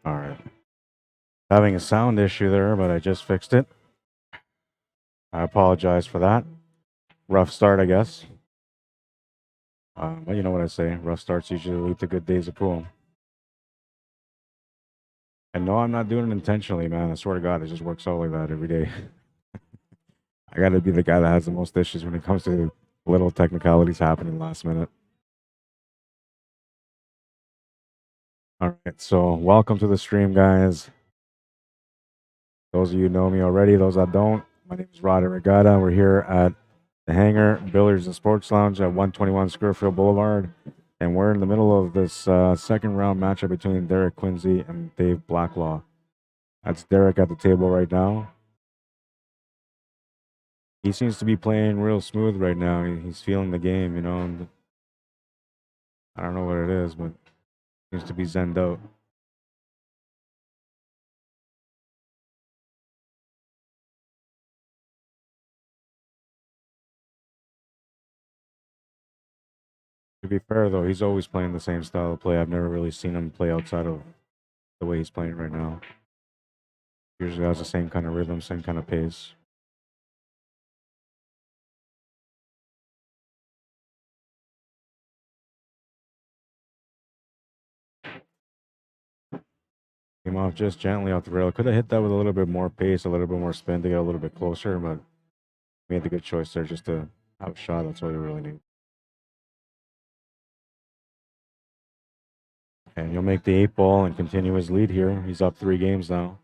All right. Having a sound issue there, but I just fixed it. I apologize for that. Rough start, I guess. But you know what I say. Rough starts usually lead to good days of pool. And no, I'm not doing it intentionally, man. I swear to God, it just works out like that every day. I got to be the guy that has the most issues when it comes to little technicalities happening last minute. All right, so welcome to the stream, guys. Those of you who know me already, those that don't, my name is Rod Arriagada. We're here at the Hangar Billiards and Sports Lounge at 121 Scurfield Blvd. And we're in the middle of this second round matchup between Derek Quinsey and Dave Blacklaw. That's Derek at the table right now. He seems to be playing real smooth right now. He's feeling the game, you know. And I don't know what it is, but seems to be zenned out. To be fair, though, he's always playing the same style of play. I've never really seen him play outside of the way he's playing right now. Usually has the same kind of rhythm, same kind of pace. Came off just gently off the rail. Could have hit that with a little bit more pace, a little bit more spin to get a little bit closer, but made the good choice there just to have a shot. That's all you really need. And he'll make the 8-ball and continue his lead here. He's up 3 games now.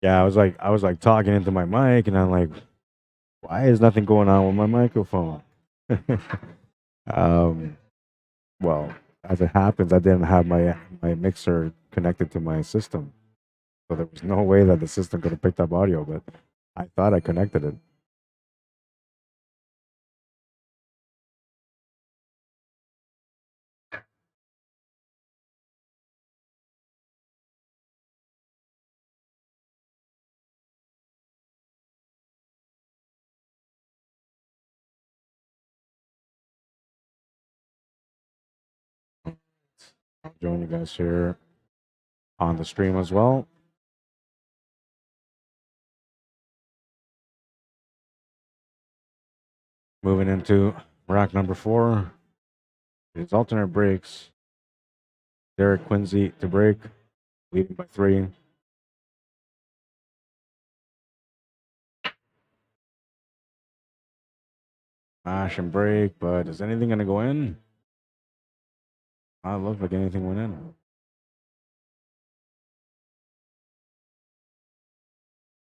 Yeah, I was like talking into my mic, and I'm like, why is nothing going on with my microphone? Well, as it happens, I didn't have my mixer connected to my system, so there was no way that the system could have picked up audio. But I thought I connected it. I'll join you guys here on the stream as well. Moving into rack number 4. It's alternate breaks. Derek Quinsey to break, leading by 3. Smash and break, but is anything going to go in? Not look like anything went in.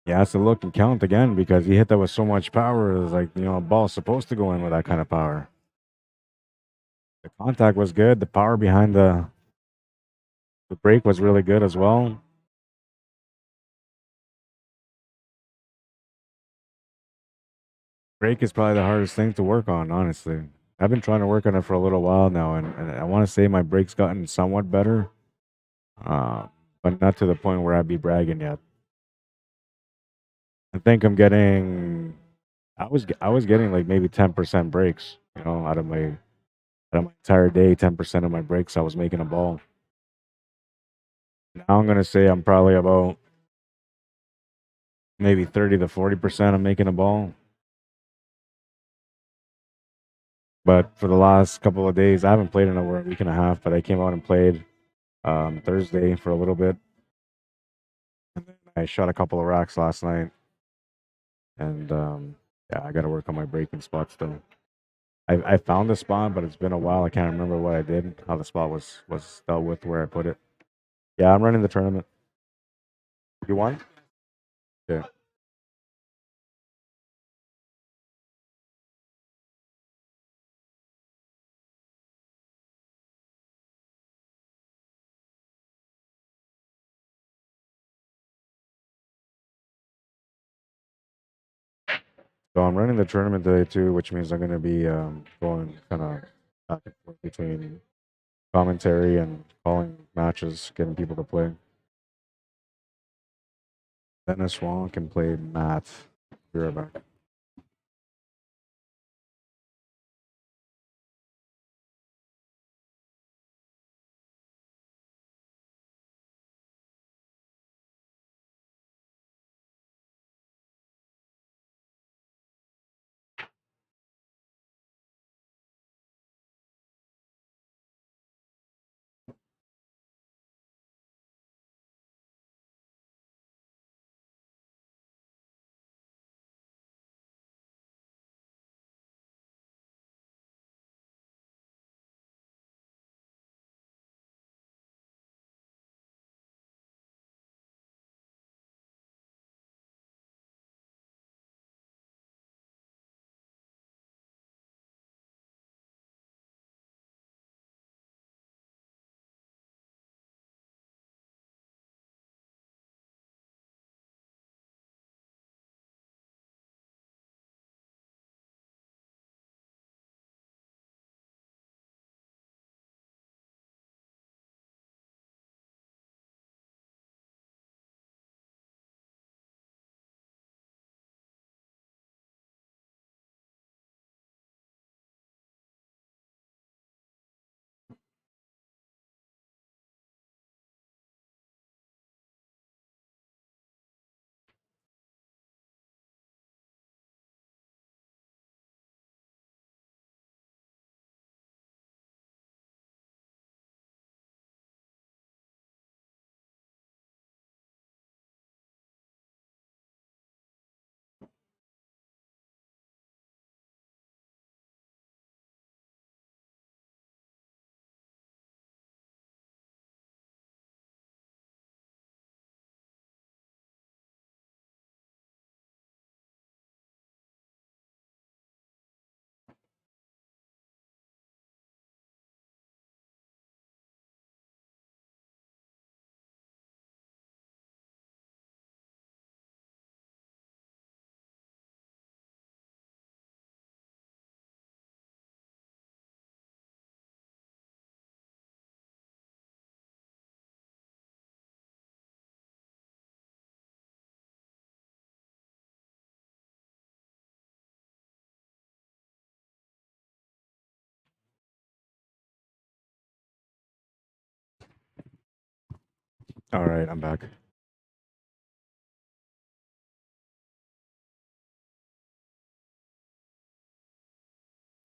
He has to look and count again because he hit that with so much power. It was like, you know, a ball's supposed to go in with that kind of power. The contact was good. The power behind the break was really good as well. Break is probably the hardest thing to work on, honestly. I've been trying to work on it for a little while now, and I want to say my break's gotten somewhat better, but not to the point where I'd be bragging yet. I think I'm getting. I was getting like maybe 10% breaks, you know, out of my entire day. 10% of my breaks I was making a ball. Now I'm gonna say I'm probably about maybe 30 to 40% I'm making a ball. But for the last couple of days, I haven't played in over a week and a half. But I came out and played Thursday for a little bit, and then I shot a couple of racks last night. And yeah, I got to work on my breaking spot still. I found the spot, but it's been a while. I can't remember what I did, how the spot was dealt with, where I put it. Yeah, I'm running the tournament. You won? Yeah. So I'm running the tournament today too, which means I'm going to be going kind of back and forth between commentary and calling matches, getting people to play. Dennis Swan can play Matt. Be right back. All right, I'm back.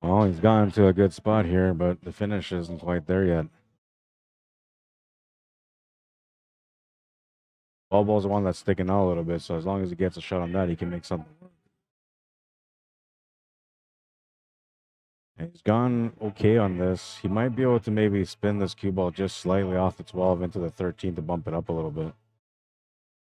Well, he's gotten to a good spot here, but the finish isn't quite there yet. Ball's the one that's sticking out a little bit, so as long as he gets a shot on that, he can make something work. And he's gone okay on this. He might be able to maybe spin this cue ball just slightly off the 12 into the 13 to bump it up a little bit.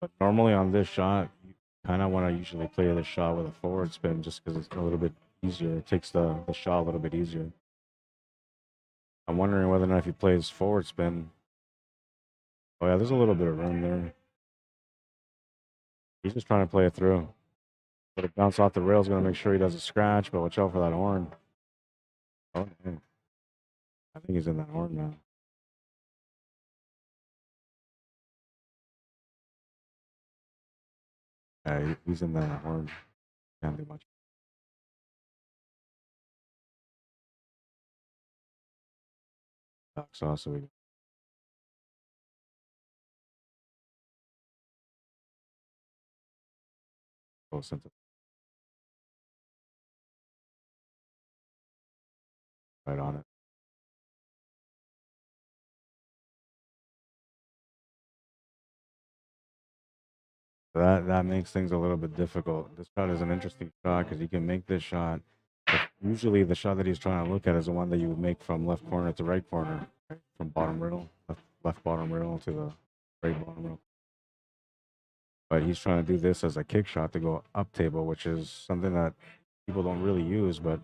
But normally on this shot, you kind of want to usually play the shot with a forward spin just because it's a little bit easier. It takes the shot a little bit easier. I'm wondering whether or not if he plays forward spin. Oh yeah, there's a little bit of room there. He's just trying to play it through. But it bounce off the rails, going to make sure he doesn't scratch, but watch out for that horn. Oh, man. I think he's in that horn now. Yeah, he's in that horn. Can't do much. Back sauce, so we go into right on it. So that makes things a little bit difficult. This shot is an interesting shot because he can make this shot. But usually, the shot that he's trying to look at is the one that you would make from left corner to right corner, right? From bottom rail, left bottom rail to the right bottom rail. But he's trying to do this as a kick shot to go up table, which is something that people don't really use, but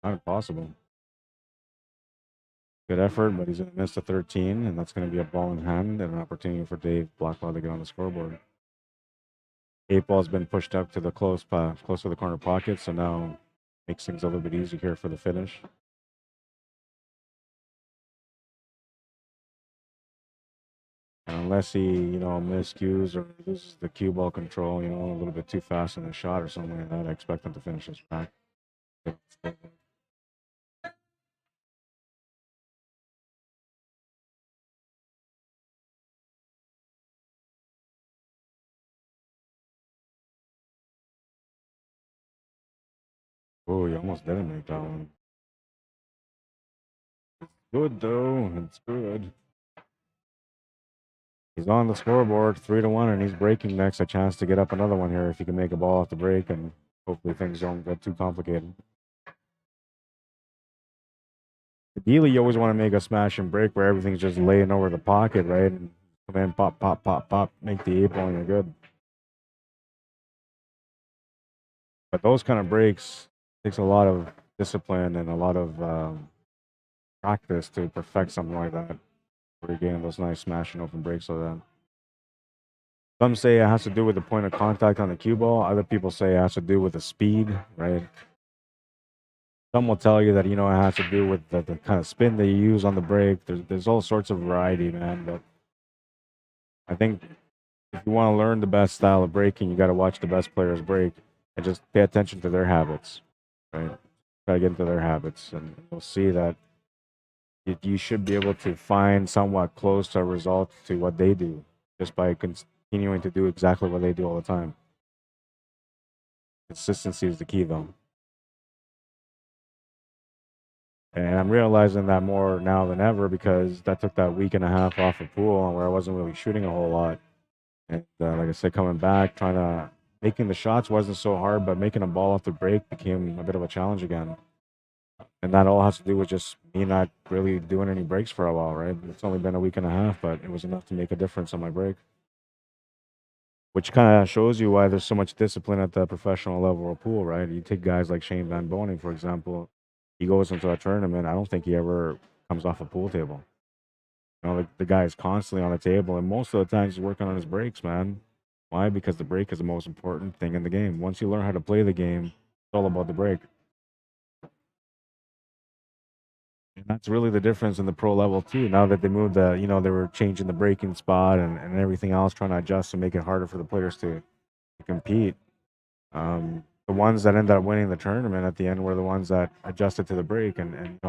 not impossible. Good effort, but he's going to miss the 13, and that's going to be a ball in hand and an opportunity for Dave Blacklaw to get on the scoreboard. 8-ball's been pushed up to the close to the corner pocket, so now makes things a little bit easier here for the finish. And unless he, miscues or loses the cue ball control, a little bit too fast in the shot or something like that, I expect him to finish this back. Oh, he almost didn't make that one. Good though, it's good. He's on the scoreboard, 3-1, and he's breaking next. A chance to get up another one here if he can make a ball off the break, and hopefully things don't get too complicated. Ideally, you always want to make a smash and break where everything's just laying over the pocket, right? And come in, pop, pop, pop, pop, make the 8-ball, and you're good. But those kind of breaks takes a lot of discipline and a lot of practice to perfect something like that. Where you're getting those nice smash and open breaks like that. Some say it has to do with the point of contact on the cue ball. Other people say it has to do with the speed, right? Some will tell you that it has to do with the kind of spin that you use on the break. There's all sorts of variety, man. But I think if you want to learn the best style of breaking, you got to watch the best players break and just pay attention to their habits, right? Try to get into their habits, and you'll see that you should be able to find somewhat close to a result to what they do just by continuing to do exactly what they do all the time. Consistency is the key, though. And I'm realizing that more now than ever because that took that week and a half off of pool where I wasn't really shooting a whole lot. And like I said, coming back, making the shots wasn't so hard, but making a ball off the break became a bit of a challenge again. And that all has to do with just me not really doing any breaks for a while, right? It's only been a week and a half, but it was enough to make a difference on my break. Which kind of shows you why there's so much discipline at the professional level of pool, right? You take guys like Shane Van Boning, for example. He goes into a tournament. I don't think he ever comes off a pool table. The guy is constantly on the table, and most of the times he's working on his breaks, man. Why? Because the break is the most important thing in the game. Once you learn how to play the game, it's all about the break. And that's really the difference in the pro level too. Now that they moved they were changing the breaking spot and everything else, trying to adjust to make it harder for the players to compete. The ones that ended up winning the tournament at the end were the ones that adjusted to the break, and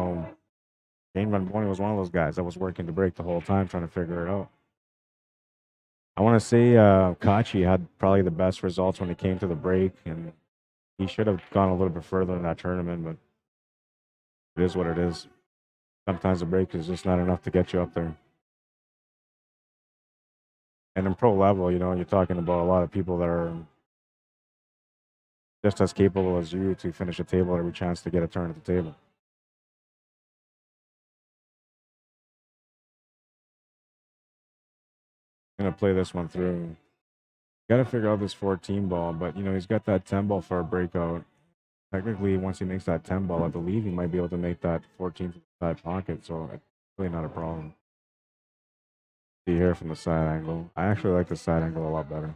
Shane Van Boning was one of those guys that was working the break the whole time, trying to figure it out. I want to say Kachi had probably the best results when it came to the break, and he should have gone a little bit further in that tournament, but it is what it is. Sometimes the break is just not enough to get you up there. And in pro level, you know, you're talking about a lot of people that are just as capable as you to finish a table every chance to get a turn at the table. I'm gonna play this one through. Got to figure out this 14 ball, but you know he's got that 10 ball for a breakout. Technically, once he makes that 10 ball, I believe he might be able to make that 14 to the side pocket, so it's really not a problem. See here from the side angle. I actually like the side angle a lot better.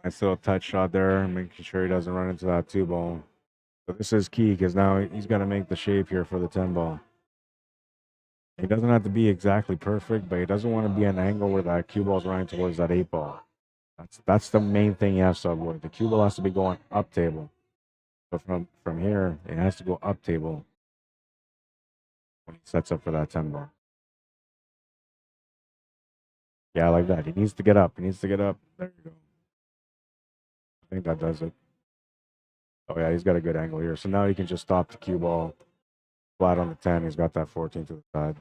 Nice little touch shot there, making sure he doesn't run into that 2 ball. So this is key because now he's got to make the shape here for the 10 ball. He doesn't have to be exactly perfect, but he doesn't want to be an angle where that cue ball's running towards that 8 ball. That's the main thing you have to avoid. The cue ball has to be going up table. So from here, it has to go up table when he sets up for that 10 ball. Yeah, like that. He needs to get up. He needs to get up. There you go. I think that does it. Oh yeah, he's got a good angle here. So now he can just stop the cue ball flat on the 10. He's got that 14 to the side.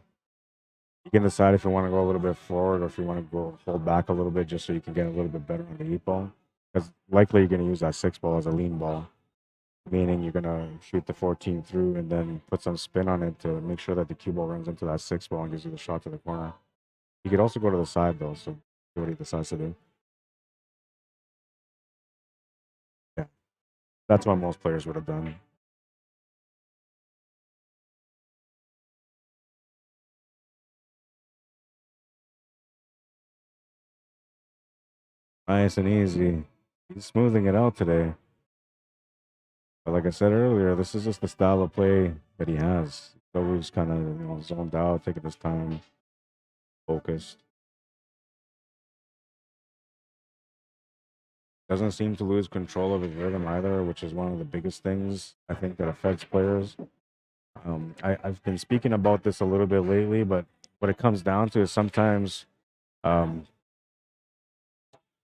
You can decide if you want to go a little bit forward or if you want to go hold back a little bit just so you can get a little bit better on the 8 ball. Because likely you're going to use that 6 ball as a lean ball, meaning you're going to shoot the 14 through and then put some spin on it to make sure that the cue ball runs into that 6 ball and gives you the shot to the corner. You could also go to the side though, so see what he decides to do. Yeah, that's what most players would have done. Nice and easy. He's smoothing it out today. But like I said earlier, this is just the style of play that he has. He's always kind of zoned out, taking his time, focused. Doesn't seem to lose control of his rhythm either, which is one of the biggest things I think that affects players. I've been speaking about this a little bit lately, but what it comes down to is sometimes um,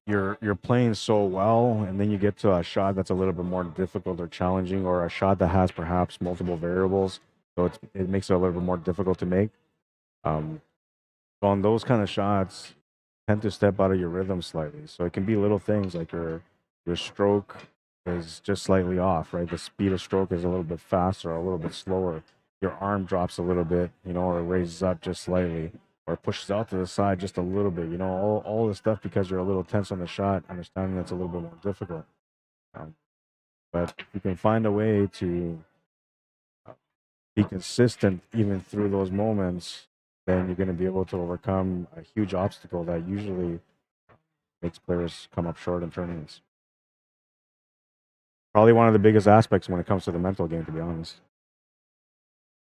you're playing so well, and then you get to a shot that's a little bit more difficult or challenging, or a shot that has perhaps multiple variables, so it makes it a little bit more difficult to make. Um, so on those kind of shots, tend to step out of your rhythm slightly. So it can be little things like your stroke is just slightly off, right? The speed of stroke is a little bit faster or a little bit slower. Your arm drops a little bit, or it raises up just slightly, or pushes out to the side just a little bit. All this stuff because you're a little tense on the shot. Understanding that's a little bit more difficult. Um, but if you can find a way to be consistent even through those moments, then you're going to be able to overcome a huge obstacle that usually makes players come up short in tournaments. Probably one of the biggest aspects when it comes to the mental game, to be honest.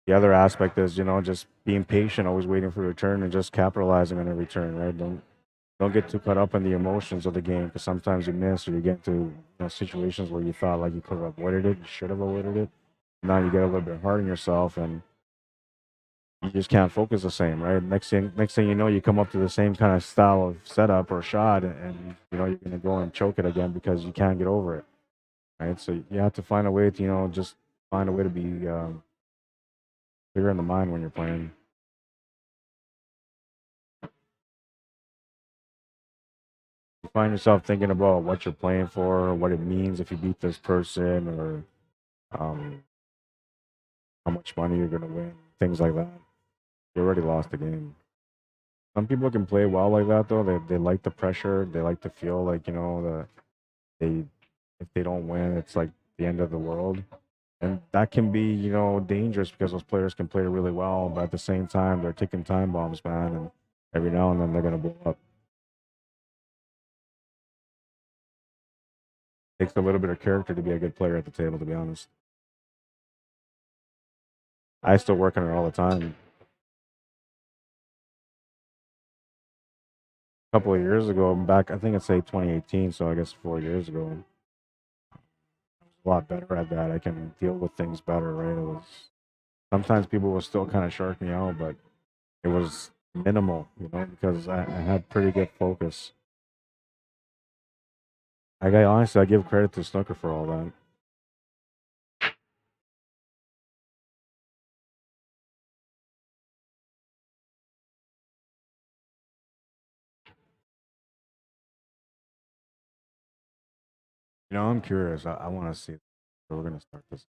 The other aspect is, just being patient, always waiting for your turn, and just capitalizing on every turn. Right? Don't get too caught up in the emotions of the game because sometimes you miss or you get into situations where you thought like you could have avoided it, you should have avoided it. Now you get a little bit hard on yourself and you just can't focus the same, right? Next thing you know, you come up to the same kind of style of setup or shot, and you're gonna go and choke it again because you can't get over it, right? So you have to find a way to just find a way to be clear in the mind when you're playing. You find yourself thinking about what you're playing for, what it means if you beat this person, or um, how much money you're gonna win, things like that. You already lost the game. Some people can play well like that though. They like the pressure. They like to feel like they if they don't win, it's like the end of the world. And that can be, dangerous because those players can play really well, but at the same time, they're ticking time bombs, man. And every now and then they're going to blow up. Takes a little bit of character to be a good player at the table, to be honest. I still work on it all the time. a couple of years ago, back I think it's say 2018, so I guess 4 years ago, I was a lot better at that. I can deal with things better, right? It was sometimes people will still kind of shark me out, but it was minimal, because I had pretty good focus. Honestly, I give credit to snooker for all that. I'm curious. I want to see. So we're gonna start this.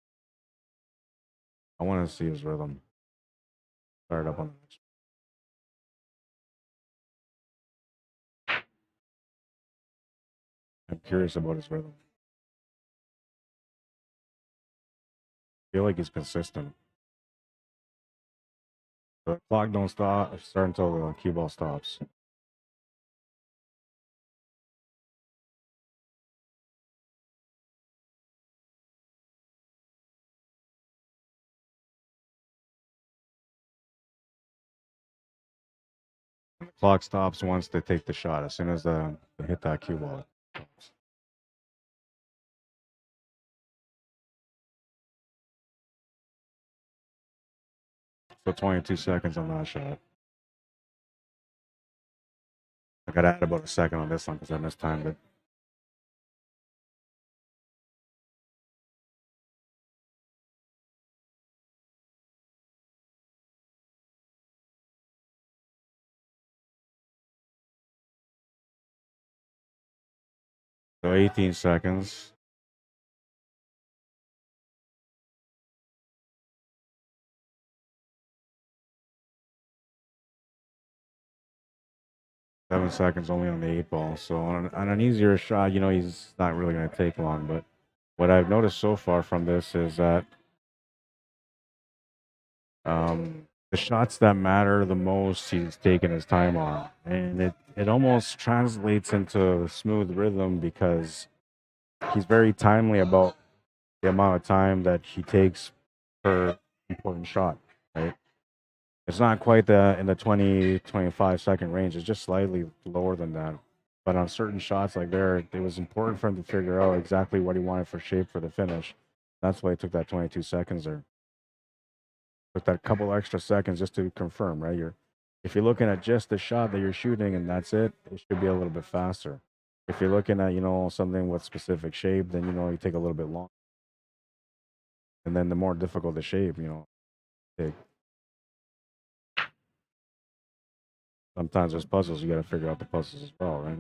I want to see his rhythm. Start up on the next. I'm curious about his rhythm. I feel like he's consistent. The clock don't start until the cue ball stops. The clock stops once they take the shot. As soon as they hit that cue ball, it stops. So 22 seconds on that shot. I got to add about a second on this one because I mistimed it. So 18 seconds. 7 seconds only on the 8 ball. So on an easier shot, he's not really going to take long. But what I've noticed so far from this is that the shots that matter the most, he's taking his time on. And it almost translates into smooth rhythm because he's very timely about the amount of time that he takes per important shot, right? It's not quite in the 20-25 second range. It's just slightly lower than that. But on certain shots like there, it was important for him to figure out exactly what he wanted for shape for the finish. That's why he took that 22 seconds there. Took that couple extra seconds just to confirm, right? If you're looking at just the shot that you're shooting and that's it, it should be a little bit faster. If you're looking at, something with specific shape, then you take a little bit longer. And then the more difficult the shape, take. Sometimes there's puzzles, you got to figure out the puzzles as well, right?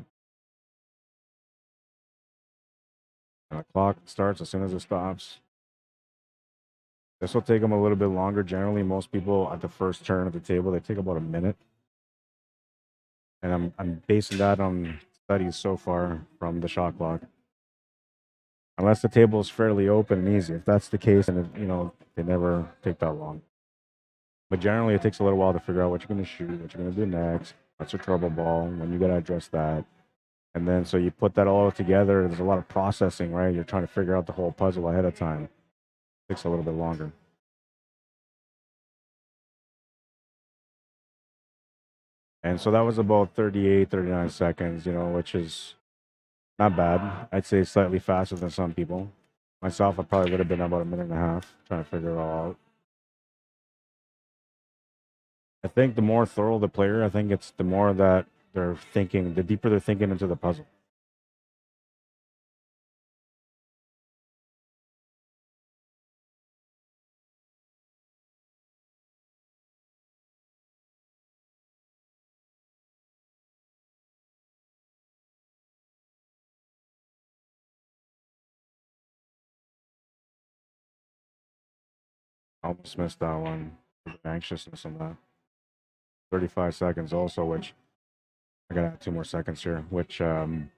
And the clock starts as soon as it stops. This will take them a little bit longer. Generally, most people at the first turn of the table, they take about a minute. And I'm basing that on studies so far from the shot clock. Unless the table is fairly open and easy. If that's the case, and they never take that long. But generally, it takes a little while to figure out what you're going to shoot, what you're going to do next, what's your trouble ball, when you got to address that. And then so you put that all together. There's a lot of processing, right? You're trying to figure out the whole puzzle ahead of time. It takes a little bit longer. And so that was about 38, 39 seconds, which is not bad. I'd say slightly faster than some people. Myself, I probably would have been about a minute and a half trying to figure it all out. I think the more thorough the player, I think it's the more that they're thinking, the deeper they're thinking into the puzzle. I almost missed that one. Anxiousness on that. 35 seconds also, which I gotta add 2 more seconds here, which tells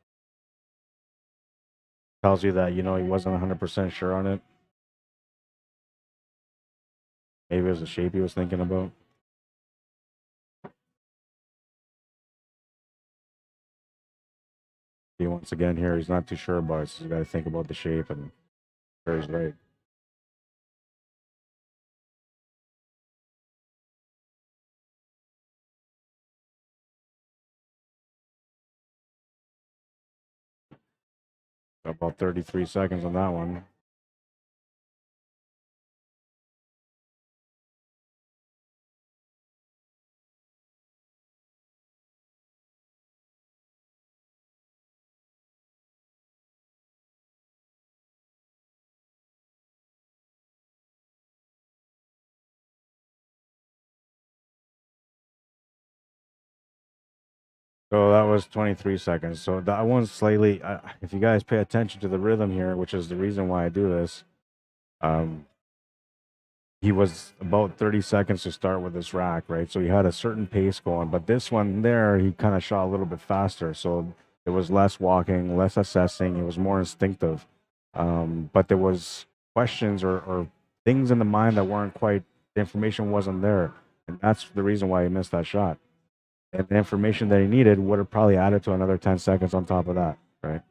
you that, he wasn't 100% sure on it. Maybe it was the shape he was thinking about. Once again here, he's not too sure about it, so he's got to think about the shape and where he's right. About 33 seconds on that one. So that was 23 seconds. So that one's slightly, if you guys pay attention to the rhythm here, which is the reason why I do this, he was about 30 seconds to start with this rack, right? So he had a certain pace going, but this one there, he kind of shot a little bit faster. So it was less walking, less assessing. It was more instinctive. But there was questions or things in the mind that weren't quite, the information wasn't there. And that's the reason why he missed that shot. And the information that he needed would have probably added to another 10 seconds on top of that, right?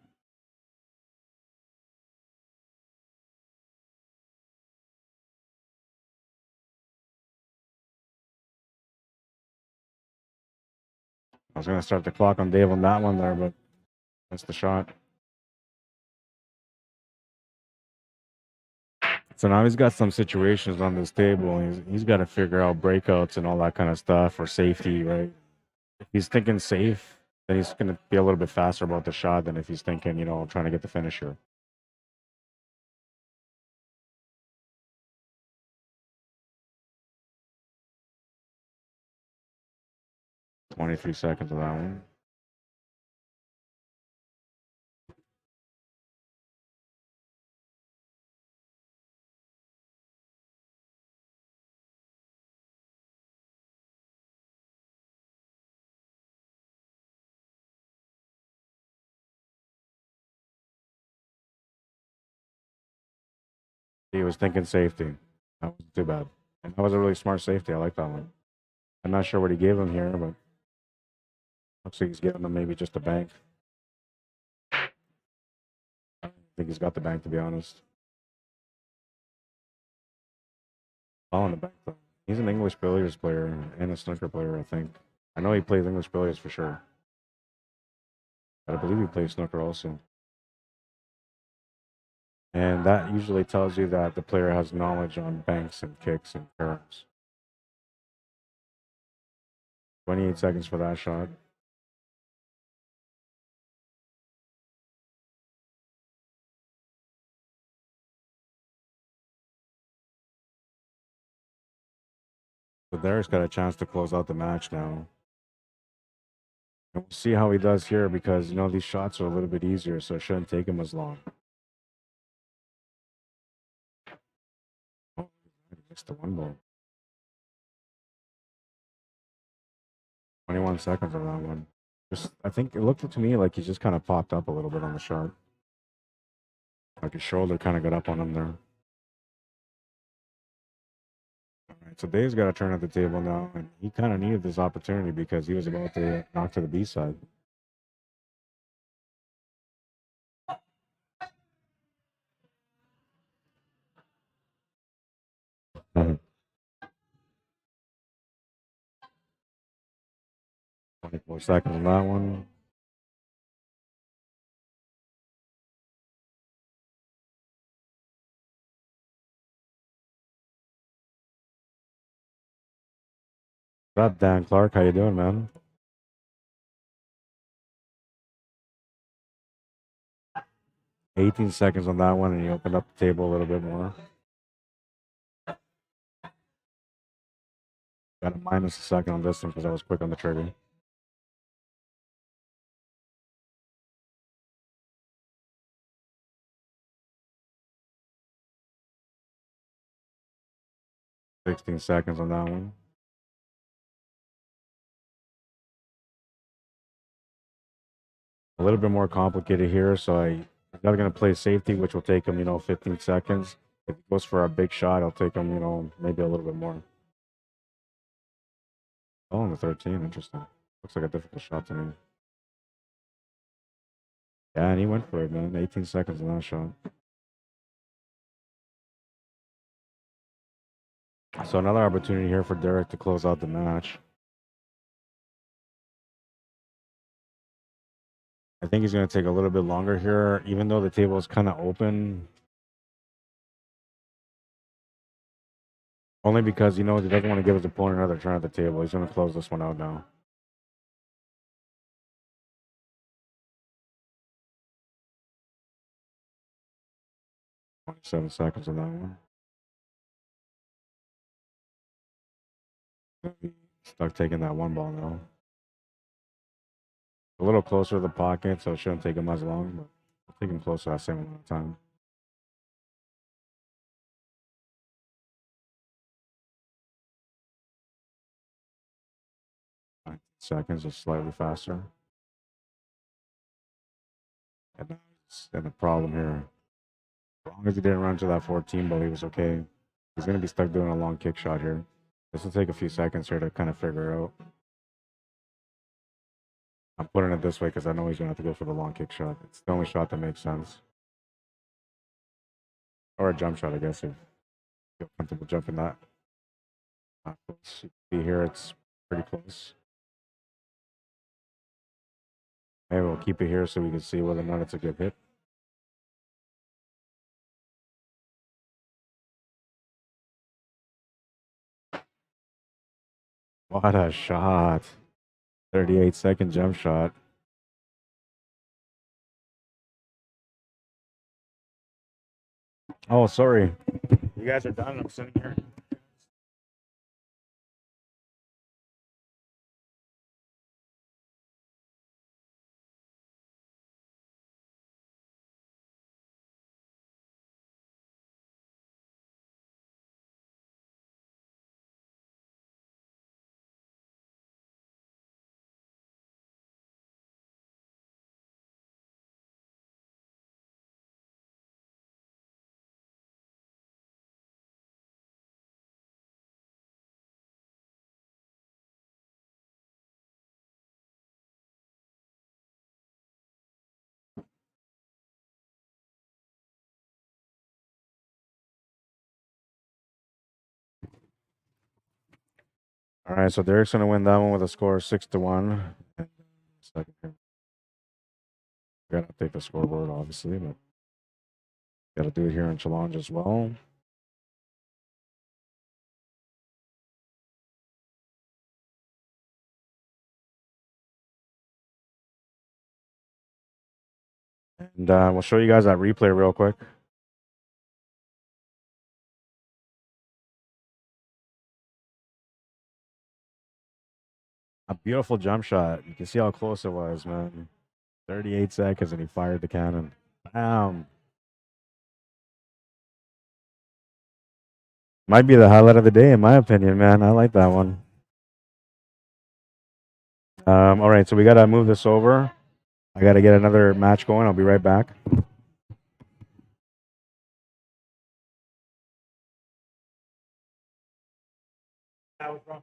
I was going to start the clock on Dave on that one there, but that's the shot. So now he's got some situations on this table, and he's got to figure out breakouts and all that kind of stuff for safety, right? If he's thinking safe, then he's going to be a little bit faster about the shot than if he's thinking, trying to get the finisher. "23 seconds of that one." He was thinking safety. That wasn't too bad. And that was a really smart safety. I like that one. I'm not sure what he gave him here, but looks like he's giving him maybe just a bank. I think he's got the bank, to be honest. All in the bank, though. He's an English billiards player and a snooker player, I think. I know he plays English billiards for sure. But I believe he plays snooker also. And that usually tells you that the player has knowledge on banks and kicks and caroms. 28 seconds for that shot. So Derek's got a chance to close out the match now. And we'll see how he does here because, these shots are a little bit easier, so it shouldn't take him as long. Oh, he missed the one ball. 21 seconds on that one. I think it looked to me like he just kind of popped up a little bit on the shot. Like his shoulder kind of got up on him there. All right, so Dave's got a turn at the table now, and he kind of needed this opportunity because he was about to knock to the B side. Mhm. 24 seconds on that one. What's up, Dan Clark? How you doing, man? 18 seconds on that one, and he opened up the table a little bit more. Got a minus a second on this one because I was quick on the trigger. "16 seconds on that one." A little bit more complicated here, so I'm not going to play safety, which will take him, 15 seconds. If he goes for a big shot, it'll take him, maybe a little bit more. Oh, on the 13, interesting. Looks like a difficult shot to me. Yeah, and he went for it, man. 18 seconds on that shot. So another opportunity here for Derek to close out the match. I think he's going to take a little bit longer here, even though the table is kind of open. Only because he knows he doesn't want to give his opponent another turn at the table. He's going to close this one out now. 27 seconds on that one. Stuck taking that one ball now. A little closer to the pocket, so it shouldn't take him as long, but I'll take him closer that same amount of time. 9 seconds, just slightly faster. And the problem here, as long as he didn't run to that 14 ball, he was okay. He's going to be stuck doing a long kick shot here. This will take a few seconds here to kind of figure out. I'm putting it this way because I know he's going to have to go for the long kick shot. It's the only shot that makes sense. Or a jump shot, I guess, if you feel comfortable jumping that. You see here, it's pretty close. Maybe we'll keep it here so we can see whether or not it's a good hit. What a shot. 38-second jump shot. Oh, sorry. You guys are done. I'm sitting here. All right, so Derek's going to win that one with a score of 6-1. Second here. Got to update the scoreboard, obviously, but got to do it here in challenge as well. And we'll show you guys that replay real quick. A beautiful jump shot. You can see how close it was, man. 38 seconds, and he fired the cannon. Bam. Might be the highlight of the day, in my opinion, man. I like that one. All right, so we got to move this over. I got to get another match going. I'll be right back. That was wrong.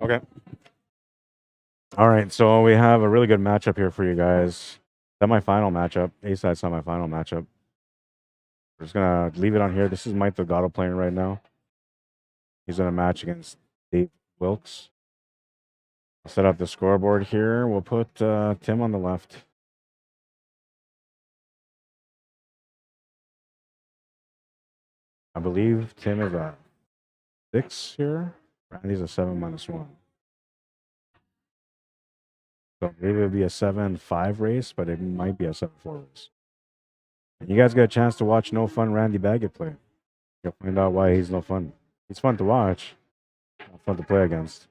Okay. All right, so we have a really good matchup here for you guys. Semi-final matchup, A-side semi-final matchup. We're just gonna leave it on here. This is Mike Delgado playing right now. He's in a match against Dave Wilkes. I'll set up the scoreboard here. We'll put Tim on the left. I believe Tim is a 6 here. Randy's a 7-1. So maybe it would be a 7-5 race, but it might be a 7-4 race. And you guys got a chance to watch No Fun Randy Baggett play. You'll find out why he's no fun. He's fun to watch, not fun to play against.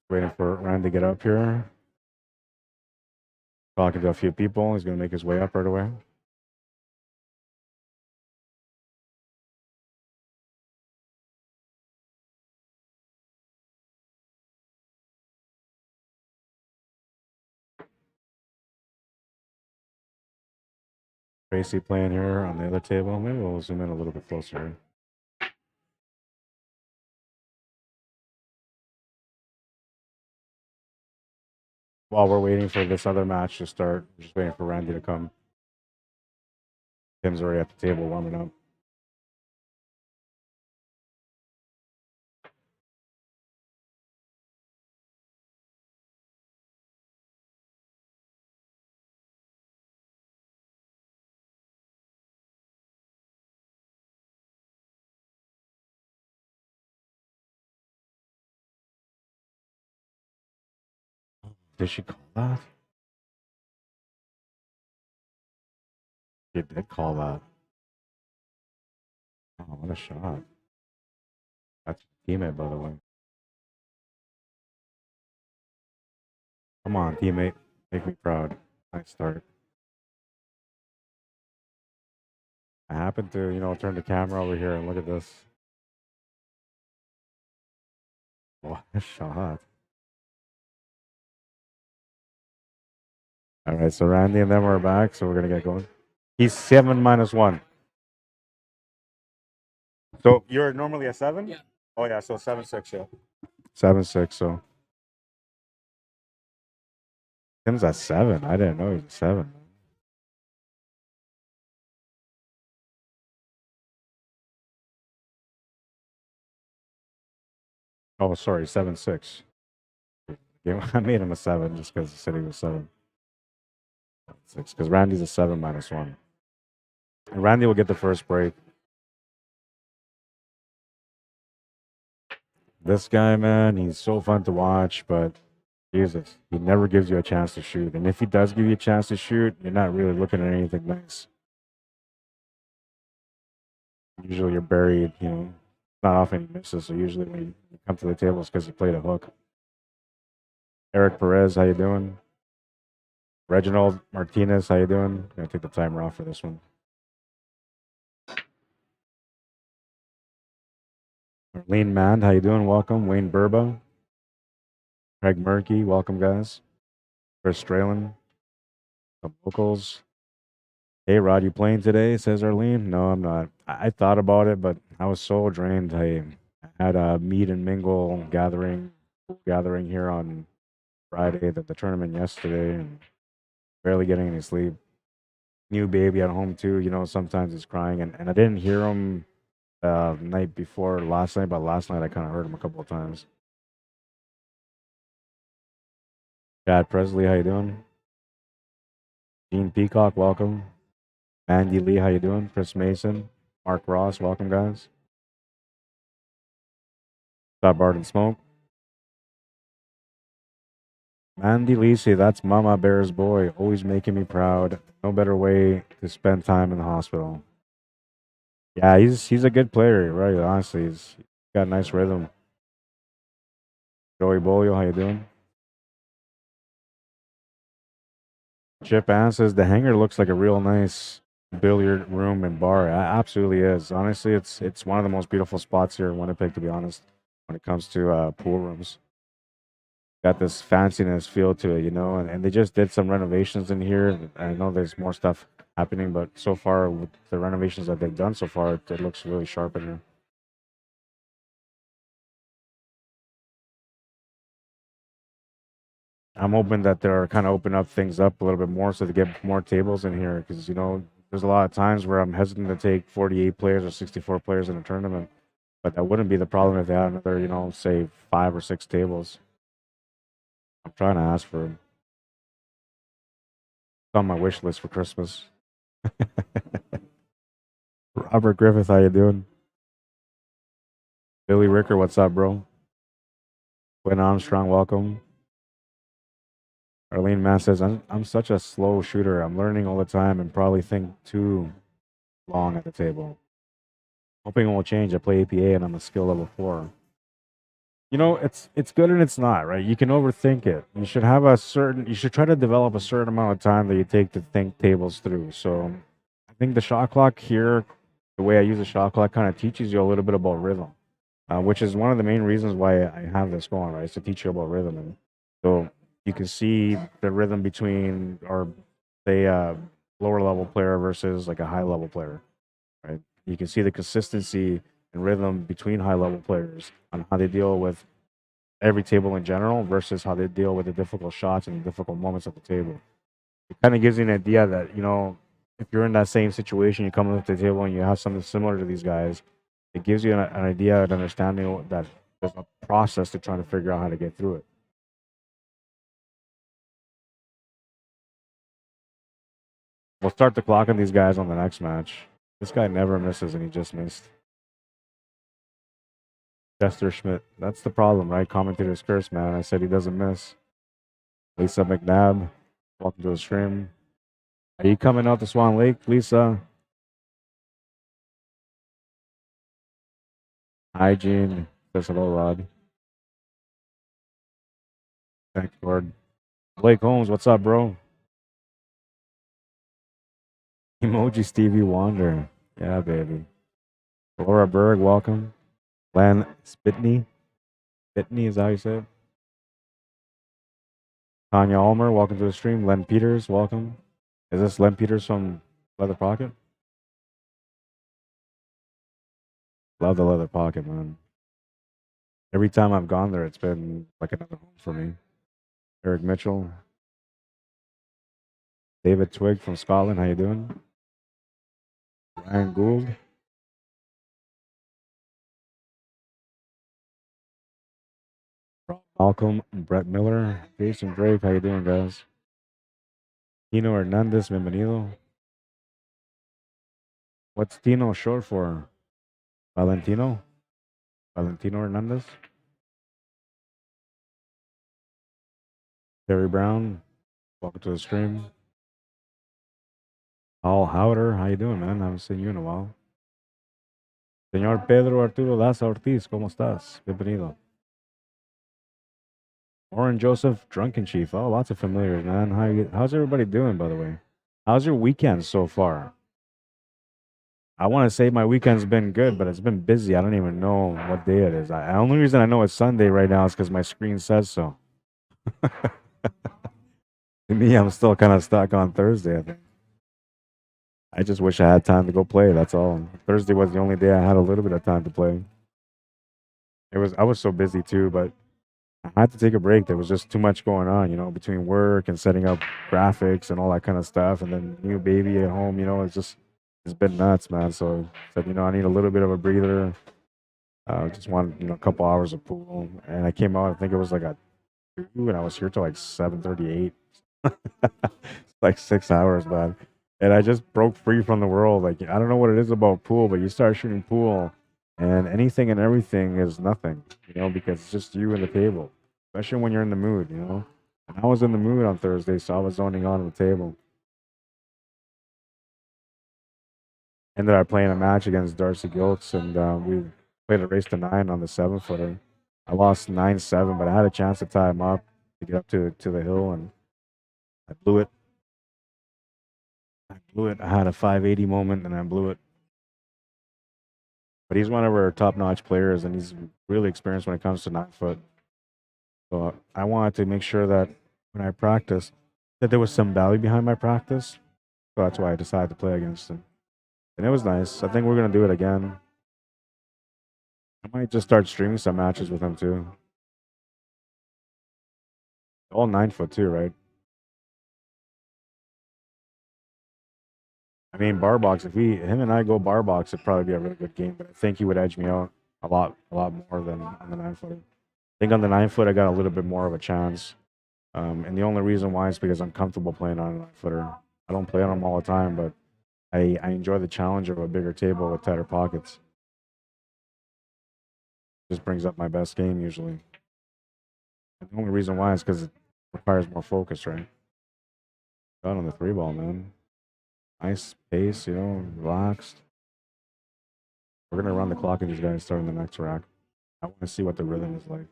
Waiting for Randy to get up here. Talking to a few people. He's going to make his way up right away. Tracy playing here on the other table. Maybe we'll zoom in a little bit closer. While we're waiting for this other match to start, we're just waiting for Randy to come. Tim's already at the table warming up. Did she call that? She did call that. Oh, what a shot. That's your teammate, by the way. Come on, teammate. Make me proud. Nice start. I happened to, turn the camera over here and look at this. What a shot. All right, so Randy and them are back, so we're going to get going. He's 7-1. So you're normally a 7? Yeah. Oh, yeah, so 7-6, yeah. 7-6, so. Tim's at 7. I didn't know he was 7. Oh, sorry, 7-6. I made him a 7 just because he said he was 7. 6, because Randy's a 7-1. And Randy will get the first break. This guy, man, he's so fun to watch, but Jesus, he never gives you a chance to shoot. And if he does give you a chance to shoot, you're not really looking at anything nice. Usually you're buried, not often he misses. So usually when you come to the table, it's because he played a hook. Eric Perez, how you doing? Reginald Martinez, how you doing? Gonna take the timer off for this one. Arlene Mand, how you doing? Welcome. Wayne Burba. Craig Murky, welcome, guys. Chris Stralen. The vocals. Hey, Rod, you playing today? Says Arlene. No, I'm not. I thought about it, but I was so drained. I had a meet and mingle gathering here on Friday, the tournament yesterday, and barely getting any sleep. New baby at home too. Sometimes he's crying, and I didn't hear him night before last night, but last night I kind of heard him a couple of times. Chad Presley, how you doing? Gene Peacock, welcome. Andy Lee, how you doing? Chris Mason, Mark Ross, welcome, guys. Stop Bart and Smoke. Andy Lee, say that's Mama Bear's boy, always making me proud. No better way to spend time in the hospital. Yeah, he's a good player, right? Honestly, he's got a nice rhythm. Joey Bolio, how you doing? Chip Ann says the Hangar looks like a real nice billiard room and bar. It absolutely is. Honestly, it's one of the most beautiful spots here in Winnipeg, to be honest, when it comes to pool rooms. Got this fanciness feel to it, and they just did some renovations in here. I know there's more stuff happening, but so far with the renovations that they've done so far, it looks really sharp in here. I'm hoping that they're kind of open up things up a little bit more so they get more tables in here because there's a lot of times where I'm hesitant to take 48 players or 64 players in a tournament, but that wouldn't be the problem if they had another say 5 or 6 tables. I'm trying to ask for it. It's on my wish list for Christmas. Robert Griffith, how you doing? Billy Ricker, what's up, bro? Glenn Armstrong, welcome. Arlene Mann says, I'm such a slow shooter. I'm learning all the time and probably think too long at the table. Hoping it will change. I play APA and I'm a skill level 4. It's good and it's not, right? You can overthink it. You should try to develop a certain amount of time that you take to think tables through. So I think the shot clock here, the way I use the shot clock kind of teaches you a little bit about rhythm, which is one of the main reasons why I have this going, right? It's to teach you about rhythm. And so you can see the rhythm between, or say, a lower level player versus like a high level player, right? You can see the consistency and rhythm between high level players on how they deal with every table in general versus how they deal with the difficult shots and the difficult moments at the table. It kind of gives you an idea that, if you're in that same situation, you come up to the table and you have something similar to these guys, it gives you an idea, an understanding that there's a process to trying to figure out how to get through it. We'll start the clock on these guys on the next match. This guy never misses, and he just missed. Chester Schmidt. That's the problem, right? Commentator's curse, man. I said he doesn't miss. Lisa McNabb, welcome to the stream. Are you coming out to Swan Lake, Lisa? Hi, Gene. Says hello, Rod. Thanks, Lord. Blake Holmes, what's up, bro? Emoji Stevie Wonder. Yeah, baby. Laura Berg, welcome. Len Spitney. Spitney, is that how you say it? Tanya Ulmer, welcome to the stream. Len Peters, welcome. Is this Len Peters from Leather Pocket? Love the Leather Pocket, man. Every time I've gone there, it's been like another home for me. Eric Mitchell. David Twig from Scotland, how you doing? Ryan Gould. Malcolm, Brett Miller, Jason Drake, how you doing, guys? Tino Hernandez, bienvenido. What's Tino short for? Valentino? Valentino Hernandez? Terry Brown, welcome to the stream. Paul Howder, how you doing, man? I haven't seen you in a while. Señor Pedro Arturo Laza Ortiz, ¿cómo estás? Bienvenido. Warren Joseph, Drunken Chief. Oh, lots of familiars, man. How's everybody doing, by the way? How's your weekend so far? I want to say my weekend's been good, but it's been busy. I don't even know what day it is. The only reason I know it's Sunday right now is because my screen says so. To me, I'm still kind of stuck on Thursday, I think. I just wish I had time to go play. That's all. Thursday was the only day I had a little bit of time to play. I was so busy too, but I had to take a break. There was just too much going on, between work and setting up graphics and all that kind of stuff, and then new baby at home. It's been nuts, man. So I said, I need a little bit of a breather. Just want a couple hours of pool, and I came out. I think it was like at 2, and I was here till like 7:38. Like 6 hours, man. And I just broke free from the world. Like, I don't know what it is about pool, but you start shooting pool, and anything and everything is nothing, because it's just you and the table, especially when you're in the mood, And I was in the mood on Thursday, so I was zoning on the table. Ended up playing a match against Darcy Giltz, and we played a race to 9 on the 7-footer. I lost 9-7, but I had a chance to tie him up to get up to the hill, and I blew it. I had a 580 moment, and I blew it. But he's one of our top-notch players, and he's really experienced when it comes to 9-foot. So I wanted to make sure that when I practiced, that there was some value behind my practice. So that's why I decided to play against him. And it was nice. I think we're going to do it again. I might just start streaming some matches with him too. All 9-foot too, right? I mean, bar box. If him and I go bar box, it'd probably be a really good game. But I think he would edge me out a lot more than on the 9-foot. I think on the 9-foot, I got a little bit more of a chance. And the only reason why is because I'm comfortable playing on a 9-footer. I don't play on them all the time, but I enjoy the challenge of a bigger table with tighter pockets. Just brings up my best game usually. And the only reason why is because it requires more focus, right? Got on the 3-ball, man. Nice pace, relaxed. We're gonna run the clock of these guys starting the next rack. I want to see what the rhythm is like.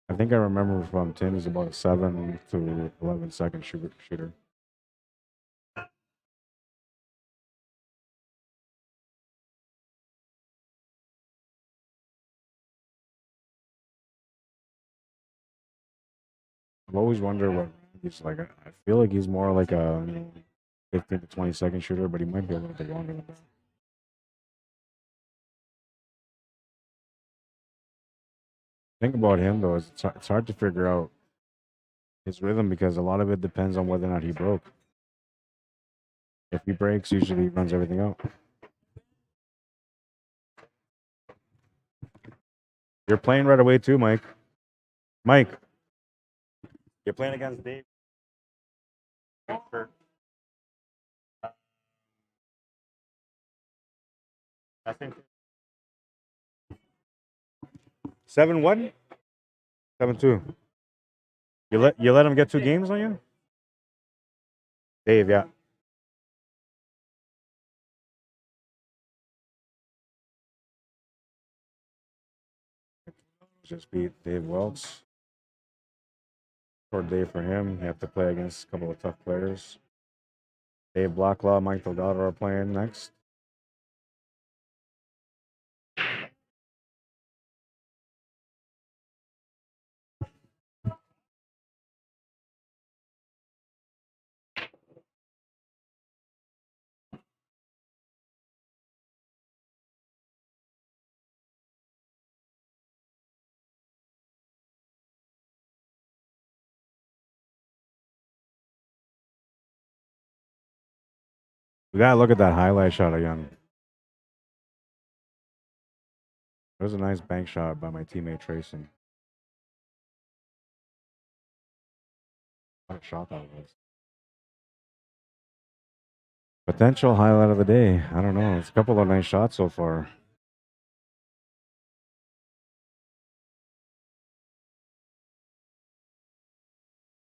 I think I remember from Tim he's about a 7 to 11 second shooter. I've always wondered what he's like. I feel like he's more like a 15 to 20 second shooter, but he might be a little bit longer than that. Thing about him though is it's hard to figure out his rhythm because a lot of it depends on whether or not he broke. If he breaks, usually he runs everything out. You're playing right away too, Mike. Mike, you're playing against Dave. I think 7-1, 7-2. You let him get 2 games on you, Dave. Yeah. Just beat Dave Welks. Short day for him. You have to play against a couple of tough players. Dave Blacklaw, Mike Delgado are playing next. We gotta look at that highlight shot again. It was a nice bank shot by my teammate Tracy. What a shot that was. Potential highlight of the day. I don't know. It's a couple of nice shots so far.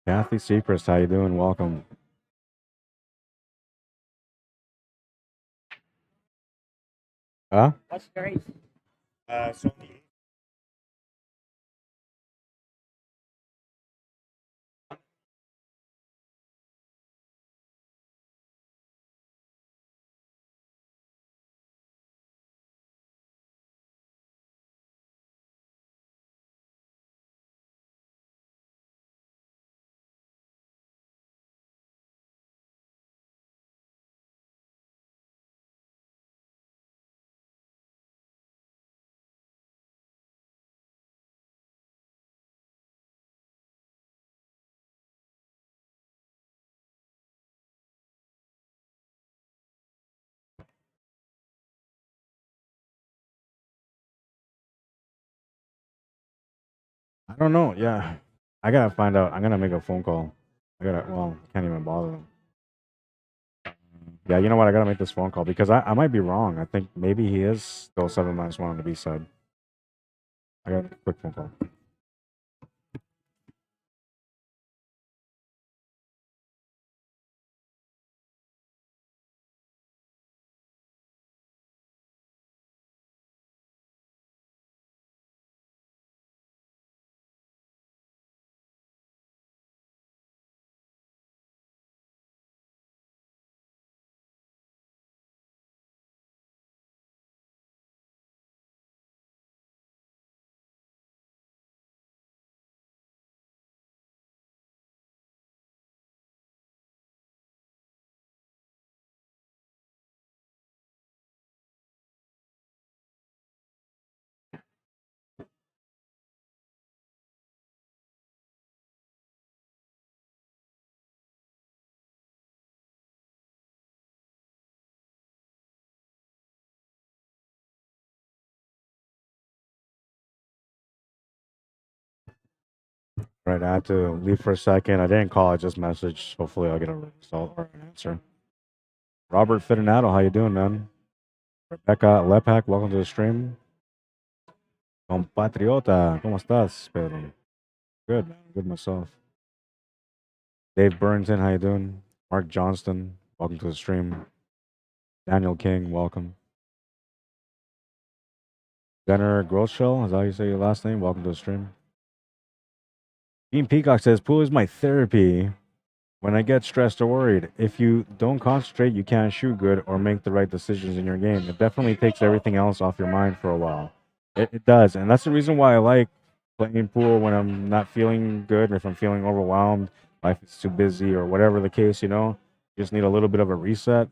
Kathy Sechrist, how you doing? Welcome. Huh? That's great. So I don't know. Yeah, I gotta find out. I'm gonna make a phone call. Well, can't even bother them. Yeah, you know what? I gotta make this phone call because I might be wrong. I think maybe he is still 7-1 on the B side. I got a quick phone call. Right, I had to leave for a second. I didn't call. I just messaged. Hopefully, I'll get a result or an answer. Robert Fitinato, how you doing, man? Rebecca Lepak, welcome to the stream. Compatriota, ¿cómo estás, Pedro? Good, man. Good myself. Dave Burrington, how you doing? Mark Johnston, welcome to the stream. Daniel King, welcome. Jenner Groschel, is that how you say your last name? Welcome to the stream. Dean Peacock says, pool is my therapy when I get stressed or worried. If you don't concentrate, you can't shoot good or make the right decisions in your game. It definitely takes everything else off your mind for a while. It does. And that's the reason why I like playing pool when I'm not feeling good or if I'm feeling overwhelmed, life is too busy or whatever the case, you know, just need a little bit of a reset.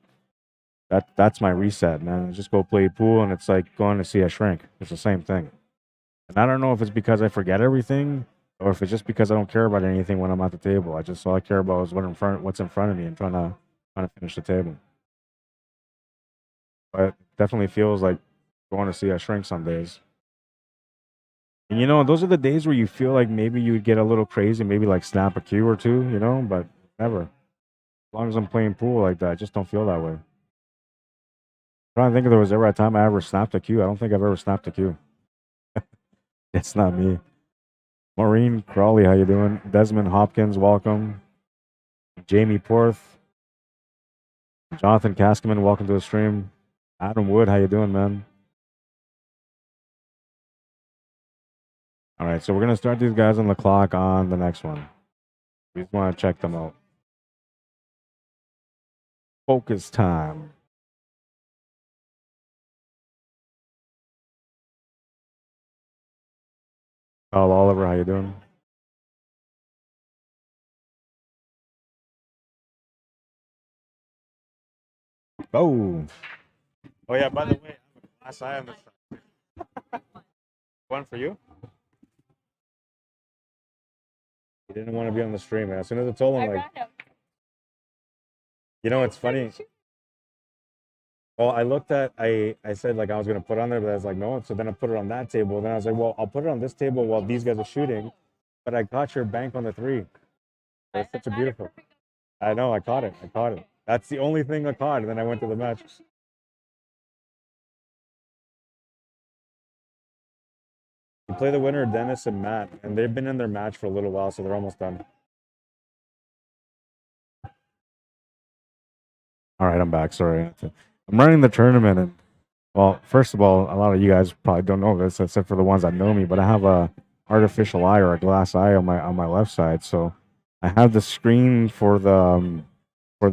That's my reset, man. I just go play pool and it's like going to see a shrink. It's the same thing. And I don't know if it's because I forget everything or if it's just because I don't care about anything when I'm at the table. I just all I care about is what's in front of me and trying to finish the table. But it definitely feels like going to see a shrink some days. And you know, those are the days where you feel like maybe you would get a little crazy, maybe like snap a cue or two, you know, but never. As long as I'm playing pool like that, I just don't feel that way. I'm trying to think if there was ever a time I ever snapped a cue. I don't think I've ever snapped a cue. It's not me. Maureen Crawley, how you doing? Desmond Hopkins, welcome. Jamie Porth. Jonathan Kaskaman, welcome to the stream. Adam Wood, how you doing, man? All right, so we're going to start these guys on the clock on the next one. We just want to check them out. Focus time. Kyle Oliver, how you doing? Oh. Oh, yeah, by the way, I have a glass eye on this side. One for you? He didn't want to be on the stream, man. As soon as I told him, like, you know, it's funny. Well, I looked at, I said, like, I was going to put it on there, but I was like, no. So then I put it on that table. Then I was like, well, I'll put it on this table while these guys are shooting. But I caught your bank on the 3. It's such a beautiful. I know, I caught it. I caught it. That's the only thing I caught. And then I went to the match. You play the winner, Dennis and Matt, and they've been in their match for a little while, so they're almost done. All right, I'm back. Sorry. I'm running the tournament, and well, first of all, a lot of you guys probably don't know this, except for the ones that know me. But I have a artificial eye or a glass eye on my left side, so I have the screen for the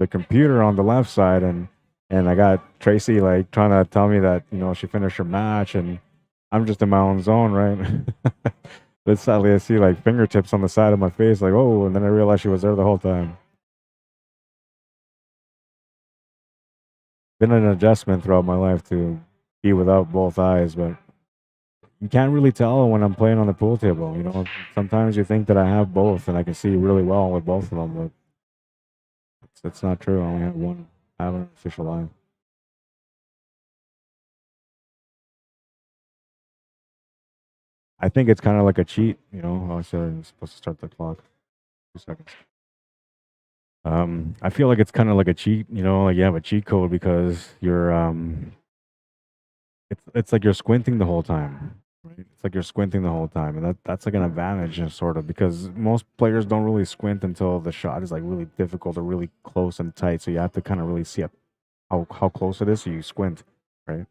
computer on the left side, and I got Tracy like trying to tell me that she finished her match, and I'm just in my own zone, right? But sadly, I see like fingertips on the side of my face, like oh, and then I realized she was there the whole time. Been an adjustment throughout my life to be without both eyes, but you can't really tell when I'm playing on the pool table. Sometimes you think that I have both and I can see really well with both of them, but it's not true. I only have one. I have an official eye. I think it's kind of like a cheat. I said I'm supposed to start the clock. 2 seconds. I feel like it's kind of like a cheat. Like you have a cheat code because you're it's like you're squinting the whole time. Right? It's like you're squinting the whole time, and that's like an advantage, sort of, because most players don't really squint until the shot is like really difficult or really close and tight. So you have to kind of really see how close it is. So you squint, right?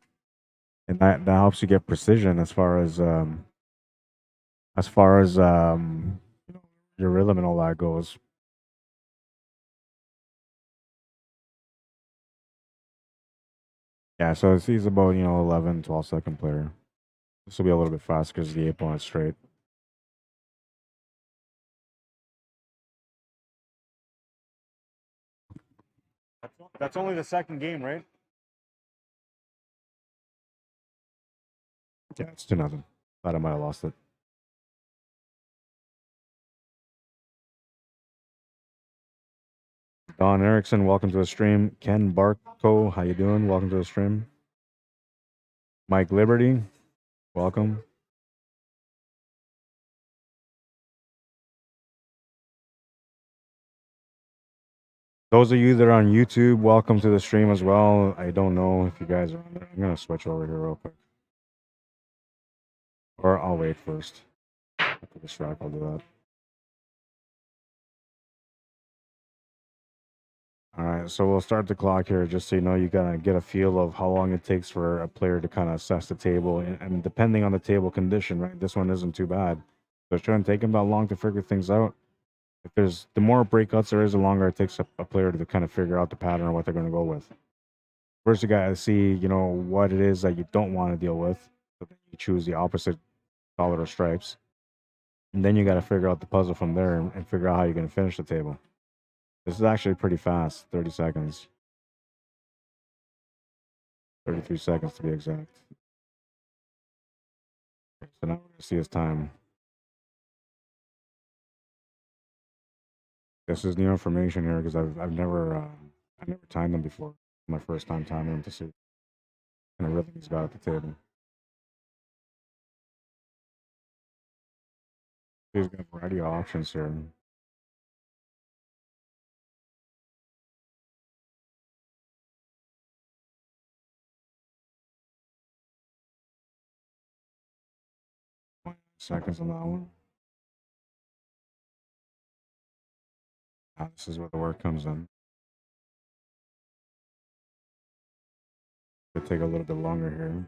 And that helps you get precision as far as your rhythm and all that goes. Yeah, so he's about 11, 12-second player. This will be a little bit faster because the 8 points straight. That's only the second game, right? Yeah, it's 2-0. Thought I might have lost it. Don Erickson, welcome to the stream. Ken Barco, how you doing? Welcome to the stream. Mike Liberty, welcome. Those of you that are on YouTube, welcome to the stream as well. I don't know if you guys are on there. I'm gonna switch over here real quick, or I'll wait first. After this track, I'll do that. All right, so we'll start the clock here, just so you know, you gotta get a feel of how long it takes for a player to kind of assess the table, and depending on the table condition, right? This one isn't too bad, so it shouldn't take them that long to figure things out. If there's the more breakouts there is, the longer it takes a player to kind of figure out the pattern of what they're going to go with. First, you gotta see, you know, what it is that you don't want to deal with, so then you choose the opposite solid or stripes, and then you got to figure out the puzzle from there and figure out how you're going to finish the table. This is actually pretty fast, 30 seconds. 33 seconds to be exact. So now we're going to see his time. This is new information here because I've never timed them before. My first time timing them to see kind of rhythm he's got at the table. He's got a variety of options here. Seconds on that one. Now this is where the work comes in. It'll take a little bit longer here.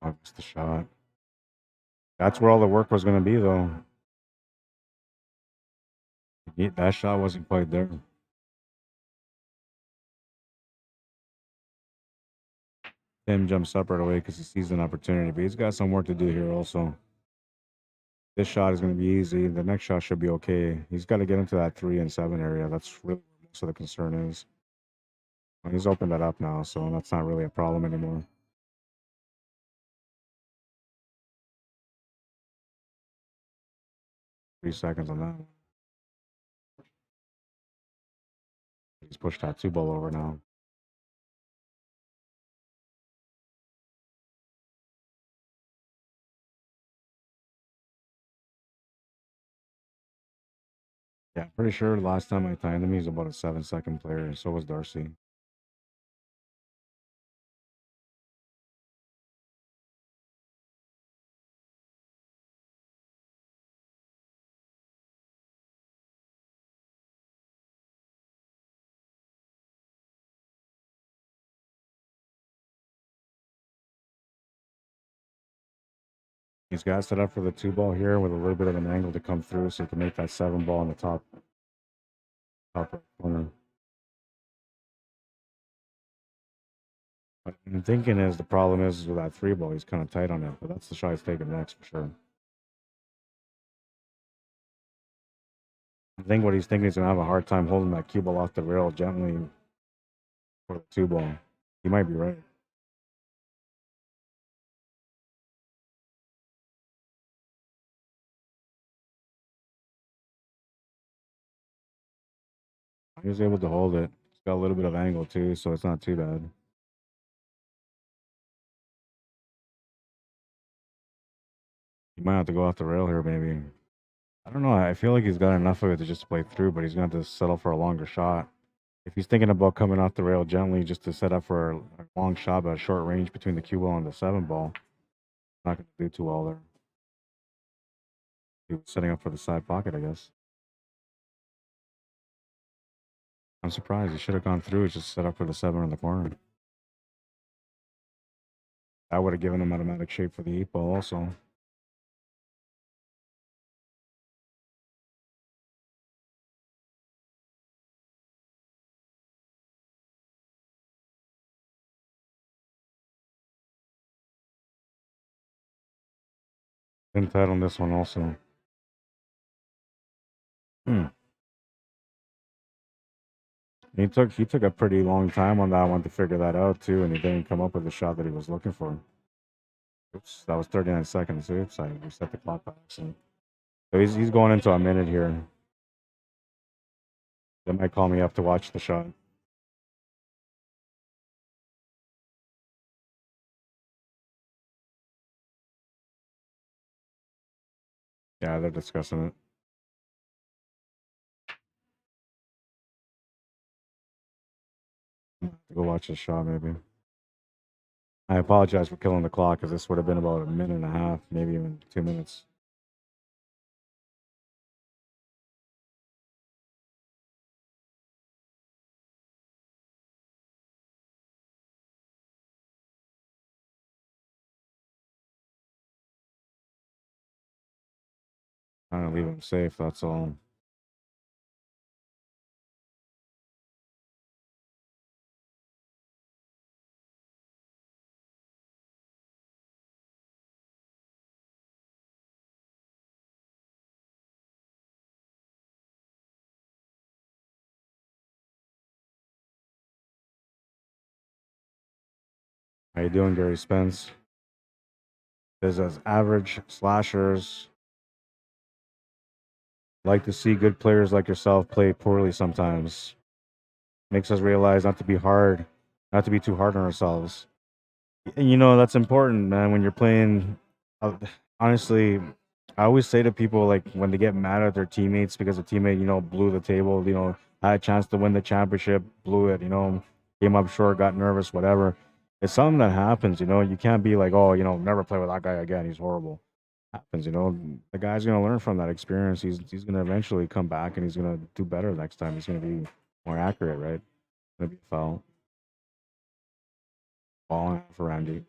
Oh, missed the shot. That's where all the work was going to be, though. That shot wasn't quite there. Tim jumps up right away because he sees an opportunity, but he's got some work to do here also. This shot is going to be easy. The next shot should be okay. He's got to get into that 3 and 7 area. That's really where most of the concern is. Well, he's opened that up now, so that's not really a problem anymore. 3 seconds on that one. He's pushed that 2 ball over now. Yeah, pretty sure last time I timed him, he's about a 7-second player. So was Darcy. He's got set up for the 2 ball here with a little bit of an angle to come through so he can make that 7 ball on the top right corner. What I'm thinking is the problem is with that 3 ball, he's kind of tight on it, but that's the shot he's taking next for sure. I think what he's thinking is going to have a hard time holding that cue ball off the rail gently for the 2 ball. He might be right. He was able to hold it. It's got a little bit of angle too, so it's not too bad. He might have to go off the rail here, maybe. I don't know. I feel like he's got enough of it to just play through, but he's going to have to settle for a longer shot. If he's thinking about coming off the rail gently just to set up for a long shot at a short range between the cue ball and the 7 ball, not going to do too well there. He was setting up for the side pocket, I guess. I'm surprised. He should have gone through. Just set up for the 7 in the corner. That would have given him automatic shape for the 8 ball also. Been tight on this one also. He took a pretty long time on that one to figure that out too, and he didn't come up with the shot that he was looking for. Oops, that was 39 seconds. Oops, I reset the clock by accident. So he's going into a minute here. They might call me up to watch the shot. Yeah, they're discussing it. Go watch the shot, maybe. I apologize for killing the clock, because this would have been about a minute and a half, maybe even 2 minutes. Trying to leave him safe, that's all. How you doing, Gary Spence? Says as average slashers, like to see good players like yourself play poorly sometimes. Makes us realize not to be hard, not to be too hard on ourselves. And that's important, man, when you're playing. uh, Honestly, I always say to people, like, when they get mad at their teammates because a teammate, blew the table, had a chance to win the championship, blew it, came up short, got nervous, whatever. It's something that happens, you can't be like, oh, never play with that guy again, he's horrible. Happens, the guy's gonna learn from that experience. He's gonna eventually come back and he's gonna do better next time. He's gonna be more accurate, right? Gonna be a foul. Ball for Randy.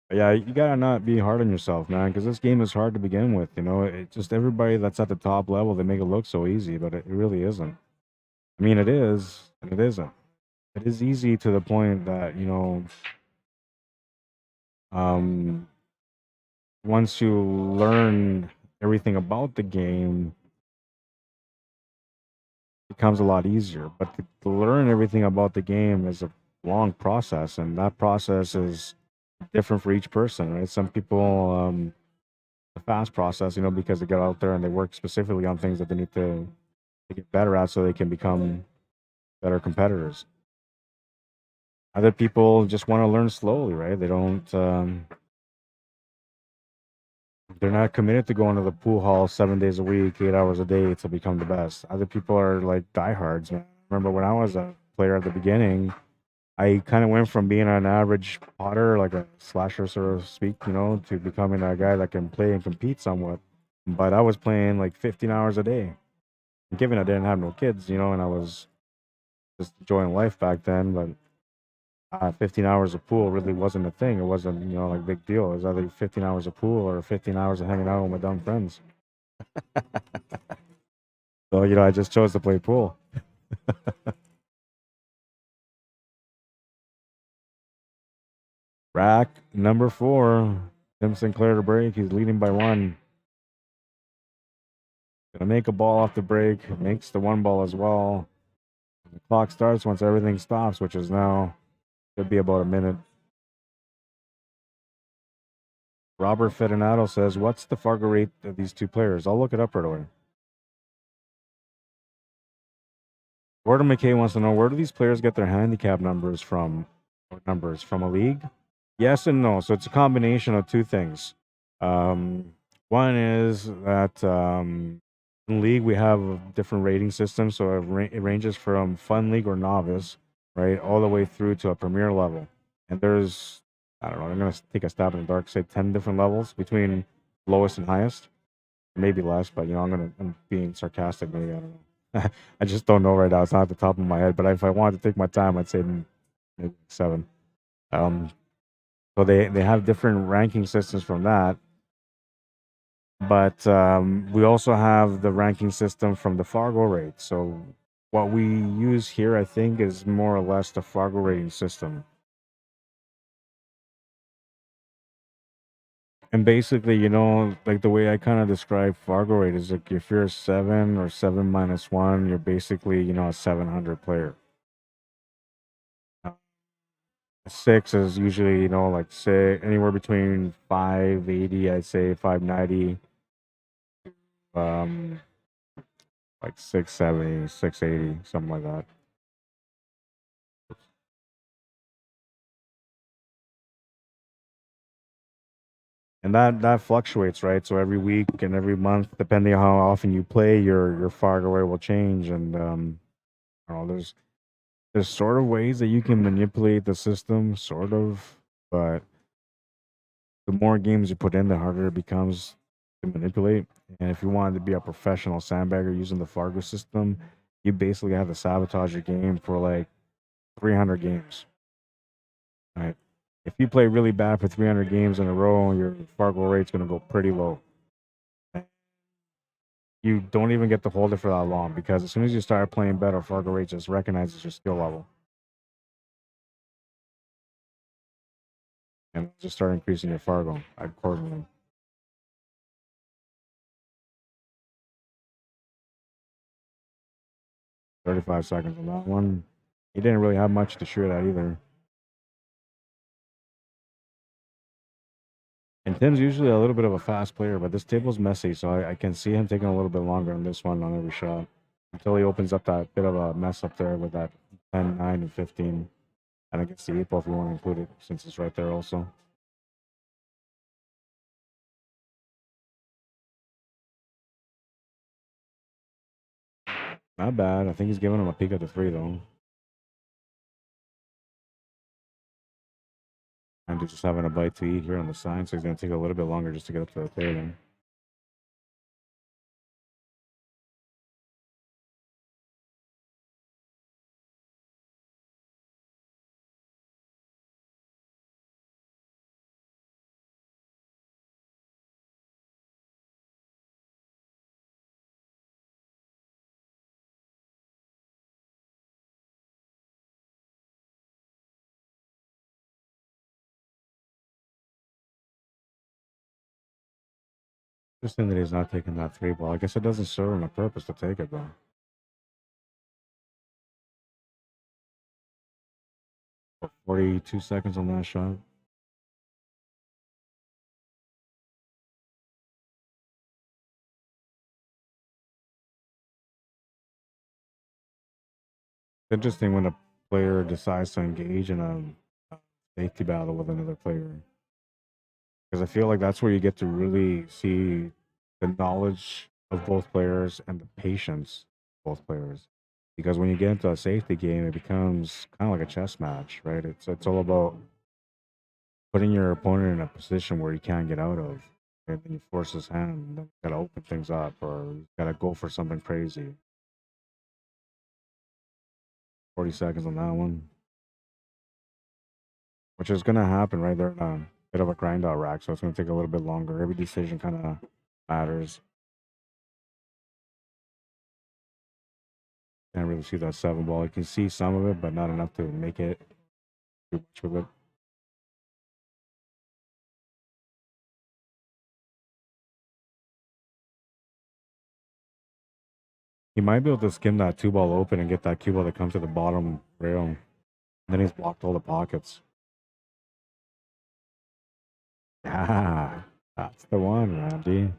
But yeah, you gotta not be hard on yourself, man, because this game is hard to begin with. It just everybody that's at the top level, they make it look so easy, but it really isn't. I mean, it is, and it isn't. It is easy to the point that um, once you learn everything about the game, it becomes a lot easier. But to learn everything about the game is a long process, and that process is different for each person, right? Some people the fast process, because they get out there and they work specifically on things that they need to get better at so they can become better competitors. Other people just want to learn slowly, right? They don't, they're not committed to going to the pool hall 7 days a week, 8 hours a day to become the best. Other people are like diehards, man. Remember when I was a player at the beginning, I kind of went from being an average potter, like a slasher, so to speak, to becoming a guy that can play and compete somewhat. But I was playing like 15 hours a day. Given I didn't have no kids, and I was just enjoying life back then, but 15 hours of pool really wasn't a thing. It wasn't, like a big deal. It was either 15 hours of pool or 15 hours of hanging out with my dumb friends. So, I just chose to play pool. Rack number 4. Tim Sinclair to break. He's leading by 1. Gonna make a ball off the break. Makes the 1 ball as well. The clock starts once everything stops, which is now, could be about a minute. Robert Fedinato says, what's the Fargo rate of these two players? I'll look it up right away. Gordon McKay wants to know, where do these players get their handicap numbers from? Or numbers from a league? Yes and no. So it's a combination of two things. One is that in league we have a different rating system, so it ranges from fun league or novice, right, all the way through to a premier level. And there's, I don't know, I'm gonna take a stab in the dark, say 10 different levels between lowest and highest, maybe less, but I'm being sarcastic. Maybe, I don't know. I just don't know right now. It's not at the top of my head. But if I wanted to take my time, I'd say maybe 7. So they have different ranking systems from that. But we also have the ranking system from the Fargo rate. So what we use here, I think, is more or less the Fargo rating system. And basically, like the way I kind of describe Fargo rate is like if you're a 7 or 7 minus 1, you're basically, a 700 player. 6 is usually, like say anywhere between 580, I'd say 590, like 670, 680, something like that. and that fluctuates, right? So every week and every month, depending on how often you play, your Fargo rate will change. And I don't know, there's sort of ways that you can manipulate the system, sort of, but the more games you put in, the harder it becomes to manipulate. And if you wanted to be a professional sandbagger using the Fargo system, you basically have to sabotage your game for like 300 games. Right? If you play really bad for 300 games in a row, your Fargo rate's going to go pretty low. You don't even get to hold it for that long because as soon as you start playing better, Fargo rate just recognizes your skill level and just start increasing your Fargo accordingly. 35 seconds on that one. He didn't really have much to shoot at either. And Tim's usually a little bit of a fast player, but this table's messy, so I can see him taking a little bit longer on this one on every shot until he opens up that bit of a mess up there with that 10, 9, and 15. And I guess the 8 ball if you want to include it since it's right there also. Not bad. I think he's giving him a peek at the 3 though. And just having a bite to eat here on the side, so he's going to take a little bit longer just to get up to the table. Interesting that he's not taking that 3 ball. I guess it doesn't serve him a purpose to take it though. 42 seconds on that shot. It's interesting when a player decides to engage in a safety battle with another player. Because I feel like that's where you get to really see the knowledge of both players and the patience of both players. Because when you get into a safety game, it becomes kind of like a chess match, right? It's all about putting your opponent in a position where he can't get out of. And then you force his hand, and then you gotta open things up, or you gotta go for something crazy. 40 seconds on that one, which is gonna happen right there in a bit of a grind out rack, so it's gonna take a little bit longer. Every decision kind of matters. Can't really see that 7 ball. You can see some of it, but not enough to make it too much with it. He might be able to skim that 2 ball open and get that cue ball to come to the bottom rail. And then he's blocked all the pockets. Ah, that's the one, Randy.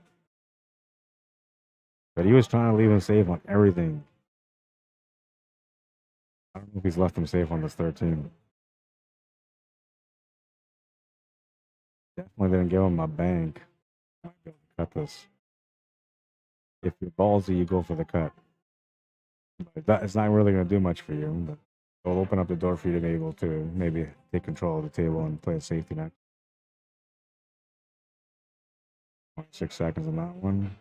But he was trying to leave him safe on everything. I don't know if he's left him safe on this 13. Definitely didn't give him a bank. Might be able to cut this. If you're ballsy, you go for the cut. But that it's not really going to do much for you. But it'll open up the door for you to be able to maybe take control of the table and play a safety net. 26 seconds on that one.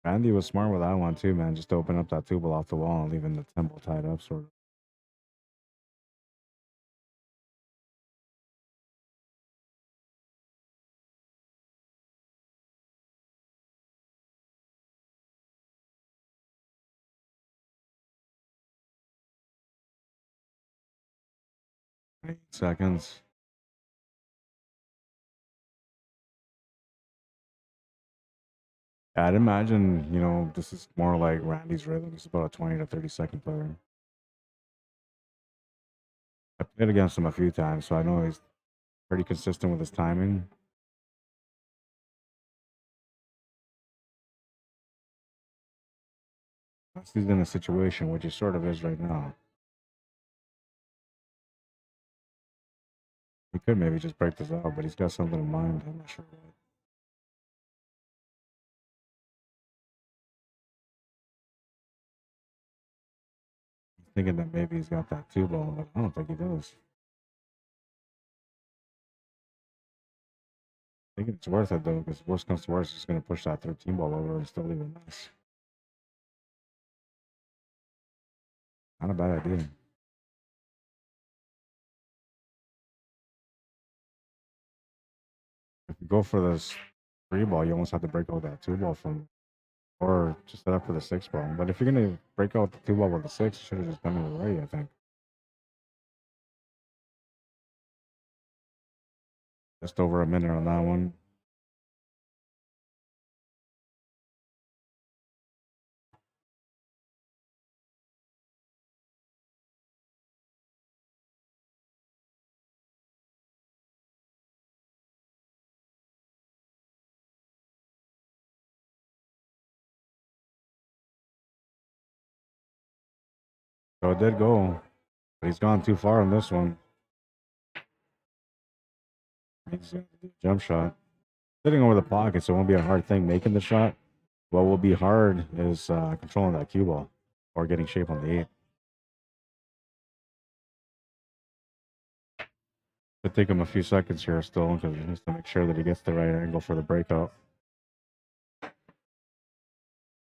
Randy was smart with that one too, man. Just to open up that 2 ball off the wall and leaving the temple tied up, sort of. Eight seconds. I'd imagine, this is more like Randy's rhythm. He's about a 20 to 30-second player. I played against him a few times, so I know he's pretty consistent with his timing. unless he's in a situation, which he sort of is right now. He could maybe just break this out, but he's got something in mind. I'm not sure what. I'm thinking that maybe he's got that 2-ball, but I don't think he does. I think it's worth it though, because worst comes to worst, he's going to push that 13-ball over and still leave it nice. Not a bad idea. If you go for this 3-ball, you almost have to break out that 2-ball from, or just set up for the 6-ball. But if you're going to break out the 2-ball with the 6, you should have just done it already, I think. Just over a minute on that one. So it did go, but he's gone too far on this one. He's going to do a jump shot. Sitting over the pocket, so it won't be a hard thing making the shot. What will be hard is controlling that cue ball or getting shape on the 8. It'll take him a few seconds here still because he needs to make sure that he gets the right angle for the breakout.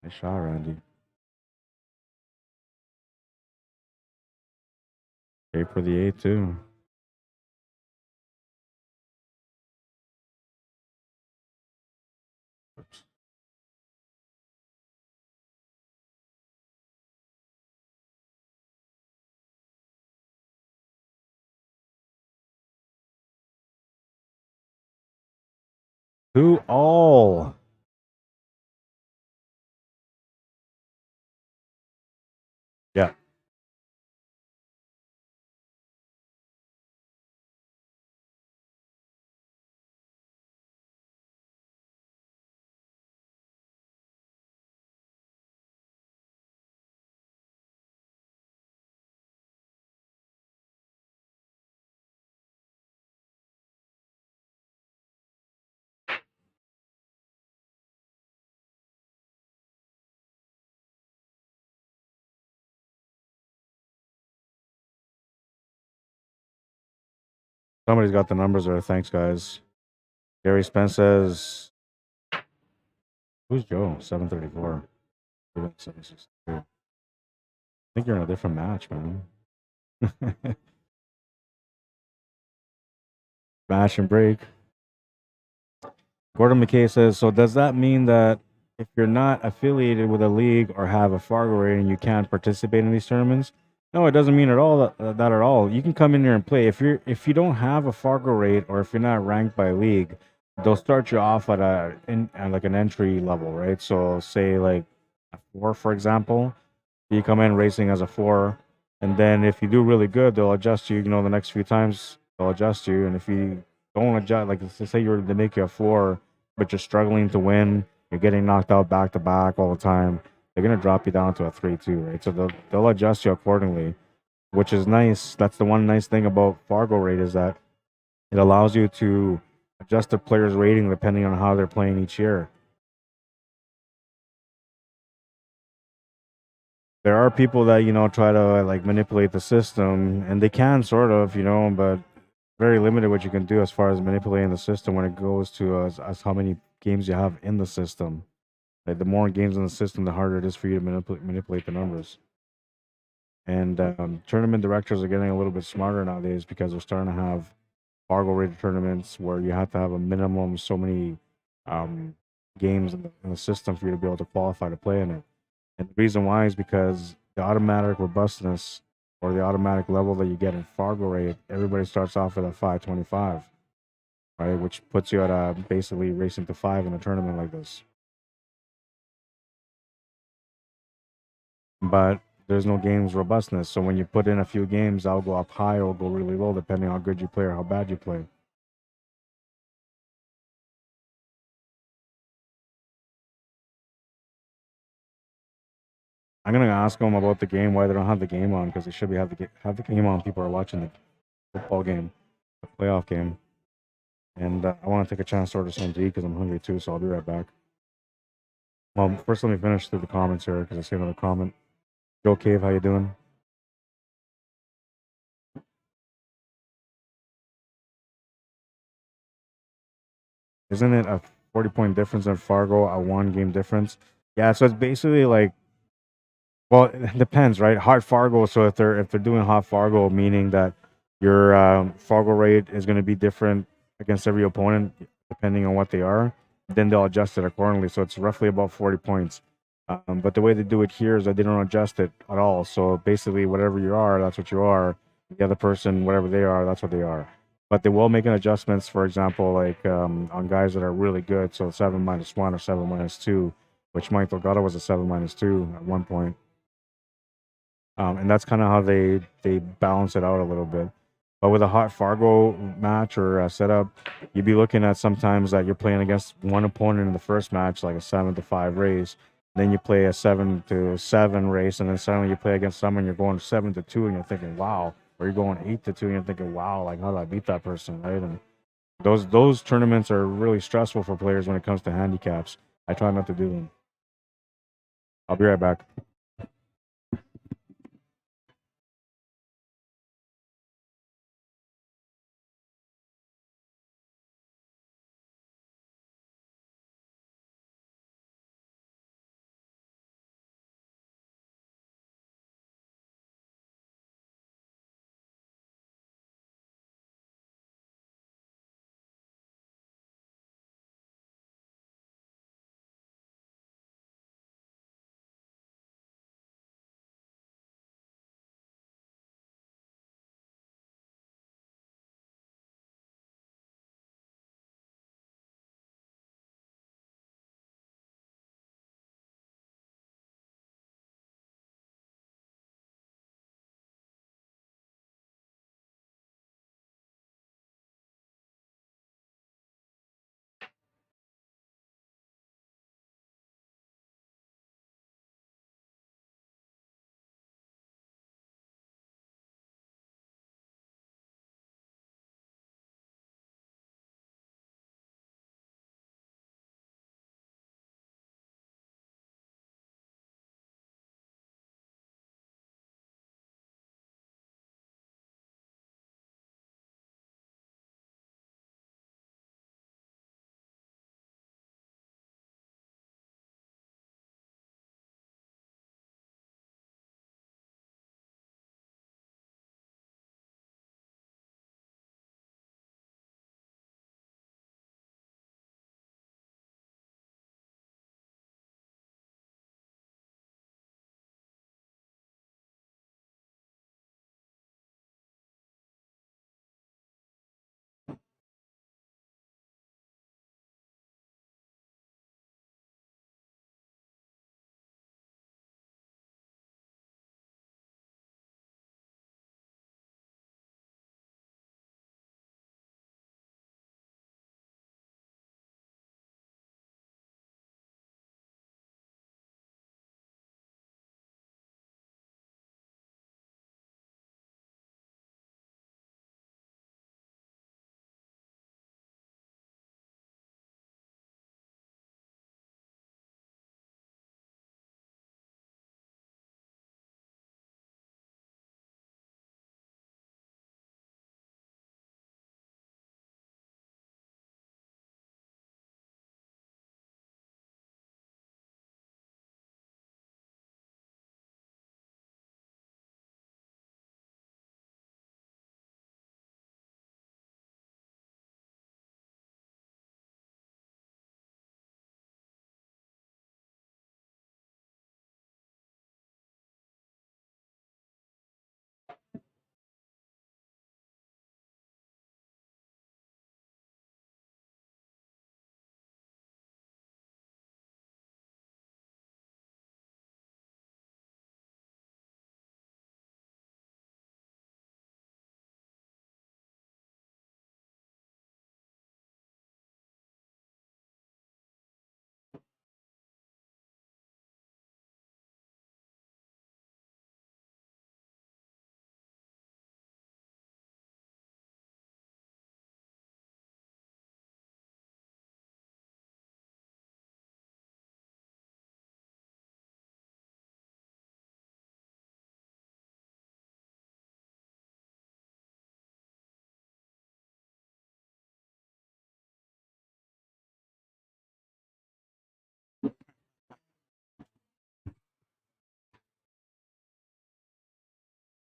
Nice shot, Randy. Shape for the 8 too. Oops. Who all? Yeah. Somebody's got the numbers there. Thanks, guys. Gary Spence says, who's Joe? 734. 762. I think you're in a different match, man. Match and break. Gordon McKay says, so does that mean that if you're not affiliated with a league or have a Fargo rating, you can't participate in these tournaments? No, it doesn't mean at all that at all. You can come in here and play. If you don't have a Fargo rate or if you're not ranked by league, they'll start you off at like an entry level, right? So say like a 4, for example. You come in racing as a 4, and then if you do really good, they'll adjust you. You know, the next few times they'll adjust you, and if you don't adjust, like let's say they make you a 4, but you're struggling to win, you're getting knocked out back to back all the time, they're gonna drop you down to a 3-2, right? So they'll adjust you accordingly, which is nice. That's the one nice thing about Fargo rate is that it allows you to adjust the player's rating depending on how they're playing each year. There are people that try to like manipulate the system, and they can sort of, but very limited what you can do as far as manipulating the system when it goes to as how many games you have in the system. Like the more games in the system, the harder it is for you to manipulate the numbers. And tournament directors are getting a little bit smarter nowadays because they're starting to have Fargo rated tournaments where you have to have a minimum so many games in the system for you to be able to qualify to play in it. And the reason why is because the automatic robustness or the automatic level that you get in Fargo rate, everybody starts off with a 525, right? Which puts you at basically racing to 5 in a tournament like this. But there's no games robustness. So when you put in a few games, I'll go up high or go really low depending on how good you play or how bad you play. I'm gonna ask them about the game, why they don't have the game on, because they should be have the game on. People are watching the football game, the playoff game, and I want to take a chance to order something to eat because I'm hungry too. So I'll be right back. Well, first let me finish through the comments here because I see another comment. Joe Cave, how you doing? Isn't it a 40-point difference in Fargo, a 1-game difference? Yeah, so it's basically like, well, it depends, right? Hot Fargo. So if they're doing hot Fargo, meaning that your Fargo rate is going to be different against every opponent depending on what they are, then they'll adjust it accordingly. So it's roughly about 40 points. But the way they do it here is that they don't adjust it at all. So basically, whatever you are, that's what you are. The other person, whatever they are, that's what they are. But they will make an adjustments, for example, like on guys that are really good. So 7-1 or 7-2, which Mike Delgado was a 7-2 at one point. And that's kind of how they balance it out a little bit. But with a hot Fargo match or a setup, you'd be looking at sometimes that you're playing against one opponent in the first match, like a 7-5 race. Then you play a 7-7 race, and then suddenly you play against someone, you're going 7-2, and you're thinking, wow. Or you're going 8-2, and you're thinking, wow, like how did I beat that person, right? And those tournaments are really stressful for players when it comes to handicaps. I try not to do them. I'll be right back.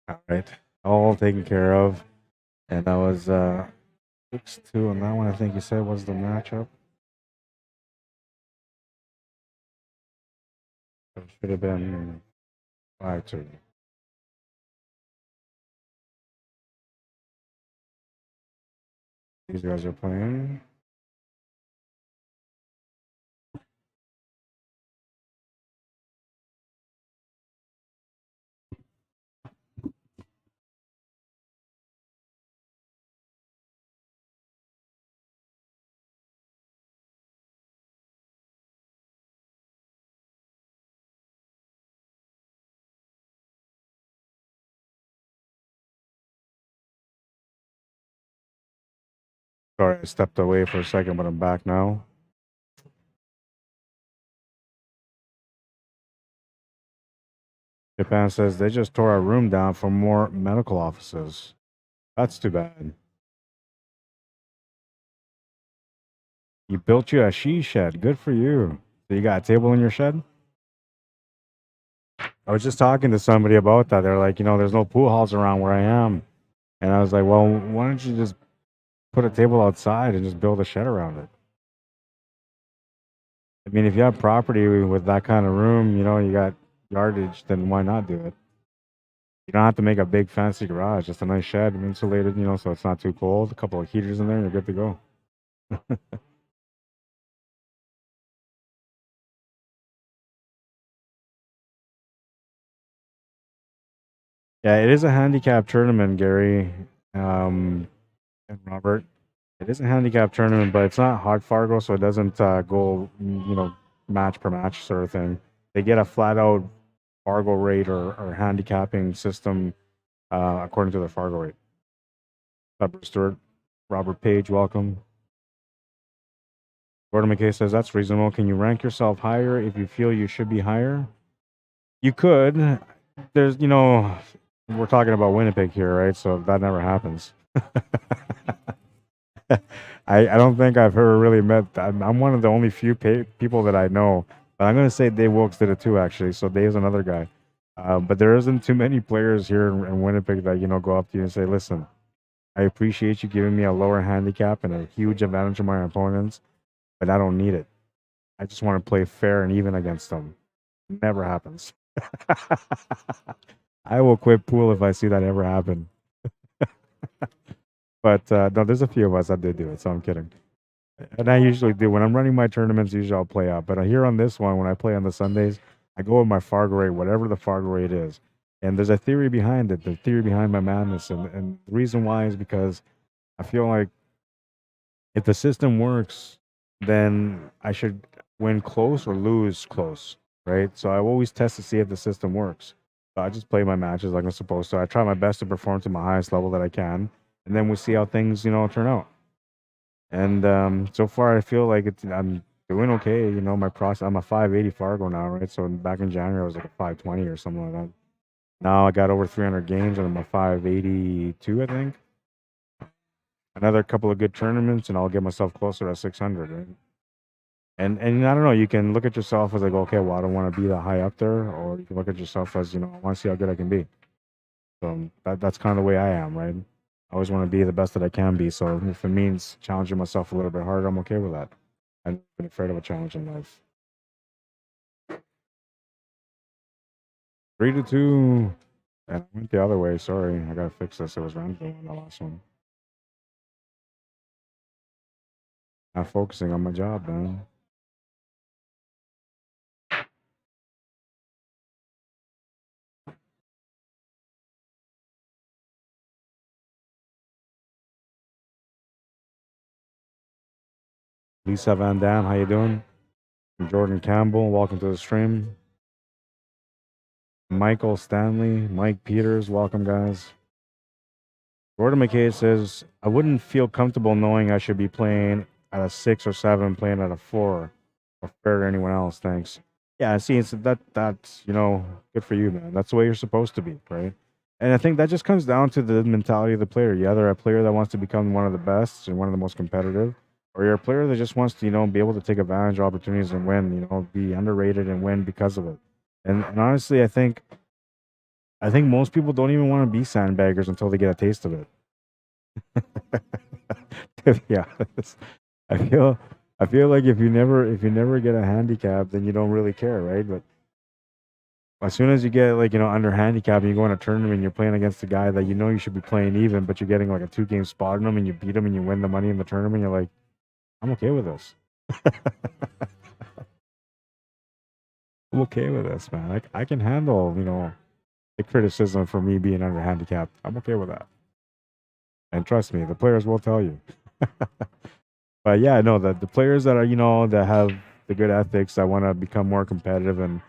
All right. All taken care of. And that was 6-2 on that one, I think you said was the matchup. It should have been 5-2. These guys are playing. Sorry, I stepped away for a second, but I'm back now. Japan says they just tore our room down for more medical offices. That's too bad. You built you a she shed. Good for you. So you got a table in your shed? I was just talking to somebody about that. They're like, there's no pool halls around where I am. And I was like, well, why don't you just put a table outside and just build a shed around it? I mean, if you have property with that kind of room, you got yardage, then why not do it? You don't have to make a big fancy garage, just a nice shed, insulated, so it's not too cold. A couple of heaters in there, and you're good to go. Yeah, it is a handicap tournament, Gary, and Robert. It is a handicap tournament, but it's not hard Fargo, so it doesn't go, match per match sort of thing. They get a flat out Fargo rate or handicapping system according to their Fargo rate. Robert Stewart, Robert Page, welcome. Gordon McKay says that's reasonable. Can you rank yourself higher if you feel you should be higher? You could. There's, we're talking about Winnipeg here, right? So that never happens. I don't think I've ever really met. I'm one of the only few people that I know. But I'm going to say Dave Wilkes did it too, actually. So Dave's another guy. But there isn't too many players here in Winnipeg that go up to you and say, "Listen, I appreciate you giving me a lower handicap and a huge advantage of my opponents, but I don't need it. I just want to play fair and even against them." Never happens. I will quit pool if I see that ever happen. But no, there's a few of us that did do it, so I'm kidding. And I usually do. When I'm running my tournaments, usually I'll play out. But here on this one, when I play on the Sundays, I go with my Fargo rate, whatever the Fargo rate is. And there's a theory behind it, the theory behind my madness. And the reason why is because I feel like if the system works, then I should win close or lose close, right? So I always test to see if the system works. So I just play my matches like I'm supposed to. I try my best to perform to my highest level that I can, and then we see how things, turn out. And so far, I feel like I'm doing okay. My process. I'm a 580 Fargo now, right? So back in January, I was like a 520 or something like that. Now I got over 300 games, and I'm a 582, I think. Another couple of good tournaments, and I'll get myself closer to 600, right? And I don't know. You can look at yourself as like, okay, well, I don't want to be that high up there, or you can look at yourself as, I want to see how good I can be. So that's kind of the way I am, right? I always want to be the best that I can be. So if it means challenging myself a little bit harder, I'm okay with that. I've never been afraid of a challenge in life. 3-2. And I went the other way. Sorry, I gotta fix this. It was random on the last one. Not focusing on my job, man. Lisa Van Dam, how you doing? Jordan Campbell, welcome to the stream. Michael Stanley, Mike Peters, welcome, guys. Gordon McKay says, I wouldn't feel comfortable knowing I should be playing at a 6 or 7, playing at a 4, or fair to anyone else. Thanks. Yeah, see, that's good for you, man. That's the way you're supposed to be, right? And I think that just comes down to the mentality of the player. You're either a player that wants to become one of the best and one of the most competitive, or you're a player that just wants to, be able to take advantage of opportunities and win, be underrated and win because of it. And honestly, I think I think most people don't even want to be sandbaggers until they get a taste of it. Yeah, I feel I feel like if you never get a handicap, then you don't really care, right? But as soon as you get like under handicap and you go in a tournament and you're playing against a guy that you know you should be playing even, but you're getting like a 2-game spot on him and you beat him and you win the money in the tournament, you're like, I'm okay with this. I'm okay with this, man. I can handle the criticism for me being under handicapped. I'm okay with that. And trust me, the players will tell you. But yeah, no, the players that are, that have the good ethics, that want to become more competitive and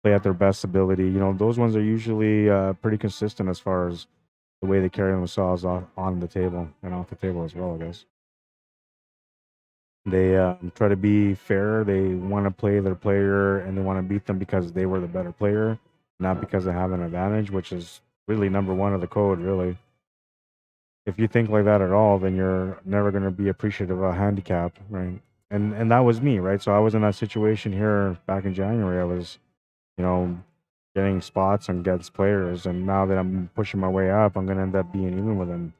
play at their best ability, those ones are usually pretty consistent as far as the way they carry themselves on the table and off the table as well, I guess. They try to be fair. They want to play their player and they want to beat them because they were the better player, not because they have an advantage, which is really number one of the code, really. If you think like that at all, then you're never going to be appreciative of a handicap, right? And that was me, right? So I was in that situation here back in January. I was, you know, getting spots against players, and now that I'm pushing my way up, I'm going to end up being even with them,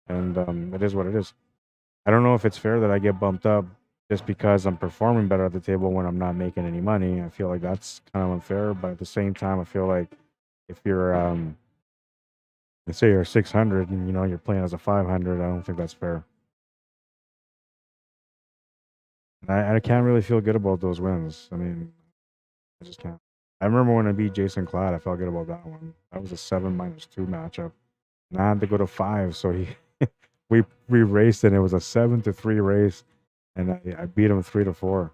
and it is what it is. I don't know if it's fair that I get bumped up just because I'm performing better at the table when I'm not making any money. I feel like that's kind of unfair, but at the same time, I feel like if you're let's say you're 600 and you're playing as a 500, I don't think that's fair. And I can't really feel good about those wins. I mean, I just can't. I remember when I beat Jason Cladd, I felt good about that one. That was a 7-2 matchup, and I had to go to 5. So we raced, and it was a 7-3 race, and I beat him 3-4.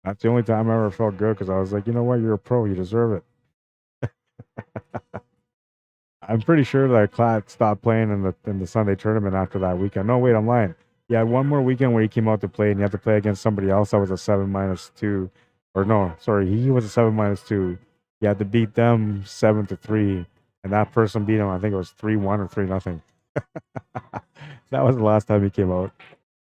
That's the only time I ever felt good because I was like, you know what, you're a pro, you deserve it. I'm pretty sure that Clatt stopped playing in the Sunday tournament after that weekend. No, wait, I'm lying. He had one more weekend where he came out to play, and you have to play against somebody else that was a 7-2, or no, sorry, he was a 7-2. You had to beat them 7-3, and that person beat him. I think it was 3-1 or 3-0. That was the last time he came out,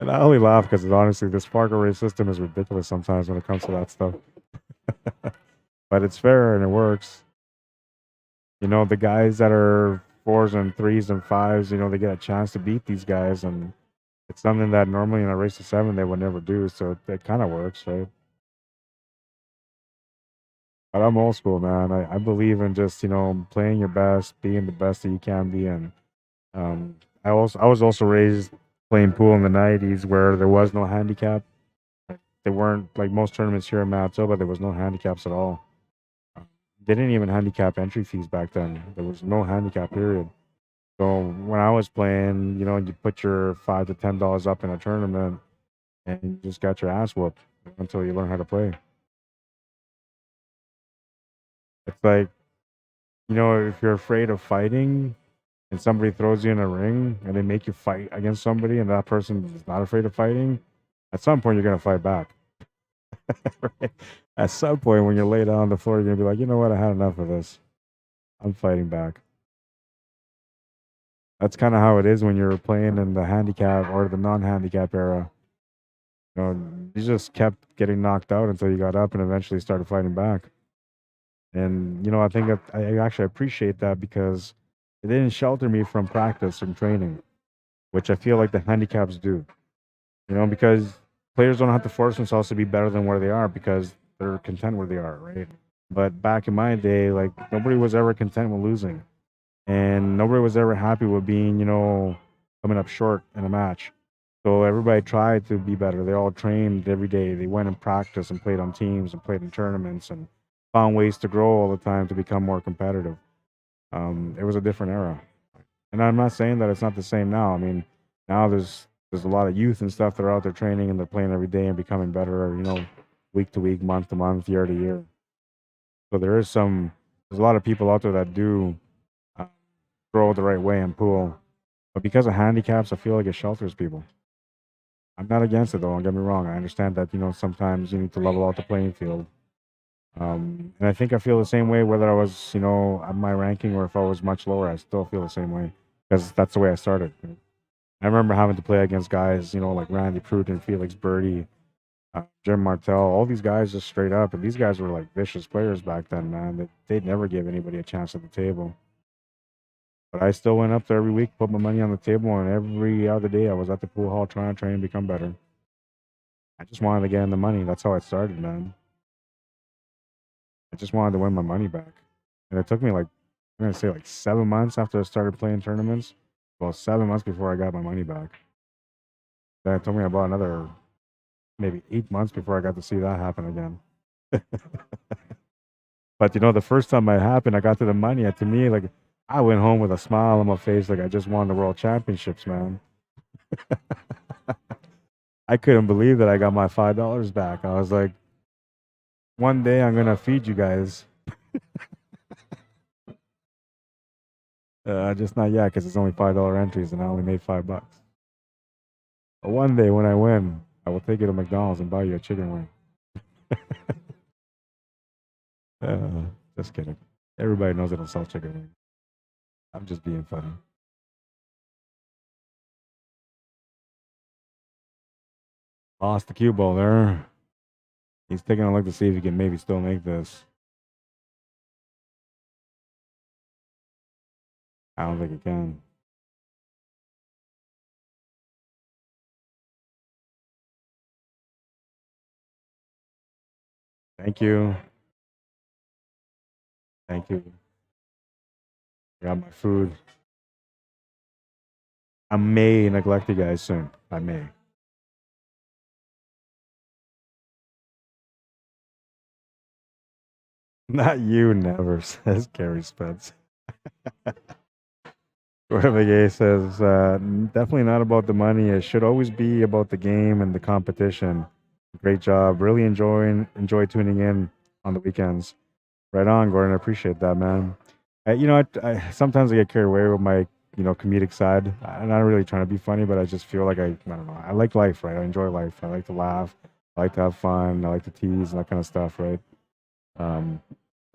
and I only laugh because honestly, this Sparkle race system is ridiculous sometimes when it comes to that stuff. But it's fair and it works. The guys that are 4s and 3s and 5s, they get a chance to beat these guys, and it's something that normally in a race to 7 they would never do. So it kind of works, right? But I'm old school, man. I believe in just playing your best, being the best that you can be, and I was also raised playing pool in the '90s where there was no handicap. They weren't like most tournaments here in Manitoba. There was no handicaps at all. They didn't even handicap entry fees back then. There was no handicap period. So when I was playing, you put your $5 to $10 up in a tournament, and you just got your ass whooped until you learn how to play. It's like if you're afraid of fighting, and somebody throws you in a ring, and they make you fight against somebody, and that person is not afraid of fighting, at some point you're gonna fight back. Right? At some point, when you're laid out on the floor, you're gonna be like, you know what, I had enough of this. I'm fighting back. That's kind of how it is when you're playing in the handicap or the non-handicap era. You just kept getting knocked out until you got up and eventually started fighting back. And I think that I actually appreciate that because it didn't shelter me from practice and training, which I feel like the handicaps do. Because players don't have to force themselves to be better than where they are because they're content where they are, right? But back in my day, like nobody was ever content with losing, and nobody was ever happy with being, coming up short in a match. So everybody tried to be better. They all trained every day. They went and practiced and played on teams and played in tournaments and found ways to grow all the time to become more competitive. It was a different era, and I'm not saying that it's not the same now. I mean, now there's a lot of youth and stuff that are out there training and they're playing every day and becoming better. Week to week, month to month, year to year. So there's a lot of people out there that do uh, grow the right way in pool, but because of handicaps, I feel like it shelters people. I'm not against it though. Don't get me wrong. I understand that sometimes you need to level out the playing field. And I think I feel the same way whether I was at my ranking or if I was much lower. I still feel the same way because that's the way I started. I remember having to play against guys like Randy Pruden, Felix Birdie, Jim Martell, all these guys just straight up, and these guys were like vicious players back then, man. They'd never give anybody a chance at the table. But I still went up there every week, put my money on the table, and every other day I was at the pool hall trying to train and become better. I just wanted to get in the money. That's how it started, man. I just wanted to win my money back. And it took me like, I'm going to say like 7 months after I started playing tournaments. Well, 7 months before I got my money back. Then it took me about another maybe 8 months before I got to see that happen again. But the first time it happened, I got to the money. And to me, like, I went home with a smile on my face, like I just won the world championships, man. I couldn't believe that I got my $5 back. I was like, one day I'm gonna feed you guys. Just not yet, because it's only $5 entries, and I only made $5. But one day when I win, I will take you to McDonald's and buy you a chicken wing. Just kidding. Everybody knows I don't sell chicken wings. I'm just being funny. Lost the cue ball there. He's taking a look to see if he can maybe still make this. I don't think he can. Thank you. Thank you. I got my food. I may neglect you guys soon. I may. Not you, never, says Gary Spence. Whatever says, definitely not about the money. It should always be about the game and the competition. Great job. Really enjoy tuning in on the weekends. Right on, Gordon. I appreciate that, man. I sometimes I get carried away with my comedic side. I'm not really trying to be funny, but I just feel like I don't know. I like life, right? I enjoy life. I like to laugh. I like to have fun. I like to tease and that kind of stuff, right? Um,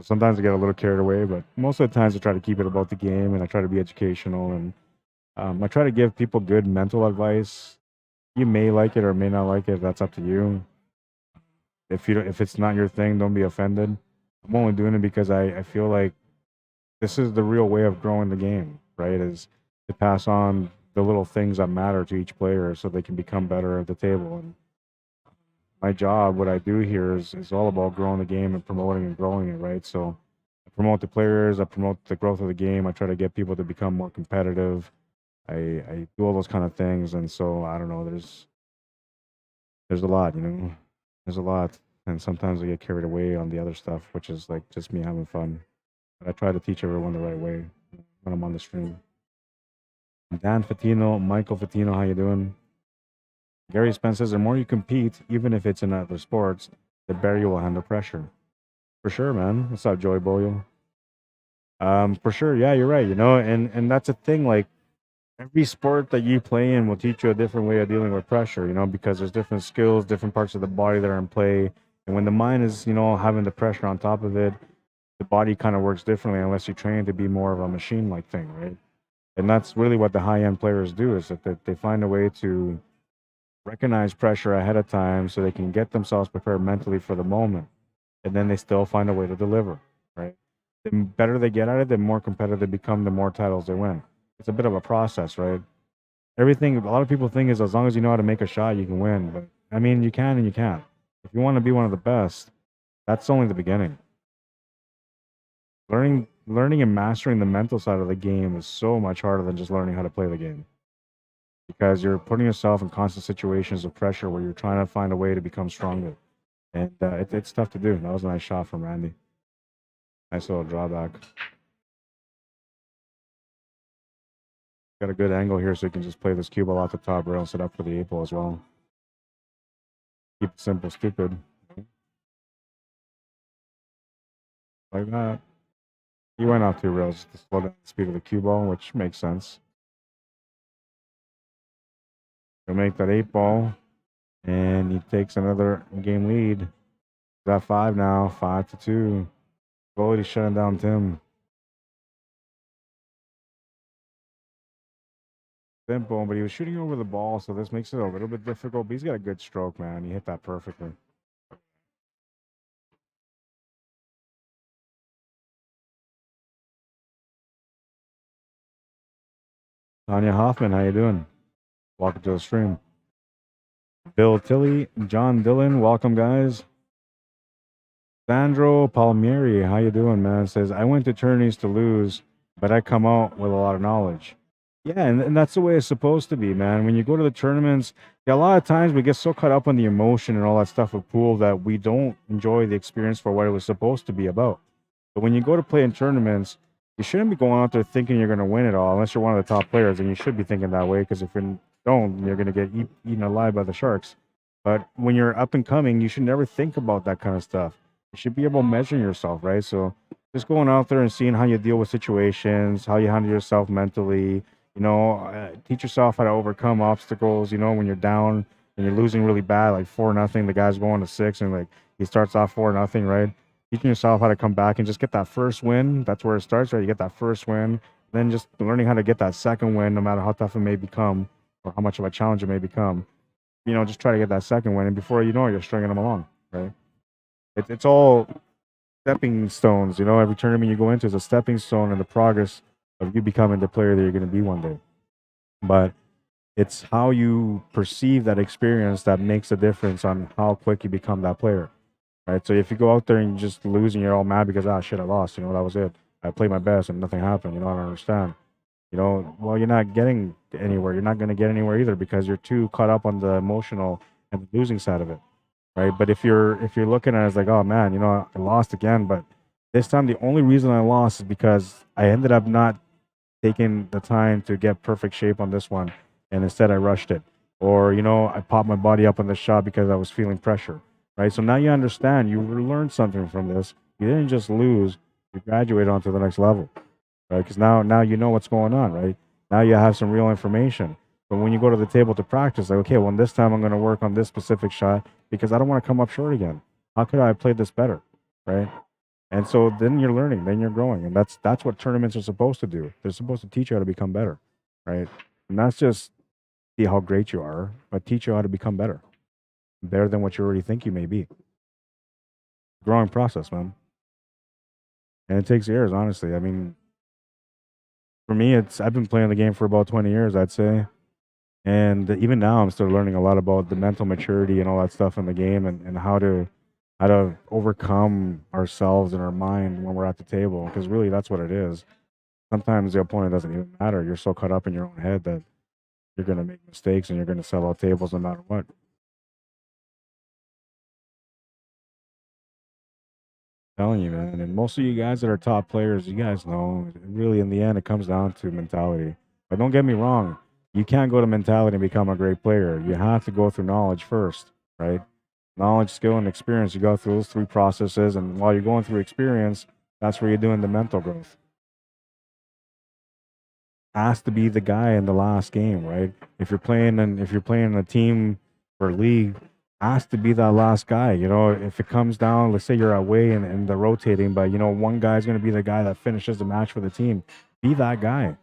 sometimes I get a little carried away, but most of the times I try to keep it about the game, and I try to be educational, and I try to give people good mental advice. You may like it or may not like it. That's up to you. If it's not your thing, don't be offended. I'm only doing it because I feel like this is the real way of growing the game, right? Is to pass on the little things that matter to each player so they can become better at the table. And my job, what I do here is all about growing the game and promoting and growing it, right? So I promote the players, I promote the growth of the game, I try to get people to become more competitive. I do all those kind of things, and so I don't know. There's a lot, There's a lot, and sometimes I get carried away on the other stuff, which is like just me having fun. But I try to teach everyone the right way when I'm on the stream. Dan Fatino, Michael Fatino, how you doing? Gary Spence says the more you compete, even if it's in other sports, the better you will handle pressure. For sure, man. What's up, Joey Boyle? For sure, yeah, you're right. And that's a thing. Like every sport that you play in will teach you a different way of dealing with pressure. Because there's different skills, different parts of the body that are in play, and when the mind is, having the pressure on top of it, the body kind of works differently unless you train to be more of a machine-like thing, right? And that's really what the high-end players do is that they find a way to recognize pressure ahead of time so they can get themselves prepared mentally for the moment, and then they still find a way to deliver, right? The better they get at it, the more competitive they become, the more titles they win. It's a bit of a process, right? Everything a lot of people think is as long as you know how to make a shot, you can win. But I mean, you can and you can't. If you want to be one of the best, that's only the beginning. Learning and mastering the mental side of the game is so much harder than just learning how to play the game, because you're putting yourself in constant situations of pressure where you're trying to find a way to become stronger, and it's tough to do. That was a nice shot from Randy. Nice little drawback. Got a good angle here, so you can just play this cue ball off the top rail, set up for the 8-ball as well. Keep it simple, stupid. Like that. He went off 2 rails to slow down the speed of the cue ball, which makes sense. He'll make that 8-ball, and he takes another game lead. Got 5 now, 5-2. Slowly shutting down Tim. simple, but he was shooting over the ball, so this makes it a little bit difficult. But he's got a good stroke, man. He hit that perfectly. Tanya Hoffman, how you doing? Welcome to the stream. Bill Tilley, John Dillon, welcome guys. Sandro Palmieri, how you doing, man? Says I went to tourneys to lose, but I come out with a lot of knowledge. Yeah, and that's the way it's supposed to be, man. When you go to the tournaments, yeah, a lot of times we get so caught up on the emotion and all that stuff of pool that we don't enjoy the experience for what it was supposed to be about. But when you go to play in tournaments, you shouldn't be going out there thinking you're going to win it all, unless you're one of the top players, and you should be thinking that way. Because if you don't, you're going to get eaten alive by the sharks. But when you're up and coming, you should never think about that kind of stuff. You should be able to measure yourself, right? So just going out there and seeing how you deal with situations, how you handle yourself mentally. Teach yourself how to overcome obstacles. When you're down and you're losing really bad, like 4-0, the guy's going to 6, and like he starts off 4-0, right? Teaching yourself how to come back and just get that first win. That's where it starts, right? You get that first win, then just learning how to get that second win, no matter how tough it may become or how much of a challenge it may become. Just try to get that second win, and before you know it, you're stringing them along, right? It's all stepping stones. Every tournament you go into is a stepping stone in the progress of you becoming the player that you're going to be one day. But it's how you perceive that experience that makes a difference on how quick you become that player. Right. So if you go out there and you just lose and you're all mad because, shit, I lost, that was it. I played my best and nothing happened. I don't understand. Well, you're not getting anywhere. You're not going to get anywhere either because you're too caught up on the emotional and the losing side of it. Right. But if you're looking at it as like, oh man, I lost again, but this time the only reason I lost is because I ended up not taking the time to get perfect shape on this one, and instead I rushed it. Or, I popped my body up on the shot because I was feeling pressure. Right. So now you understand, you learned something from this. You didn't just lose, you graduate onto the next level. Right. Because now you know what's going on, right? Now you have some real information. But when you go to the table to practice, like, okay, well, this time I'm going to work on this specific shot because I don't want to come up short again. How could I have played this better? Right. And so then you're learning, then you're growing. And that's what tournaments are supposed to do. They're supposed to teach you how to become better. Right. And that's just see how great you are, but teach you how to become better. Better than what you already think you may be. Growing process, man. And it takes years, honestly. I mean, for me, I've been playing the game for about 20 years, I'd say. And even now, I'm still learning a lot about the mental maturity and all that stuff in the game, and how to overcome ourselves and our mind when we're at the table. Because really, that's what it is. Sometimes the opponent doesn't even matter. You're so caught up in your own head that you're going to make mistakes and you're going to sell out tables no matter what. Telling you, man. And most of you guys that are top players, you guys know, really in the end, it comes down to mentality. But don't get me wrong, you can't go to mentality and become a great player. You have to go through knowledge first, right? Knowledge, skill, and experience. You go through those 3 processes, and while you're going through experience, that's where you're doing the mental growth. Has to be the guy in the last game, right? If you're playing a team or league, has to be that last guy. If it comes down, let's say you're away and they're rotating, but one guy's going to be the guy that finishes the match for the team. Be that guy,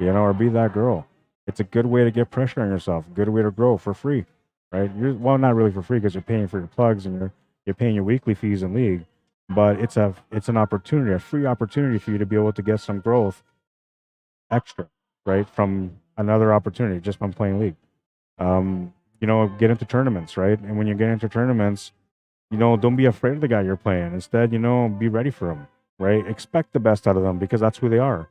or be that girl. It's a good way to get pressure on yourself. Good way to grow for free, right? Well, not really for free because you're paying for your plugs and you're paying your weekly fees in league, but it's an opportunity, a free opportunity for you to be able to get some growth extra, right, from another opportunity just from playing league. Get into tournaments, right? And when you get into tournaments, don't be afraid of the guy you're playing. Instead, be ready for him, right? Expect the best out of them because that's who they are.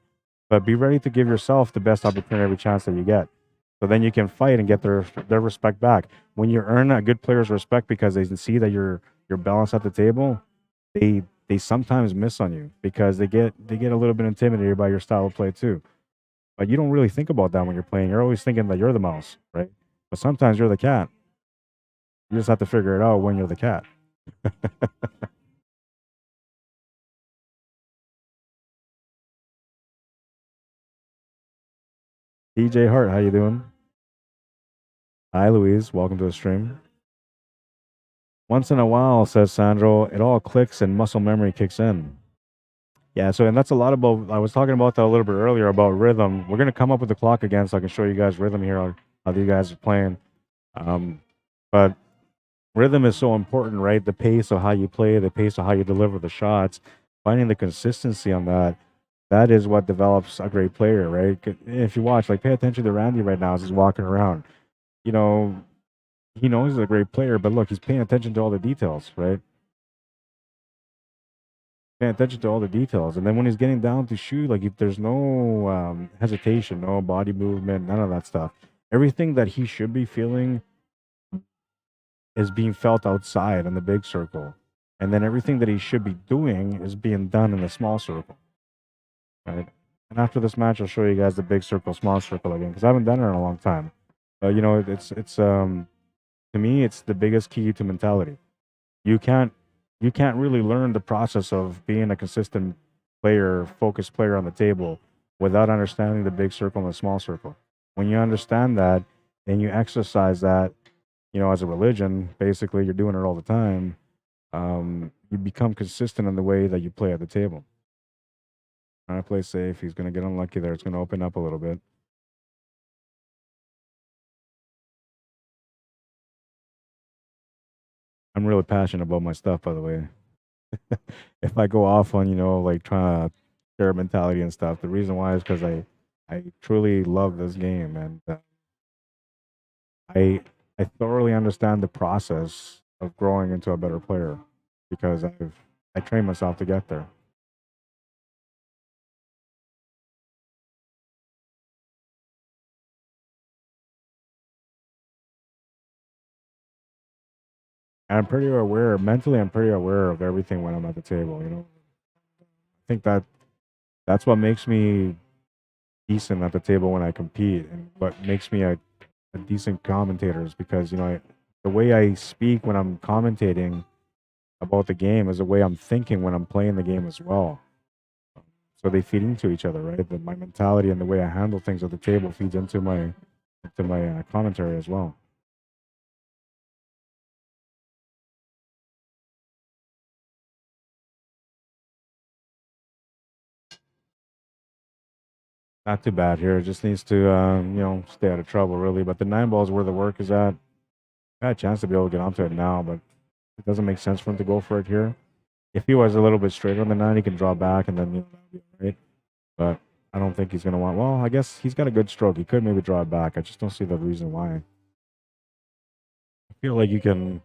But be ready to give yourself the best opportunity every chance that you get. So then you can fight and get their respect back. When you earn a good player's respect because they see that you're balanced at the table, they sometimes miss on you because they get a little bit intimidated by your style of play too. But you don't really think about that when you're playing. You're always thinking that you're the mouse, right? But sometimes you're the cat. You just have to figure it out when you're the cat. DJ Hart, how you doing? Hi, Louise. Welcome to the stream. Once in a while, says Sandro, it all clicks and muscle memory kicks in. Yeah, so and that's a lot about I was talking about that a little bit earlier about rhythm. We're gonna come up with the clock again so I can show you guys rhythm here on how you guys are playing. But rhythm is so important, right? The pace of how you play, the pace of how you deliver the shots, finding the consistency on that. That is what develops a great player, right? If you watch, like, pay attention to Randy right now as he's walking around. You know, he knows he's a great player, but look, he's paying attention to all the details, right? Paying attention to all the details, and then when he's getting down to shoot, like, if there's no hesitation, no body movement, none of that stuff. Everything that he should be feeling is being felt outside in the big circle, and then everything that he should be doing is being done in the small circle, right? And after this match, I'll show you guys the big circle, small circle again because I haven't done it in a long time. But it's to me, it's the biggest key to mentality. You can't you can't really learn the process of being a consistent player, focused player on the table without understanding the big circle and the small circle. When you understand that and you exercise that, as a religion, basically you're doing it all the time. You become consistent in the way that you play at the table. Trying to play safe. He's going to get unlucky there. It's going to open up a little bit. I'm really passionate about my stuff, by the way. If I go off on, like trying to share mentality and stuff, the reason why is because I truly love this game and I I thoroughly understand the process of growing into a better player because I trained myself to get there. And I'm pretty aware mentally. I'm pretty aware of everything when I'm at the table. I think that's what makes me decent at the table when I compete, and what makes me a decent commentator is because the way I speak when I'm commentating about the game is the way I'm thinking when I'm playing the game as well. So they feed into each other, right? My mentality and the way I handle things at the table feeds into my commentary as well. Not too bad here. It just needs to stay out of trouble really. But the 9 ball is where the work is at. I had a chance to be able to get onto it now, but it doesn't make sense for him to go for it here. If he was a little bit straighter on the 9, he can draw back and then that'd be all right. But I don't think he's gonna want. Well, I guess he's got a good stroke. He could maybe draw it back. I just don't see the reason why. I feel like you can.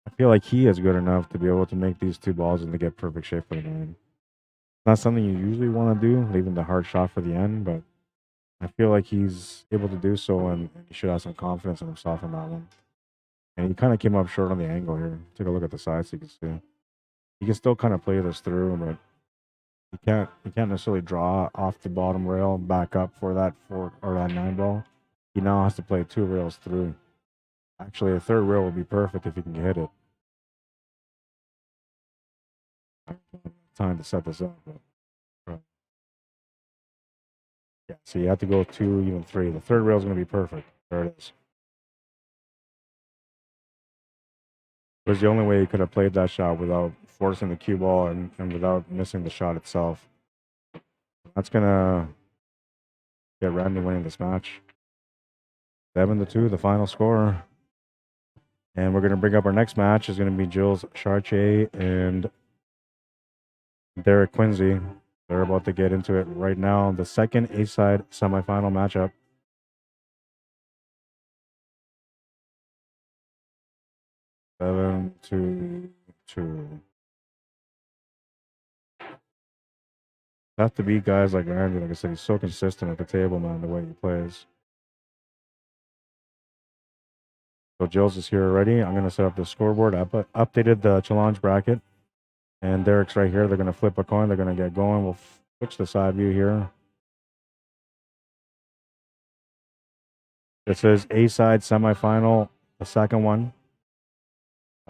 I feel like he is good enough to be able to make these 2 balls and to get perfect shape for the 9. Not something you usually want to do, leaving the hard shot for the end, but I feel like he's able to do so, and he should have some confidence in himself on that one. And he kind of came up short on the angle here. Take a look at the side so you can see. He can still kind of play this through, but he can't necessarily draw off the bottom rail back up for that 4 or that 9 ball. He now has to play 2 rails through. Actually, a third rail would be perfect if he can hit it. Time to set this up. But, yeah, so you have to go 2, even 3. The third rail is going to be perfect. There it is. It was the only way he could have played that shot without forcing the cue ball and without missing the shot itself. That's going to get Randy winning this match. 7-2, the final score. And we're going to bring up our next match. Is going to be Jules Chartier and Derek Quinsey. They're about to get into it right now. The second A-side semifinal matchup. 7-2. Have to beat guys like Randy. Like I said, he's so consistent at the table, man, the way he plays. So Jules is here already. I'm going to set up the scoreboard. I updated the challenge bracket. And Derek's right here. They're going to flip a coin. They're going to get going. We'll switch the side view here. It says A-side semifinal, the second one.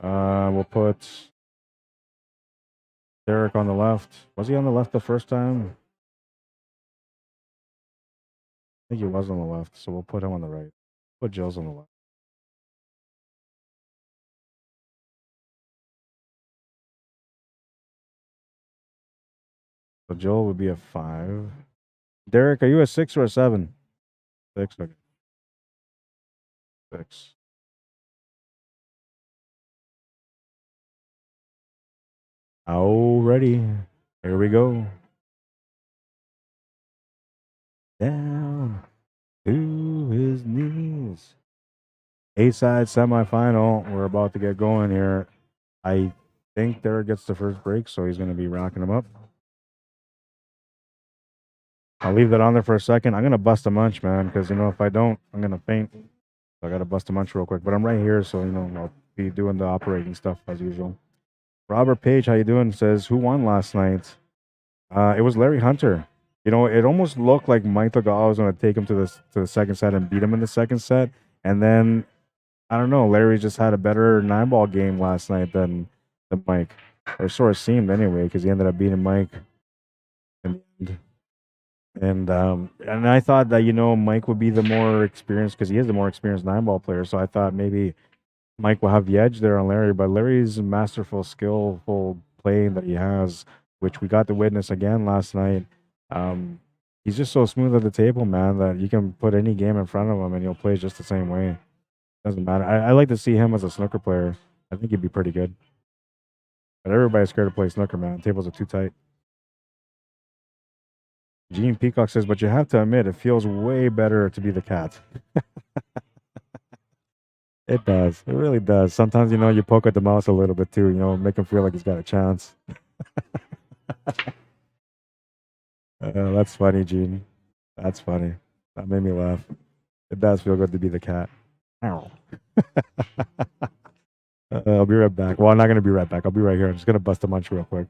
We'll put Derek on the left. Was he on the left the first time? I think he was on the left, so we'll put him on the right. Put Jules on the left. So Joel would be a 5. Derek, are you a 6 or a 7? 6. Okay. 6. Alrighty. Here we go. Down to his knees. A-side semifinal. We're about to get going here. I think Derek gets the first break, so he's going to be rocking him up. I'll leave that on there for a second. I'm going to bust a munch, man, because, if I don't, I'm going to faint. So I got to bust a munch real quick. But I'm right here, so, I'll be doing the operating stuff as usual. Robert Page, how you doing? Says, who won last night? It was Larry Hunter. It almost looked like Mike Legal was going to take him to the second set and beat him in the second set. And then, I don't know, Larry just had a better 9-ball game last night than Mike. Or sort of seemed anyway, because he ended up beating Mike in the end. And I thought that Mike would be the more experienced because he is the more experienced 9-ball player. So I thought maybe Mike will have the edge there on Larry, but Larry's masterful, skillful playing that he has, which we got to witness again last night. He's just so smooth at the table, man, that you can put any game in front of him and he'll play just the same way. Doesn't matter. I like to see him as a snooker player. I think he'd be pretty good. But everybody's scared to play snooker, man. Tables are too tight. Gene Peacock says, but you have to admit, it feels way better to be the cat. It does. It really does. Sometimes, you poke at the mouse a little bit too, make him feel like he's got a chance. That's funny, Gene. That's funny. That made me laugh. It does feel good to be the cat. Ow. I'll be right back. Well, I'm not going to be right back. I'll be right here. I'm just going to bust a munch real quick.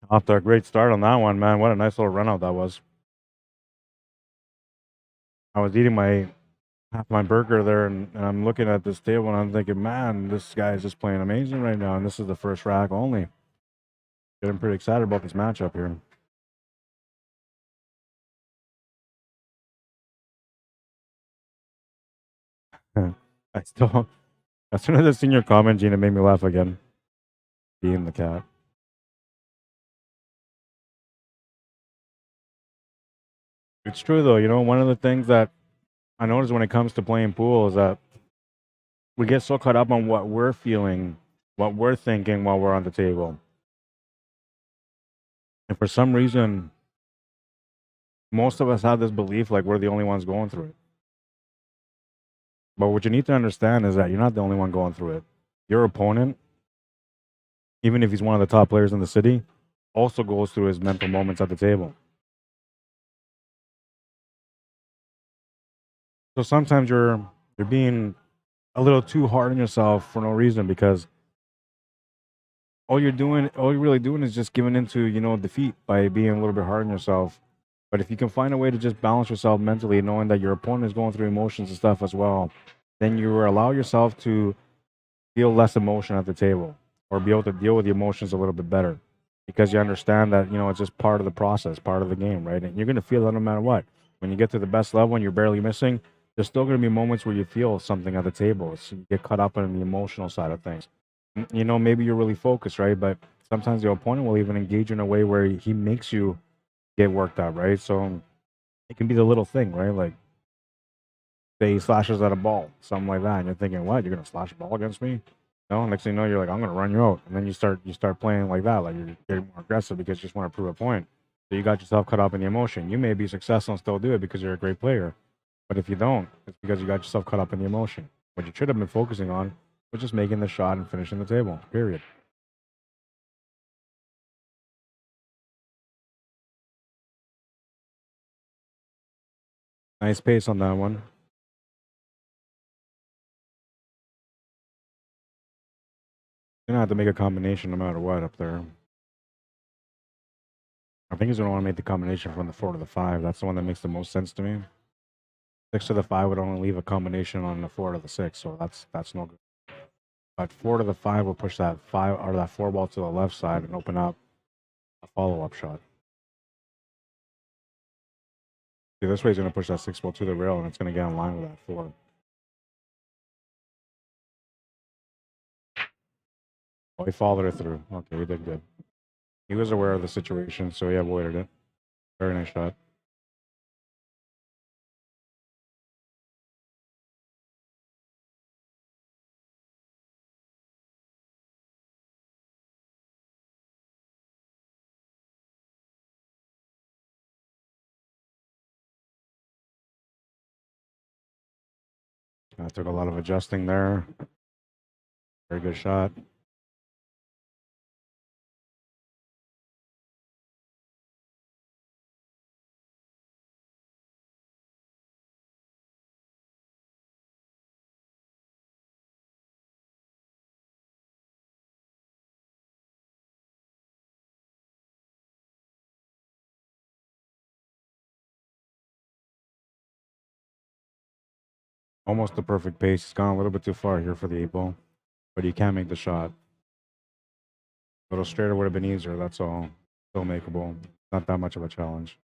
Off to a great start on that one, man. What a nice little run out that was. I was eating half my burger there, and I'm looking at this table, and I'm thinking, man, this guy is just playing amazing right now, and this is the first rack only. Getting pretty excited about this matchup here. I still, as soon as I seen your comment, Gina, made me laugh again. Being the cat. It's true though. You know, one of the things that I notice when it comes to playing pool is that we get so caught up on what we're feeling, what we're thinking while we're on the table. And for some reason, most of us have this belief like we're the only ones going through it. But what you need to understand is that you're not the only one going through it. Your opponent, even if he's one of the top players in the city, also goes through his mental moments at the table. So sometimes you're being a little too hard on yourself for no reason, because all you're really doing is just giving into, you know, defeat by being a little bit hard on yourself. But if you can find a way to just balance yourself mentally, knowing that your opponent is going through emotions and stuff as well, then you allow yourself to feel less emotion at the table, or be able to deal with the emotions a little bit better, because you understand that, you know, it's just part of the process, part of the game, right? And you're going to feel that no matter what. When you get to the best level and you're barely missing, there's still going to be moments where you feel something at the table. So you get caught up in the emotional side of things. You know, maybe you're really focused, right? But sometimes your opponent will even engage in a way where he makes you get worked out, right? So it can be the little thing, right? Like, say he slashes at a ball, something like that, and you're thinking, what? You're going to slash a ball against me? No, next thing you know, you're like, I'm going to run you out. And then you start playing like that, like you're getting more aggressive because you just want to prove a point. So you got yourself caught up in the emotion. You may be successful and still do it because you're a great player. But if you don't, it's because you got yourself caught up in the emotion. What you should have been focusing on was just making the shot and finishing the table, period. Nice pace on that one. You're going to have to make a combination no matter what up there. I think he's going to want to make the combination from the 4 to the 5. That's the one that makes the most sense to me. 6 to the 5 would only leave a combination on the 4 to the 6, so that's no good. But 4 to the 5 will push that 5 or that 4 ball to the left side and open up a follow-up shot. See, this way he's going to push that 6 ball to the rail, and it's going to get in line with that 4. Oh, he followed it through. Okay, he did good. He was aware of the situation, so he avoided it. Very nice shot. Took a lot of adjusting there. Very good shot. Almost the perfect pace. He's gone a little bit too far here for the 8 ball, but he can make the shot. A little straighter would have been easier, that's all. Still makeable. Not that much of a challenge.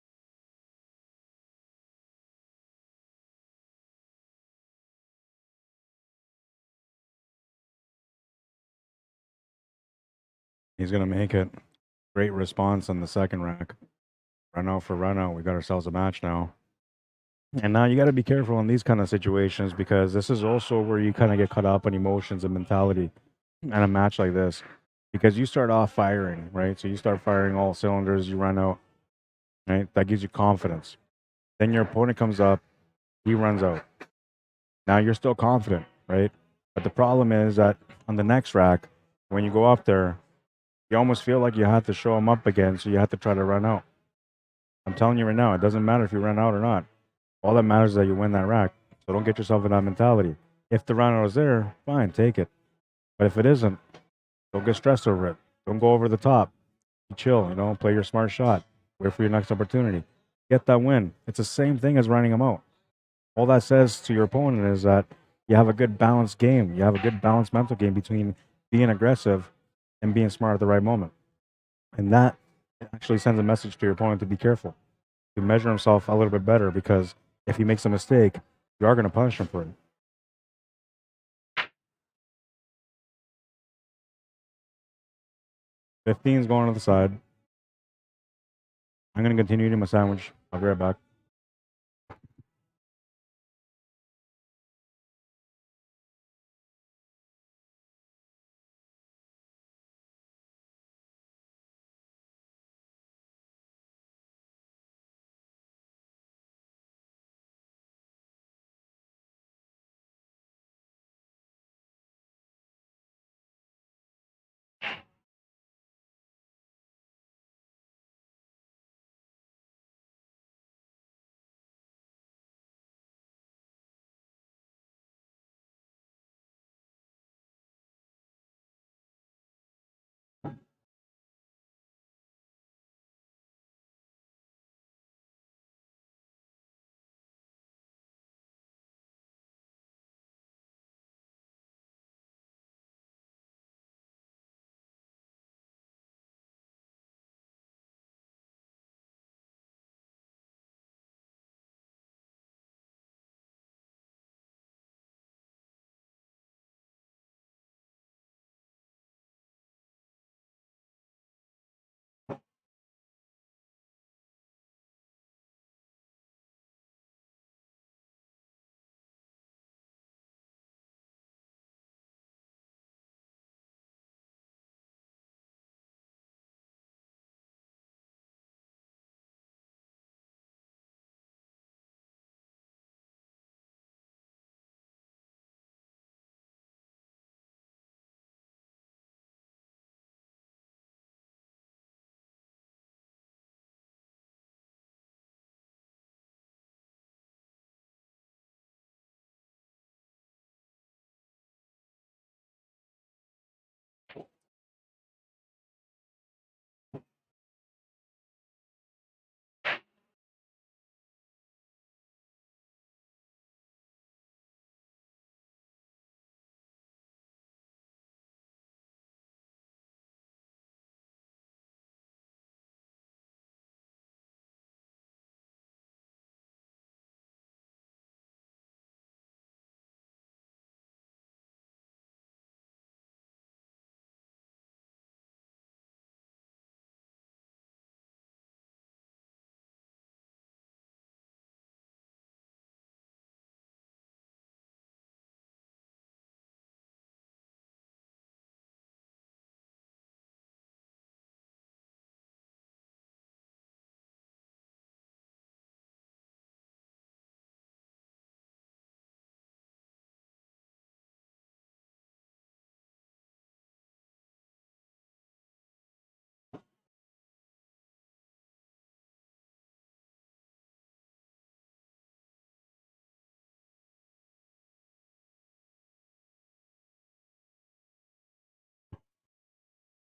He's going to make it. Great response on the second rack. Run out for run out. We got ourselves a match now. And now you got to be careful in these kind of situations, because this is also where you kind of get caught up on emotions and mentality in a match like this. Because you start off firing, right? So you start firing all cylinders, you run out, right? That gives you confidence. Then your opponent comes up, he runs out. Now you're still confident, right? But the problem is that on the next rack, when you go up there, you almost feel like you have to show him up again, so you have to try to run out. I'm telling you right now, it doesn't matter if you run out or not. All that matters is that you win that rack. So don't get yourself in that mentality. If the run out is there, fine, take it. But if it isn't, don't get stressed over it. Don't go over the top. chill, you know, play your smart shot, wait for your next opportunity, get that win. It's the same thing as running them out. All that says to your opponent is that you have a good balanced game. You have a good balanced mental game between being aggressive and being smart at the right moment. And that actually sends a message to your opponent to be careful, to measure himself a little bit better, because if he makes a mistake, you are going to punish him for it. 15 is going to the side. I'm going to continue eating my sandwich. I'll be right back.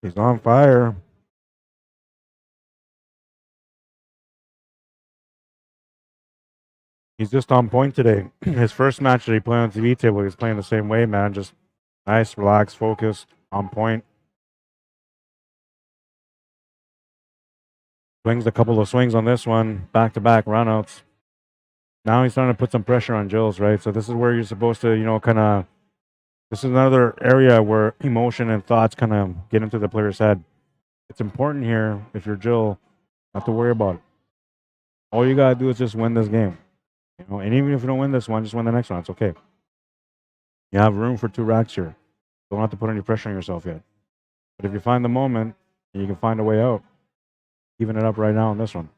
He's on fire. He's just on point today. His first match that he played on the TV table, he's playing the same way, man. Just nice, relaxed, focused, on point. Swings a couple of swings on this one, back-to-back runouts. Now he's starting to put some pressure on Jills, right? So this is where you're supposed to, you know, kind of. This is another area where emotion and thoughts kind of get into the player's head. It's important here, if you're Jill, not to worry about it. All you gotta do is just win this game, you know. And even if you don't win this one, just win the next one. It's okay. You have room for 2 racks here. Don't have to put any pressure on yourself yet. But if you find the moment and you can find a way out, even it up right now on this one.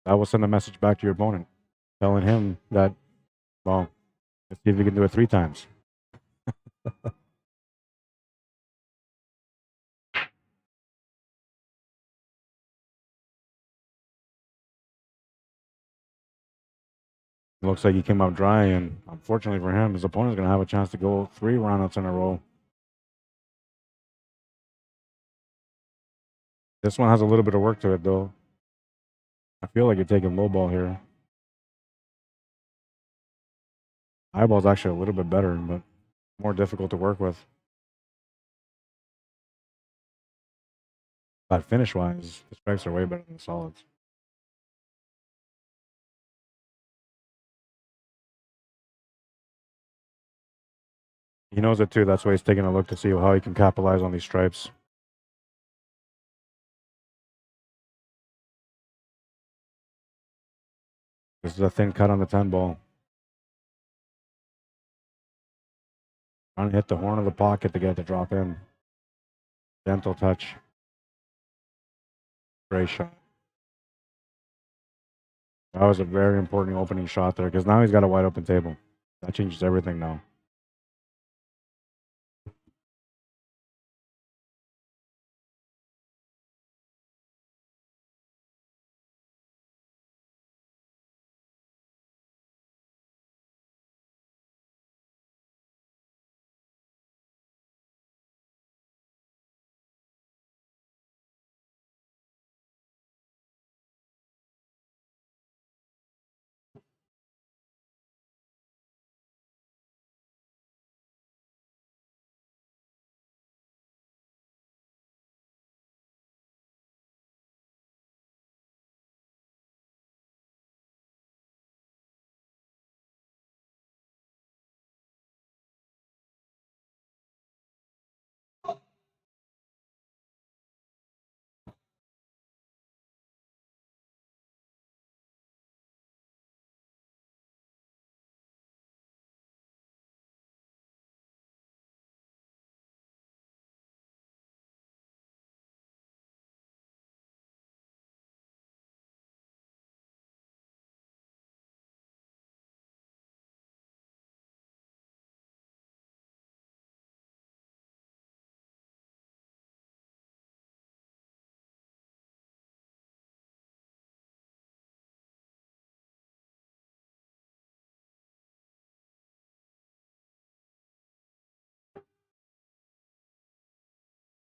That will send a message back to your opponent, telling him that, well, let's see if you can do it 3 times. It looks like he came up dry, and unfortunately for him, his opponent's going to have a chance to go 3 roundouts in a row. This one has a little bit of work to it, though. I feel like you're taking low ball here. Eyeball's actually a little bit better, but more difficult to work with. But finish-wise, the strikes are way better than the solids. He knows it too. That's why he's taking a look to see how he can capitalize on these stripes. This is a thin cut on the 10 ball. Trying to hit the horn of the pocket to get it to drop in. Gentle touch. Great shot. That was a very important opening shot there because now he's got a wide open table. That changes everything now.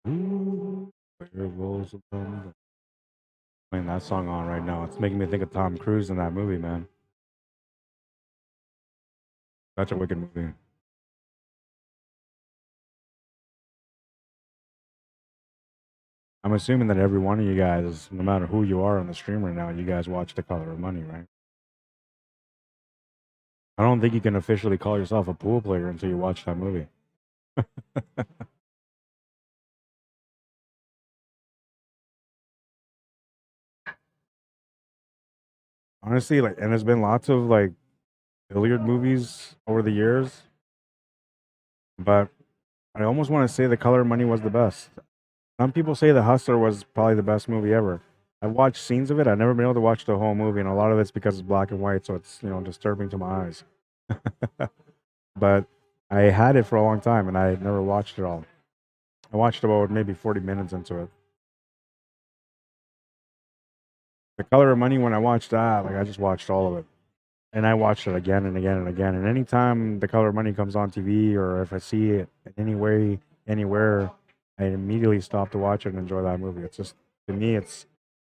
Ooh, where rolls the thunder. Playing that song on right now. It's making me think of Tom Cruise in that movie, man. Such a wicked movie. I'm assuming that every one of you guys, no matter who you are on the stream right now, you guys watch The Color of Money, right? I don't think you can officially call yourself a pool player until you watch that movie. Honestly, like, and there's been lots of like billiard movies over the years, but I almost want to say The Color of Money was the best. Some people say The Hustler was probably the best movie ever. I've watched scenes of it. I've never been able to watch the whole movie, and a lot of it's because it's black and white, so it's disturbing to my eyes. But I had it for a long time, and I never watched it all. I watched about maybe 40 minutes into it. The Color of Money, when I watched that, like I just watched all of it. And I watched it again and again and again. And anytime The Color of Money comes on TV or if I see it in any way, anywhere, I immediately stop to watch it and enjoy that movie. It's just, to me, it's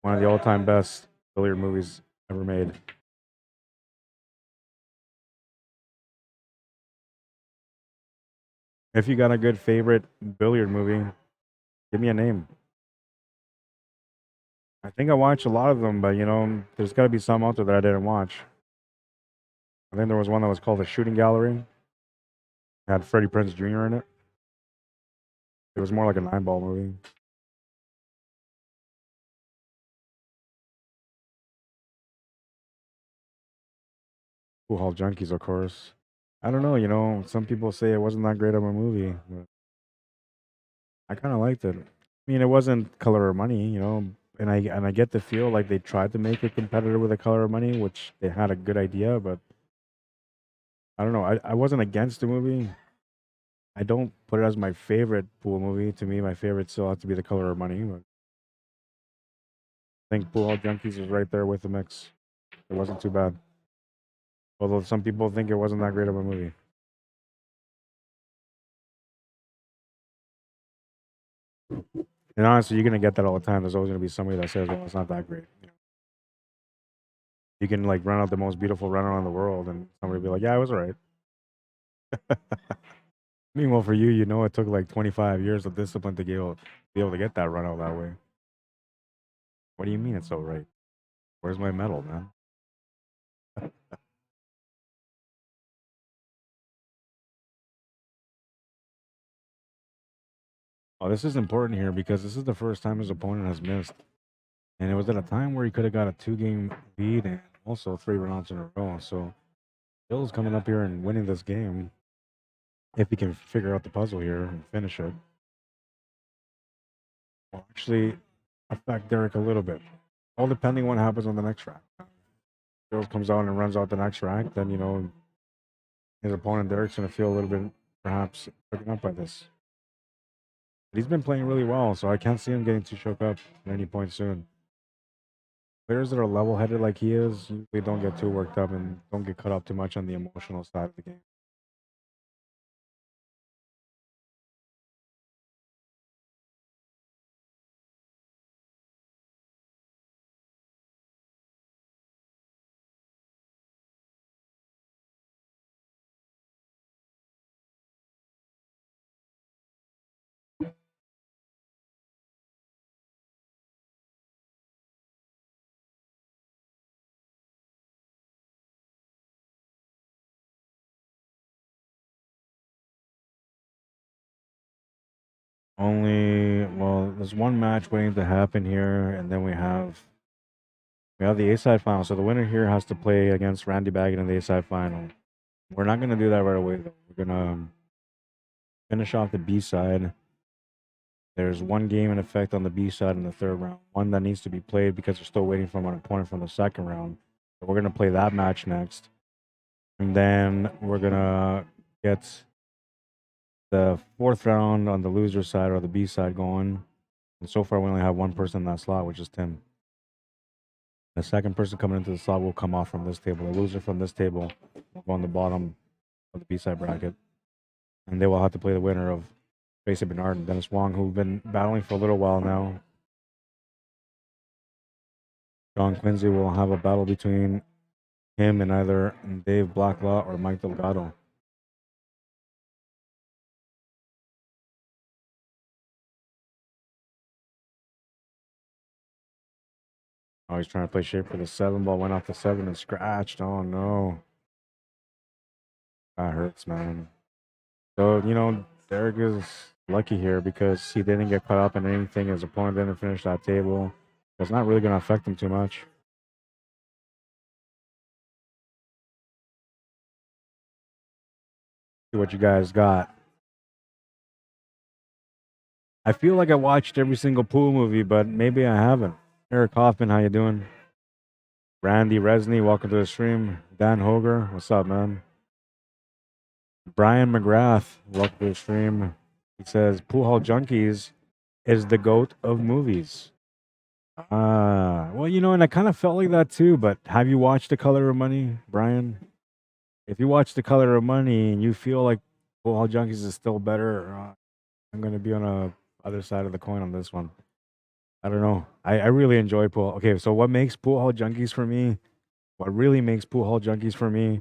one of the all-time best billiard movies ever made. If you got a good favorite billiard movie, give me a name. I think I watched a lot of them, but there's got to be some out there that I didn't watch. I think there was one that was called The Shooting Gallery. It had Freddie Prinze Jr. in it. It was more like a 9-ball movie. Pool Hall Junkies, of course. I don't know, some people say it wasn't that great of a movie, but I kind of liked it. I mean, it wasn't Color of Money, and I get the feel like they tried to make it competitive with The Color of Money, which they had a good idea, but I don't know. I wasn't against the movie. I don't put it as my favorite pool movie. To me, my favorite still has to be The Color of Money, but I think Pool Hall Junkies was right there with the mix. It wasn't too bad. Although some people think it wasn't that great of a movie. And honestly, you're gonna get that all the time. There's always gonna be somebody that says, "Well, it's not that great." You know, you can like run out the most beautiful runner in the world, and somebody will be like, "Yeah, it was alright." Meanwhile, for you, you know, it took like 25 years of discipline to be able to get that run out that way. What do you mean it's alright? Where's my medal, man? Oh, this is important here because this is the first time his opponent has missed. And it was at a time where he could have got a 2-game lead and also 3 rounds in a row. So Bill's coming up here and winning this game if he can figure out the puzzle here and finish it. Will actually affect Derek a little bit. All depending what happens on the next rack. Bill comes out and runs out the next rack, then, you know, his opponent Derek's going to feel a little bit perhaps taken up by this. But he's been playing really well, so I can't see him getting too shook up at any point soon. Players that are level-headed like he is usually don't get too worked up and don't get caught up too much on the emotional side of the game. Well, there's one match waiting to happen here, and then we have the A-side final. So the winner here has to play against Randy Baggett in the A-side final. We're not gonna do that right away though. We're gonna finish off the B-side. There's one game in effect on the B-side in the third round. One that needs to be played because we're still waiting for an opponent from the second round. So we're gonna play that match next, and then we're gonna get the fourth round on the loser side or the B side going. And so far, we only have one person in that slot, which is Tim. The second person coming into the slot will come off from this table. The loser from this table will go on the bottom of the B side bracket. And they will have to play the winner of Tracy Bernard and Dennis Wong, who've been battling for a little while now. John Quinsey will have a battle between him and either Dave Blacklaw or Mike Delgado. Oh, he's trying to play shape for the 7 ball. Went off the 7 and scratched. Oh, no. That hurts, man. So, you know, Derek is lucky here because he didn't get caught up in anything. His opponent didn't finish that table. It's not really going to affect him too much. See what you guys got. I feel like I watched every single pool movie, but maybe I haven't. Eric Hoffman, how you doing? Randy Resney, welcome to the stream. Dan Hoger, what's up, man? Brian McGrath, welcome to the stream. He says, Pool Hall Junkies is the GOAT of movies. Well, you know, and I kind of felt like that too, but have you watched The Color of Money, Brian? If you watch The Color of Money and you feel like Pool Hall Junkies is still better, I'm going to be on the other side of the coin on this one. I don't know. I really enjoy Pool. Okay, so what makes Pool Hall Junkies for me, what really makes Pool Hall Junkies for me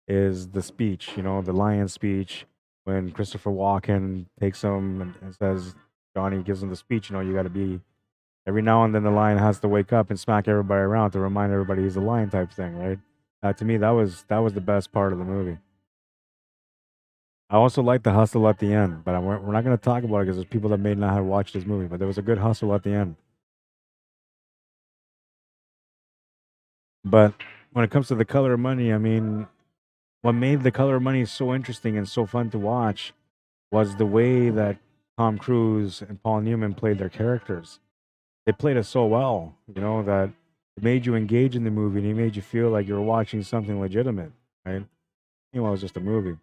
is the speech, you know, the lion speech when Christopher Walken takes him and says, Johnny gives him the speech, you know, you got to be, every now and then the lion has to wake up and smack everybody around to remind everybody he's a lion type thing, right? To me, that was the best part of the movie. I also like the hustle at the end, but we're not going to talk about it because there's people that may not have watched this movie, but there was a good hustle at the end. But when it comes to The Color of Money, I mean, what made The Color of Money so interesting and so fun to watch was the way that Tom Cruise and Paul Newman played their characters. They played it so well, you know, that it made you engage in the movie and it made you feel like you were watching something legitimate, right? You know, it was just a movie.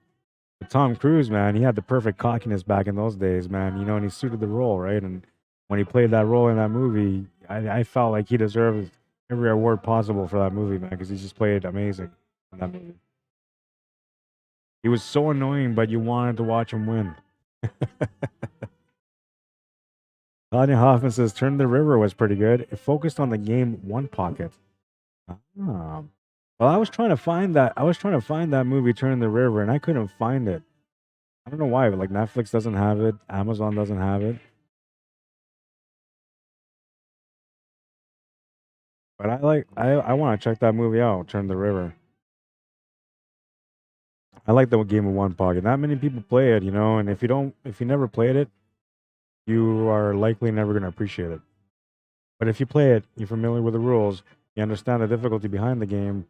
But Tom Cruise, man, he had the perfect cockiness back in those days, man, you know, and he suited the role, right? And when he played that role in that movie, I felt like he deserved every award possible for that movie, man, because he just played amazing in that movie. He was so annoying, but you wanted to watch him win. Tanya Hoffman says Turn the River was pretty good. It focused on the game One Pocket. Ah. Well, I was trying to find that. I was trying to find that movie Turn the River, and I couldn't find it. I don't know why, but like Netflix doesn't have it, Amazon doesn't have it. But I want to check that movie out, Turn the River. I like the game of One Pocket. Not many people play it, and if you never played it, you are likely never going to appreciate it. But if you play it, you're familiar with the rules, you understand the difficulty behind the game,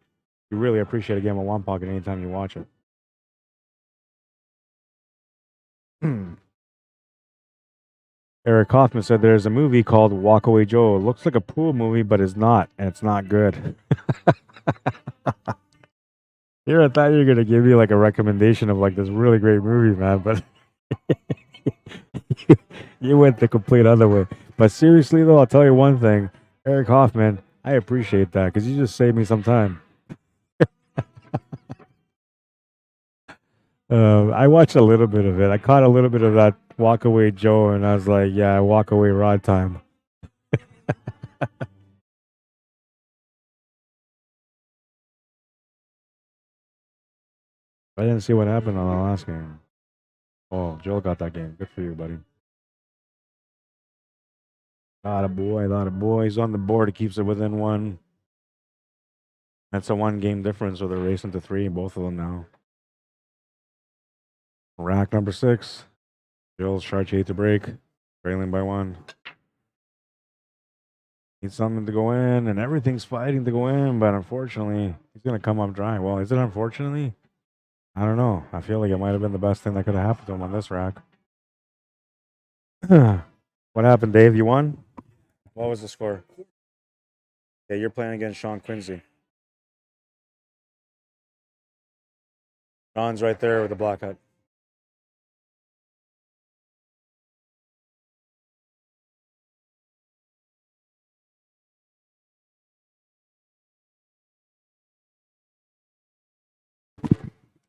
you really appreciate a game of One Pocket anytime you watch it. Eric Kaufman said there's a movie called Walkaway Joe. It looks like a pool movie, but it's not, and it's not good. Here, I thought you were gonna give me like a recommendation of like this really great movie, man, but you went the complete other way. But seriously, though, I'll tell you one thing, Eric Hoffman, I appreciate that because you just saved me some time. I watched a little bit of it. I caught a little bit of that Walkaway Joe, and I was like, yeah, Walkaway Rod time. I didn't see what happened on the last game. Oh, Joel got that game. Good for you, buddy. Lot of boy. He's on the board. He keeps it within one. That's a one game difference, so they're racing to three, both of them now. Rack number 6. Joel's Charge 8 to break. Trailing by 1. Needs something to go in, and everything's fighting to go in, but unfortunately, he's going to come up dry. Well, is it unfortunately? I don't know. I feel like it might have been the best thing that could have happened to him on this rack. What happened, Dave? You won? What was the score? Yeah, you're playing against Sean Quinsey. Sean's right there with the black hat.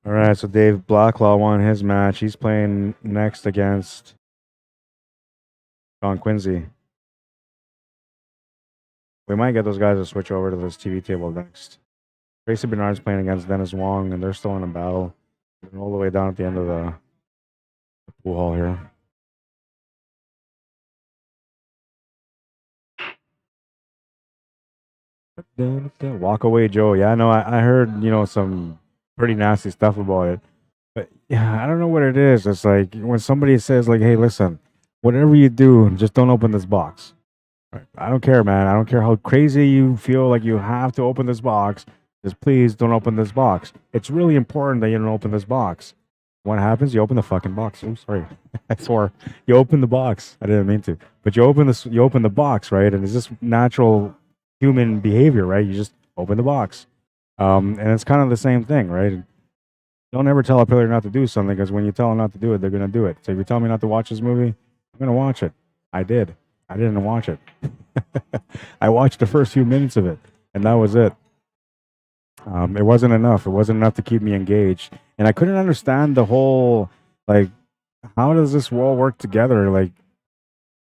All right, so Dave Blacklaw won his match. He's playing next against Sean Quinsey. We might get those guys to switch over to this TV table next. Tracy Bernard's playing against Dennis Wong, and they're still in a battle. They're all the way down at the end of the pool hall here. Walk away, Joe. Yeah, no, I heard, some pretty nasty stuff about it. But yeah, I don't know what it is. It's like when somebody says, like, hey, listen, whatever you do, just don't open this box. Right. I don't care, man. I don't care how crazy you feel like you have to open this box. Just please don't open this box. It's really important that you don't open this box. What happens? You open the fucking box. I'm sorry. I swore. You open the box. I didn't mean to. But you open the box, right? And it's just natural human behavior, right? You just open the box. And it's kind of the same thing, right? Don't ever tell a player not to do something because when you tell them not to do it, they're going to do it. So if you tell me not to watch this movie, I'm going to watch it. I did. I didn't watch it. I watched the first few minutes of it, and that was it. It wasn't enough. It wasn't enough to keep me engaged, and I couldn't understand the whole like, how does this all work together? Like,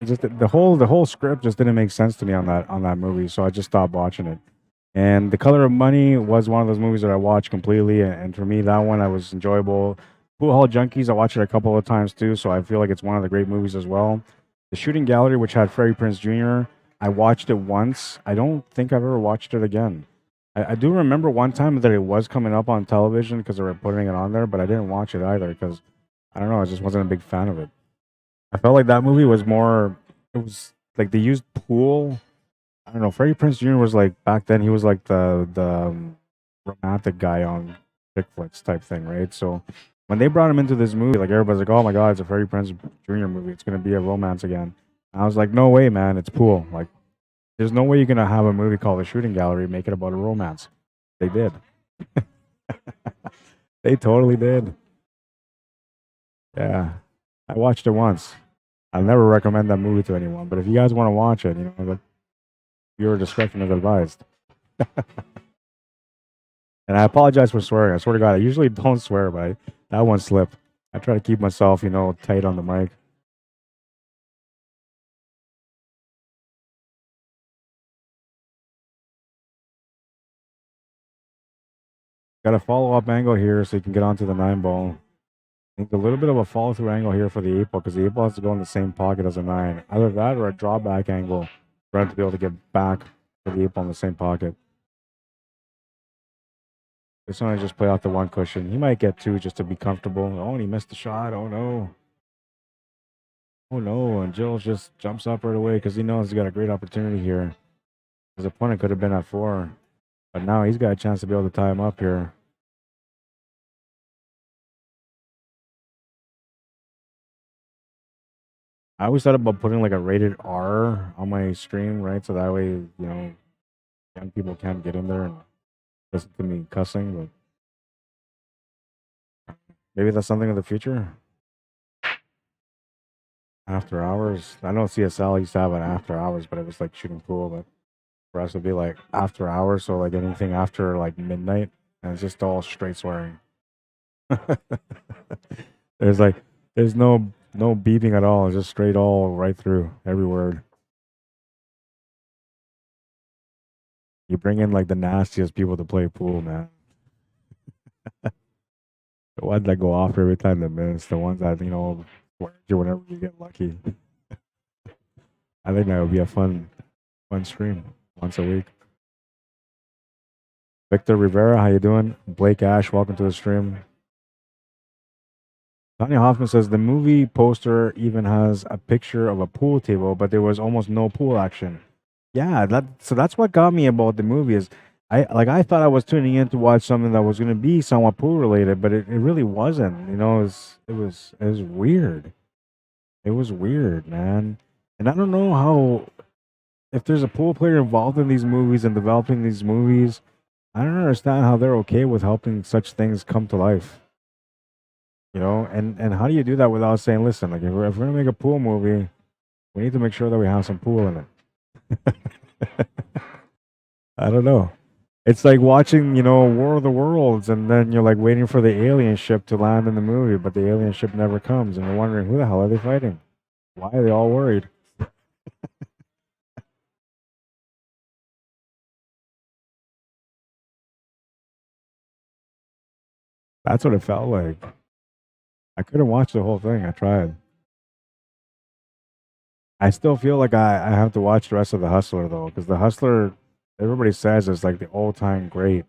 just the whole script just didn't make sense to me on that movie, so I just stopped watching it. And The Color of Money was one of those movies that I watched completely, and for me, that one I was enjoyable. Pool Hall Junkies, I watched it a couple of times too, so I feel like it's one of the great movies as well. The Shooting Gallery, which had Freddie Prinze Jr., I watched it once. I don't think I've ever watched it again. I do remember one time that it was coming up on television because they were putting it on there, but I didn't watch it either because I don't know, I just wasn't a big fan of it. I felt like that movie was more. It was like they used pool. I don't know. Freddie Prinze Jr. was like back then. He was like the romantic guy on chick flicks type thing, right? So when they brought him into this movie, like everybody's like, "Oh my god, it's a Freddie Prinze Jr. movie. It's gonna be a romance again." And I was like, "No way, man! It's pool. Like, there's no way you're gonna have a movie called The Shooting Gallery make it about a romance." They did. They totally did. Yeah, I watched it once. I'll never recommend that movie to anyone, but if you guys want to watch it, your discretion is advised. And I apologize for swearing. I swear to God, I usually don't swear, but that one slipped. I try to keep myself, tight on the mic. Got a follow-up angle here so you can get onto the 9 ball. I think a little bit of a follow-through angle here for the 8 ball because the 8 ball has to go in the same pocket as a 9. Either that or a drawback angle for him to be able to get back for the 8 ball in the same pocket. This one I just play out the 1 cushion. He might get 2 just to be comfortable. Oh, and he missed the shot. Oh no. Oh no. And Jill just jumps up right away because he knows he's got a great opportunity here. His opponent could have been at 4. But now he's got a chance to be able to tie him up here. I always thought about putting like a rated R on my stream, right? So that way, you know, young people can't get in there and listen to me cussing. But maybe that's something in the future. After hours. I know CSL used to have an after hours, but it was like shooting pool. But for us, it'd be like after hours. So like anything after like midnight. And it's just all straight swearing. There's no beeping at all. It's just straight all right through every word. You bring in like the nastiest people to play pool, man. The ones that go off every time they miss, the ones that, you know, swear you whenever you get lucky. I think that would be a fun stream once a week. Victor Rivera, how you doing? Blake Ash, welcome to the stream. Tanya Hoffman says the movie poster even has a picture of a pool table, but there was almost no pool action. Yeah, that's what got me about the movie is I thought I was tuning in to watch something that was going to be somewhat pool related, but it really wasn't. You know, it was weird. It was weird, man. And I don't know how if there's a pool player involved in these movies and developing these movies, I don't understand how they're okay with helping such things come to life. You know, and how do you do that without saying, listen, like if we're gonna make a pool movie, we need to make sure that we have some pool in it. I don't know. It's like watching, you know, War of the Worlds, and then you're like waiting for the alien ship to land in the movie, but the alien ship never comes, and you're wondering who the hell are they fighting? Why are they all worried? That's what it felt like. I couldn't watch the whole thing. I tried. I still feel like I have to watch the rest of The Hustler, though, because The Hustler, everybody says is like the all-time great.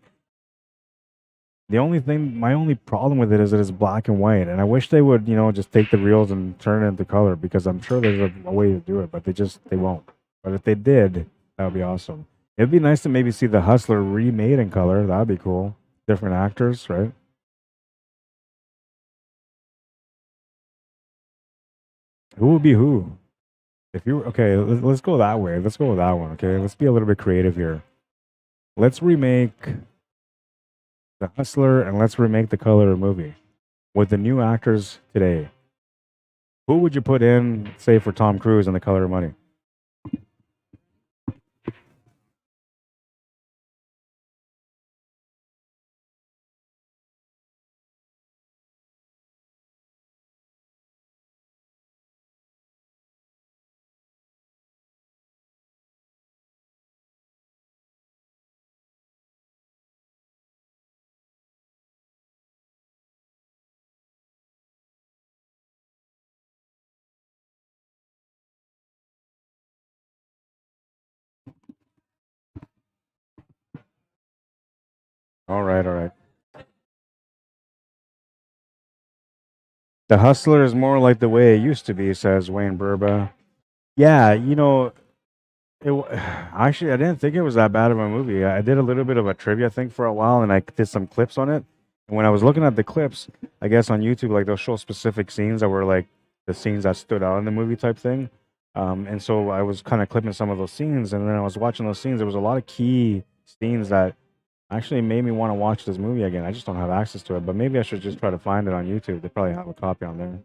The only thing, my only problem with it is that it's black and white, and I wish they would, you know, just take the reels and turn it into color because I'm sure there's a way to do it, but they won't. But if they did, that would be awesome. It'd be nice to maybe see The Hustler remade in color. That'd be cool. Different actors, right? Who would be who? If you okay, let's go that way. Let's go with that one. Okay, let's be a little bit creative here. Let's remake The Hustler and let's remake the Color movie with the new actors today. Who would you put in, say, for Tom Cruise in The Color of Money? All right, all right. The Hustler is more like the way it used to be, says Wayne Burba. Yeah, you know, actually, I didn't think it was that bad of a movie. I did a little bit of a trivia thing for a while, and I did some clips on it. And when I was looking at the clips, I guess on YouTube, like they'll show specific scenes that were like the scenes that stood out in the movie type thing. And so I was kind of clipping some of those scenes, and then I was watching those scenes. There was a lot of key scenes that actually made me want to watch this movie again. I just don't have access to it, but maybe I should just try to find it on YouTube. They probably have a copy on there.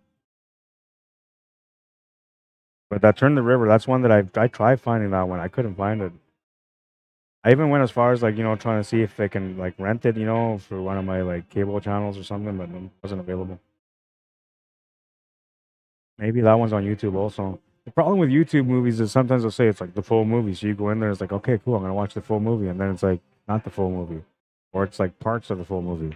But that Turn the River, that's one that I tried finding that one. I couldn't find it. I even went as far as like, you know, trying to see if they can like rent it, you know, for one of my like cable channels or something, but it wasn't available. Maybe that one's on YouTube also. The problem with YouTube movies is sometimes they'll say it's like the full movie. So you go in there, it's like, okay, cool, I'm gonna watch the full movie, and then it's like not the full movie. or it's like parts of the full movie.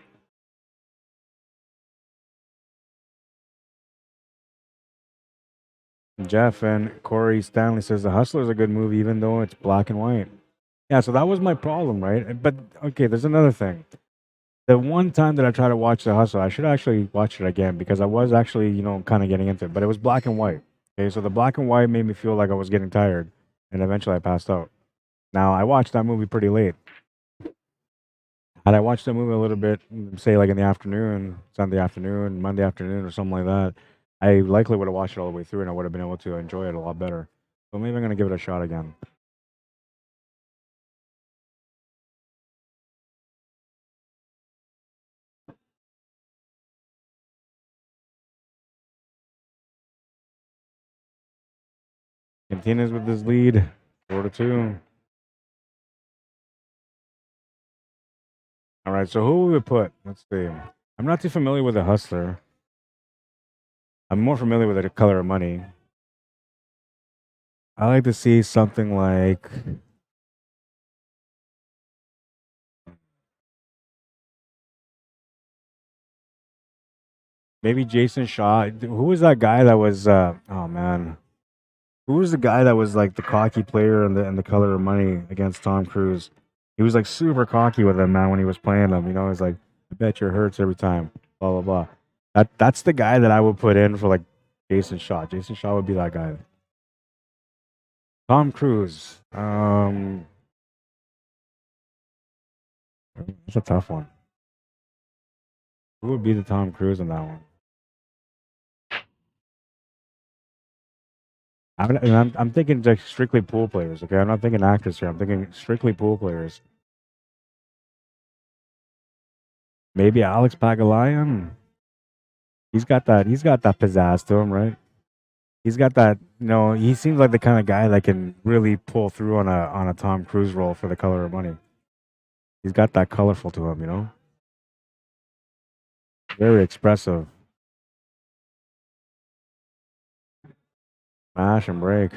Jeff and Corey Stanley says The Hustler is a good movie, even though it's black and white. Yeah, so that was my problem, right? But okay, there's another thing. The one time that I tried to watch The Hustler, I should actually watch it again because I was actually, kind of getting into it, but it was black and white. Okay, so the black and white made me feel like I was getting tired, and eventually I passed out. Now, I watched that movie pretty late. Had I watched the movie a little bit, say like in the afternoon, Sunday afternoon, Monday afternoon, or something like that, I likely would have watched it all the way through and I would have been able to enjoy it a lot better. So maybe I'm going to give it a shot again. Continues with this lead, 4-2. All right, so who would we put? Let's see. I'm not too familiar with The Hustler. I'm more familiar with The Color of Money. I like to see something like maybe Jason Shaw. Who was that guy that was? Oh man, who was the guy that was like the cocky player in the Color of Money against Tom Cruise? He was like super cocky with him, man, when he was playing him. He's like, "I bet your hurts every time." Blah blah blah. That's the guy that I would put in for like Jason Shaw. Jason Shaw would be that guy. Tom Cruise. It's a tough one. Who would be the Tom Cruise in that one? I'm thinking like strictly pool players. Okay, I'm not thinking actors here. I'm thinking strictly pool players. Maybe Alex Pagulayan. He's got that pizzazz to him, right? He's got that. He seems like the kind of guy that can really pull through on a Tom Cruise role for The Color of Money. He's got that colorful to him, very expressive. Smash and break.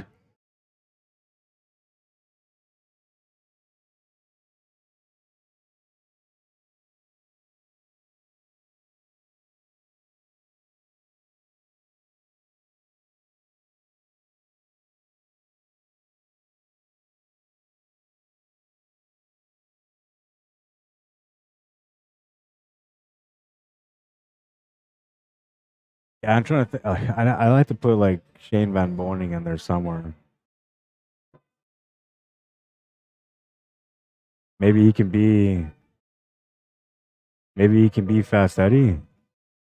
Yeah, I'm trying to think. I like to put like Shane Van Boning in there somewhere. Maybe he can be. Maybe he can be Fast Eddie.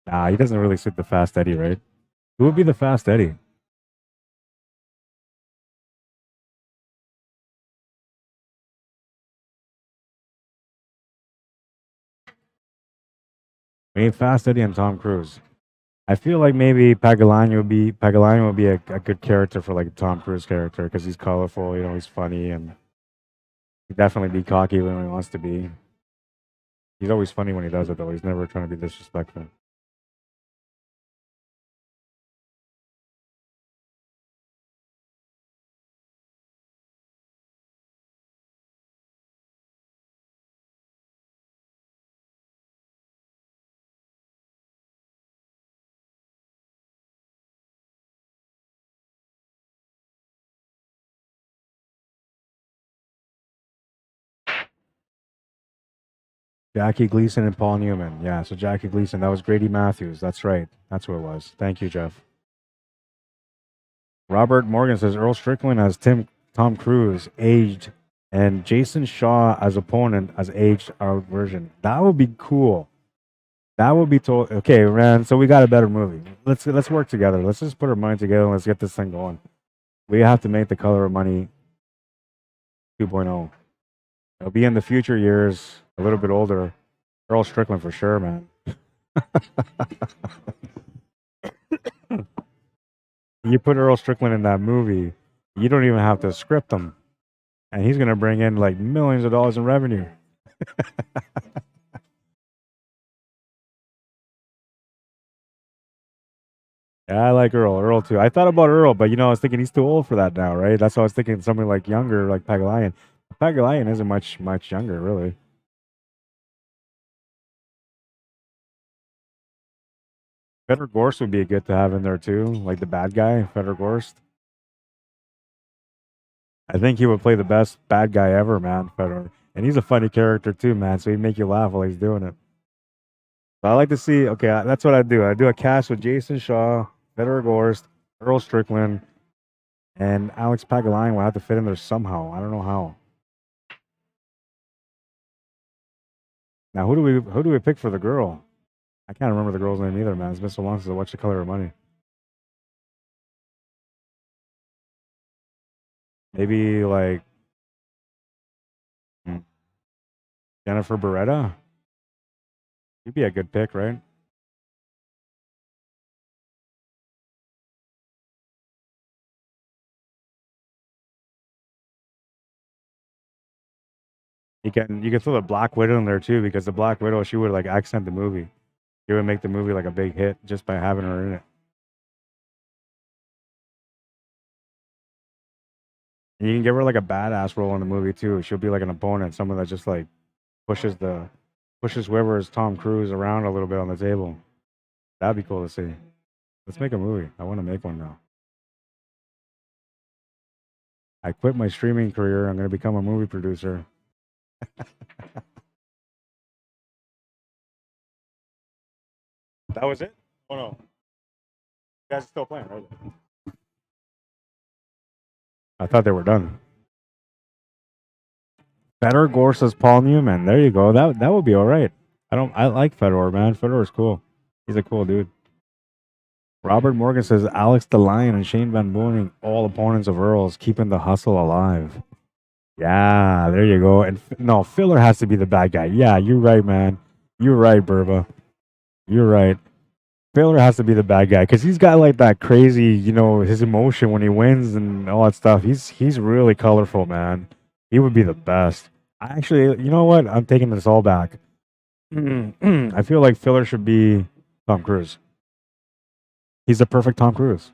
Nah, he doesn't really suit the Fast Eddie, right? Who would be the Fast Eddie? We need Fast Eddie and Tom Cruise. I feel like maybe Pagulayan would be a good character for like a Tom Cruise character because he's colorful, he's funny, and he definitely be cocky when he wants to be. He's always funny when he does it though. He's never trying to be disrespectful. Jackie Gleason and Paul Newman. Yeah, so Jackie Gleason, that was Grady Matthews. That's right. That's who it was. Thank you, Jeff. Robert Morgan says Earl Strickland as Tom Cruise, aged, and Jason Shaw as opponent as aged out version. That would be cool. That would be okay, man. So we got a better movie. Let's work together. Let's just put our mind together and let's get this thing going. We have to make The Color of Money 2.0. It'll be in the future years, a little bit older. Earl Strickland for sure, man. You put Earl Strickland in that movie, you don't even have to script him, and he's gonna bring in like millions of dollars in revenue. Yeah, I like Earl. Earl too. I thought about Earl, but I was thinking he's too old for that now, right? That's why I was thinking something like younger, like Pagulayan. Pagulayan isn't much younger, really. Fedor Gorst would be good to have in there too, like the bad guy, Fedor Gorst. I think he would play the best bad guy ever, man, Fedor. And he's a funny character too, man. So he'd make you laugh while he's doing it. So I like to see. Okay, that's what I do. I do a cast with Jason Shaw, Fedor Gorst, Earl Strickland, and Alex Pagulayan will have to fit in there somehow. I don't know how. Now, who do we pick for the girl? I can't remember the girl's name either, man. It's been so long since I watched The Color of Money. Maybe like hmm, Jennifer Beretta. She'd be a good pick, right? You can throw the Black Widow in there too, because the Black Widow, she would like accent the movie. She would make the movie like a big hit just by having her in it. And you can give her like a badass role in the movie too. She'll be like an opponent, someone that just like pushes the pushes whoever is Tom Cruise around a little bit on the table. That'd be cool to see. Let's make a movie. I want to make one now. I quit my streaming career. I'm going to become a movie producer. That was it? Oh no. You guys are still playing, right? I thought they were done. Fedor Gore says Paul Newman. There you go. That would be all right. I like Fedor, man. Fedor is cool. He's a cool dude. Robert Morgan says Alex the Lion and Shane Van Boening, all opponents of Earl's, keeping the hustle alive. Yeah, there you go. And no, Filler has to be the bad guy. Yeah, you're right, man. You're right, Burba. You're right. Filler has to be the bad guy because he's got like that crazy, his emotion when he wins and all that stuff. He's really colorful, man. He would be the best. I actually, you know what? I'm taking this all back. I feel like Filler should be Tom Cruise. He's the perfect Tom Cruise.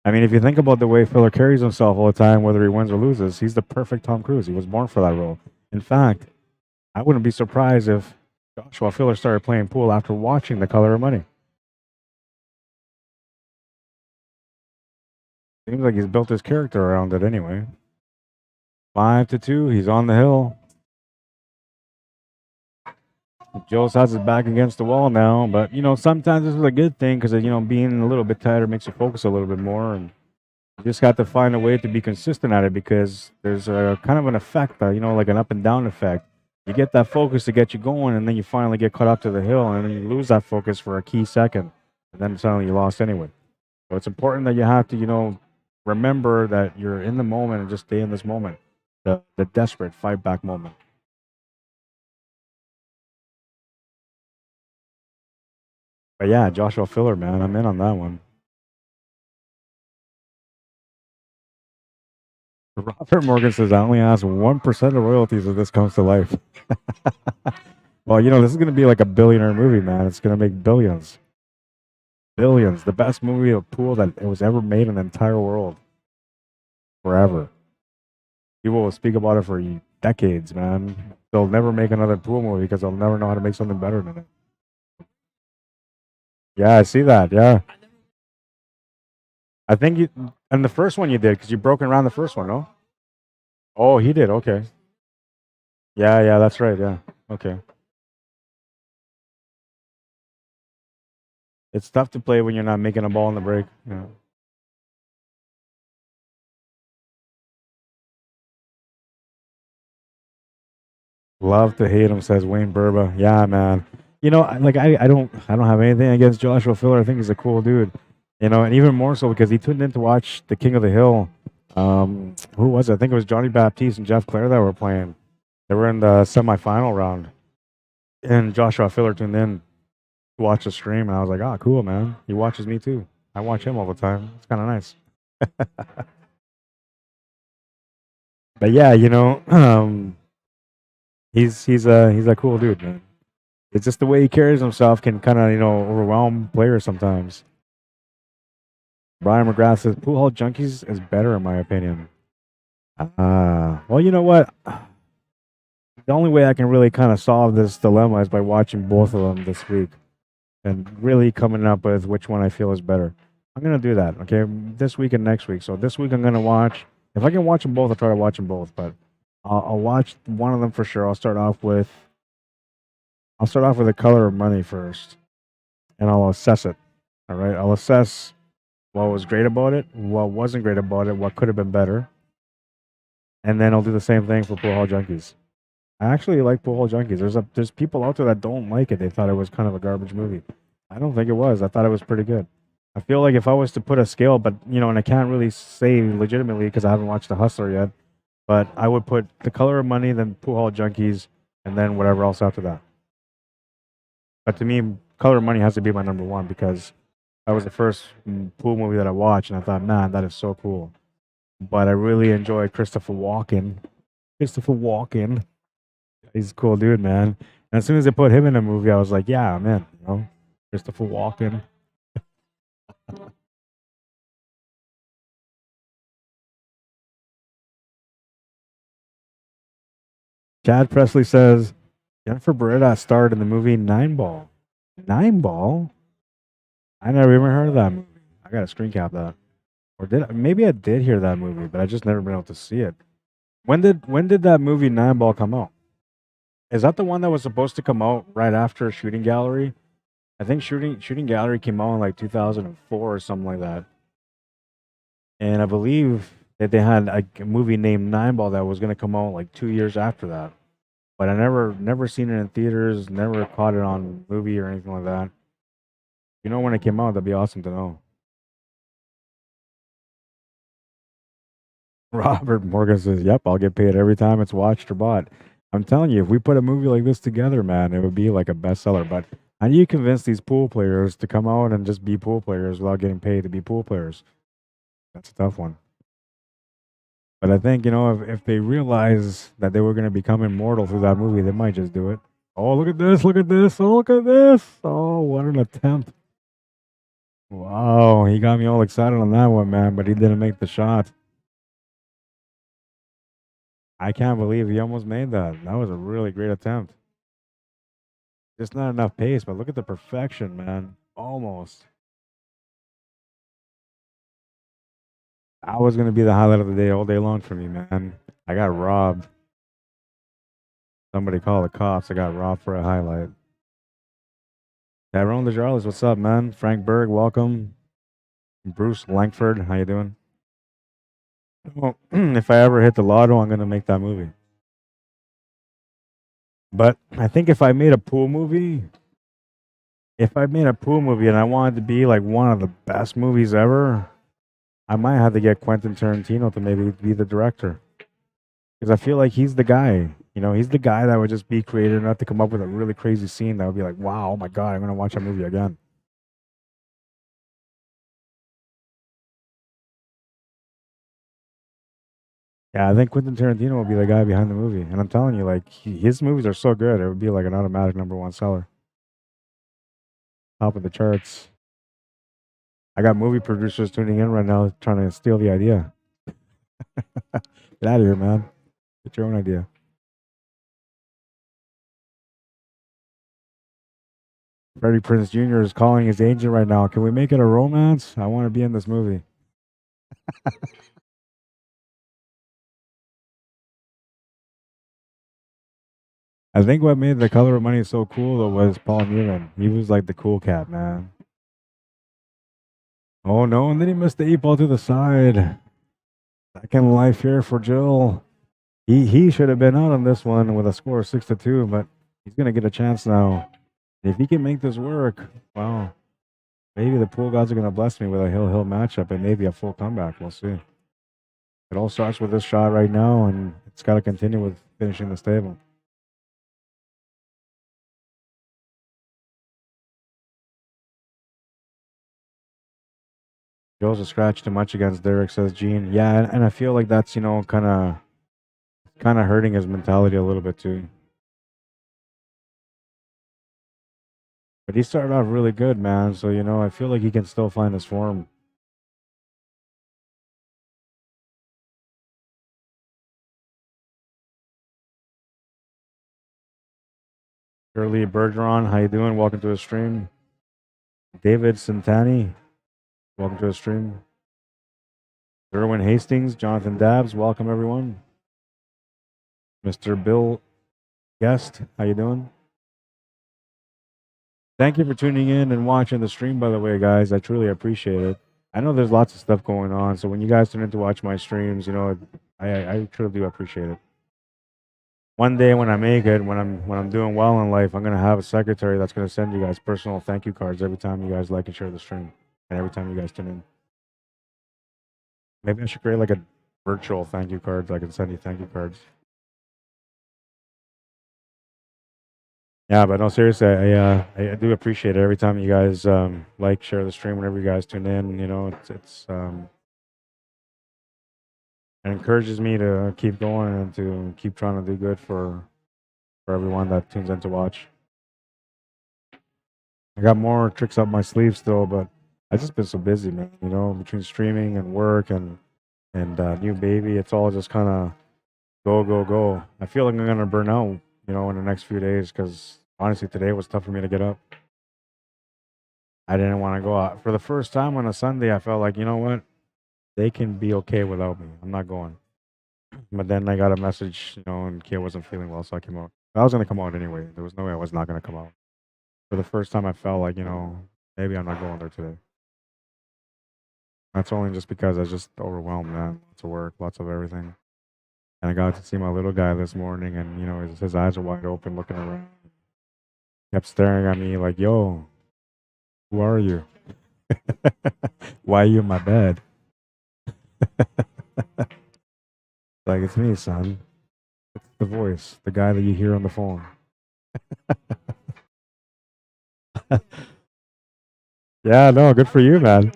I mean, if you think about the way Filler carries himself all the time, whether he wins or loses, he's the perfect Tom Cruise. He was born for that role. In fact, I wouldn't be surprised if Joshua Filler started playing pool after watching The Color of Money. Seems like he's built his character around it anyway. 5-2. He's on the hill. Joe's has his back against the wall now, but sometimes this is a good thing because being a little bit tighter makes you focus a little bit more, and you just got to find a way to be consistent at it because there's a kind of an effect, like an up and down effect. You get that focus to get you going, and then you finally get caught up to the hill, and then you lose that focus for a key second, and then suddenly you lost anyway. So it's important that you have to, remember that you're in the moment and just stay in this moment, the desperate fight back moment. But yeah, Joshua Filler, man, I'm in on that one. Robert Morgan says, I only ask 1% of royalties if this comes to life. Well, this is going to be like a billionaire movie, man. It's going to make billions. Billions. The best movie of pool that it was ever made in the entire world. Forever. People will speak about it for decades, man. They'll never make another pool movie because they'll never know how to make something better than it. Yeah, I see that. Yeah. I think you, and the first one you did because you broke around the first one, no? Oh, he did. Okay. Yeah, that's right. Yeah. Okay. It's tough to play when you're not making a ball in the break. Yeah. Love to hate him, says Wayne Burba. Yeah, man. I don't have anything against Joshua Filler. I think he's a cool dude. And even more so because he tuned in to watch the King of the Hill. Who was it? I think it was Johnny Baptiste and Jeff Clare that were playing. They were in the semifinal round, and Joshua Filler tuned in to watch the stream, and I was like, "Ah, cool, man. He watches me too. I watch him all the time. It's kind of nice." But yeah, he's a cool dude, man. It's just the way he carries himself can kind of overwhelm players sometimes. Brian McGrath says Pool Hall Junkies is better in my opinion. Well, you know what? The only way I can really kind of solve this dilemma is by watching both of them this week. and really coming up with which one I feel is better. I'm gonna do that. Okay, this week and next week. So this week I'm gonna watch. If I can watch them both, I'll try to watch them both. But I'll watch one of them for sure. I'll start off with The Color of Money first, and I'll assess it. All right, I'll assess what was great about it, what wasn't great about it, what could have been better, and then I'll do the same thing for Pool Hall Junkies. I actually like Pool Hall Junkies. There's people out there that don't like it. They thought it was kind of a garbage movie. I don't think it was. I thought it was pretty good. I feel like if I was to put a scale, but and I can't really say legitimately because I haven't watched The Hustler yet, but I would put The Color of Money, then Pool Hall Junkies, and then whatever else after that. But to me, Color of Money has to be my number one because that was the first pool movie that I watched, and I thought, man, that is so cool. But I really enjoy Christopher Walken. He's a cool dude, man. And as soon as they put him in a movie, I was like, yeah, I'm in. Christopher Walken. Chad Presley says Jennifer Beretta starred in the movie Nine Ball. Nine Ball? I never even heard of that movie. I gotta screen cap that. Or maybe I did hear that movie, but I just never been able to see it. When did that movie Nine Ball come out? Is that the one that was supposed to come out right after Shooting Gallery? I think Shooting Gallery came out in like 2004 or something like that. And I believe that they had a movie named Nine Ball that was going to come out like 2 years after that. But I never seen it in theaters, never caught it on movie or anything like that. When it came out, that'd be awesome to know. Robert Morgan says, "Yep, I'll get paid every time it's watched or bought." I'm telling you, if we put a movie like this together, man, it would be like a bestseller. But how do you convince these pool players to come out and just be pool players without getting paid to be pool players? That's a tough one. But I think, if they realize that they were going to become immortal through that movie, they might just do it. Oh, look at this. Look at this. Oh, look at this. Oh, what an attempt. Wow. He got me all excited on that one, man, but he didn't make the shot. I can't believe he almost made that. That was a really great attempt. Just not enough pace, but look at the perfection, man. Almost. That was going to be the highlight of the day all day long for me, man. I got robbed. Somebody call the cops. I got robbed for a highlight. Tyrone DeJarlis, what's up, man? Frank Berg, welcome. Bruce Langford, how you doing? Well, if I ever hit the lotto, I'm going to make that movie. But I think if I made a pool movie, and I wanted to be like one of the best movies ever, I might have to get Quentin Tarantino to maybe be the director. Because I feel like he's the guy. He's the guy that would just be creative enough to come up with a really crazy scene that would be like, wow, oh my God, I'm going to watch that movie again. Yeah, I think Quentin Tarantino will be the guy behind the movie. And I'm telling you, like, his movies are so good, it would be like an automatic number one seller. Top of the charts. I got movie producers tuning in right now trying to steal the idea. Get out of here, man. Get your own idea. Freddie Prinze Jr. is calling his agent right now. Can we make it a romance? I want to be in this movie. I think what made The Color of Money so cool though was Paul Newman. He was like the cool cat, man. Oh no, and then he missed the 8 ball to the side. Second life here for Jill. He should have been out on this one with a score of 6-2, but he's gonna get a chance now. If he can make this work, wow. Maybe the pool gods are gonna bless me with a hill matchup and maybe a full comeback. We'll see. It all starts with this shot right now, and it's got to continue with finishing this table. Joe's a scratch too much against Derek, says Gene. Yeah, and I feel like that's kind of hurting his mentality a little bit too. But he started off really good, man. So I feel like he can still find his form. Shirley Bergeron, how you doing? Welcome to the stream. David Santani, welcome to the stream. Erwin Hastings, Jonathan Dabbs, welcome everyone. Mr. Bill Guest, how you doing? Thank you for tuning in and watching the stream, by the way, guys. I truly appreciate it. I know there's lots of stuff going on, so when you guys tune in to watch my streams, you know, I truly do appreciate it. One day when I make it, when I'm doing well in life, I'm gonna have a secretary that's gonna send you guys personal thank you cards every time you guys like and share the stream, and every time you guys tune in. Maybe I should create like a virtual thank you cards. I can send you thank you cards. Yeah, but no, seriously, I do appreciate it every time you guys like, share the stream, whenever you guys tune in. You know, it encourages me to keep going and to keep trying to do good for everyone that tunes in to watch. I got more tricks up my sleeve still, but I've just been so busy, man. You know, between streaming and work and new baby, it's all just kind of go. I feel like I'm gonna burn out, you know, in the next few days because honestly, today was tough for me to get up. I didn't want to go out for the first time on a Sunday. I felt like, you know what, they can be okay without me. I'm not going. But then I got a message, you know, and Kia wasn't feeling well, so I came out. I was gonna come out anyway. There was no way I was not gonna come out. For the first time, I felt like, you know, maybe I'm not going there today. That's only just because I was just overwhelmed, man. Lots of work, lots of everything. And I got to see my little guy this morning, and you know, his eyes are wide open, looking around. Kept staring at me like, "Yo, who are you? Why are you in my bed?" Like, it's me, son. It's the voice, the guy that you hear on the phone. Yeah, no, good for you, man.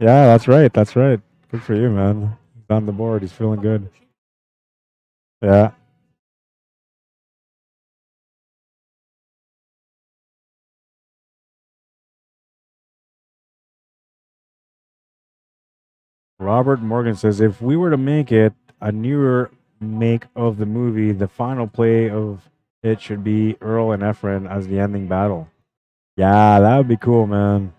Yeah, that's right. That's right. Good for you, man. He's on the board. He's feeling good. Yeah. Robert Morgan says, if we were to make it a newer make of the movie, the final play of it should be Earl and Efren as the ending battle. Yeah, that would be cool, man.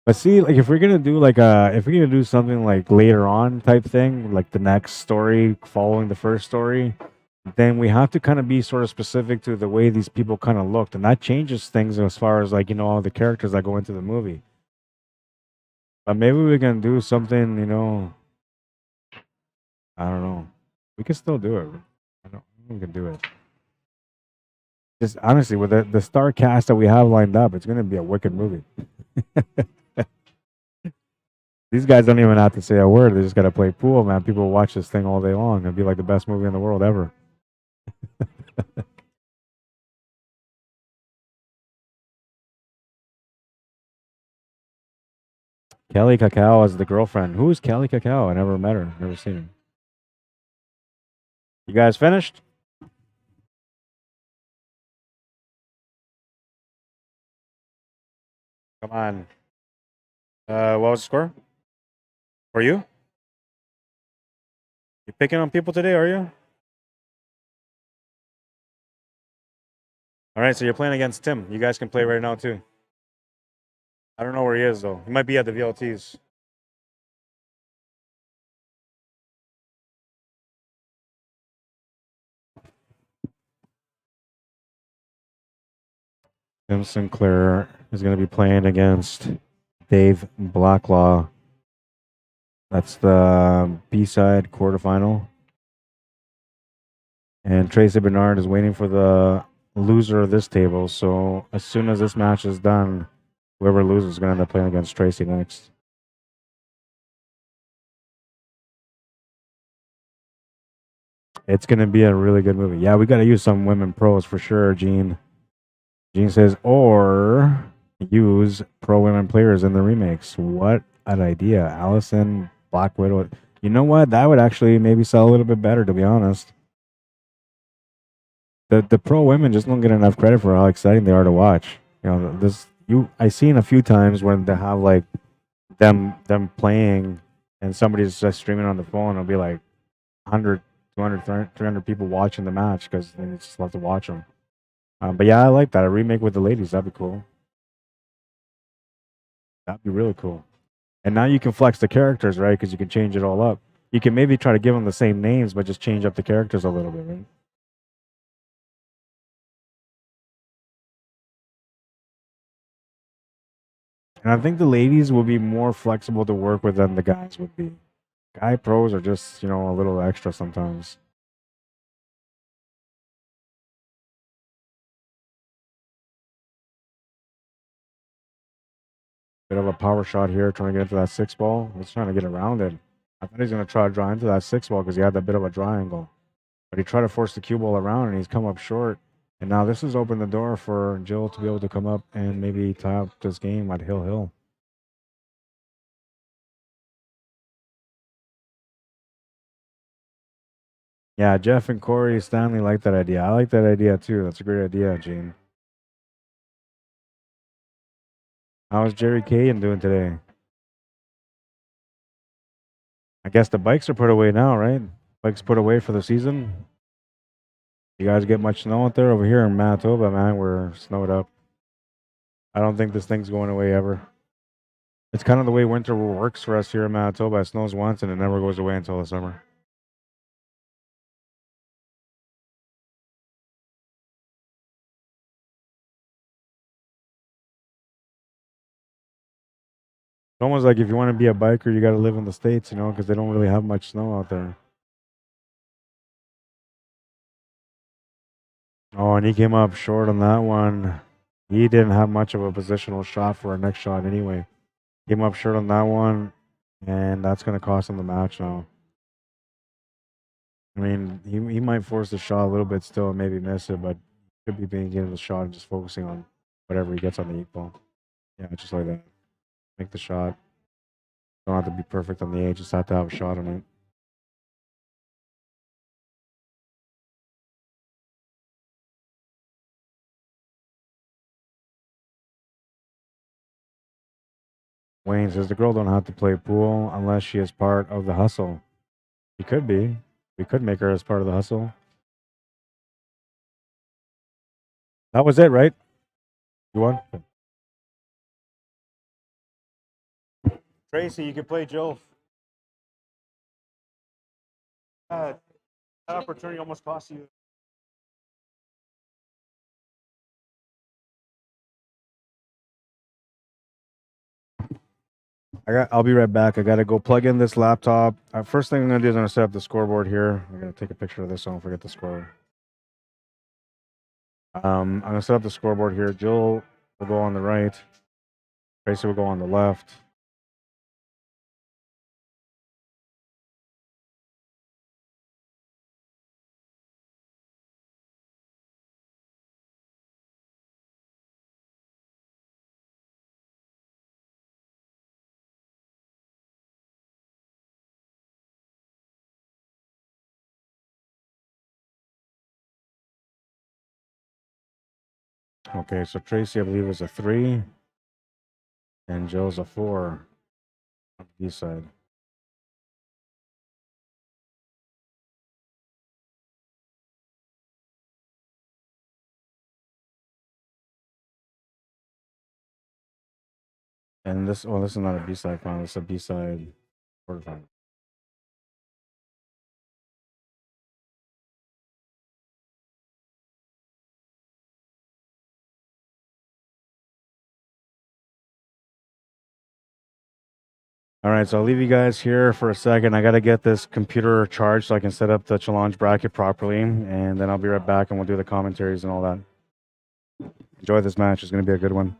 But see, like if we're gonna do if we're gonna do something like later on type thing, like the next story following the first story, then we have to kind of be sort of specific to the way these people kind of looked, and that changes things as far as like, you know, all the characters that go into the movie. But maybe we can do something, you know. I don't know. We can still do it. I don't. We can do it. Just honestly, with the star cast that we have lined up, it's gonna be a wicked movie. These guys don't even have to say a word. They just gotta play pool, man. People will watch this thing all day long. It'd be like the best movie in the world ever. Kelly Cacao is the girlfriend. Who is Kelly Cacao? I never met her. Never seen her. You guys finished? Come on. What was the score? For you? You picking on people today, are you? All right, so you're playing against Tim. You guys can play right now too. I don't know where he is though. He might be at the VLTs. Tim Sinclair is going to be playing against Dave Blacklaw. That's the B-side quarterfinal. And Tracy Bernard is waiting for the loser of this table. So as soon as this match is done, whoever loses is going to end up playing against Tracy next. It's going to be a really good movie. Yeah, we got to use some women pros for sure, Gene. Gene says, or use pro women players in the remakes. What an idea. Allison, Black Widow. You know what? That would actually maybe sell a little bit better, to be honest. The pro women just don't get enough credit for how exciting they are to watch. You know, I seen a few times when they have like them playing and somebody's just streaming on the phone. It'll be like 100, 200, 300 people watching the match because they just love to watch them. But yeah, I like that. A remake with the ladies. That'd be cool. That'd be really cool. And now you can flex the characters, right? Because you can change it all up. You can maybe try to give them the same names, but just change up the characters a little bit, right? And I think the ladies will be more flexible to work with than the guys would be. Guy pros are just, a little extra sometimes. Bit of a power shot here, trying to get into that 6 ball. He's trying to get around it. I thought he's going to try to draw into that 6 ball because he had that bit of a draw angle. But he tried to force the cue ball around and he's come up short. And now this has opened the door for Jill to be able to come up and maybe tie up this game at Hill. Yeah, Jeff and Corey Stanley like that idea. I like that idea too. That's a great idea, Gene. How's Jerry Kayan doing today? I guess the bikes are put away now, right? Bikes put away for the season. You guys get much snow out there? Over here in Manitoba, man, we're snowed up. I don't think this thing's going away ever. It's kind of the way winter works for us here in Manitoba. It snows once and it never goes away until the summer. It's almost like if you want to be a biker, you got to live in the States, because they don't really have much snow out there. Oh, and he came up short on that one. He didn't have much of a positional shot for a next shot anyway. Came up short on that one, and that's going to cost him the match now. I mean, he might force the shot a little bit still and maybe miss it, but could be being getting the shot and just focusing on whatever he gets on the 8 ball. Yeah, just like that. Make the shot. Don't have to be perfect on the 8, just have to have a shot on it. Wayne says the girl don't have to play pool unless she is part of the hustle. She could be. We could make her as part of the hustle. That was it, right? You won? Tracy, you can play Jill. That opportunity almost cost you. I'll be right back. I gotta go plug in this laptop. First thing I'm gonna do is I'm gonna set up the scoreboard here. I'm gonna take a picture of this so I don't forget the score. I'm gonna set up the scoreboard here. Jill will go on the right. Tracy will go on the left. Okay, so Tracy, I believe, is a 3, and Jill's a 4 on the B side. And this is not a B side final. It's a B side quarterfinal. All right, so I'll leave you guys here for a second. I got to get this computer charged so I can set up the challenge bracket properly, and then I'll be right back and we'll do the commentaries and all that. Enjoy this match. It's going to be a good one.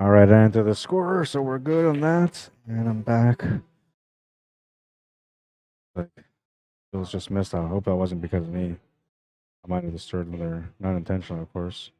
All right, I entered the score, so we're good on that. And I'm back. Like, it was just missed out. I hope that wasn't because of me. I might have disturbed there. Not intentionally, of course.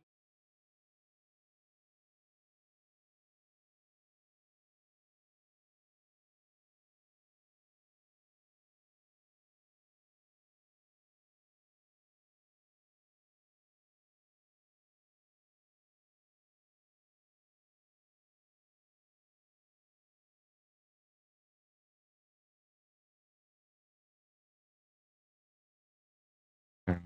Yeah.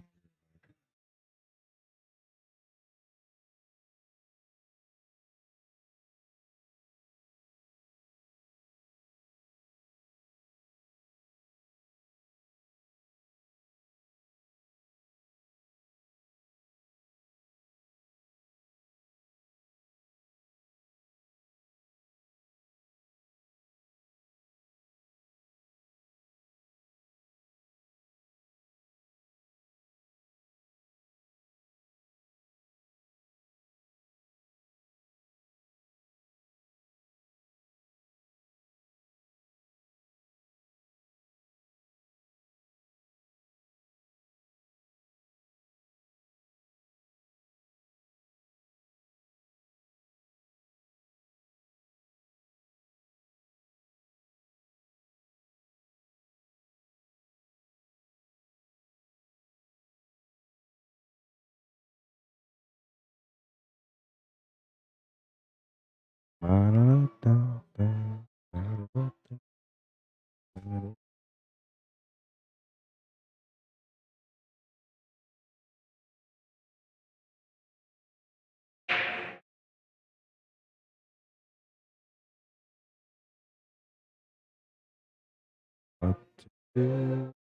What to do?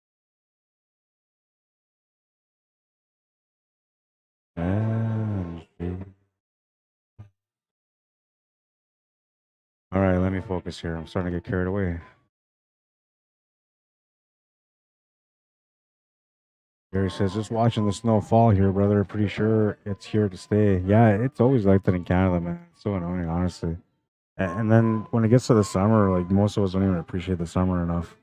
And all right, let me focus here. I'm starting to get carried away. Gary says, just watching the snow fall here, brother. Pretty sure it's here to stay. Yeah, it's always like that in Canada, man. It's so annoying, honestly. And then when it gets to the summer, like most of us don't even appreciate the summer enough.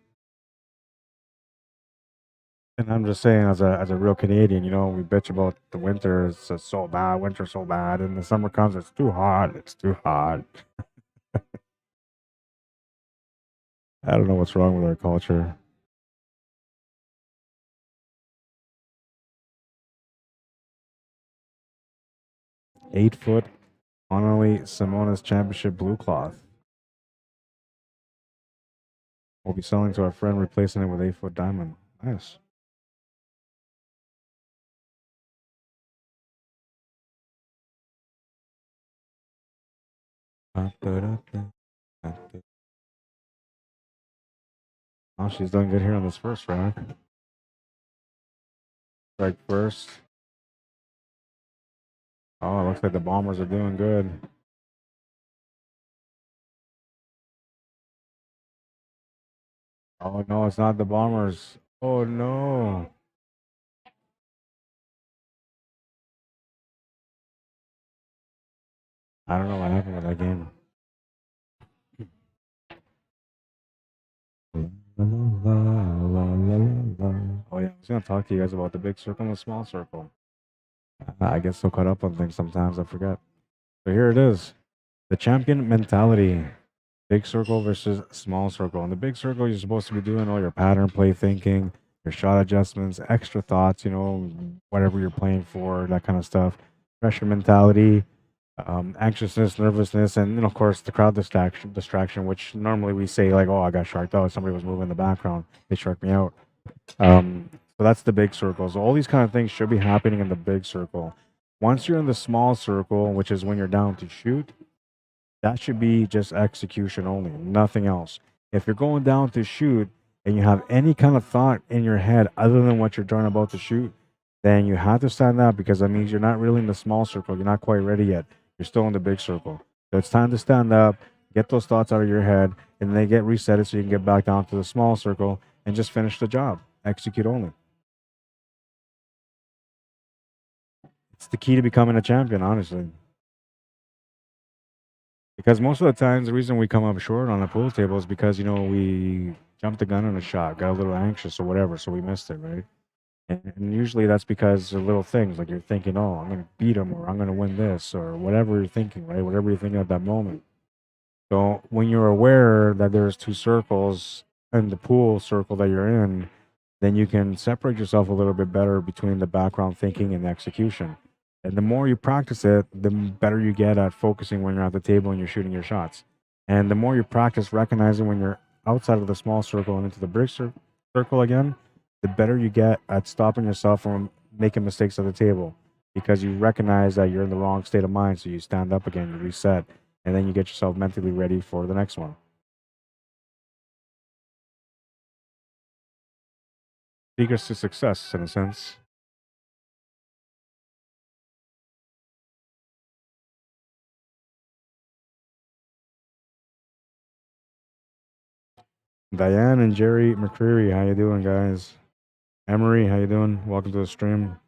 And I'm just saying, as a real Canadian, you know, we bitch about the winter. It's so bad, winter's so bad, and the summer comes, it's too hot. It's too hot. I don't know what's wrong with our culture. 8 foot Honolulu Simona's Championship blue cloth. We'll be selling to our friend, replacing it with 8 foot diamond. Nice. Oh, she's done good here on this first round. Strike first. Oh, it looks like the Bombers are doing good. Oh no, it's not the Bombers. Oh no. I don't know what happened with that game. Oh yeah, I was gonna talk to you guys about the big circle and the small circle. I get so caught up on things sometimes I forget. But here it is. The champion mentality. Big circle versus small circle. In the big circle, you're supposed to be doing all your pattern play thinking, your shot adjustments, extra thoughts, you know, whatever you're playing for, that kind of stuff. Pressure mentality, anxiousness, nervousness, and of course the crowd distraction, which normally we say like, "Oh, I got sharked out. Somebody was moving in the background. They sharked me out." So that's the big circles. All these kind of things should be happening in the big circle. Once you're in the small circle, which is when you're down to shoot, that should be just execution only, nothing else. If you're going down to shoot and you have any kind of thought in your head other than what you're trying about to shoot, then you have to stand up because that means you're not really in the small circle. You're not quite ready yet. You're still in the big circle. So it's time to stand up, get those thoughts out of your head, and then get reset so you can get back down to the small circle and just finish the job. Execute only. It's the key to becoming a champion, honestly. Because most of the times, the reason we come up short on a pool table is because, you know, we jumped the gun on a shot, got a little anxious or whatever, so we missed it, right? And usually that's because of little things, like you're thinking, oh, I'm going to beat him or I'm going to win this or whatever you're thinking, right? Whatever you're thinking at that moment. So when you're aware that there's two circles in the pool circle that you're in, then you can separate yourself a little bit better between the background thinking and the execution. And the more you practice it, the better you get at focusing when you're at the table and you're shooting your shots. And the more you practice recognizing when you're outside of the small circle and into the big circle again, the better you get at stopping yourself from making mistakes at the table because you recognize that you're in the wrong state of mind. So you stand up again, you reset, and then you get yourself mentally ready for the next one. Secrets to success, in a sense. Diane and Jerry McCreary, how you doing, guys? Emery, how you doing? Welcome to the stream.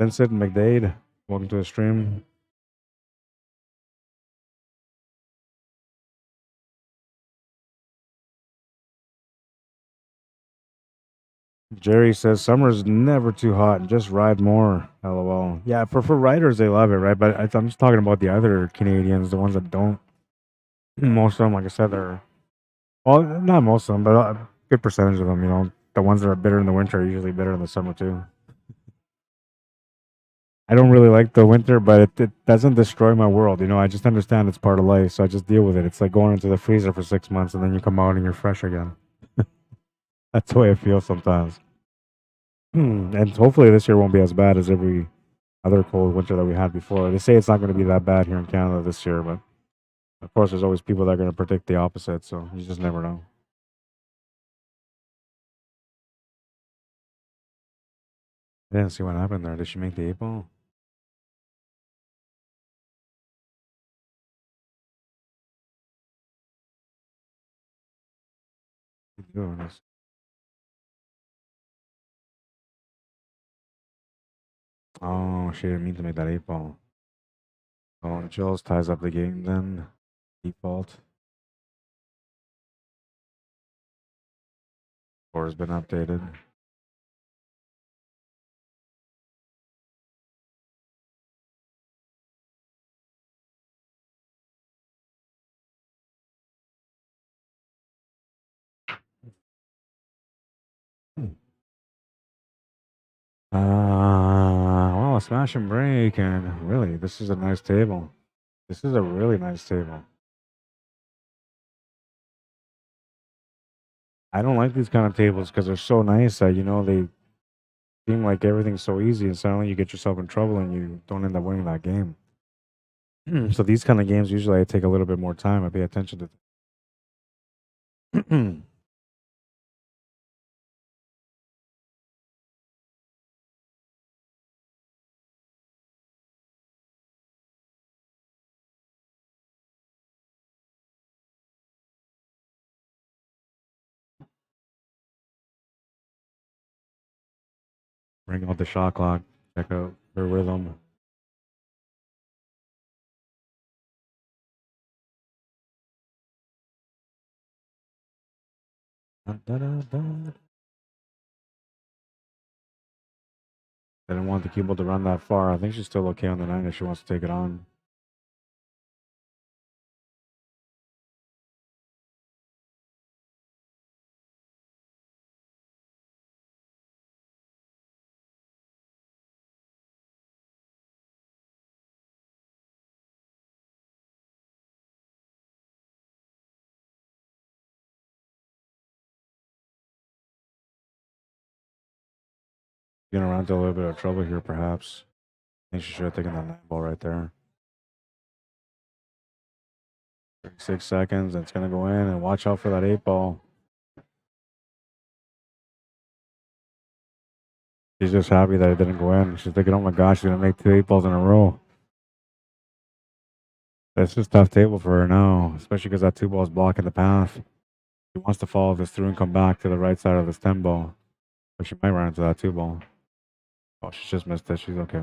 Vincent McDade, welcome to the stream. Jerry says summer's never too hot. Just ride more. LOL. Yeah, for riders they love it, right? But I'm just talking about the other Canadians, the ones that don't. Most of them, like I said, they're well, not most of them, but a good percentage of them. You know, the ones that are bitter in the winter are usually bitter in the summer too. I don't really like the winter, but it doesn't destroy my world. You know, I just understand it's part of life, so I just deal with it. It's like going into the freezer for 6 months and then you come out and you're fresh again. That's the way I feel sometimes. And hopefully this year won't be as bad as every other cold winter that we had before. They say it's not going to be that bad here in Canada this year, but of course, there's always people that are going to predict the opposite, so you just never know. I didn't see what happened there. Did she make the 8 ball? Doing this. Oh, she didn't mean to make that 8 ball. Oh, Jules ties up the game then. Default. Score has been updated. Well, a smash and break, and really, this is a nice table. This is a really nice table. I don't like these kind of tables because they're so nice that, you know, they seem like everything's so easy, and suddenly you get yourself in trouble and you don't end up winning that game. So these kind of games, usually I take a little bit more time. I pay attention to. Bring out the shot clock. Check out her rhythm. Didn't want the keyboard to run that far. I think she's still okay on the 9 if she wants to take it on. Getting around to a little bit of trouble here, perhaps. I think she should have taken that 9 ball right there. 36 seconds. It's going to go in, and watch out for that 8 ball. She's just happy that it didn't go in. She's thinking, oh my gosh, she's going to make 2 8 balls in a row. That's just a tough table for her now, especially because that 2 ball is blocking the path. She wants to follow this through and come back to the right side of this 10 ball. But she might run into that 2 ball. Oh, she just missed it. She's okay.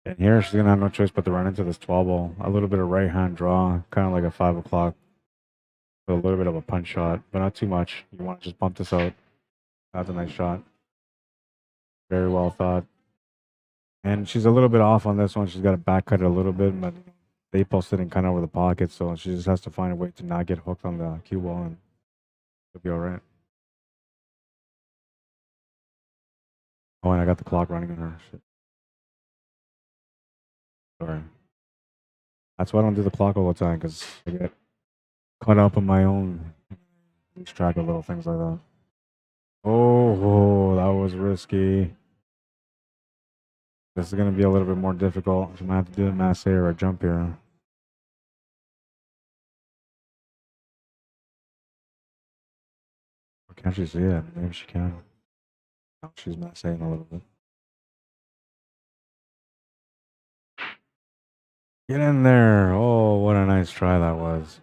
And here she's gonna have no choice but to run into this 12 ball. A little bit of right hand draw, kind of like a 5 o'clock. With a little bit of a punch shot, but not too much. You want to just bump this out. That's a nice shot. Very well thought. And she's a little bit off on this one. She's got to back cut it a little bit, but the 8 ball sitting kind of over the pocket, so she just has to find a way to not get hooked on the cue ball, and it'll be all right. Oh, and I got the clock running on her. Shit. Sorry. That's why I don't do the clock all the time, because I get caught up in my own, lose track of little things like that. Oh, that was risky. This is going to be a little bit more difficult. So I'm going to have to do a masse or a jump here. Can't she see it? Maybe she can. Oh, she's masseing a little bit. Get in there. Oh, what a nice try that was.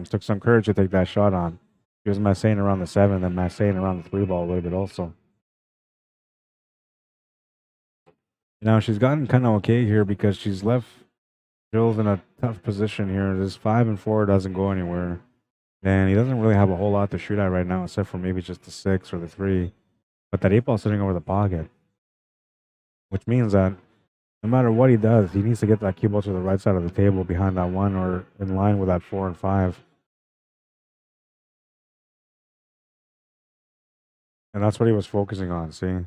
Took some courage to take that shot on. She was masseing around the 7, then masseing around the 3 ball a little bit also. Now she's gotten kind of okay here because she's left Jill's in a tough position here. This 5 and 4 doesn't go anywhere. And he doesn't really have a whole lot to shoot at right now, except for maybe just the 6 or the 3. But that 8 ball sitting over the pocket, which means that no matter what he does, he needs to get that cue ball to the right side of the table behind that 1 or in line with that 4 and 5. And that's what he was focusing on, see?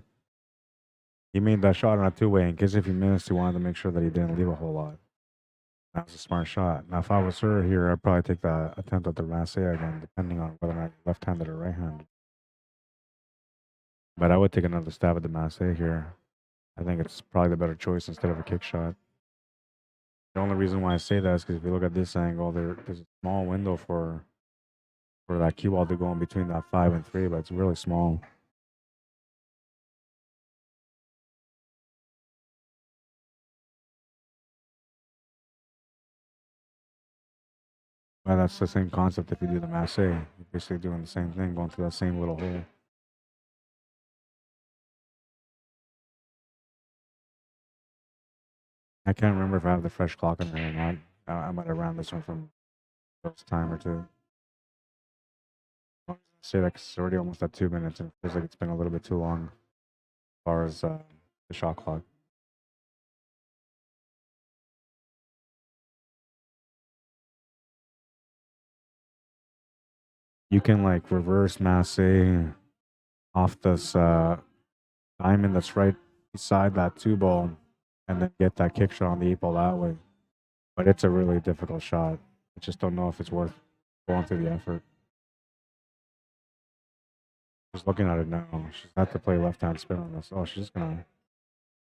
He made that shot on a 2-way in case if he missed, he wanted to make sure that he didn't leave a whole lot. That was a smart shot. Now, if I was her here, I'd probably take the attempt at the masse again, depending on whether or not you're left-handed or right-handed. But I would take another stab at the masse here. I think it's probably the better choice instead of a kick shot. The only reason why I say that is because if you look at this angle, there's a small window for that cue ball to go in between that 5 and 3, but it's really small. Well, that's the same concept if you do the masse. You're basically doing the same thing, going through that same little hole. I can't remember if I have the fresh clock in there or not. I might have ran this one from first time or two. I say that 'cause it's already almost at 2 minutes and it feels like it's been a little bit too long as far as the shot clock. You can like reverse masse off this diamond that's right beside that 2 ball and then get that kick shot on the 8 ball that way. But it's a really difficult shot. I just don't know if it's worth going through the effort. Just looking at it now, she's got to play left-hand spin on this. Oh, she's just gonna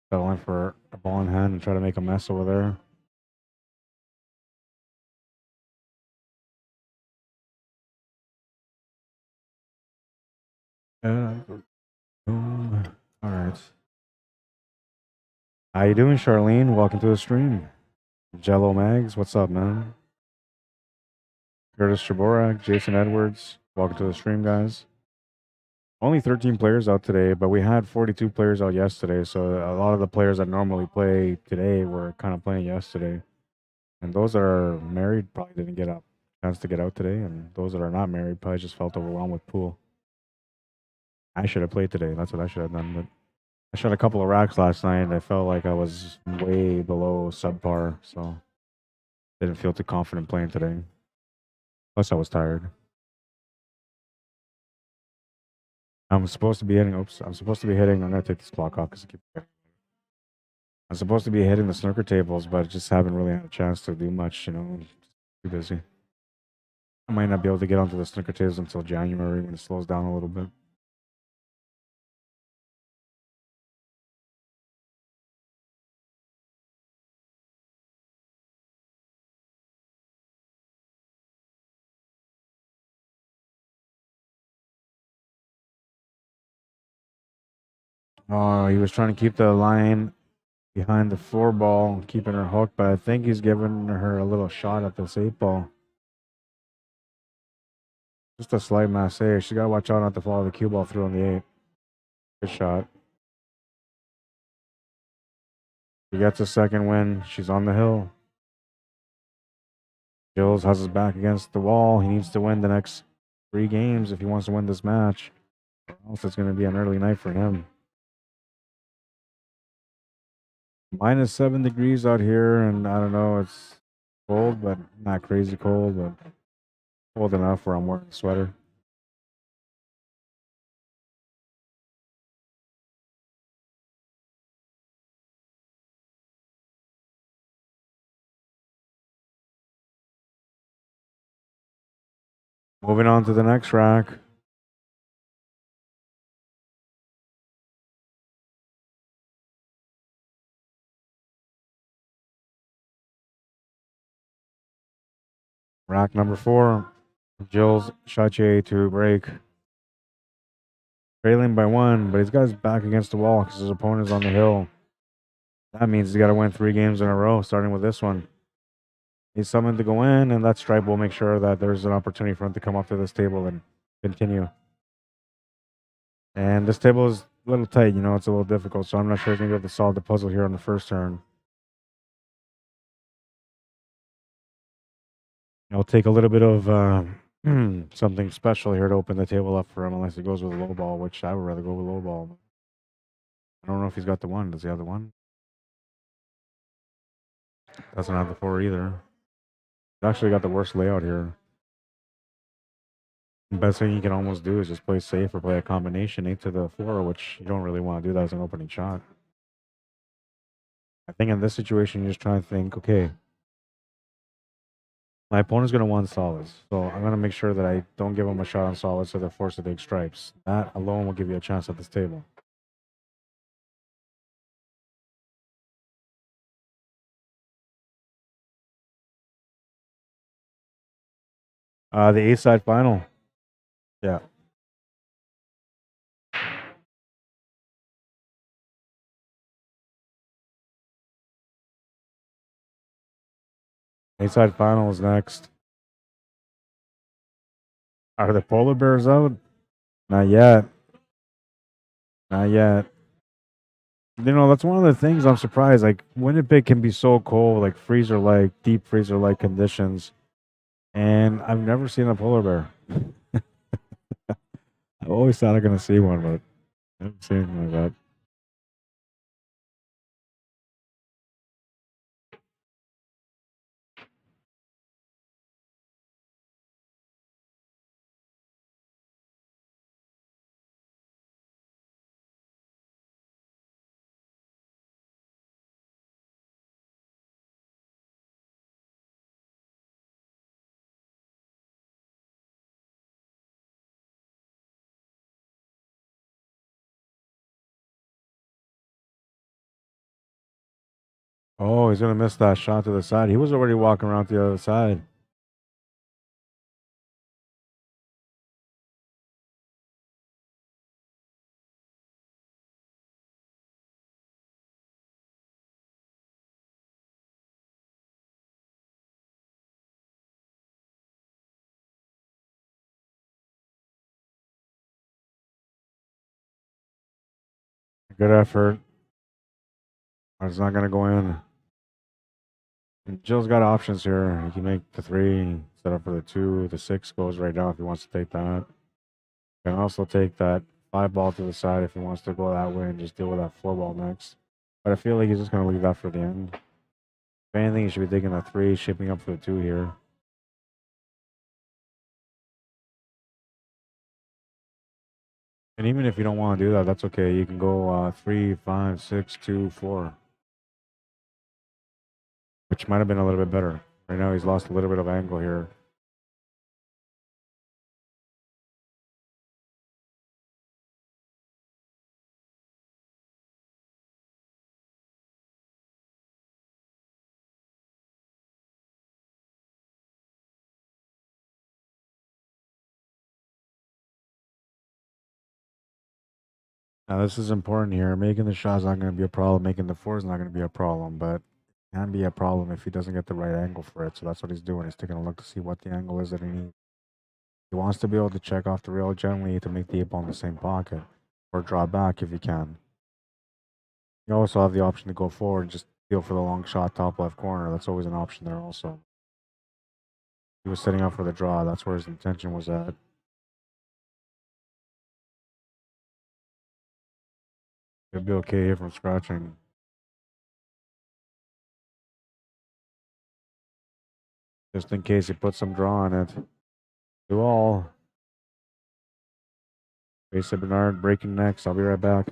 settle in for a ball in hand and try to make a mess over there. All right. How you doing, Charlene? Welcome to the stream. Jello Mags, what's up, man? Curtis Chaborak, Jason Edwards, welcome to the stream, guys. Only 13 players out today, but we had 42 players out yesterday, so a lot of the players that normally play today were kind of playing yesterday. And those that are married probably didn't get a chance to get out today, and those that are not married probably just felt overwhelmed with pool. I should have played today. That's what I should have done, but I shot a couple of racks last night, and I felt like I was way below subpar, so didn't feel too confident playing today. Plus, I was tired. I'm supposed to be hitting. Oops, I'm supposed to be hitting. I'm gonna take this clock off because I keep. I'm supposed to be hitting the snooker tables, but I just haven't really had a chance to do much. You know, too busy. I might not be able to get onto the snooker tables until January when it slows down a little bit. Oh, he was trying to keep the line behind the 4 ball, keeping her hooked, but I think he's giving her a little shot at this 8 ball. Just a slight masse. She got to watch out not to follow the cue ball through on the 8. Good shot. She gets a second win. She's on the hill. Gilles has his back against the wall. He needs to win the next 3 games if he wants to win this match. Or else it's going to be an early night for him. -7 degrees out here, and I don't know, it's cold, but not crazy cold, but cold enough where I'm wearing a sweater. Moving on to the next rack. Rack number 4. Gilles Chartier to break. Trailing by 1, but he's got his back against the wall because his opponent is on the hill. That means he's got to win 3 games in a row, starting with this one. He's summoned to go in, and that stripe will make sure that there's an opportunity for him to come up to this table and continue. And this table is a little tight, you know, it's a little difficult, so I'm not sure he's going to be able to solve the puzzle here on the first turn. It'll take a little bit of something special here to open the table up for him, unless he goes with a low ball, which I would rather go with low ball. I don't know if he's got the 1. Does he have the 1? Doesn't have the 4 either. He's actually got the worst layout here. The best thing you can almost do is just play safe or play a combination 8 to the 4, which you don't really want to do that as an opening shot. I think in this situation, you just try and think, okay, my opponent's going to want solids, so I'm going to make sure that I don't give him a shot on solids so they're forced to take stripes. That alone will give you a chance at this table. The A-side final. Yeah. A-side final is next. Are the polar bears out? Not yet. Not yet. You know, that's one of the things I'm surprised. Like, Winnipeg can be so cold, like freezer-like, deep freezer-like conditions. And I've never seen a polar bear. I always thought I'm going to see one, but I haven't seen anything like that. Oh, he's going to miss that shot to the side. He was already walking around to the other side. Good effort. It's not going to go in. And Jill's got options here. He can make the 3, set up for the 2. The 6 goes right now if he wants to take that. He can also take that 5 ball to the side if he wants to go that way and just deal with that 4 ball next. But I feel like he's just going to leave that for the end. If anything, he should be taking that 3, shaping up for the 2 here. And even if you don't want to do that, that's okay. You can go 3, 5, 6, 2, 4. Which might have been a little bit better. Right now, he's lost a little bit of angle here. Now, this is important here. Making the shot's not going to be a problem. Making the 4 is not going to be a problem, but it can be a problem if he doesn't get the right angle for it. So that's what he's doing. He's taking a look to see what the angle is that he needs. He wants to be able to check off the rail gently to make the 8 ball in the same pocket, or draw back if you can. You also have the option to go forward and just feel for the long shot top left corner. That's always an option there also. He was setting up for the draw. That's where his intention was at. He'll be okay here from scratching. Just in case he puts some draw on it. 2-all. Basic Bernard breaking next. I'll be right back.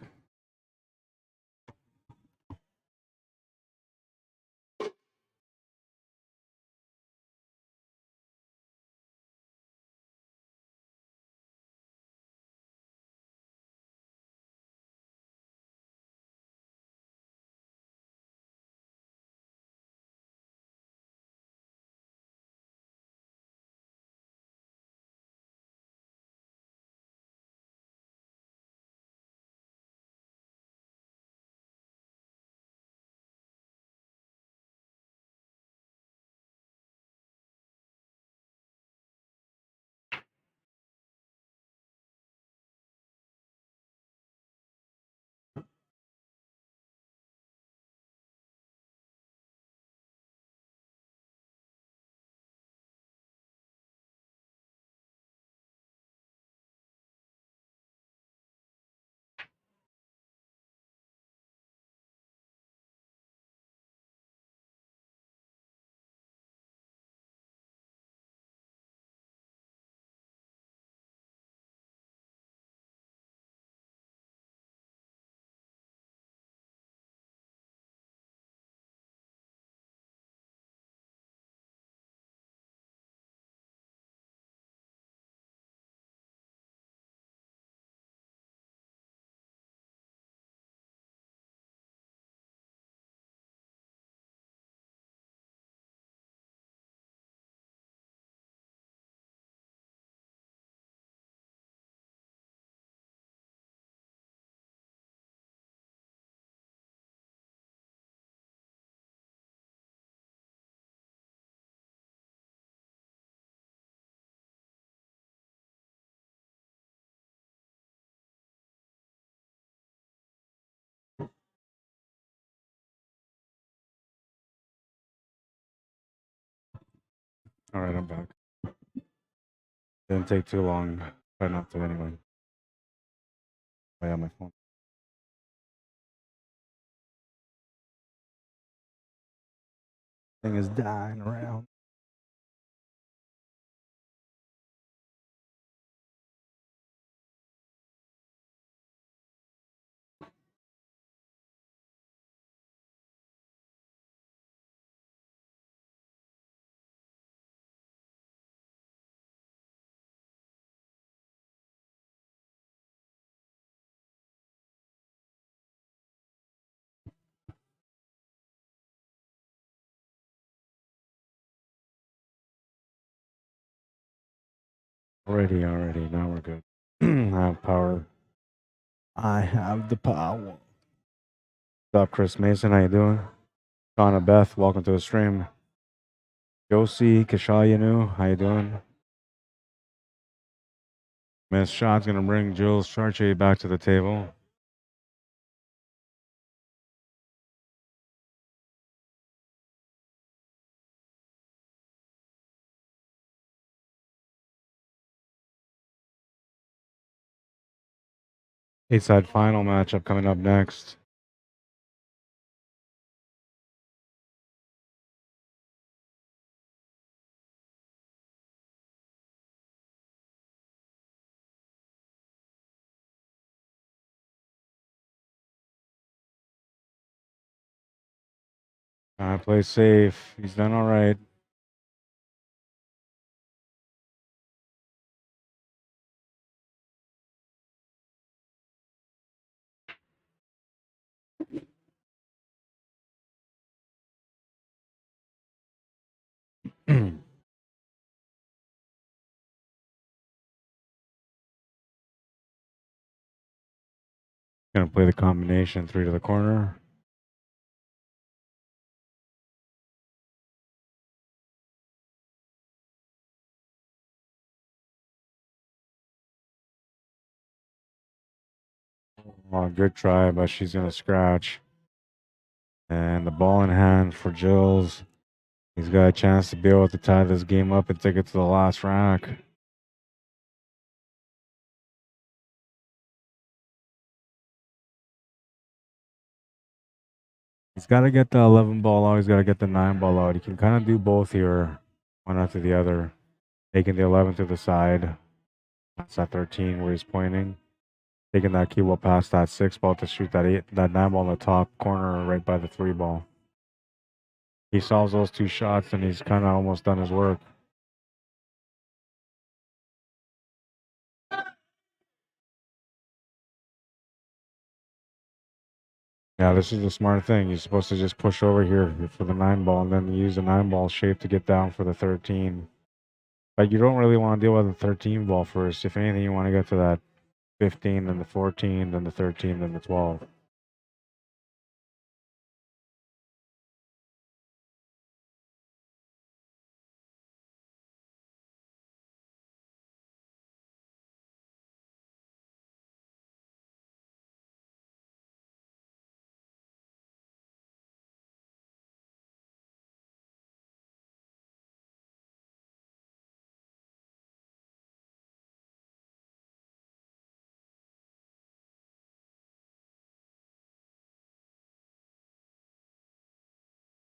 All right, I'm back. Didn't take too long. Try not to anyway. I have my phone. Thing is dying around. Already. Now we're good. I have power. I have the power. What's up, Chris Mason? How you doing? Donna Beth, welcome to the stream. Josie Kashayanu, how you doing? Miss Shot's gonna bring Jules Chartier back to the table. Eight-side final matchup coming up next. Play safe. He's done all right. Gonna play the combination 3 to the corner. Oh, good try, but she's gonna scratch. And the ball in hand for Jills. He's got a chance to be able to tie this game up and take it to the last rack. He's got to get the 11 ball out. He's got to get the 9 ball out. He can kind of do both here, one after the other. Taking the 11 to the side. That's that 13 where he's pointing. Taking that cue ball past that 6 ball to shoot that 9 ball in the top corner right by the 3 ball. He solves those 2 shots and he's kind of almost done his work. Yeah, this is a smart thing. You're supposed to just push over here for the 9 ball and then use the 9 ball shape to get down for the 13. But you don't really want to deal with the 13 ball first. If anything, you want to get to that 15, then the 14, then the 13, then the 12.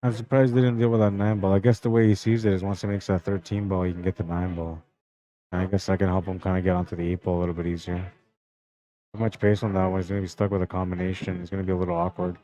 I'm surprised they didn't deal with that 9 ball. I guess the way he sees it is once he makes that 13 ball, he can get the 9 ball. And I guess I can help him kind of get onto the 8 ball a little bit easier. Too much pace on that one. He's going to be stuck with a combination. It's going to be a little awkward.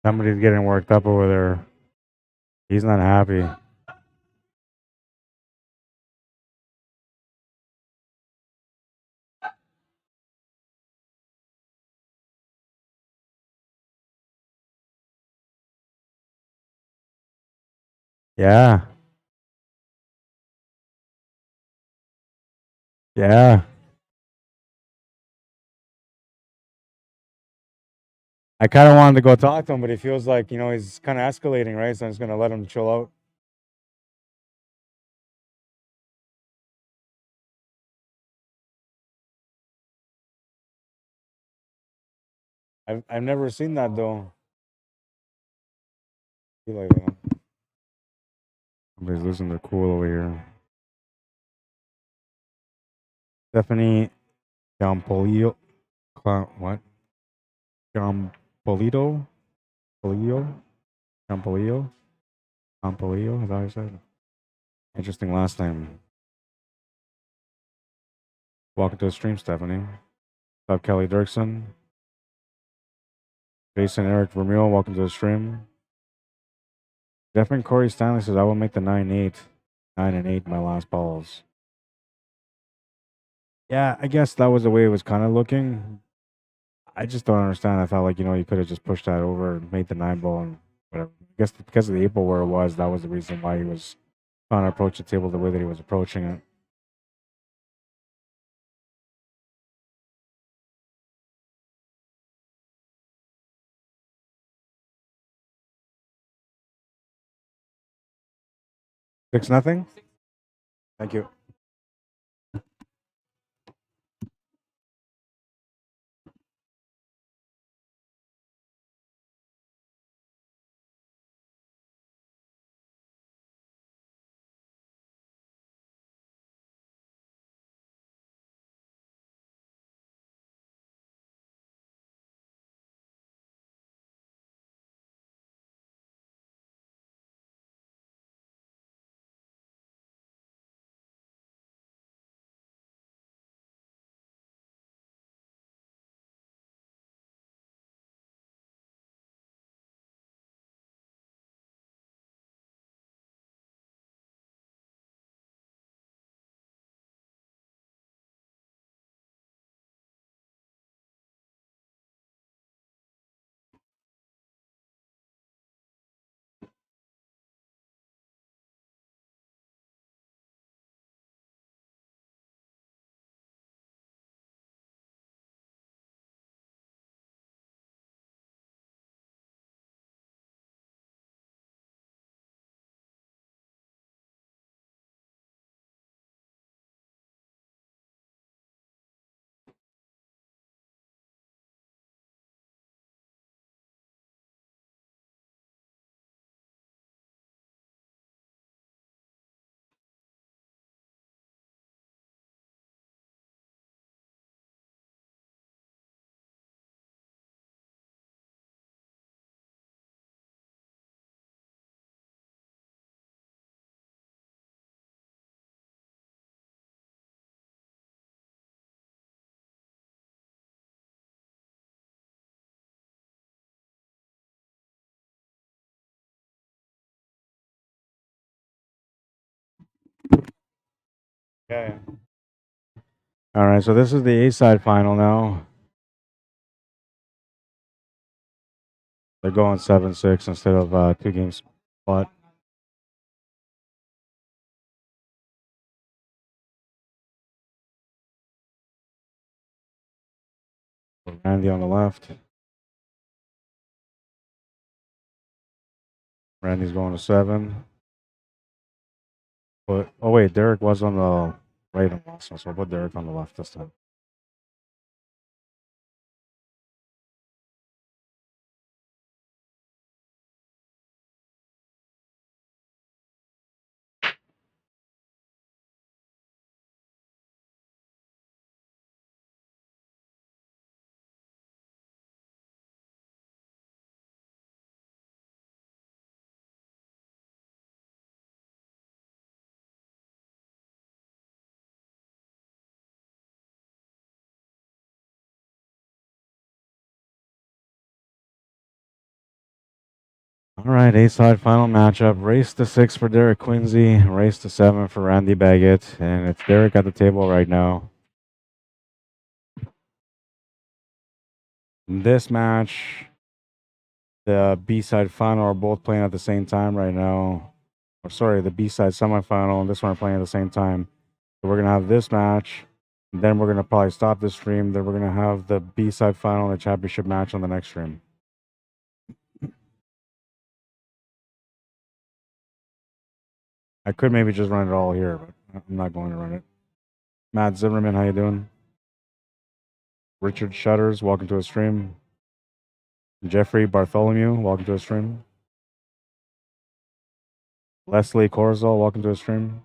Somebody's getting worked up over there. He's not happy. Yeah. Yeah. I kind of wanted to go talk to him, but he feels like, he's kind of escalating, right? So I'm just going to let him chill out. I've never seen that, though. I feel like that. Somebody's losing their cool over here. Stephanie Gampolio. What? Gampolito? Polio? Gampolio? Gampolio? Is that what I said? Interesting last name. Welcome to the stream, Stephanie. What's up, Kelly Dirksen? Jason Eric Vermeil, welcome to the stream. Definitely Corey Stanley says, I will make the 9-8. 9 and 8 my last balls. Yeah, I guess that was the way it was kind of looking. I just don't understand. I thought, you could have just pushed that over and made the 9 ball and whatever. I guess because of the 8 ball where it was, that was the reason why he was trying to approach the table the way that he was approaching it. Six nothing. Thank you. Okay. All right, so this is the A-side final now. They're going 7-6 instead of 2 games spot. Randy on the left. Randy's going to 7. But oh wait, Derek was on the right on last one, so I'll put Derek on the left this time. All right, A-side final matchup. Race to 6 for Derek Quinsey. Race to 7 for Randy Baggett. And it's Derek at the table right now. In this match, the B-side final are both playing at the same time right now. Or sorry, the B-side semifinal and this one are playing at the same time. So we're going to have this match. And then we're going to probably stop this stream. Then we're going to have the B-side final and the championship match on the next stream. I could maybe just run it all here, but I'm not going to run it. Matt Zimmerman, how you doing? Richard Shutters, welcome to a stream. Jeffrey Bartholomew, welcome to a stream. Leslie Corzal, welcome to a stream.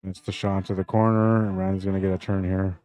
It's the shot to the corner, and Randy's going to get a turn here.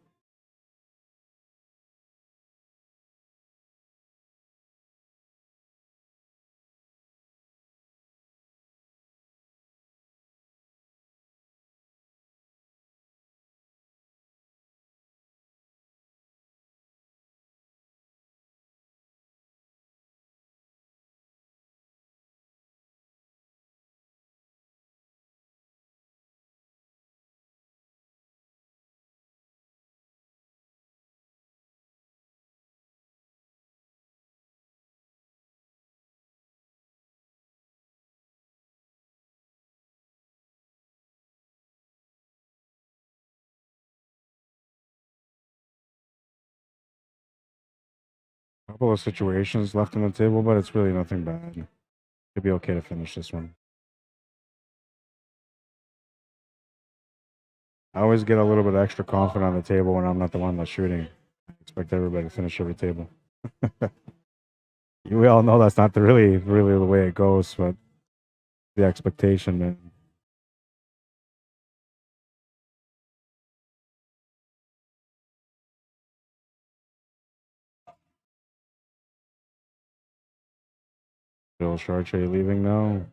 A couple of situations left on the table, but it's really nothing bad. Could be okay to finish this one. I always get a little bit extra confident on the table when I'm not the one that's shooting. I expect everybody to finish every table. We all know that's not really the way it goes, but the expectation, man. Bill Chartier leaving now.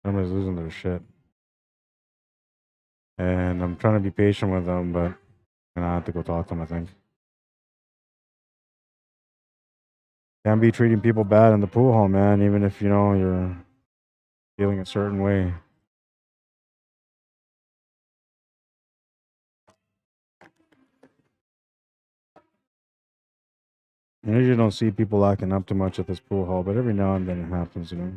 Everybody's losing their shit. And I'm trying to be patient with them, but I'm gonna have to go talk to them, I think. Can't be treating people bad in the pool hall, man, even if you know you're feeling a certain way. I usually don't see people acting up too much at this pool hall, but every now and then it happens, you know.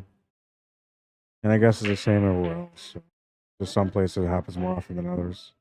And I guess it's the same everywhere else. So there's some places it happens more often than others.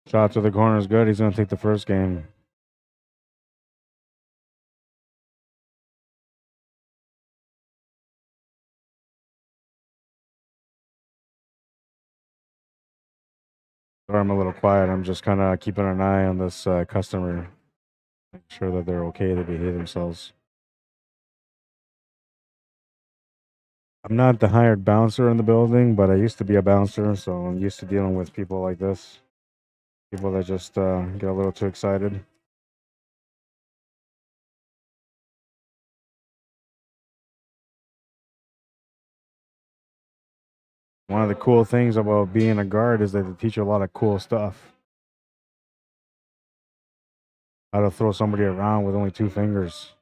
Shot to the corner is good. He's going to take the first game. Sorry, I'm a little quiet. I'm just kind of keeping an eye on this customer. Make sure that they're okay, they behave themselves. I'm not the hired bouncer in the building, but I used to be a bouncer, so I'm used to dealing with people like this. People that just get a little too excited. One of the cool things about being a guard is that they teach you a lot of cool stuff. How to throw somebody around with only 2 fingers.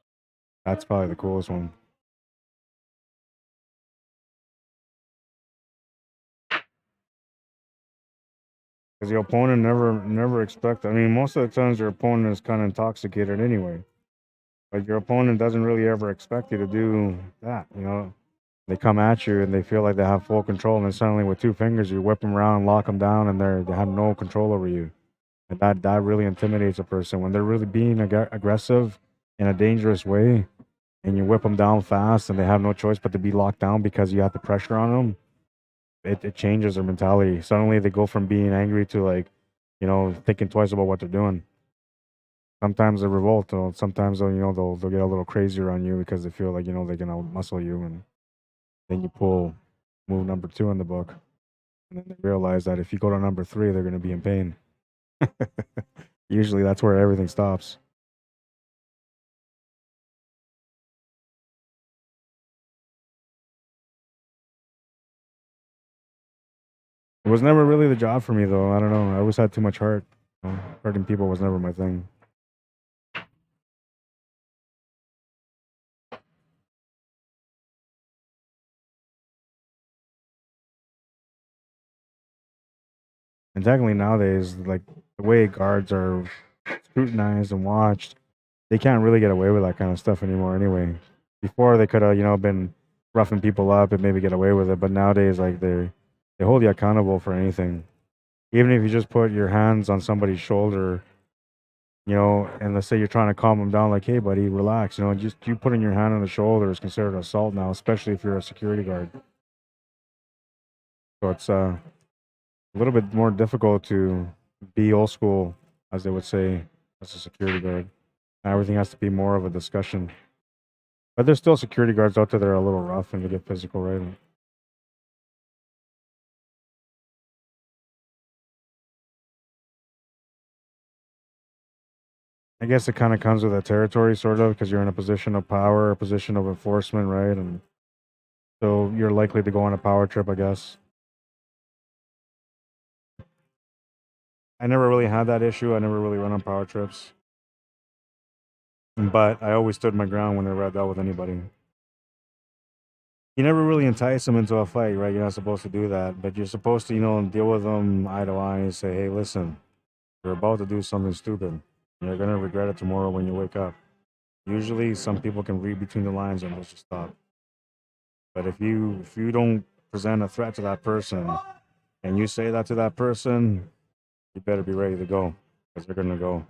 That's probably the coolest one. Because your opponent never expect. I mean, most of the times your opponent is kind of intoxicated anyway. But your opponent doesn't really ever expect you to do that, you know. They come at you and they feel like they have full control, and then suddenly with 2 fingers you whip them around, lock them down, and they have no control over you. And that really intimidates a person when they're really being aggressive in a dangerous way, and you whip them down fast, and they have no choice but to be locked down because you have the pressure on them. It changes their mentality. Suddenly they go from being angry to, like, you know, thinking twice about what they're doing. Sometimes they revolt, or sometimes they'll, you know, they'll get a little crazier on you because they feel like, you know, they can outmuscle you, and then you pull move number 2 in the book, and then they realize that if you go to number 3, they're going to be in pain. Usually that's where everything stops. It was never really the job for me, though. I don't know. I always had too much heart. You know, hurting people was never my thing. And technically nowadays, like, the way guards are scrutinized and watched, they can't really get away with that kind of stuff anymore anyway. Before they could have, you know, been roughing people up and maybe get away with it, but nowadays, like, they hold you accountable for anything. Even if you just put your hands on somebody's shoulder, you know, and let's say you're trying to calm them down, like, hey buddy, relax, you know, just you putting your hand on the shoulder is considered assault now, especially if you're a security guard. So it's a little bit more difficult to be old school, as they would say, as a security guard. Everything has to be more of a discussion. But there's still security guards out there that are a little rough and they get physical, right? I guess it kind of comes with that territory, sort of, because you're in a position of power, a position of enforcement, right? And so you're likely to go on a power trip, I guess. I never really had that issue. I never really went on power trips. But I always stood my ground whenever I dealt with anybody. You never really entice them into a fight, right? You're not supposed to do that. But you're supposed to, you know, deal with them eye to eye and say, hey, listen, you're about to do something stupid. You're gonna regret it tomorrow when you wake up. Usually, some people can read between the lines and just stop. But if you don't present a threat to that person and you say that to that person, you better be ready to go because they're gonna go.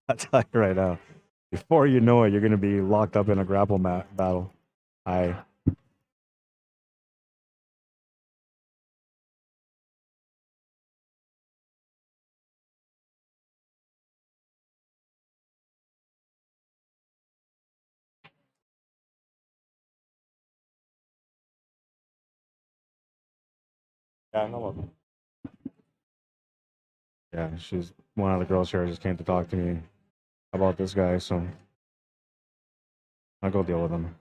I'll tell you right now. Before you know it, you're gonna be locked up in a grapple battle. I Yeah, I know of them. Yeah, she's one of the girls here just came to talk to me about this guy, so I'll go deal with him.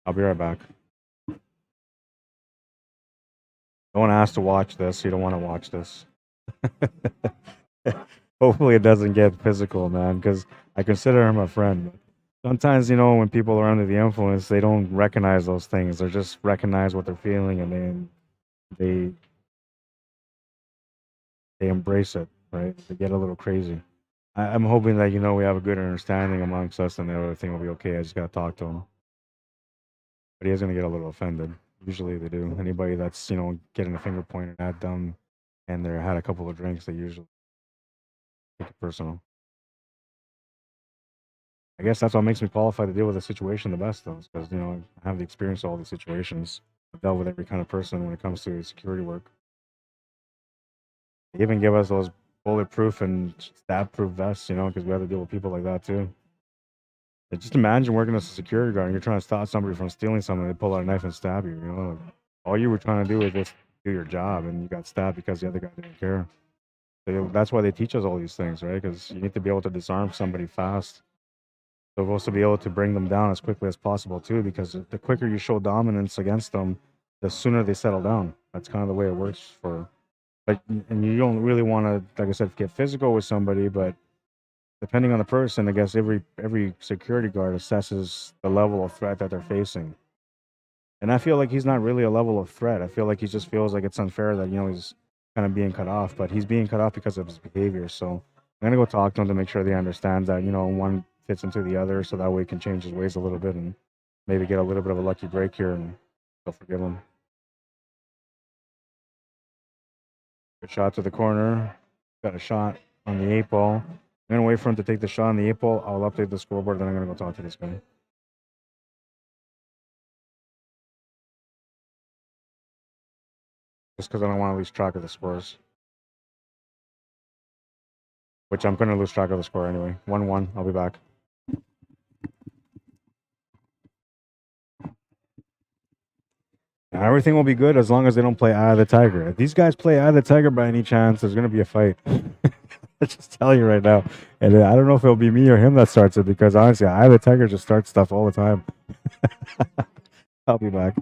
I'll be right back. Don't ask to watch this. You don't want to watch this. Hopefully, it doesn't get physical, man, because I consider him a friend. Sometimes, when people are under the influence, they don't recognize those things. They just recognize what they're feeling, and then they they embrace it, right? They get a little crazy. I'm hoping that we have a good understanding amongst us, and everything will be okay. I just gotta talk to him, but he is gonna get a little offended. Usually, they do. Anybody that's getting a finger pointed at them, and they had a couple of drinks, they usually take it personal. I guess that's what makes me qualified to deal with the situation the best, though, because I have the experience of all these situations. I've dealt with every kind of person when it comes to security work. They even give us those bulletproof and stab-proof vests, because we have to deal with people like that too. Just imagine working as a security guard and you're trying to stop somebody from stealing something. They pull out a knife and stab you. All you were trying to do was just do your job, and you got stabbed because the other guy didn't care. That's why they teach us all these things, right? Because you need to be able to disarm somebody fast. So we'll also be able to bring them down as quickly as possible too, because the quicker you show dominance against them, the sooner they settle down. That's kind of the way it works for like, and you don't really want to, like I said, get physical with somebody, but depending on the person, I guess every security guard assesses the level of threat that they're facing. And I feel like he's not really a level of threat. I feel like he just feels like it's unfair that he's kind of being cut off, but he's being cut off because of his behavior. So I'm gonna go talk to him to make sure that he understands that one fits into the other, so that way he can change his ways a little bit and maybe get a little bit of a lucky break here, and they'll forgive him. Good shot to the corner. Got a shot on the 8 ball. I'm gonna wait for him to take the shot on the 8 ball. I'll update the scoreboard, then I'm gonna go talk to this guy. Just because I don't want to lose track of the scores. Which I'm gonna lose track of the score anyway. 1-1. I'll be back. And everything will be good as long as they don't play Eye of the Tiger. If these guys play Eye of the Tiger by any chance, there's gonna be a fight. I just tell you right now. And I don't know if it'll be me or him that starts it, because honestly, Eye of the Tiger just starts stuff all the time. I'll be back.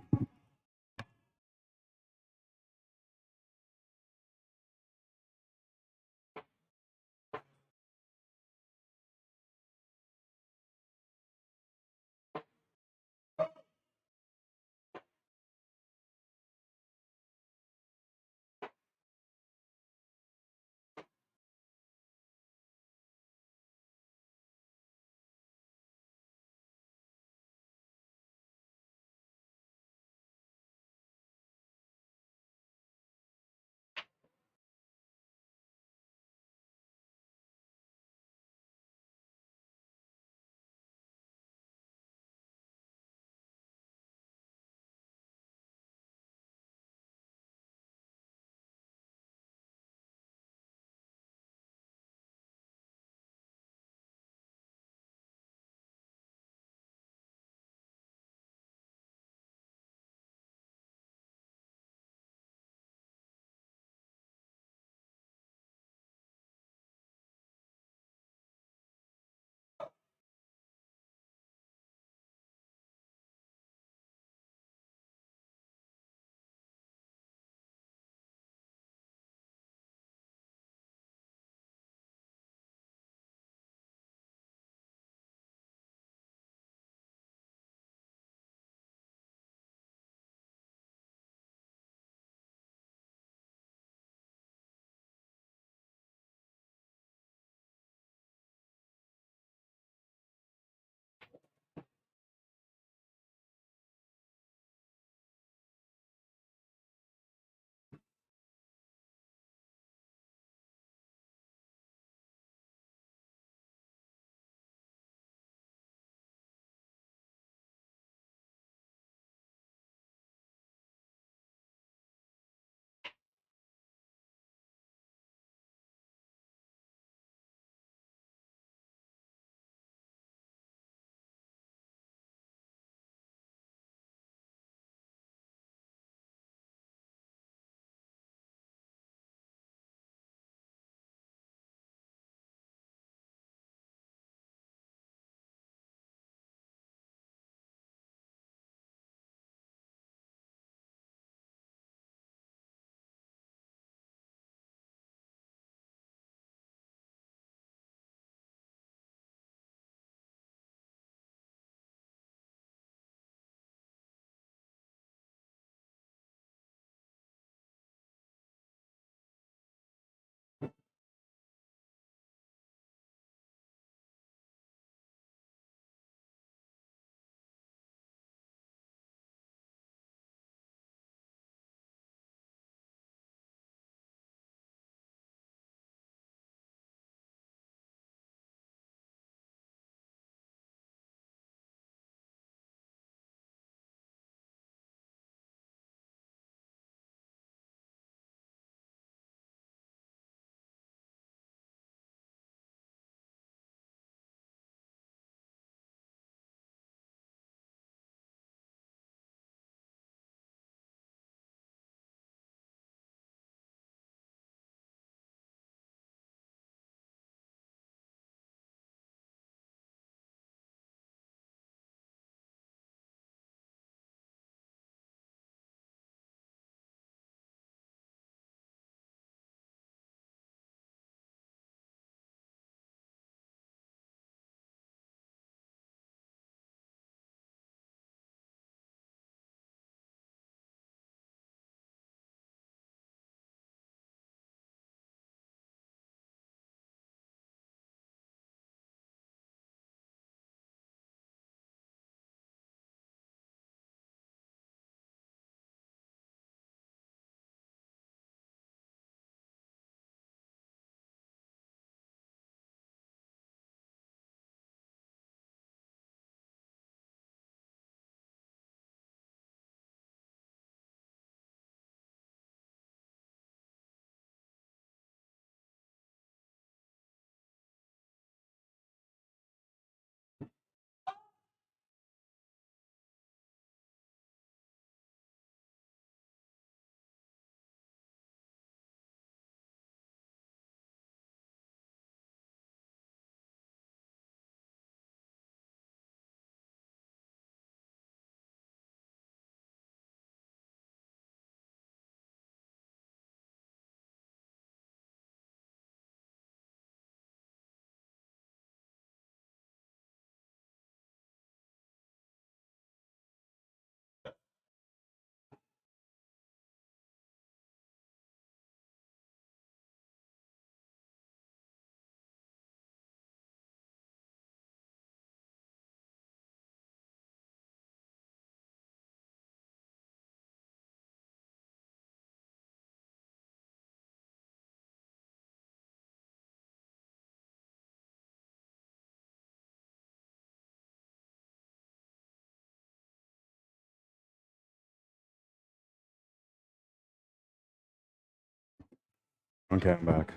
Okay, I'm back.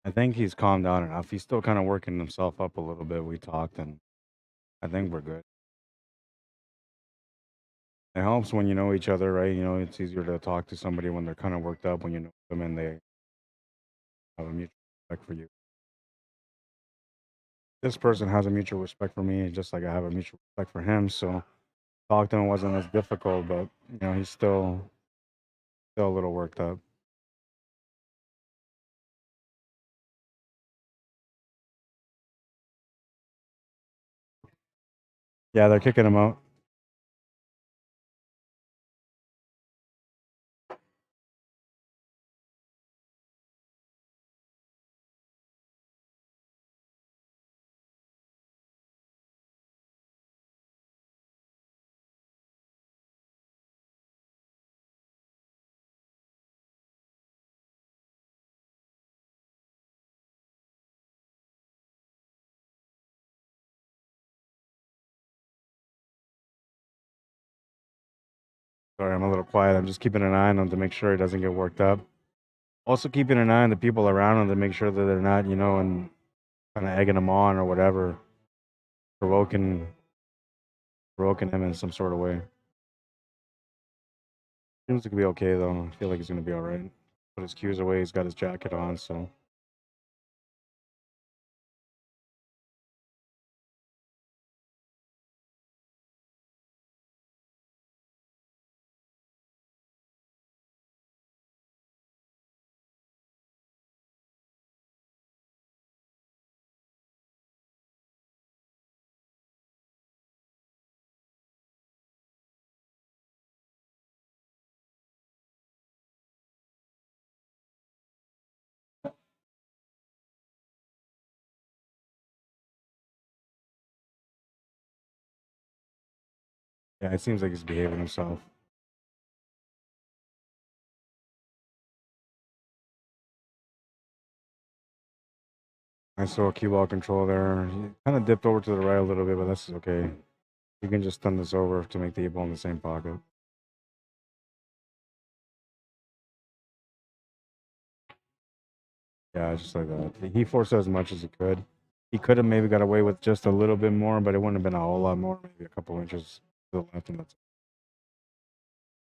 I think he's calmed down enough. He's still kind of working himself up a little bit. We talked, and I think we're good. It helps when you know each other, right? You know, it's easier to talk to somebody when they're kind of worked up when you know them and they have a mutual respect for you. This person has a mutual respect for me, just like I have a mutual respect for him. So talk to him wasn't as difficult, but you know, he's still a little worked up. Yeah, they're kicking him out. Sorry, I'm a little quiet. I'm just keeping an eye on him to make sure he doesn't get worked up. Also keeping an eye on the people around him to make sure that they're not, you know, and kind of egging him on or whatever, provoking provoking him in some sort of way. Seems to be okay though. I feel like he's gonna be all right. Put his cues away. He's got his jacket on, so yeah, it seems like he's behaving himself. I saw a cue ball control there. He kind of dipped over to the right a little bit, but that's okay. You can just turn this over to make the 8 ball in the same pocket. Yeah, just like that. He forced as much as he could. He could have maybe got away with just a little bit more, but it wouldn't have been a whole lot more, maybe a couple inches to the left, and that's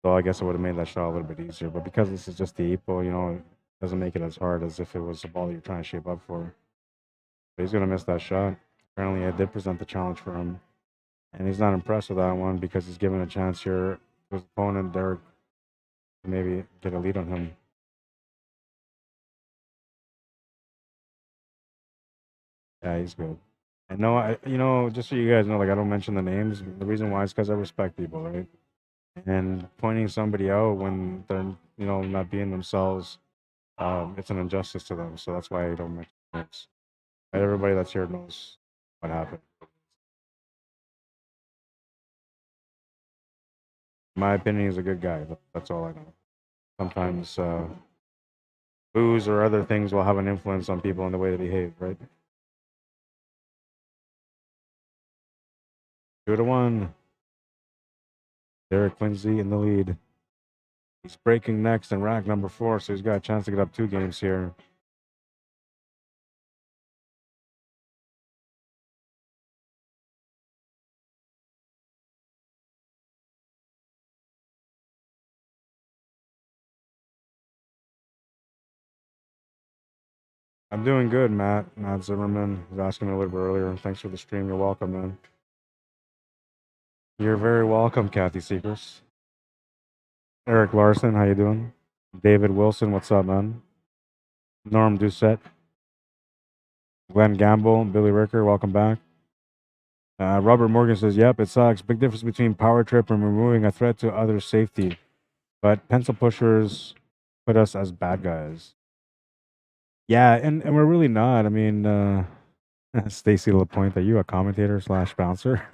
so I guess it would have made that shot a little bit easier. But because this is just the 8 ball, you know, it doesn't make it as hard as if it was a ball you're trying to shape up for. But he's gonna miss that shot. Apparently, I did present the challenge for him, and he's not impressed with that one because he's given a chance here to his opponent, Derek, to maybe get a lead on him. Yeah, he's good. And no, you know, just so you guys know, like I don't mention the names. The reason why is because I respect people, right? And pointing somebody out when they're, you know, not being themselves, it's an injustice to them. So that's why I don't mention names. And everybody that's here knows what happened. In my opinion, he's a good guy. That's all I know. Sometimes booze or other things will have an influence on people and the way they behave, right? 2-1. Derek Quinsey in the lead. He's breaking next in rack number 4, so he's got a chance to get up 2 games here. I'm doing good, Matt. Matt Zimmerman was asking me a little bit earlier. Thanks for the stream. You're welcome, man. You're very welcome, Kathy Seekers. Eric Larson, how you doing? David Wilson, what's up, man? Norm Doucette. Glenn Gamble, Billy Ricker, welcome back. Robert Morgan says, yep, it sucks. Big difference between power trip and removing a threat to other safety. But pencil pushers put us as bad guys. Yeah, and we're really not. I mean, Stacy Lapointe, are you a commentator / bouncer?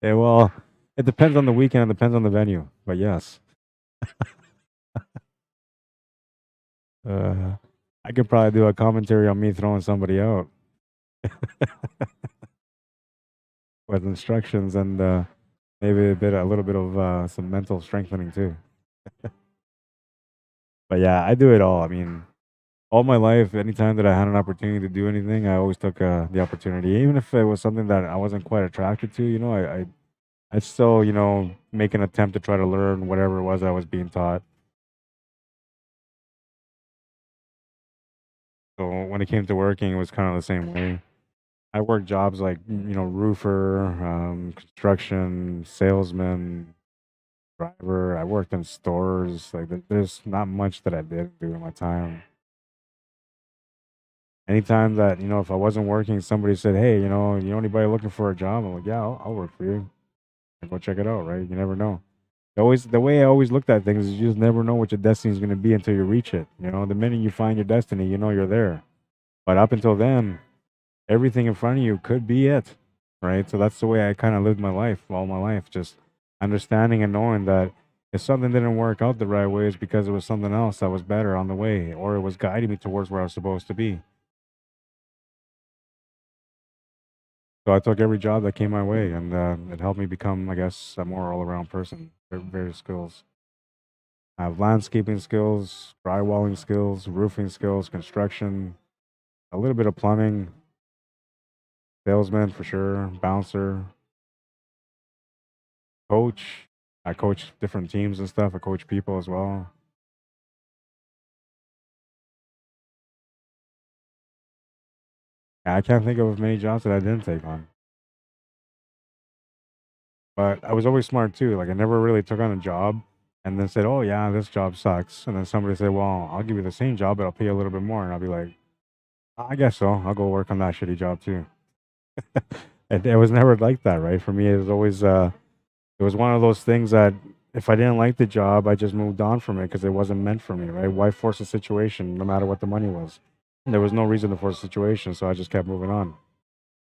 Yeah, well, it depends on the weekend. It depends on the venue. But yes. Uh, I could probably do a commentary on me throwing somebody out with instructions and maybe a little bit of some mental strengthening too. But yeah, I do it all. I mean, all my life, anytime that I had an opportunity to do anything, I always took the opportunity, even if it was something that I wasn't quite attracted to. I still make an attempt to try to learn whatever it was I was being taught. So when it came to working, it was kind of the same way. I worked jobs like roofer, construction, salesman, driver. I worked in stores. Like there's not much that I didn't do in my time. Anytime that if I wasn't working, somebody said, "Hey, you know anybody looking for a job?" I'm like, "Yeah, I'll work for you. And go check it out." Right? You never know. The way I always looked at things is you just never know what your destiny is going to be until you reach it. The minute you find your destiny, you know you're there. But up until then, everything in front of you could be it, right? So that's the way I kind of lived my life all my life, just understanding and knowing that if something didn't work out the right way, it's because it was something else that was better on the way, or it was guiding me towards where I was supposed to be. So I took every job that came my way, and it helped me become, I guess, a more all-around person. Various skills. I have landscaping skills, drywalling skills, roofing skills, construction, a little bit of plumbing, salesman for sure, bouncer, coach. I coach different teams and stuff. I coach people as well. I can't think of many jobs that I didn't take on. But I was always smart too. Like I never really took on a job and then said, "Oh yeah, this job sucks." And then somebody said, "Well, I'll give you the same job, but I'll pay you a little bit more." And I'll be like, "I guess so. I'll go work on that shitty job too." It was never like that, right? For me, it was always it was one of those things that if I didn't like the job, I just moved on from it because it wasn't meant for me, right? Why force a situation no matter what the money was? There was no reason to force a situation, so I just kept moving on.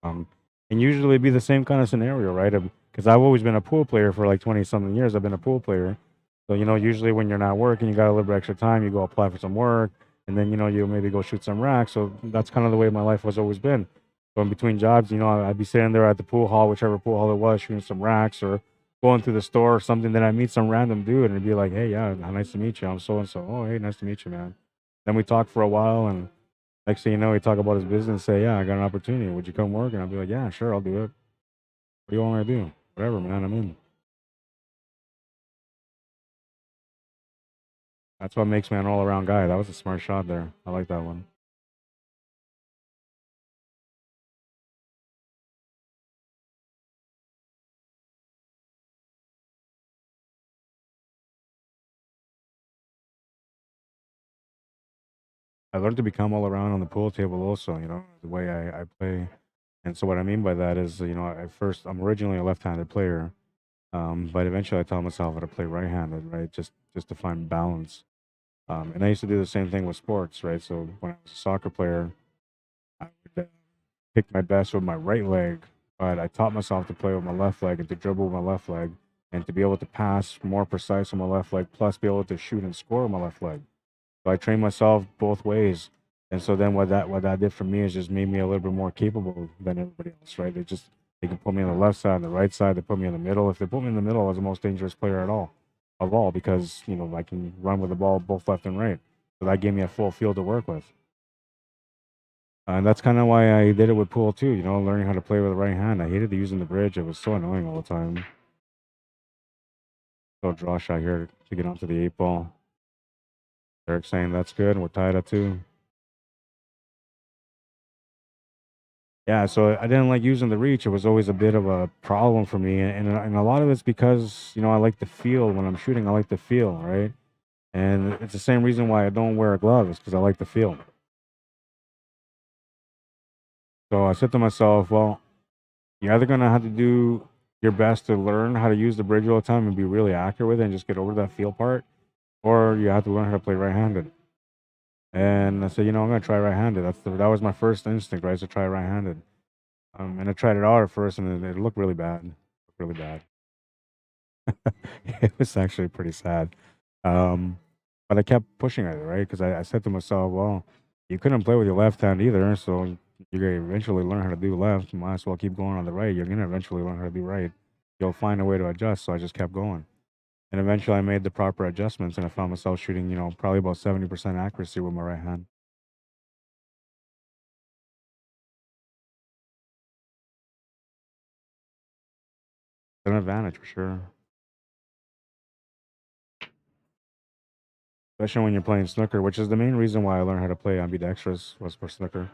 Um, and usually it'd be the same kind of scenario, right? Because I've always been a pool player for like 20 something years. I've been a pool player. So, usually when you're not working, you got a little bit extra time, you go apply for some work, and then, you maybe go shoot some racks. So that's kind of the way my life has always been. So in between jobs, I'd be sitting there at the pool hall, whichever pool hall it was, shooting some racks or going through the store or something. Then I meet some random dude and it'd be like, "Hey, yeah, nice to meet you. I'm so and so." "Oh, hey, nice to meet you, man." Then we talk for a while and next thing you know, he talk about his business, say, "Yeah, I got an opportunity. Would you come work?" And I'll be like, "Yeah, sure, I'll do it. What do you want me to do? Whatever, man, I'm in." That's what makes me an all around guy. That was a smart shot there. I like that one. I learned to become all around on the pool table also, the way I play. And so what I mean by that is, at first I'm originally a left-handed player, but eventually I taught myself how to play right-handed, right? Just to find balance. And I used to do the same thing with sports, right? So when I was a soccer player, I would pick my best with my right leg, but I taught myself to play with my left leg and to dribble with my left leg and to be able to pass more precise with my left leg, plus be able to shoot and score with my left leg. So I trained myself both ways. And so then what that did for me is just made me a little bit more capable than everybody else, right? They can put me on the left side, on the right side, they put me in the middle. If they put me in the middle, I was the most dangerous player at all of all because, I can run with the ball both left and right. So that gave me a full field to work with. And that's kind of why I did it with pool too, learning how to play with the right hand. I hated using the bridge. It was so annoying all the time. So draw shot here to get onto the eight ball. Eric saying that's good. We're tied at two. Yeah, so I didn't like using the reach. It was always a bit of a problem for me, and a lot of it's because I like the feel when I'm shooting. I like the feel, right? And it's the same reason why I don't wear a glove is because I like the feel. So I said to myself, well, you're either gonna have to do your best to learn how to use the bridge all the time and be really accurate with it and just get over that feel part, or you have to learn how to play right-handed. And I said, I'm gonna try right-handed. That was my first instinct, right? So try right-handed. And I tried it out at first, and it looked really bad, really bad. It was actually pretty sad. Um, but I kept pushing at it, right? Because I said to myself, well, you couldn't play with your left hand either, so you're gonna eventually learn how to do left. You might as well keep going on the right. You're gonna eventually learn how to do right. You'll find a way to adjust. So I just kept going. And eventually I made the proper adjustments and I found myself shooting, you know, probably about 70% accuracy with my right hand. It's an advantage for sure. Especially when you're playing snooker, which is the main reason why I learned how to play ambidextrous was for snooker.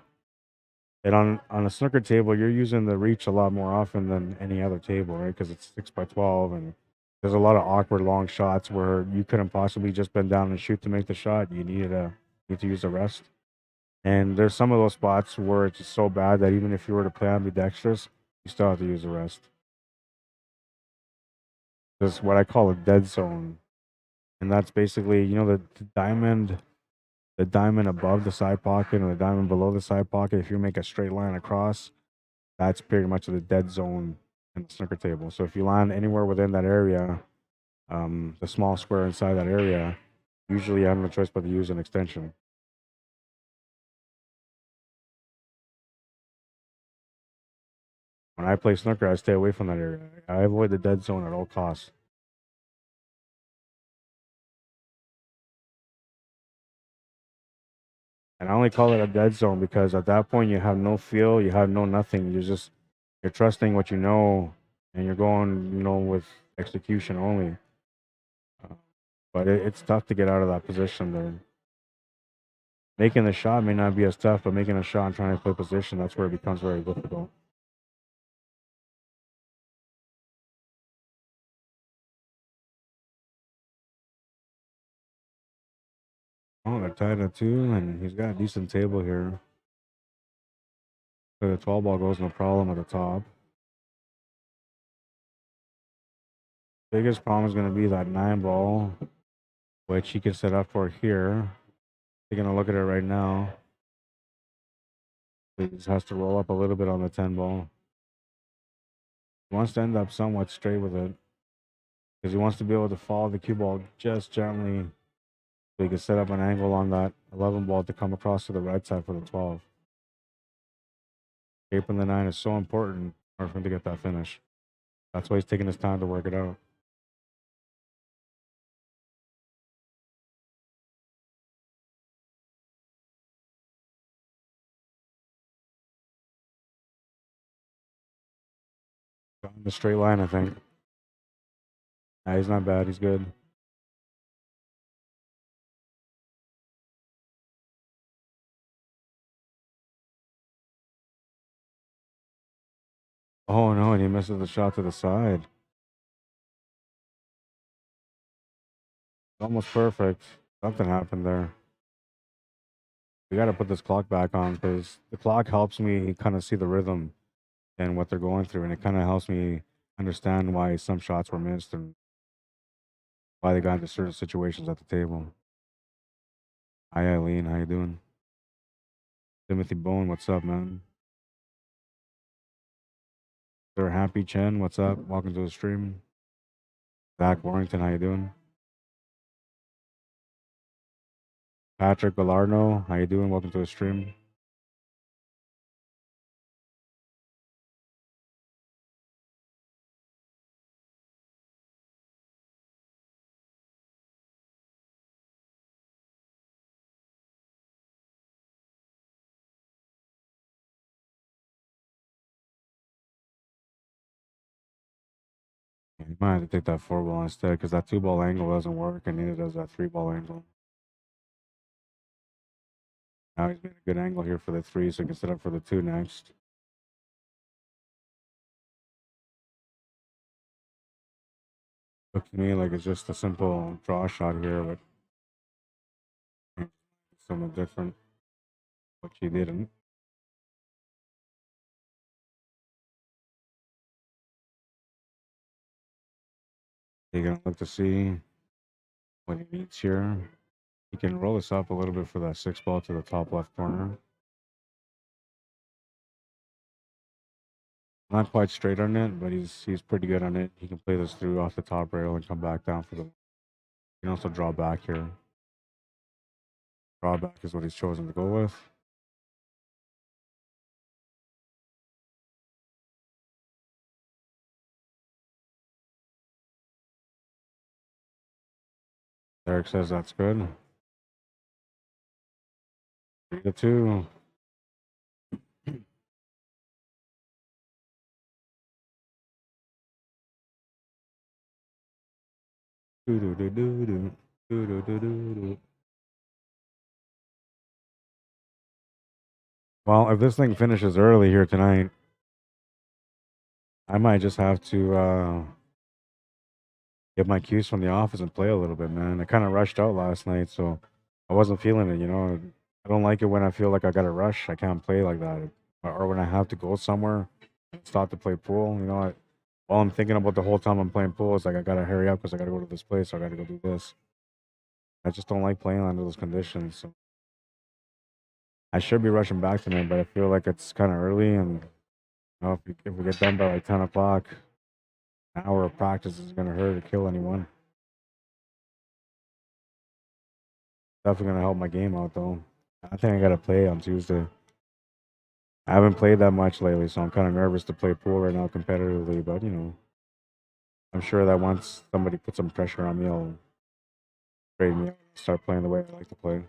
And on a snooker table, you're using the reach a lot more often than any other table, right? Because it's 6x12, and there's a lot of awkward long shots where you couldn't possibly just bend down and shoot to make the shot. You need to use the rest. And there's some of those spots where it's just so bad that even if you were to play ambidextrous, you still have to use the rest. There's what I call a dead zone, and that's basically, you know, the diamond above the side pocket and the diamond below the side pocket. If you make a straight line across, that's pretty much the dead zone in the snooker table. So if you land anywhere within that area, the small square inside that area, usually you have no choice but to use an extension. When I play snooker, I stay away from that area. I avoid the dead zone at all costs. And I only call it a dead zone because at that point you have no feel, you have no nothing. You're trusting what you know, and you're going, you know, with execution only. But it's tough to get out of that position there. Making the shot may not be as tough, but making a shot and trying to play position, that's where it becomes very difficult. Oh, they're tied at 2, and he's got a decent table here. So the 12 ball goes no problem at the top. Biggest problem is going to be that 9 ball, which he can set up for here. Taking a look at it right now. He just has to roll up a little bit on the 10 ball. He wants to end up somewhat straight with it because he wants to be able to follow the cue ball just gently so he can set up an angle on that 11 ball to come across to the right side for the 12. Shaping the 9 is so important for him to get that finish. That's why he's taking his time to work it out. On the straight line, I think. Nah, he's not bad. He's good. Oh no, and he misses the shot to the side. Almost perfect. Something happened there. We got to put this clock back on because the clock helps me kind of see the rhythm and what they're going through, and it kind of helps me understand why some shots were missed and why they got into certain situations at the table. Hi Eileen, how you doing? Timothy Bone, what's up, man? Sir Happy Chen, what's up? Welcome to the stream. Zach Warrington, how you doing? Patrick Gallardo, how you doing? Welcome to the stream. You might have to take that 4 ball instead because that 2 ball angle doesn't work, and neither does that 3 ball angle. Now he's made a good angle here for the 3, so he can set up for the 2 next. Looks to me like it's just a simple draw shot here, but something different, which he didn't. You're gonna look to see what he needs here. He can roll this up a little bit for that 6 ball to the top left corner. Not quite straight on it, but he's pretty good on it. He can play this through off the top rail and come back down for the. He can also draw back here. Draw back is what he's chosen to go with. Derek says that's good. 3-2. Well, if this thing finishes early here tonight, I might just have to get my cues from the office and play a little bit, man. I kind of rushed out last night, so I wasn't feeling it, you know. I don't like it when I feel like I got to rush. I can't play like that. Or when I have to go somewhere and stop to play pool, you know. All I'm thinking about the whole time I'm playing pool is like, I got to hurry up because I got to go to this place. So I got to go do this. I just don't like playing under those conditions. So I should be rushing back tonight, but I feel like it's kind of early. And you know, if we get done by like 10 o'clock, an hour of practice is going to hurt or kill anyone. Definitely going to help my game out, though. I think I got to play on Tuesday. I haven't played that much lately, so I'm kind of nervous to play pool right now competitively. But, you know, I'm sure that once somebody puts some pressure on me, I'll trade me out and start playing the way I like to play.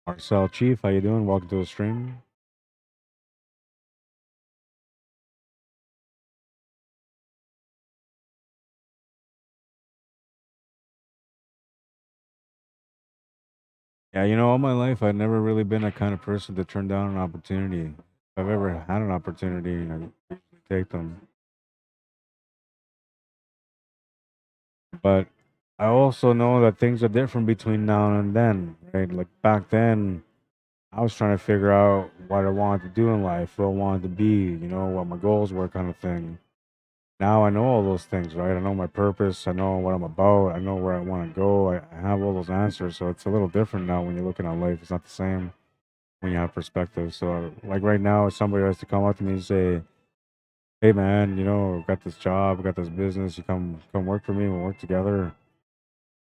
Marcel Chief, how you doing? Welcome to the stream. Yeah, you know, all my life I've never really been a kind of person to turn down an opportunity. If I've ever had an opportunity, I usually take them. But I also know that things are different between now and then, right? Like back then, I was trying to figure out what I wanted to do in life, who I wanted to be, you know, what my goals were, kind of thing. Now I know all those things, right? I know my purpose. I know what I'm about. I know where I want to go. I have all those answers. So it's a little different now when you're looking at life. It's not the same when you have perspective. So, like right now, if somebody has to come up to me and say, "Hey, man, you know, I've got this job, I've got this business. You come work for me. We'll work together."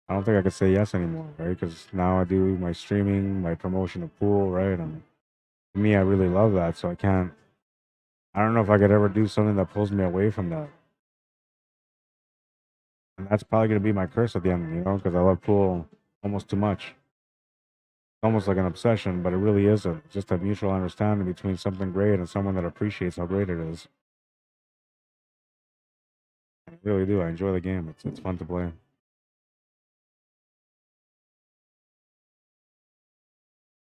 I don't think I could say yes anymore, right? Because now I do my streaming, my promotion of pool, right? And to me, I really love that. So I can't. I don't know if I could ever do something that pulls me away from that. And that's probably gonna be my curse at the end, you know, because I love pool almost too much. It's almost like an obsession, but it really isn't. Just a mutual understanding between something great and someone that appreciates how great it is. I really do. I enjoy the game. It's fun to play.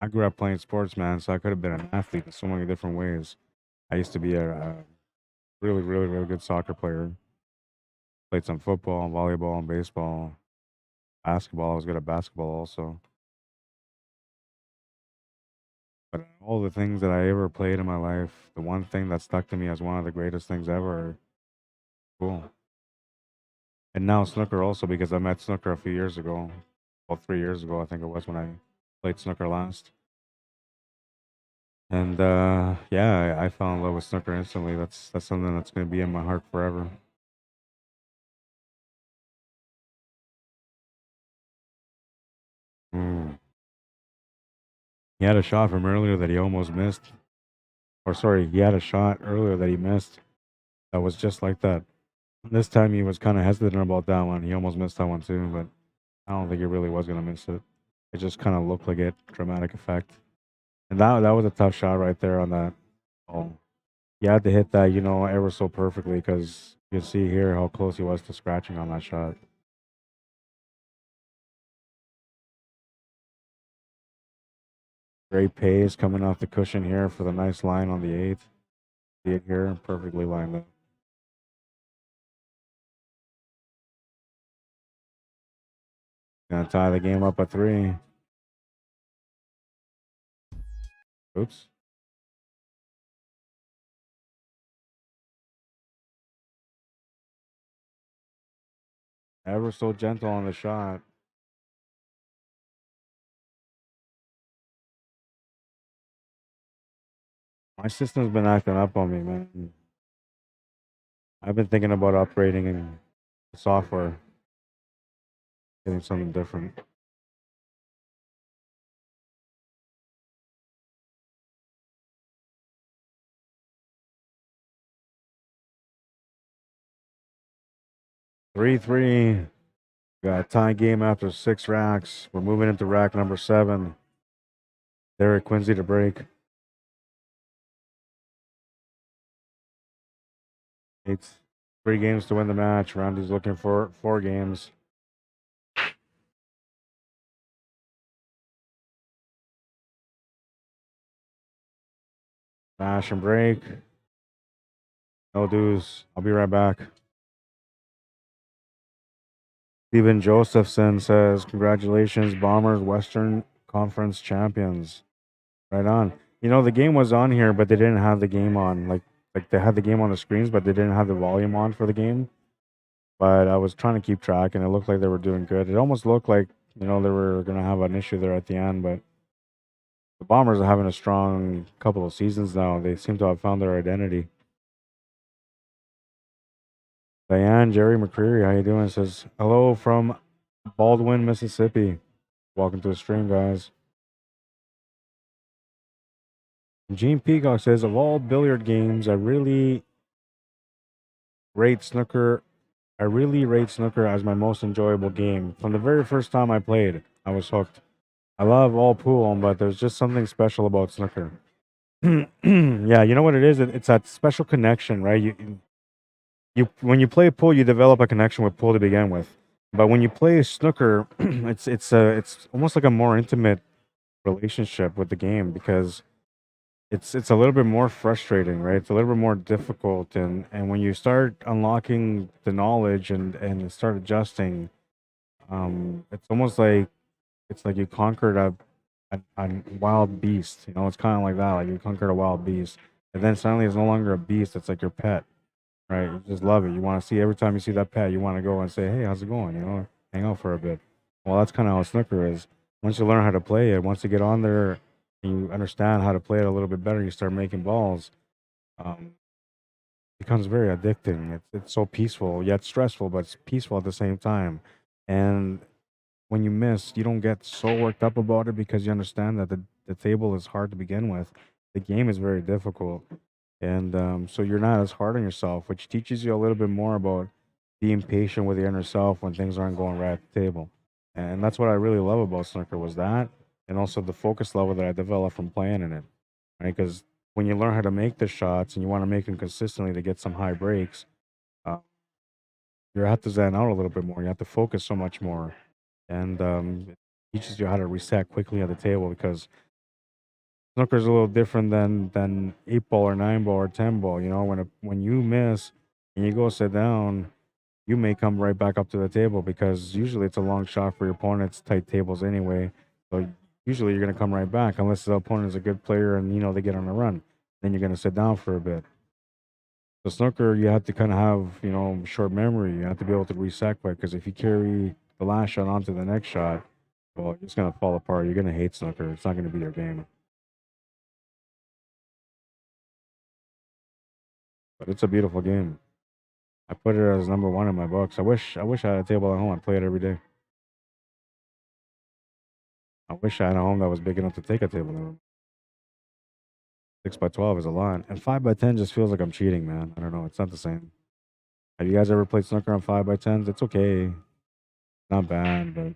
I grew up playing sports, man, so I could have been an athlete in so many different ways. I used to be a really, really, really good soccer player. Played some football, volleyball, and baseball. Basketball. I was good at basketball also. But all the things that I ever played in my life, the one thing that stuck to me as one of the greatest things ever, cool. And now snooker also because I met snooker a few years ago. Well, 3 years ago, I think it was when I played snooker last. And yeah, I fell in love with snooker instantly. That's something that's gonna be in my heart forever. Mm. He had a shot from earlier that he almost missed. Or sorry, he had a shot earlier that he missed. That was just like that. This time he was kind of hesitant about that one. He almost missed that one too, but I don't think he really was gonna miss it. It just kind of looked like it. Dramatic effect. And that was a tough shot right there on that. Oh, he had to hit that, you know, ever so perfectly because you can see here how close he was to scratching on that shot. Great pace coming off the cushion here for the nice line on the eighth. See it here, perfectly lined up. Gonna tie the game up at 3. Oops. Ever so gentle on the shot. My system's been acting up on me, man. I've been thinking about upgrading and software, getting something different. 3-3. Got a tie game after 6 racks. We're moving into rack number 7. Derek Quinsey to break. It's 3 games to win the match. Randy's looking for 4 games. Smash and break. No dues. I'll be right back. Steven Josephson says, congratulations, Bombers, Western Conference champions. Right on. You know, the game was on here, but they didn't have the game on. Like they had the game on the screens, but they didn't have the volume on for the game. But I was trying to keep track, and it looked like they were doing good. It almost looked like, you know, they were going to have an issue there at the end, but the Bombers are having a strong couple of seasons now. They seem to have found their identity. Diane, Jerry McCreary, how you doing? Says, hello from Baldwin, Mississippi. Welcome to the stream, guys. Gene Peacock says, of all billiard games, I really rate snooker as my most enjoyable game. From the very first time I played, I was hooked. I love all pool, but there's just something special about snooker. Yeah, you know what it is? It's that special connection, right? You when you play pool, you develop a connection with pool to begin with. But when you play snooker, it's almost like a more intimate relationship with the game because it's a little bit more frustrating, right? It's a little bit more difficult, and when you start unlocking the knowledge and start adjusting, it's almost like it's like you conquered a wild beast. You know, it's kind of like that. Like you conquered a wild beast, and then suddenly it's no longer a beast. It's like your pet, right? You just love it. You want to see every time you see that pet, you want to go and say, "Hey, how's it going?" You know, hang out for a bit. Well, that's kind of how snooker is. Once you learn how to play it, once you get on there and you understand how to play it a little bit better, you start making balls. It becomes very addicting. It's so peaceful yet stressful, but it's peaceful at the same time. And when you miss, you don't get so worked up about it because you understand that the table is hard to begin with. The game is very difficult. And so you're not as hard on yourself, which teaches you a little bit more about being patient with your inner self when things aren't going right at the table. And that's what I really love about snooker was that, and also the focus level that I developed from playing in it. Right? Because when you learn how to make the shots and you want to make them consistently to get some high breaks, uh, you have to zen out a little bit more. You have to focus so much more, and it teaches you how to reset quickly at the table because snooker is a little different than 8 ball or 9 ball or 10 ball. You know, when you miss and you go sit down, you may come right back up to the table because usually it's a long shot for your opponent's tight tables anyway. So usually you're gonna come right back unless the opponent is a good player and you know they get on a run. Then you're gonna sit down for a bit. So snooker, you have to kind of have short memory. You have to be able to reset quick because if you carry the last shot onto the next shot, well, it's gonna fall apart. You're gonna hate snooker. It's not gonna be your game. But it's a beautiful game. I put it as number 1 in my books. I wish I had a table at home. I'd play it every day. I wish I had a home that was big enough to take a table in the room. 6 by 12 is a lot, and 5 by 10 just feels like I'm cheating, man. I don't know. It's not the same. Have you guys ever played snooker on 5 by 10s? It's okay, not bad, but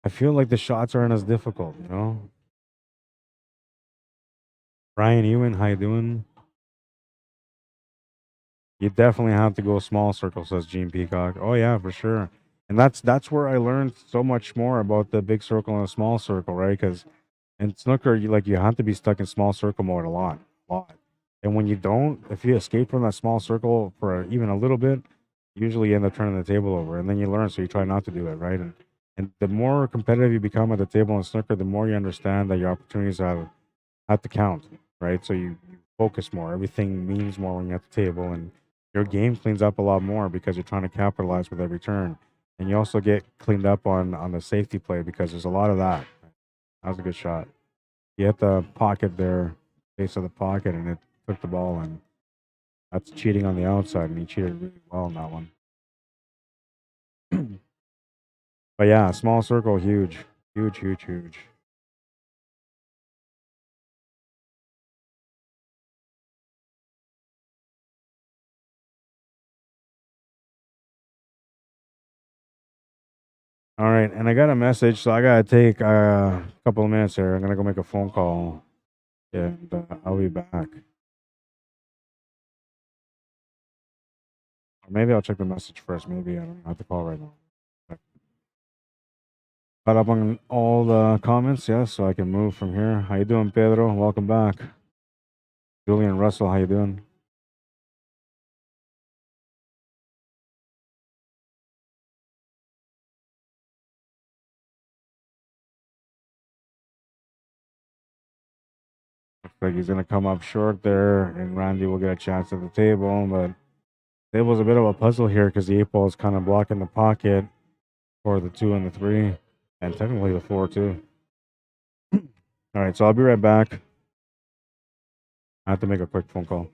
I feel like the shots aren't as difficult. You know. Brian Ewan, how you doing? You definitely have to go small circle, says Gene Peacock. Oh yeah, for sure. And that's where I learned so much more about the big circle and the small circle, right? Because in snooker, you have to be stuck in small circle mode a lot. And when you don't, if you escape from that small circle for even a little bit, usually you end up turning the table over, and then you learn, so you try not to do it, right? And the more competitive you become at the table in snooker, the more you understand that your opportunities have to count, right? So you focus more. Everything means more when you're at the table, and your game cleans up a lot more because you're trying to capitalize with every turn. And you also get cleaned up on the safety play because there's a lot of that. That was a good shot. He hit the pocket there, base of the pocket, and it took the ball, and that's cheating on the outside, and he cheated really well on that one. But yeah, small circle, huge, huge, huge, huge. All right, and I got a message, so I gotta take a couple of minutes here. I'm gonna go make a phone call, and I'll be back. Or maybe I'll check the message first. Maybe I don't have to call right now. Caught up on all the comments, yeah, so I can move from here. How you doing, Pedro? Welcome back. Julian Russell, how you doing? Looks like he's gonna come up short there, and Randy will get a chance at the table. But table's a bit of a puzzle here because the 8 ball is kind of blocking the pocket for the 2 and the 3, and technically the 4 too. All right, so I'll be right back. I have to make a quick phone call.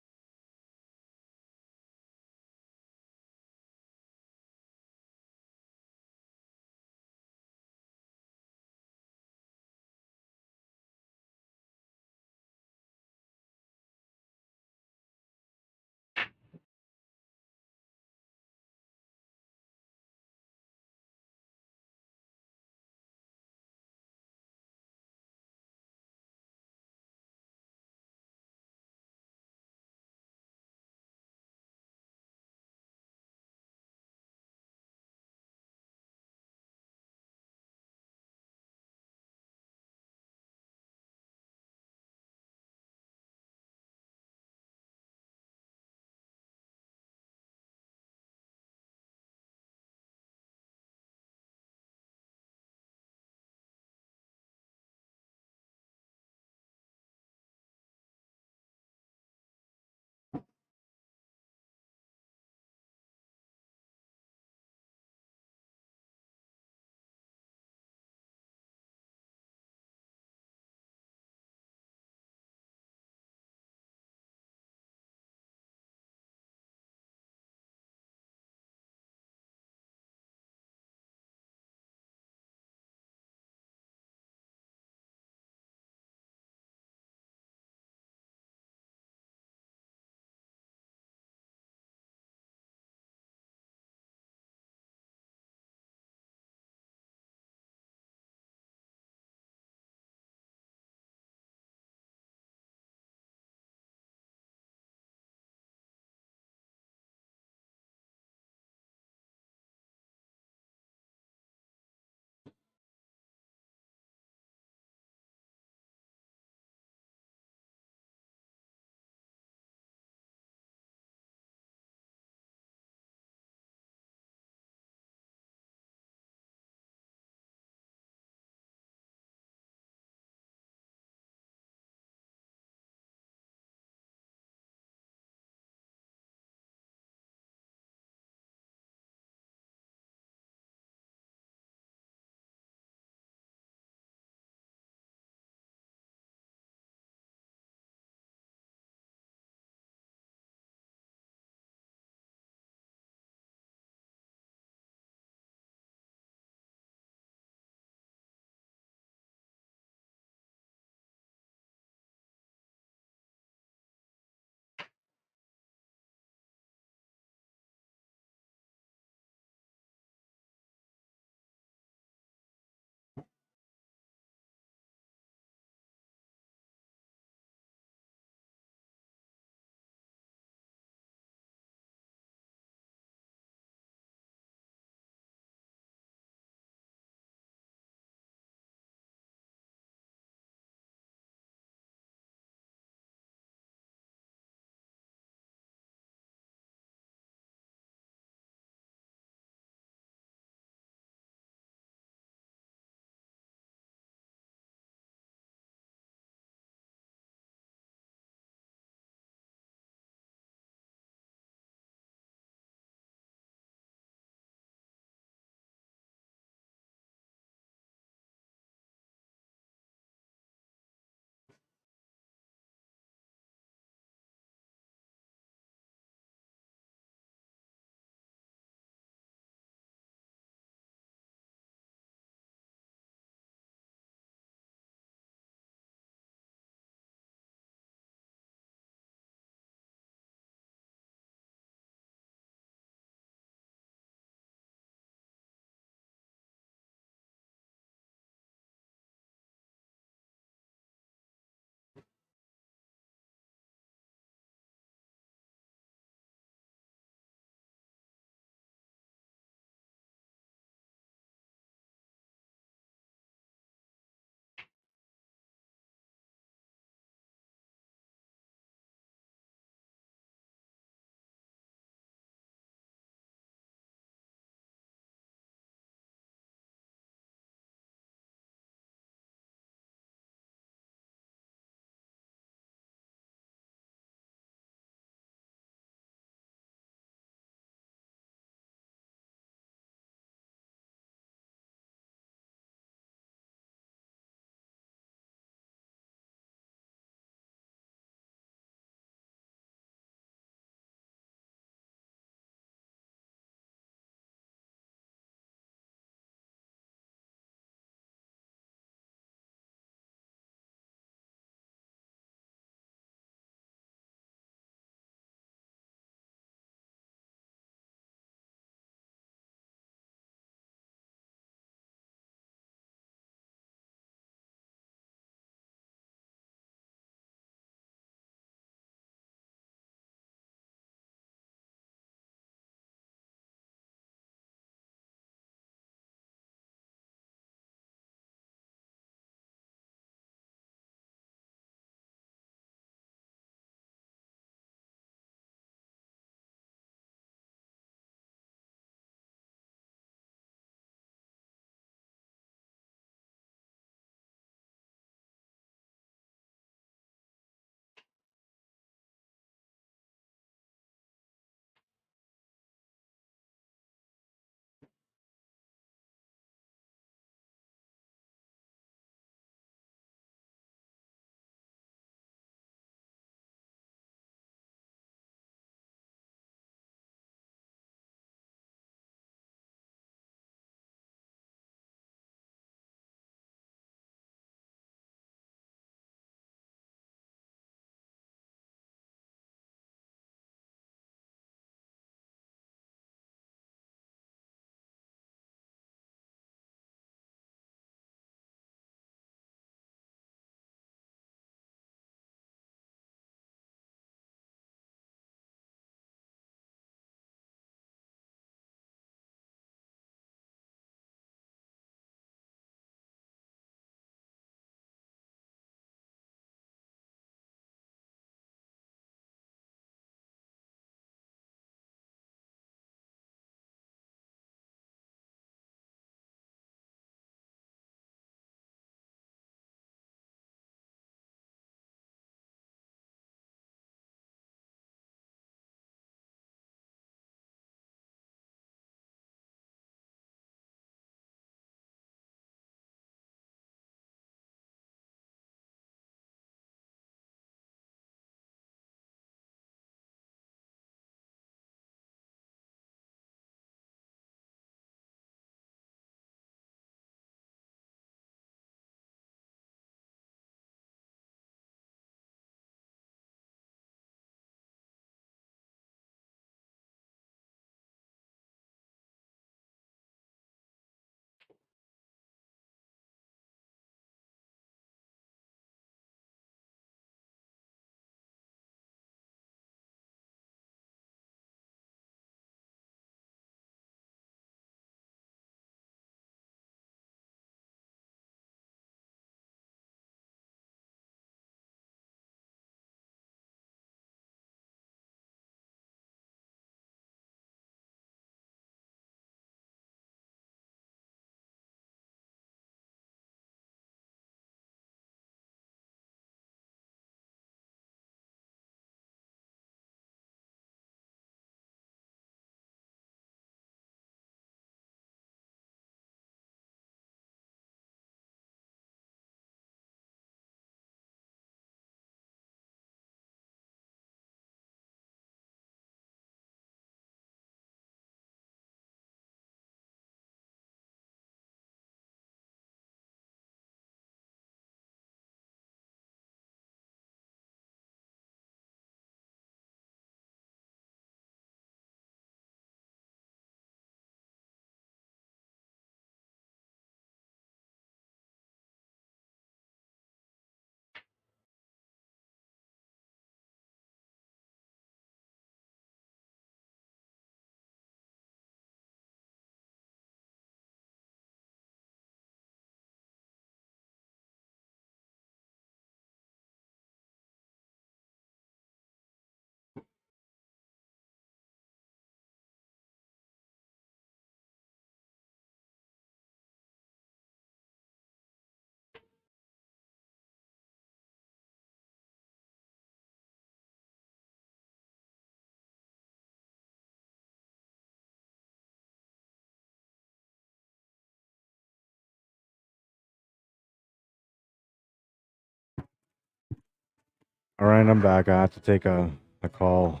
All right, I'm back. I have to take a call.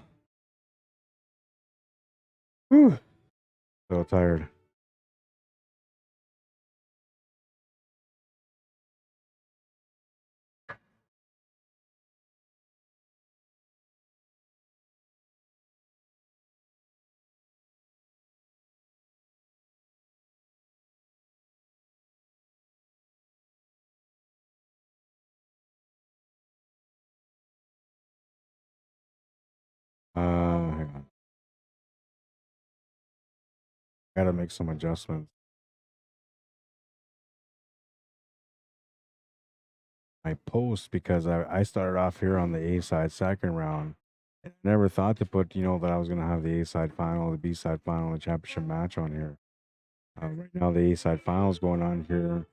Whew. So tired. Hang on. Gotta make some adjustments. My post because I started off here on the A side second round. I never thought to put, that I was gonna have the A side final, the B side final, and the championship match on here. Right now, the A side final is going on here.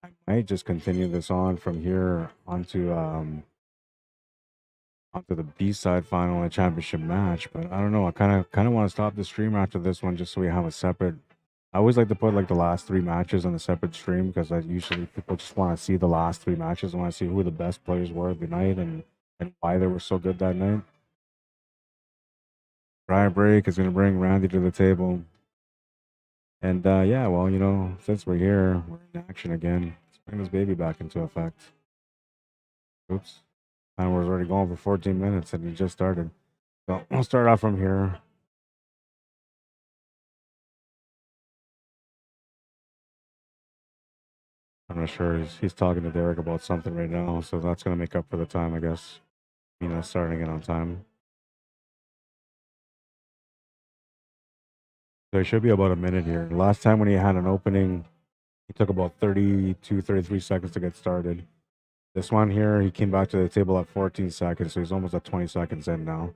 I might just continue this on from here onto the B side final and championship match. But I don't know. I kind of want to stop the stream after this one just so we have a separate. I always like to put like the last 3 matches on a separate stream because I usually people just want to see the last 3 matches. I want to see who the best players were of the night and why they were so good that night. Dry break is going to bring Randy to the table. And yeah, well, since we're here, we're in action again. Let's bring this baby back into effect. Oops. Timer was already going for 14 minutes and he just started. So we'll start off from here. I'm not sure. He's talking to Derek about something right now, so that's going to make up for the time, I guess. Starting it on time. So it should be about a minute here. Last time when he had an opening, he took about 32, 33 seconds to get started. This one here, he came back to the table at 14 seconds, so he's almost at 20 seconds in now.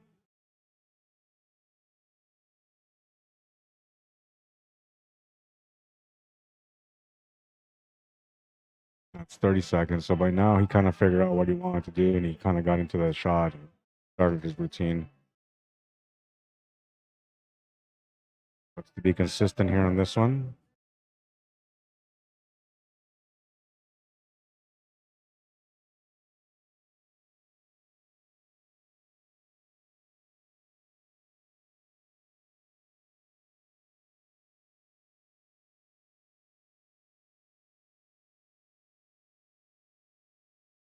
That's 30 seconds. So by now, he kind of figured out what he wanted to do, and he kind of got into the shot and started his routine. Looks to be consistent here on this one.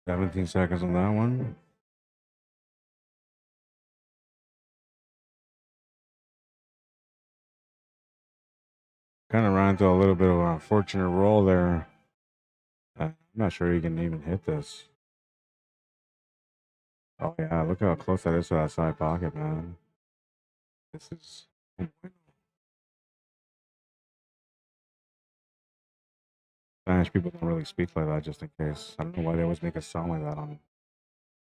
"17 seconds on that one. Kind of ran into a little bit of an unfortunate roll there. I'm not sure he can even hit this. Oh, yeah, look how close that is to that side pocket, man. This is... Spanish people don't really speak like that, just in case. I don't know why they always make us sound like that on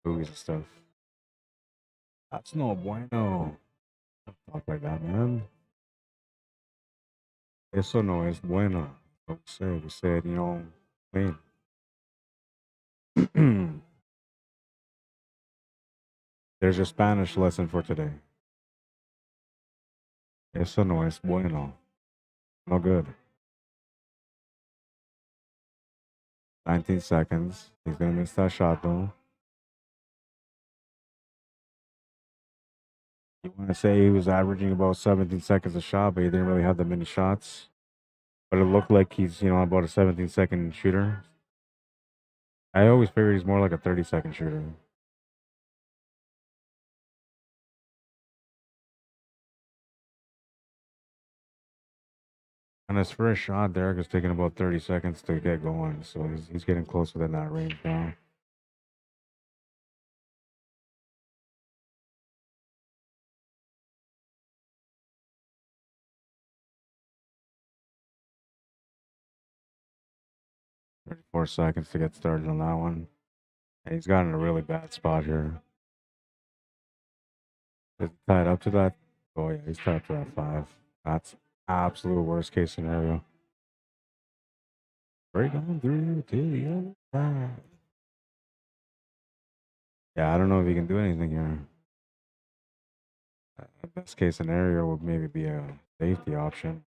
movies and stuff. That's no bueno. Don't talk like that, man. Eso no es bueno. What we said, clean. There's your Spanish lesson for today. Eso no es bueno. No good. 19 seconds. He's gonna miss that shot though. You want to say he was averaging about 17 seconds a shot, but he didn't really have that many shots. But it looked like he's, about a 17-second shooter. I always figured he's more like a 30-second shooter. On his first shot, Derek is taking about 30 seconds to get going, so he's getting close within that range now. "34 seconds to get started on that one. And he's got in a really bad spot here. Is he tied up to that? Oh yeah, he's tied up to that 5. That's absolute worst case scenario. Break on through to the other side. Yeah, I don't know if he can do anything here. Best case scenario would maybe be a safety option.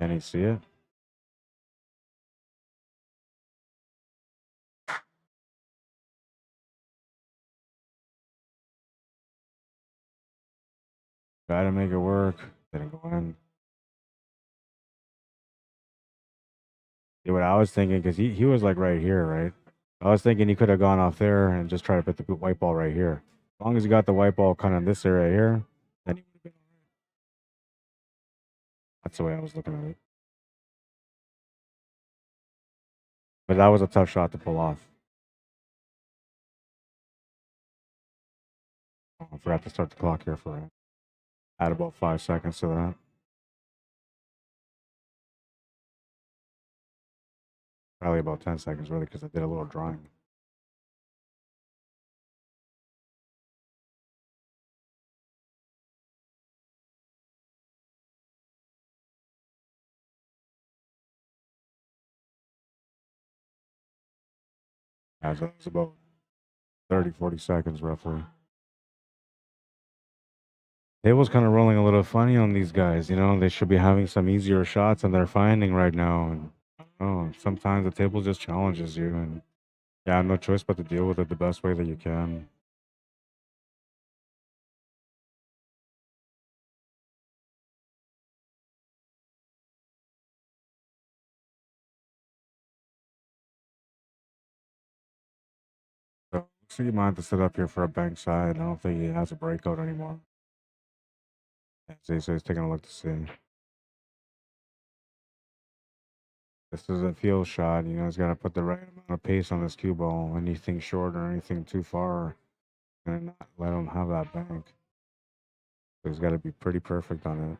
Can he see it? Try to make it work. Didn't go in. See what I was thinking, because he was like right here, right? I was thinking he could have gone off there and just tried to put the white ball right here. As long as he got the white ball kind of in this area here, then he would have been all right. That's the way I was looking at it. But that was a tough shot to pull off. Oh, I forgot to start the clock here for it. Add about 5 seconds to that. Probably about 10 seconds, really, because I did a little drawing. As it was about 30, 40 seconds, roughly. Table's kind of rolling a little funny on these guys, you know? They should be having some easier shots than they're finding right now. And sometimes the table just challenges you, and yeah, no choice but to deal with it the best way that you can. So looks like he might have to sit up here for a bank side. I don't think he has a breakout anymore. So he's taking a look to see. This is a field shot. You know, he's got to put the right amount of pace on this cue ball. Anything short or anything too far, and not let him have that bank. So he's got to be pretty perfect on it.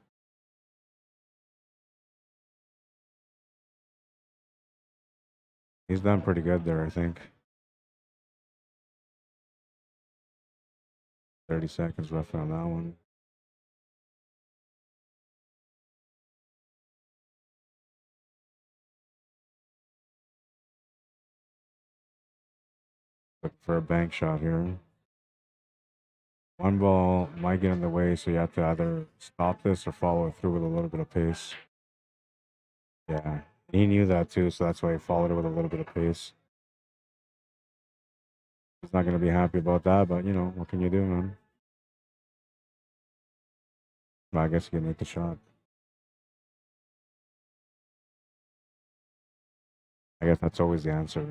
He's done pretty good there, I think. 30 seconds roughly on that one. Looking for a bank shot here. One ball might get in the way, so you have to either stop this or follow it through with a little bit of pace. Yeah, he knew that too, so that's why he followed it with a little bit of pace. He's not going to be happy about that, but you know, what can you do, man? Well, I guess you can make the shot. I guess that's always the answer.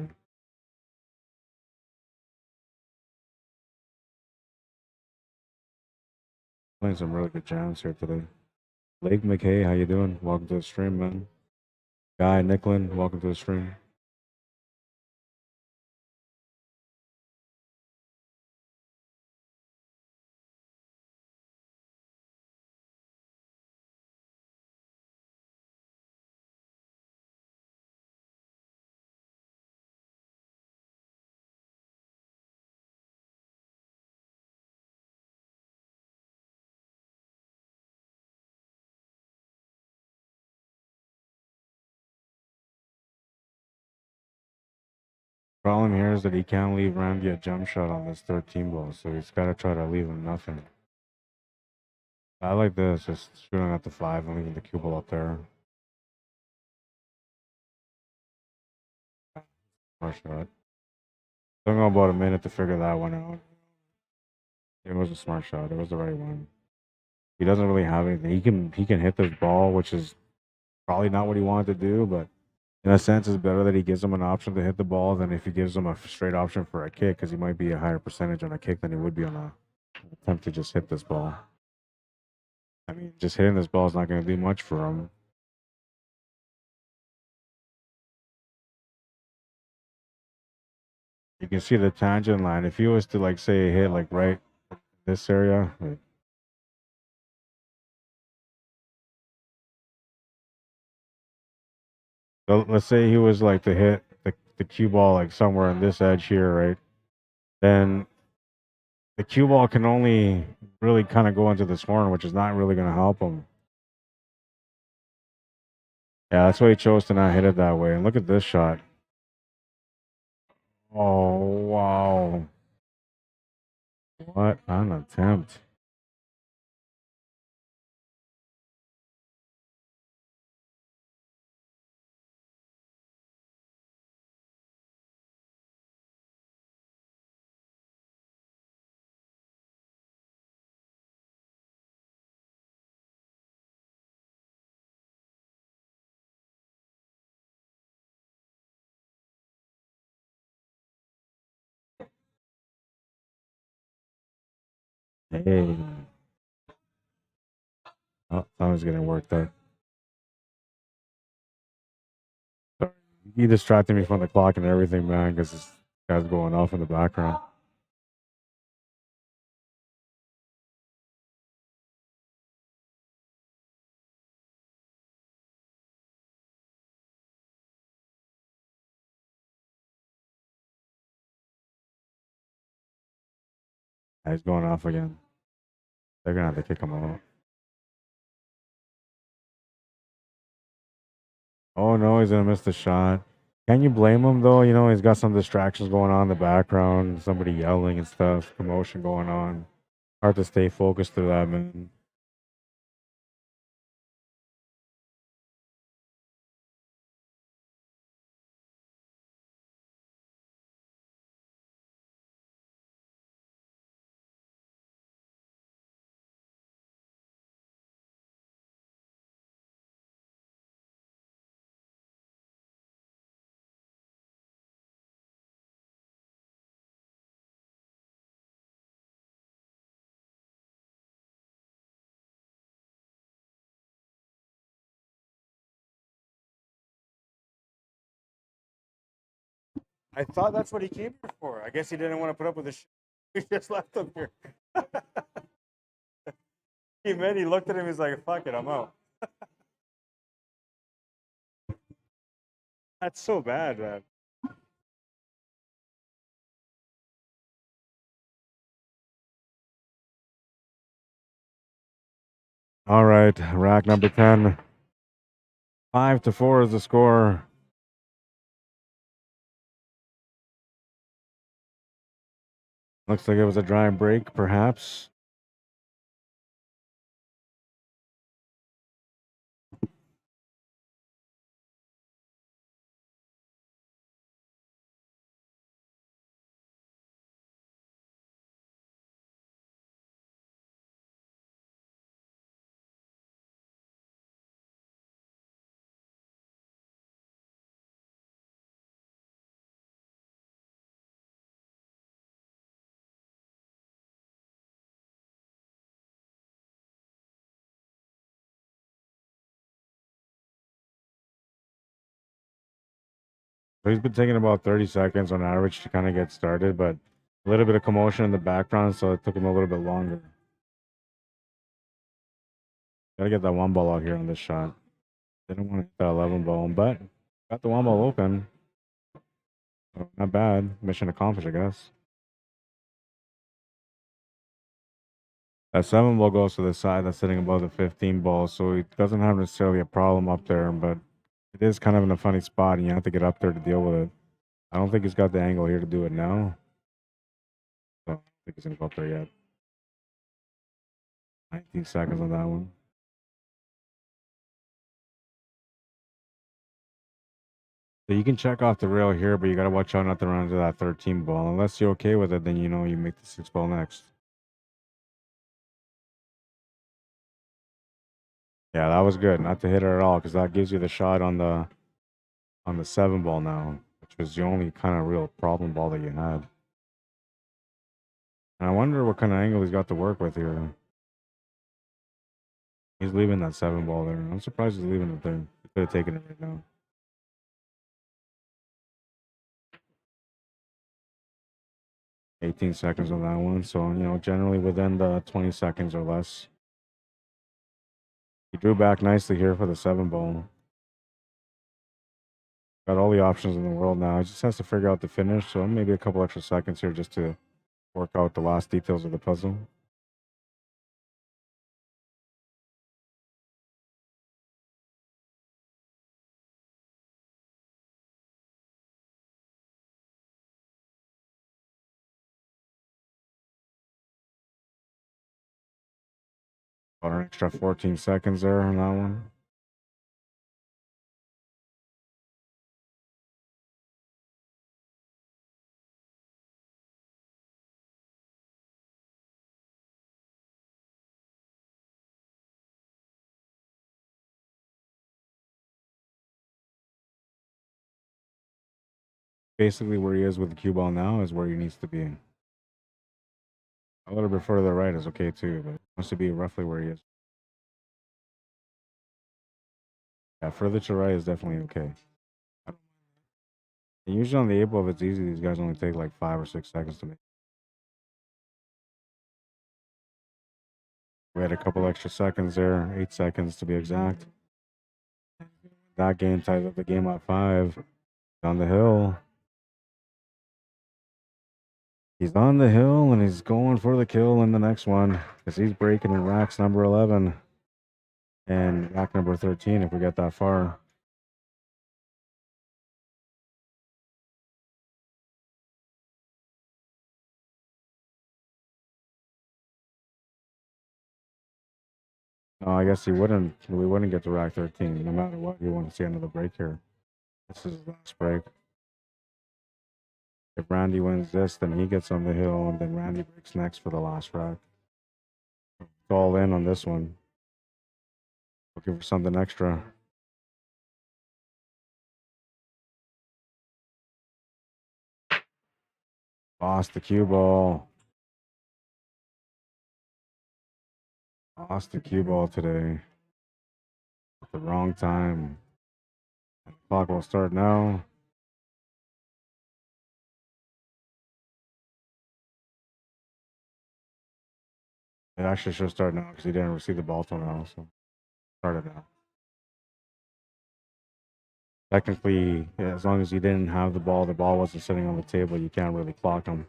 Playing some really good jams here today. Lake McKay, how you doing? Welcome to the stream, man. Guy Nicklin, welcome to the stream. Problem here is that he can't leave Randy a jump shot on this 13 ball, so he's got to try to leave him nothing. I like this, just shooting at the 5 and leaving the cue ball up there. Smart shot. Took him about a minute to figure that one out. It was a smart shot. It was the right one. He doesn't really have anything. He can hit this ball, which is probably not what he wanted to do, but in a sense, it's better that he gives him an option to hit the ball than if he gives him a straight option for a kick, because he might be a higher percentage on a kick than he would be on a attempt to just hit this ball. I mean, just hitting this ball is not going to do much for him. You can see the tangent line. If he was to, like, say, hit like right this area, like, so let's say he was like to hit the cue ball like somewhere on this edge here, right? Then the cue ball can only really kind of go into this horn, which is not really going to help him. Yeah, that's why he chose to not hit it that way. And look at this shot. Oh, wow. What an attempt. Hey. Oh, I was getting worked out. Sorry. You distracted me from the clock and everything, man, because this guy's going off in the background. He's going off again. They're gonna have to kick him out. Oh no, he's gonna miss the shot. Can you blame him though? You know, he's got some distractions going on in the background, somebody yelling and stuff, commotion going on. Hard to stay focused through that, man. I thought that's what he came here for. I guess he didn't want to put up with the He just left him here. He looked at him, he's like, fuck it, I'm out. That's so bad, man. All right, rack number 10. 5-4 is the score. Looks like it was a dry break, perhaps. So he's been taking about 30 seconds on average to kind of get started, but a little bit of commotion in the background, so it took him a little bit longer. Gotta get that one ball out here on this shot. Didn't want to hit that 11 ball, but got the one ball open. So not bad. Mission accomplished, I guess. That 7 ball goes to the side that's sitting above the 15 ball, so he doesn't have necessarily a problem up there, but it is kind of in a funny spot, and you have to get up there to deal with it. I don't think he's got the angle here to do it now. So I don't think he's going to go up there yet. 19 seconds on that one. So you can check off the rail here, but you got to watch out not to run into that 13 ball. Unless you're okay with it, then you know you make the 6 ball next. Yeah, that was good. Not to hit it at all, because that gives you the shot on the 7 ball now, which was the only kind of real problem ball that you had. And I wonder what kind of angle he's got to work with here. He's leaving that 7 ball there. I'm surprised he's leaving it there. He could have taken it right now. 18 seconds on that one. So, you know, generally within the 20 seconds or less. He drew back nicely here for the 7 ball. Got all the options in the world now. He just has to figure out the finish. So maybe a couple extra seconds here just to work out the last details of the puzzle. About an extra 14 seconds there on that one. Basically where he is with the cue ball now is where he needs to be. A little bit further right is okay too, but it wants to be roughly where he is. Yeah, further to right is definitely okay. And usually on the 8 ball, if it's easy, these guys only take like 5 or 6 seconds to make. We had a couple extra seconds there, 8 seconds to be exact. That game ties up the game at 5. On the hill. He's on the hill and he's going for the kill in the next one because he's breaking in racks number 11 and rack number 13 if we get that far. No, I guess we wouldn't get to rack 13 no matter what. You want to see another break here. This is the last break. If Randy wins this, then he gets on the hill and then Randy breaks next for the last rack. It's all in on this one. Looking for something extra. Lost the cue ball. Lost the cue ball today. At the wrong time. The clock will start now. It actually should start now because he didn't receive the ball till now. So started now. Technically, yeah, as long as he didn't have the ball wasn't sitting on the table, you can't really clock him.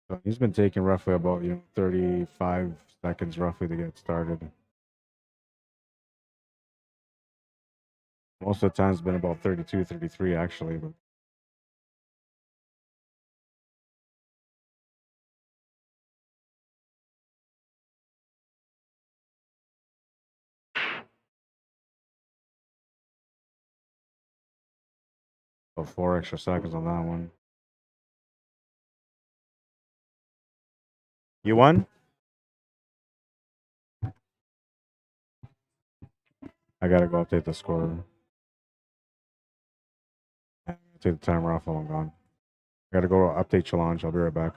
So he's been taking roughly about 35 seconds roughly to get started. Most of the time it's been about 32, 33 actually, but about 4 extra seconds on that one. You won? I gotta go update the score. Take the timer off while I'm gone. I gotta go update challenge. I'll be right back.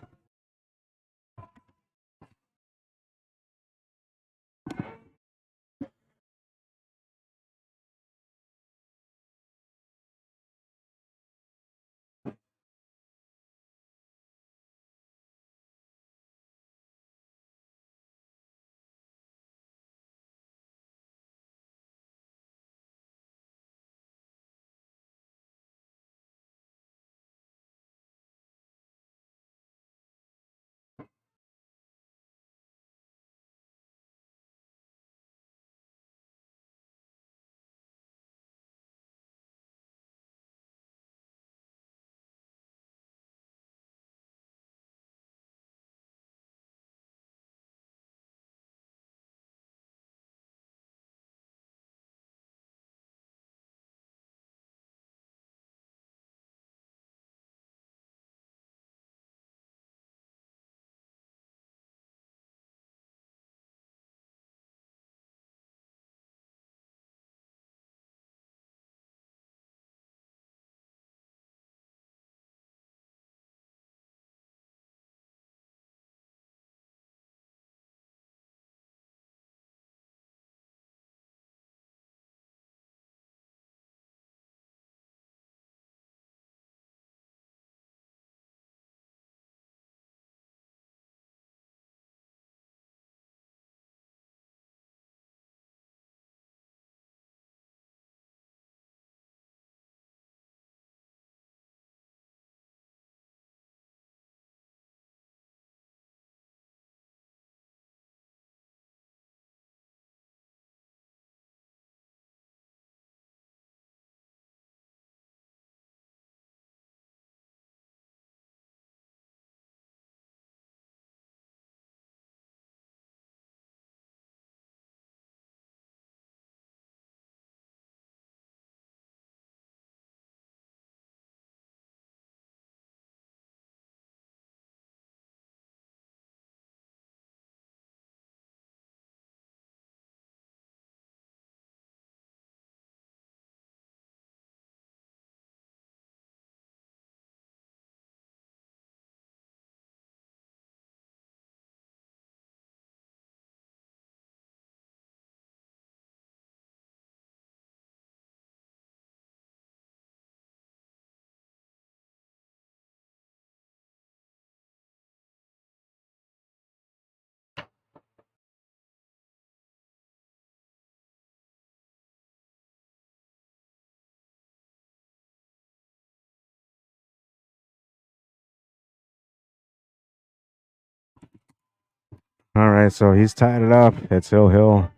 All right, so he's tied it up. It's Hill.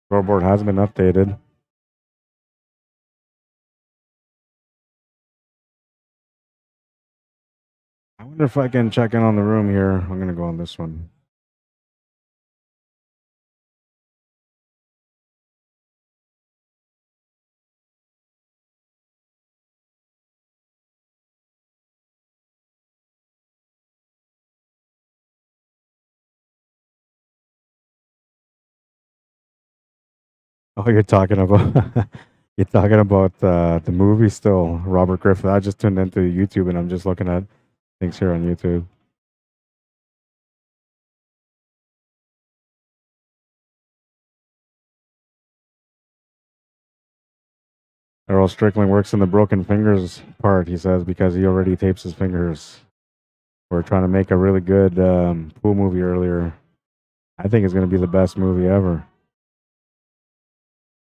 Scoreboard has been updated. I wonder if I can check in on the room here. I'm going to go on this one. Oh, you're talking about you're talking about the movie still, Robert Griffith. I just tuned into YouTube and I'm just looking at things here on YouTube. Earl Strickland works in the broken fingers part, he says, because he already tapes his fingers. We're trying to make a really good pool movie earlier. I think it's going to be the best movie ever.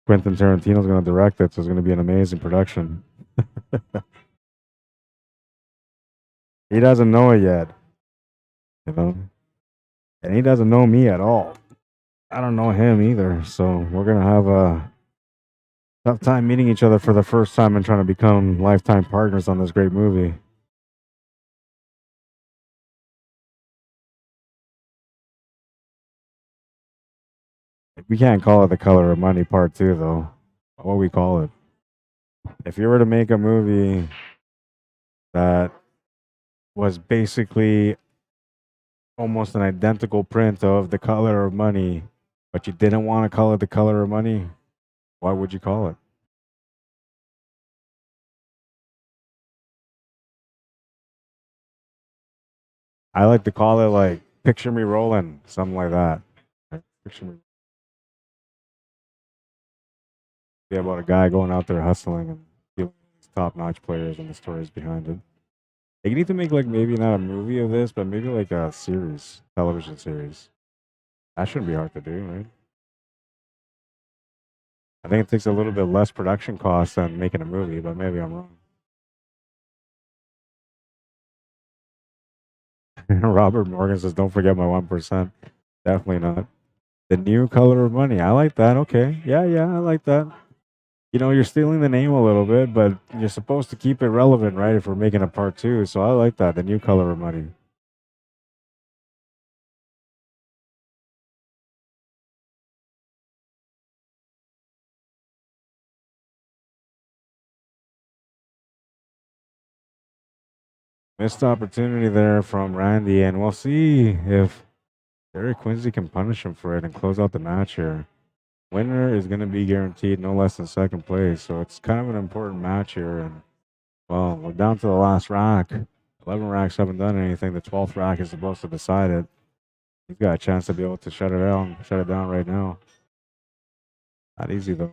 Quentin Tarantino's going to direct it, so it's going to be an amazing production. He doesn't know it yet, you know, and he doesn't know me at all. I don't know him either, so we're going to have a tough time meeting each other for the first time and trying to become lifetime partners on this great movie. We can't call it The Color of Money Part 2, though. What we call it? If you were to make a movie that was basically almost an identical print of The Color of Money, but you didn't want to call it The Color of Money, what would you call it? I like to call it like Picture Me Rolling, something like that. Picture me. Yeah, about a guy going out there hustling and dealing with these top-notch players and the stories behind it. They need to make like maybe not a movie of this, but maybe like a series, television series. That shouldn't be hard to do, right? I think it takes a little bit less production cost than making a movie, but maybe I'm wrong. Robert Morgan says, "Don't forget my 1%." Definitely not. The New Color of Money. I like that. Okay, yeah, I like that. You know, you're stealing the name a little bit, but you're supposed to keep it relevant, right? If we're making a part two, so I like that. The New Color of Money. Missed opportunity there from Randy, and we'll see if Derek Quinsey can punish him for it and close out the match here. Winner is going to be guaranteed no less than second place, so it's kind of an important match here. And well, we're down to the last rack. 11 racks haven't done anything. The 12th rack is supposed to decide it. He's got a chance to be able to shut it down right now. Not easy though.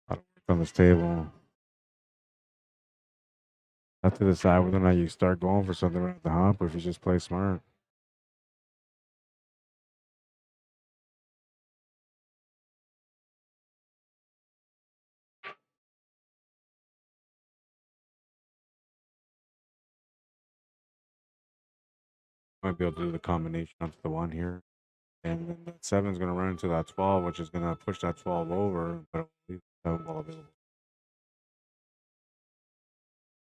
A lot of work on this table. Have to decide whether or not you start going for something right at the hop or if you just play smart. Might be able to do the combination onto the one here. And then that 7 is going to run into that 12, which is going to push that 12 over, but it'll leave the 7 ball available.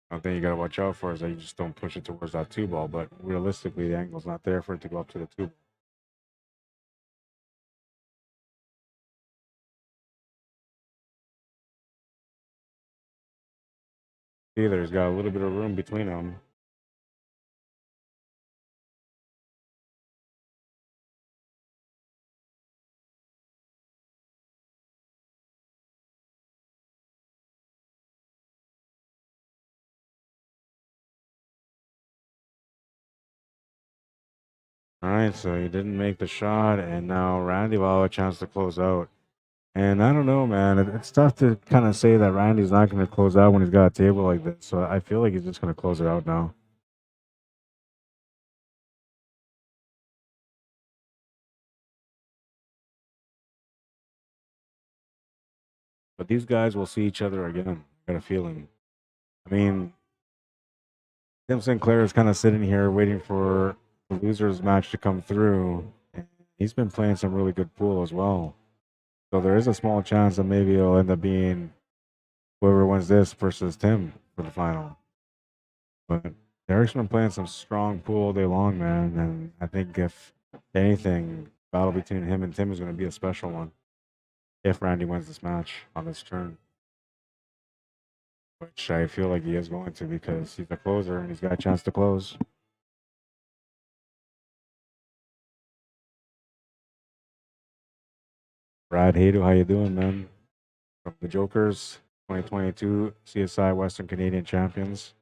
One thing you got to watch out for is that you just don't push it towards that 2 ball, but realistically, the angle's not there for it to go up to the 2 ball. Either he's got a little bit of room between them. All right, so he didn't make the shot, and now Randy will have a chance to close out. And I don't know, man. It's tough to kind of say that Randy's not going to close out when he's got a table like this. So I feel like he's just going to close it out now. But these guys will see each other again. I got a feeling. I mean, Tim Sinclair is kind of sitting here waiting for the losers match to come through. And he's been playing some really good pool as well. So there is a small chance that maybe it'll end up being whoever wins this versus Tim for the final. But Derek's been playing some strong pool all day long, man. And I think if anything, battle between him and Tim is going to be a special one if Randy wins this match on this turn. Which I feel like he is going to because he's the closer and he's got a chance to close. Brad Haydo, how you doing, man? From the Jokers, 2022 CSI Western Canadian Champions.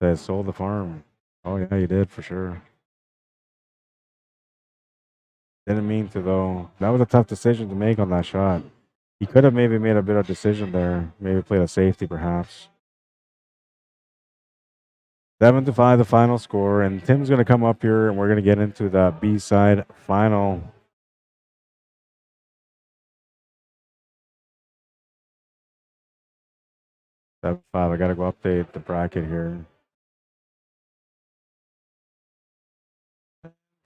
That sold the farm. Oh yeah, you did for sure. Didn't mean to though. That was a tough decision to make on that shot. He could have maybe made a better decision there. Maybe played a safety perhaps. 7-5 the final score, and Tim's gonna come up here and we're gonna get into the B side final. 7-5. I gotta go update the bracket here.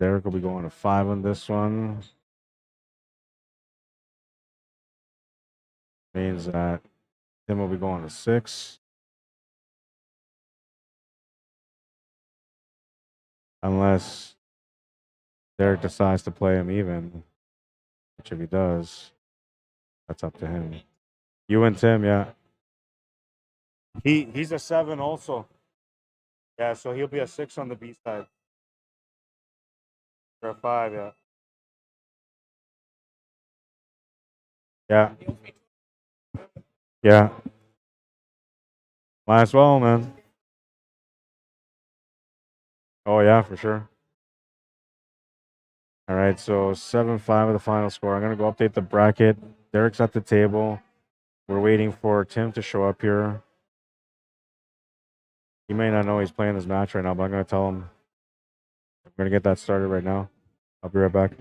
Derek will be going to 5 on this one. Means that Tim will be going to 6. Unless Derek decides to play him even. Which if he does, that's up to him. You and Tim, yeah. He's a 7 also. Yeah, so he'll be a 6 on the B side. Or a 5, yeah. Yeah. Yeah. Might as well, man. Oh yeah, for sure. All right, so 7-5 of the final score. I'm gonna go update the bracket. Derek's at the table. We're waiting for Tim to show up here. He may not know he's playing this match right now, but I'm gonna tell him. I'm gonna get that started right now. I'll be right back.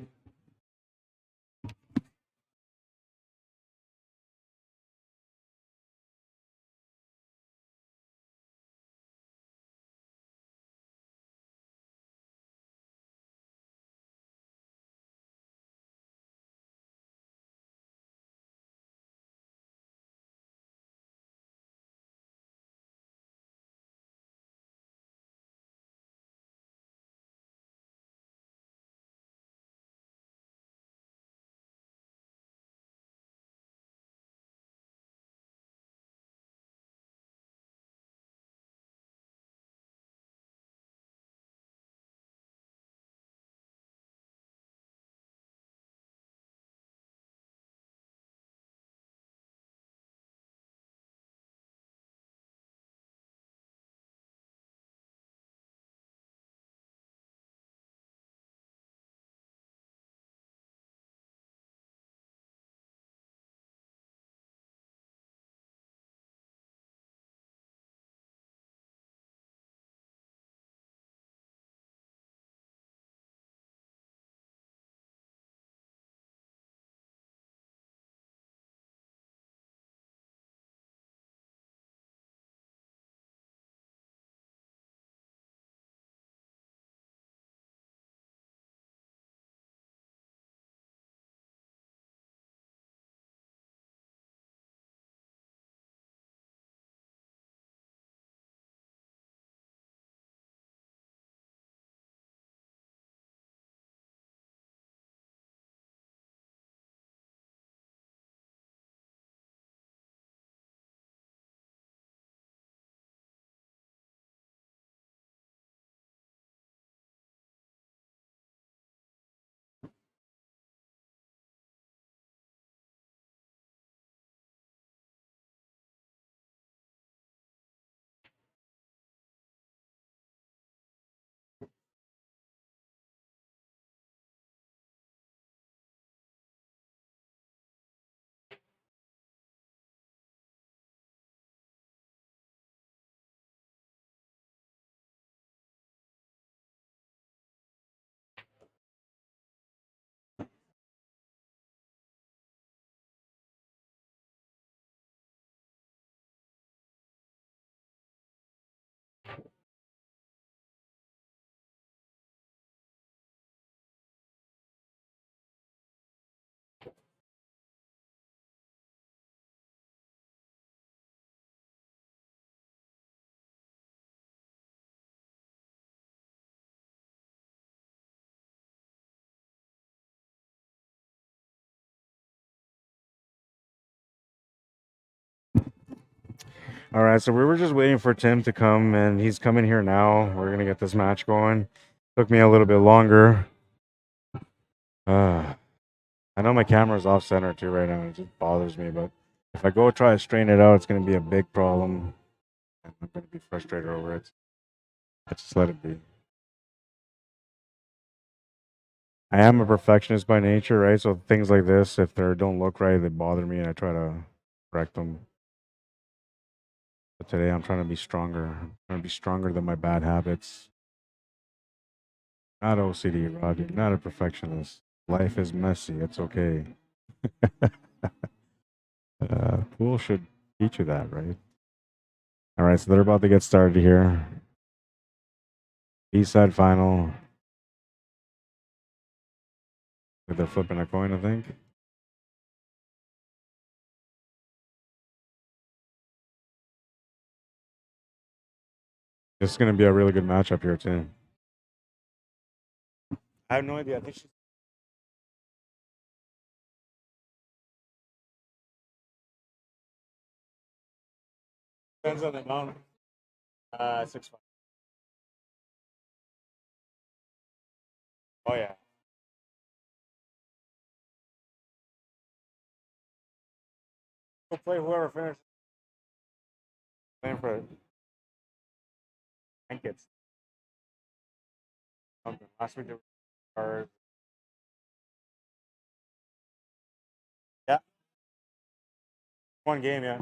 All right, so we were just waiting for Tim to come, and he's coming here now. We're gonna get this match going. Took me a little bit longer. I know my camera's off center too right now. It just bothers me, but if I go try to straighten it out, it's gonna be a big problem, and I'm gonna be frustrated over it. I just let it be. I am a perfectionist by nature, right? So things like this, if they don't look right, they bother me, and I try to correct them. But today, I'm trying to be stronger. I'm trying to be stronger than my bad habits. Not OCD, Rod. You're not a perfectionist. Life is messy. It's okay. Pool should teach you that, right? All right, so they're about to get started here. East side final. They're flipping a coin, I think. This is going to be a really good matchup here, too. I have no idea. I think she's. Depends on the amount. 6-5. Oh, yeah. Go play whoever finishes. Playing for blankets. Last week, or yeah, one game, yeah.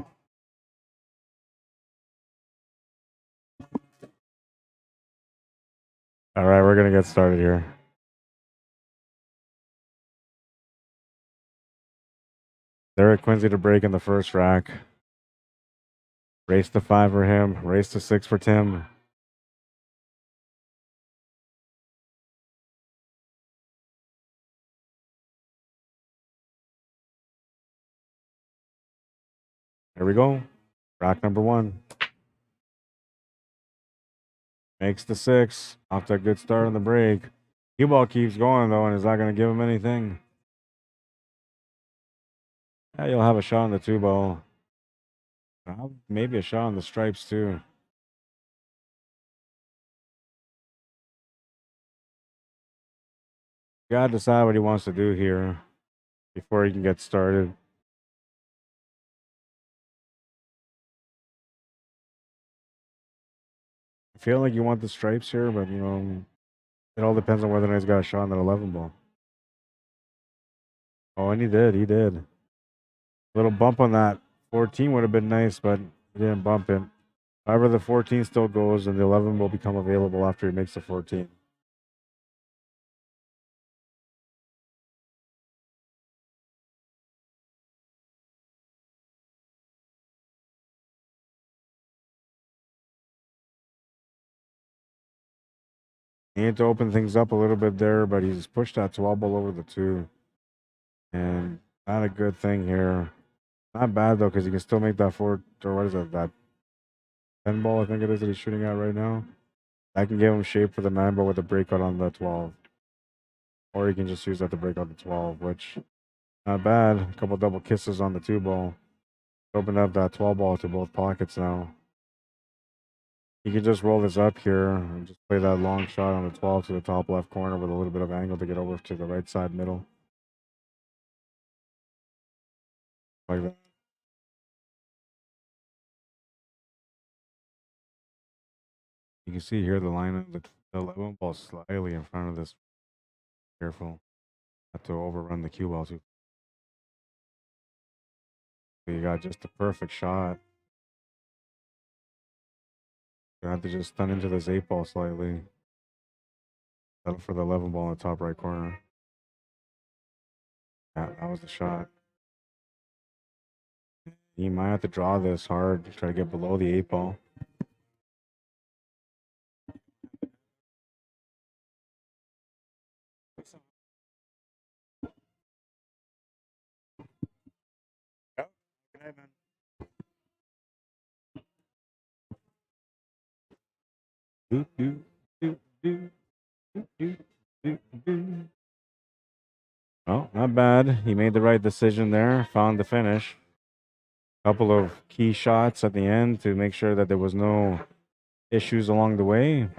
All right, we're gonna get started here. They're at Quinsey to break in the first rack. Race to 5 for him. Race to 6 for Tim. Here we go. Rack number 1. Makes the 6. Off to a good start on the break. Cue ball keeps going, though, and is not going to give him anything. Yeah, you'll have a shot on the 2 ball. Maybe a shot on the stripes, too. You got to decide what he wants to do here before he can get started. I feel like you want the stripes here, but, it all depends on whether or not he's got a shot on that 11 ball. Oh, and he did. He did. A little bump on that 14 would have been nice, but he didn't bump it. However, the 14 still goes, and the 11 will become available after he makes the 14. He had to open things up a little bit there, but he's pushed that 12 ball over the 2. And not a good thing here. Not bad, though, because he can still make that 4, or what is it, that 10 ball, I think it is, that he's shooting at right now. That can give him shape for the 9 ball with a breakout on the 12. Or he can just use that to break out the 12, which, not bad. A couple double kisses on the 2 ball. Opened up that 12 ball to both pockets now. He can just roll this up here and just play that long shot on the 12 to the top left corner with a little bit of angle to get over to the right side middle. Like that. You can see here the line of the 11 ball slightly in front of this. Careful not to overrun the cue ball too. You got just the perfect shot. You have to just stun into this 8 ball slightly. Settle for the 11 ball in the top right corner. Yeah, that was the shot. He might have to draw this hard to try to get below the 8 ball. Oh, not bad. He made the right decision there. Found the finish. couple of key shots at the end to make sure that there was no issues along the way.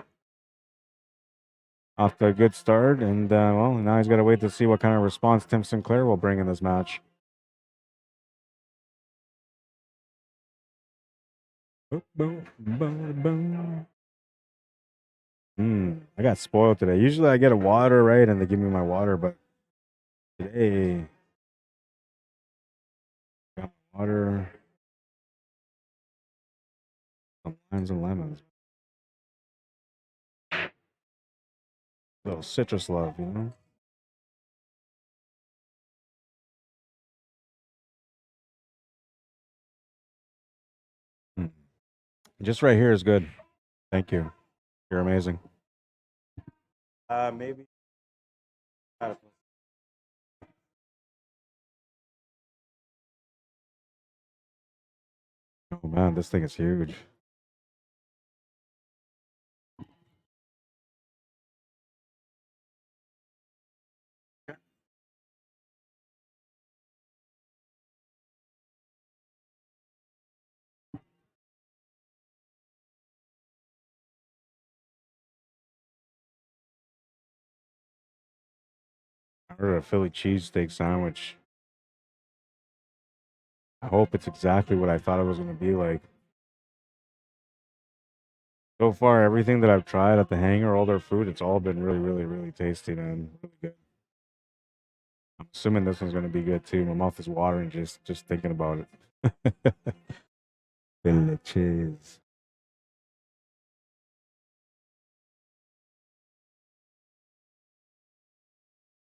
Off to a good start, and well, now he's got to wait to see what kind of response Tim Sinclair will bring in this match. I got spoiled today. Usually I get a water, right, and they give me my water, but today I got water, some limes and lemons. A little citrus love, you know? Just right here is good. Thank you. You're amazing. Maybe. Oh man, this thing is huge. I ordered a Philly cheesesteak sandwich. I hope it's exactly what I thought it was going to be like. So far, everything that I've tried at the Hangar, all their food, it's all been really, really, really tasty, man. Really good. I'm assuming this one's going to be good too. My mouth is watering just thinking about it. Philly cheese.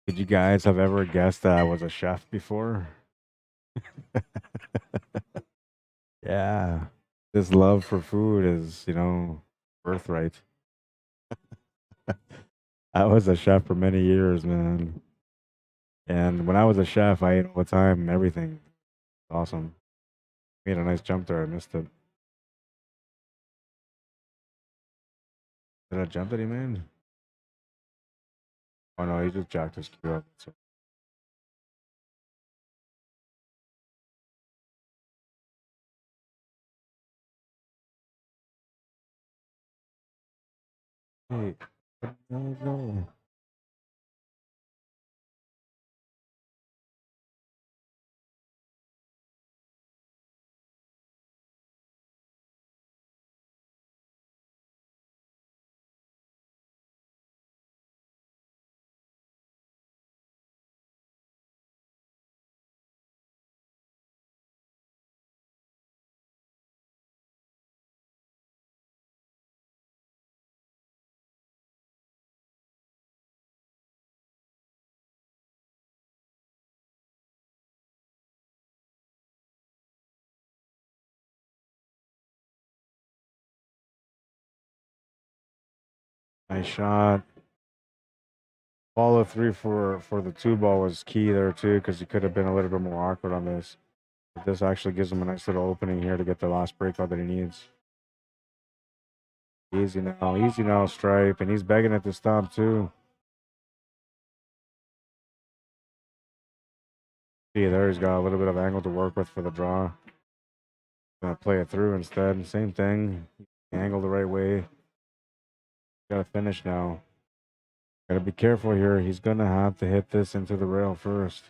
Did you guys have ever guessed that I was a chef before? Yeah. This love for food is, you know, birthright. I was a chef for many years, man. And when I was a chef, I ate all the time, everything. Awesome. Made a nice jump there. I missed it. Did I jump that he made? Oh no, he just jacked his cue up. So. Hey, no. Nice shot. Follow through for the two ball was key there too, because he could have been a little bit more awkward on this. But this actually gives him a nice little opening here to get the last breakout that he needs. Easy now, Stripe, and he's begging it to stop too. See, there he's got a little bit of angle to work with for the draw. Gonna play it through instead. Same thing. Angle the right way. Gotta finish now. Gotta be careful here. He's gonna have to hit this into the rail first.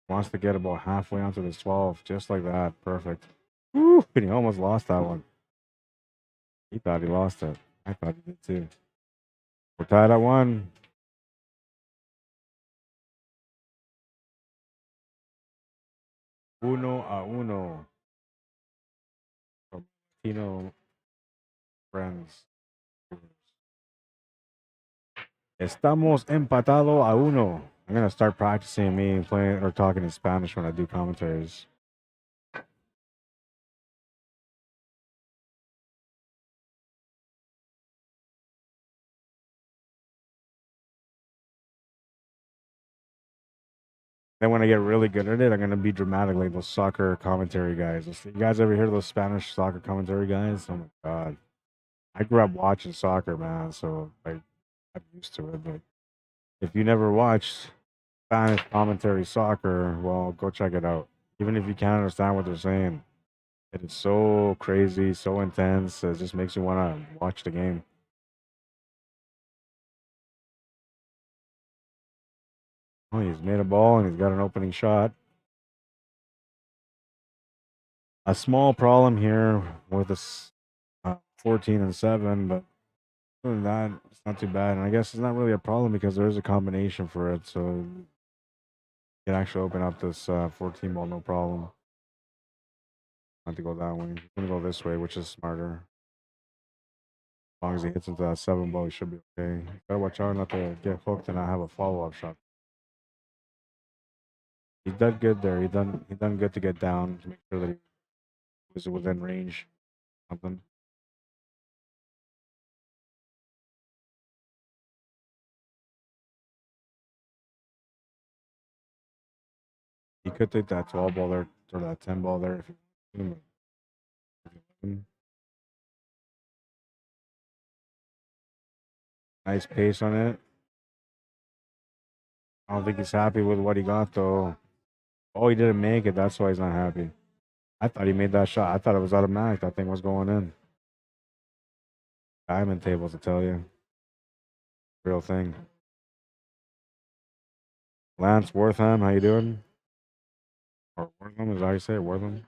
Wants to get about halfway onto the 12, just like that. Perfect. Woo! And he almost lost that one. He thought he lost it. I thought he did too. We're tied at 1. Uno a uno. From Latino friends. Estamos empatado a 1. I'm gonna start practicing me playing or talking in Spanish when I do commentaries. Then when I get really good at it, I'm gonna be dramatic like those soccer commentary guys. You guys ever hear those Spanish soccer commentary guys? Oh my god. I grew up watching soccer, man, so I'm used to it. But if you never watched Spanish commentary soccer, well, go check it out. even if you can't understand what they're saying. It is so crazy, so intense. It just makes you want to watch the game. Oh, he's made a ball and he's got an opening shot. A small problem here with this 14 and 7, but other than that, it's not too bad. And I guess it's not really a problem because there is a combination for it, so you can actually open up this 14 ball no problem. Not to go that way. He's gonna go this way, which is smarter. As long as he hits into that 7 ball, he should be okay. Gotta watch out not to get hooked and not have a follow up shot. He done good there. He done good to get down to make sure that he was within range. Something. He could take that 12 ball there or that 10 ball there if he. Nice pace on it. I don't think he's happy with what he got though. Oh, he didn't make it. That's why he's not happy. I thought he made that shot. I thought it was automatic. That thing was going in. Diamond tables, to tell you. Real thing. Lance Wortham, how you doing? Or Wortham, is that how you say it? Wortham?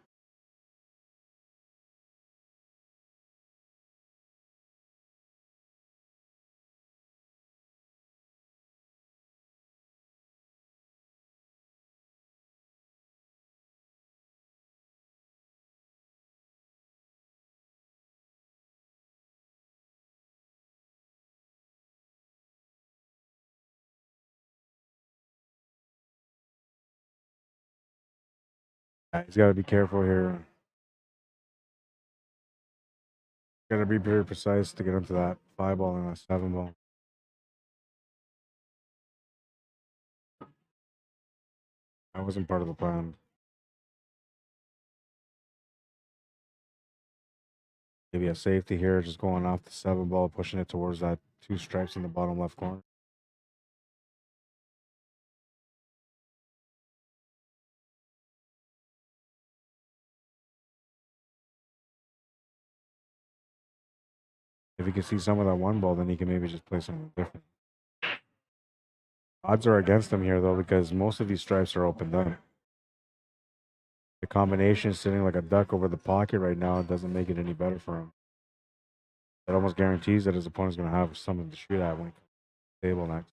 Yeah, he's got to be careful here. Got to be very precise to get into that 5 ball and a 7 ball. That wasn't part of the plan. Maybe a safety here, just going off the 7 ball, pushing it towards that 2 stripes in the bottom left corner. If he can see some of that 1 ball, then he can maybe just play something different. Odds are against him here, though, because most of these stripes are opened up. The combination sitting like a duck over the pocket right now doesn't make it any better for him. It almost guarantees that his opponent's going to have something to shoot at when he comes to the table next.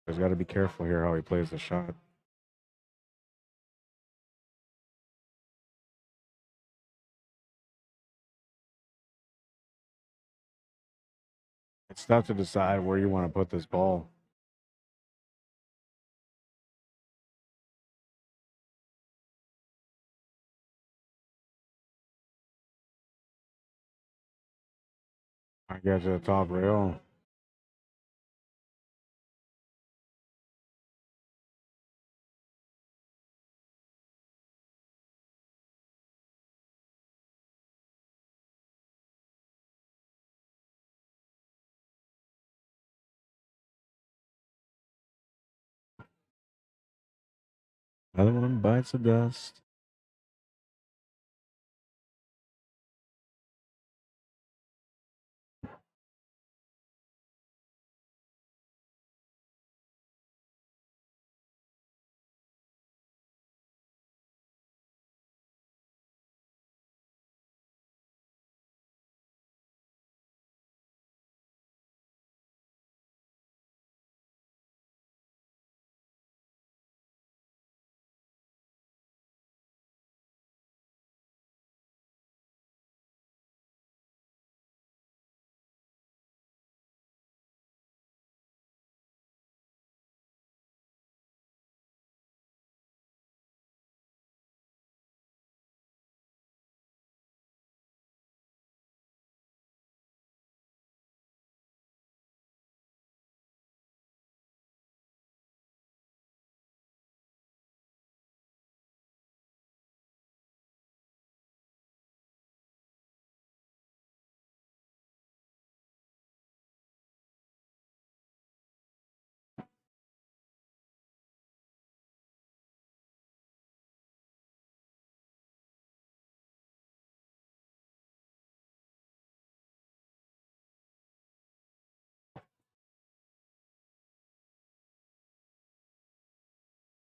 He's got to be careful here how he plays the shot. It's tough to decide where you want to put this ball. I get to the top rail. Another one bites the dust.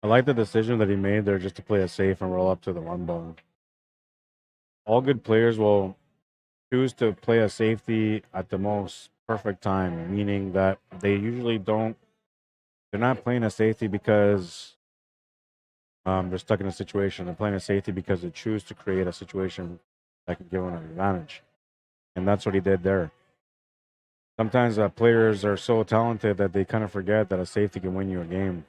I like the decision that he made there just to play it safe and roll up to the one ball. All good players will choose to play a safety at the most perfect time, meaning that they usually don't, they're not playing a safety because they're stuck in a situation. They're playing a safety because they choose to create a situation that can give them an advantage. And that's what he did there. Sometimes players are so talented that they kind of forget that a safety can win you a game.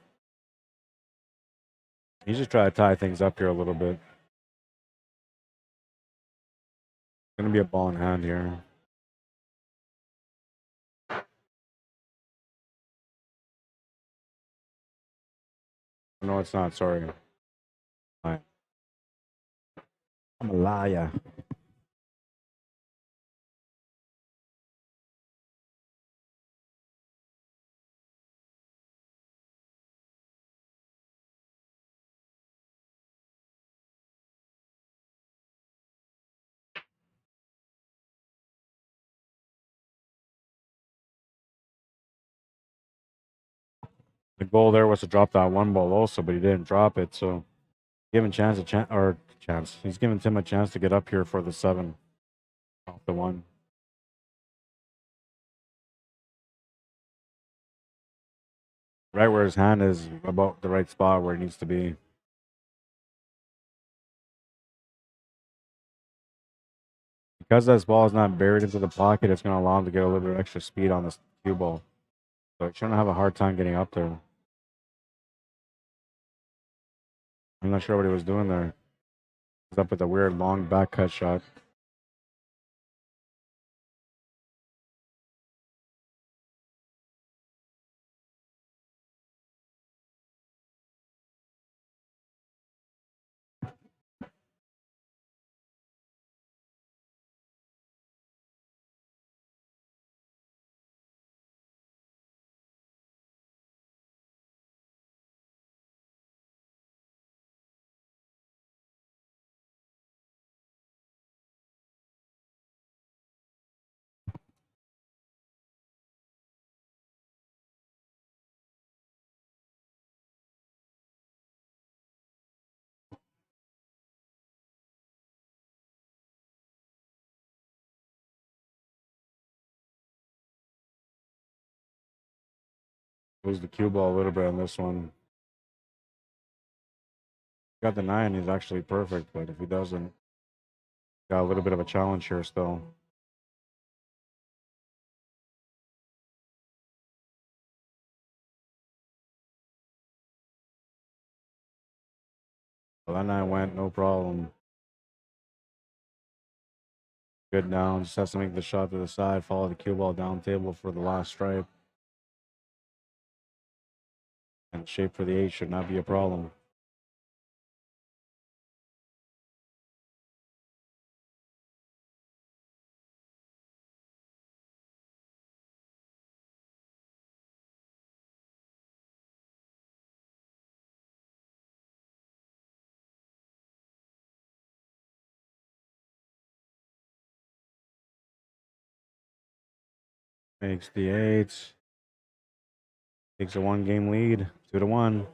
You just try to tie things up here a little bit. It's going to be a ball in hand here. No, it's not. Sorry. I'm a liar. The goal there was to drop that one ball also, but he didn't drop it. So giving chance a chance. He's giving Tim a chance to get up here for the 7 off the 1. Right where his hand is, about the right spot where it needs to be. Because this ball is not buried into the pocket, it's going to allow him to get a little bit extra speed on this cue ball. So he's trying to have a hard time getting up there. I'm not sure what he was doing there. He's up with a weird long back cut shot. Lose the cue ball a little bit on this one. Got the 9, he's actually perfect, but if he doesn't, got a little bit of a challenge here still. Well, that 9 went, no problem. Good down, just has to make the shot to the side, follow the cue ball down table for the last stripe. And shape for the 8 should not be a problem. Makes the 8. Takes a 1-game lead, 2-1.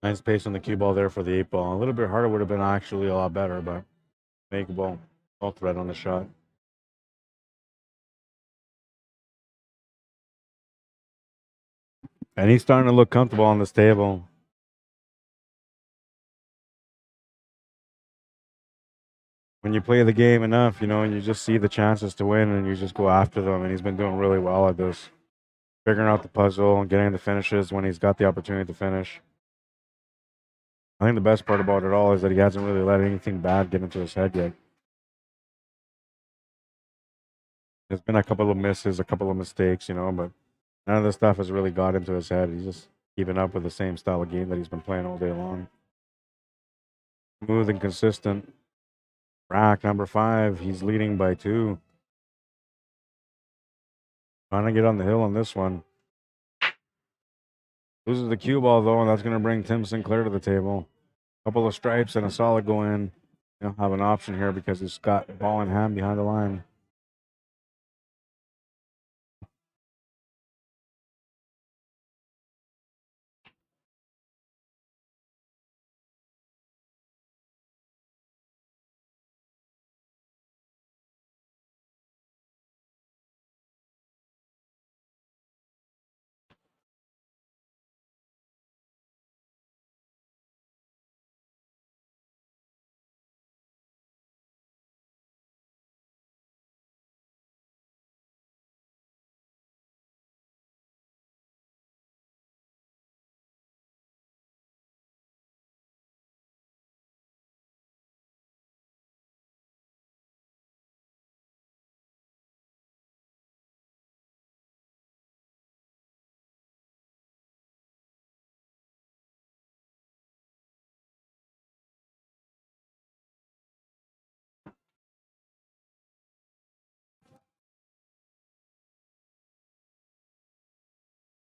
Nice pace on the cue ball there for the 8 ball. A little bit harder would have been actually a lot better, but makeable. All thread on the shot. And he's starting to look comfortable on this table. When you play the game enough, you know, and you just see the chances to win and you just go after them. And he's been doing really well at this. Figuring out the puzzle and getting the finishes when he's got the opportunity to finish. I think the best part about it all is that he hasn't really let anything bad get into his head yet. There's been a couple of misses, a couple of mistakes, you know, but none of this stuff has really got into his head. He's just keeping up with the same style of game that he's been playing all day long. Smooth and consistent. Rack number 5. He's leading by 2. Trying to get on the hill on this one. Loses the cue ball, though, and that's going to bring Tim Sinclair to the table. Couple of stripes and a solid go in. He'll have an option here because he's got ball in hand behind the line.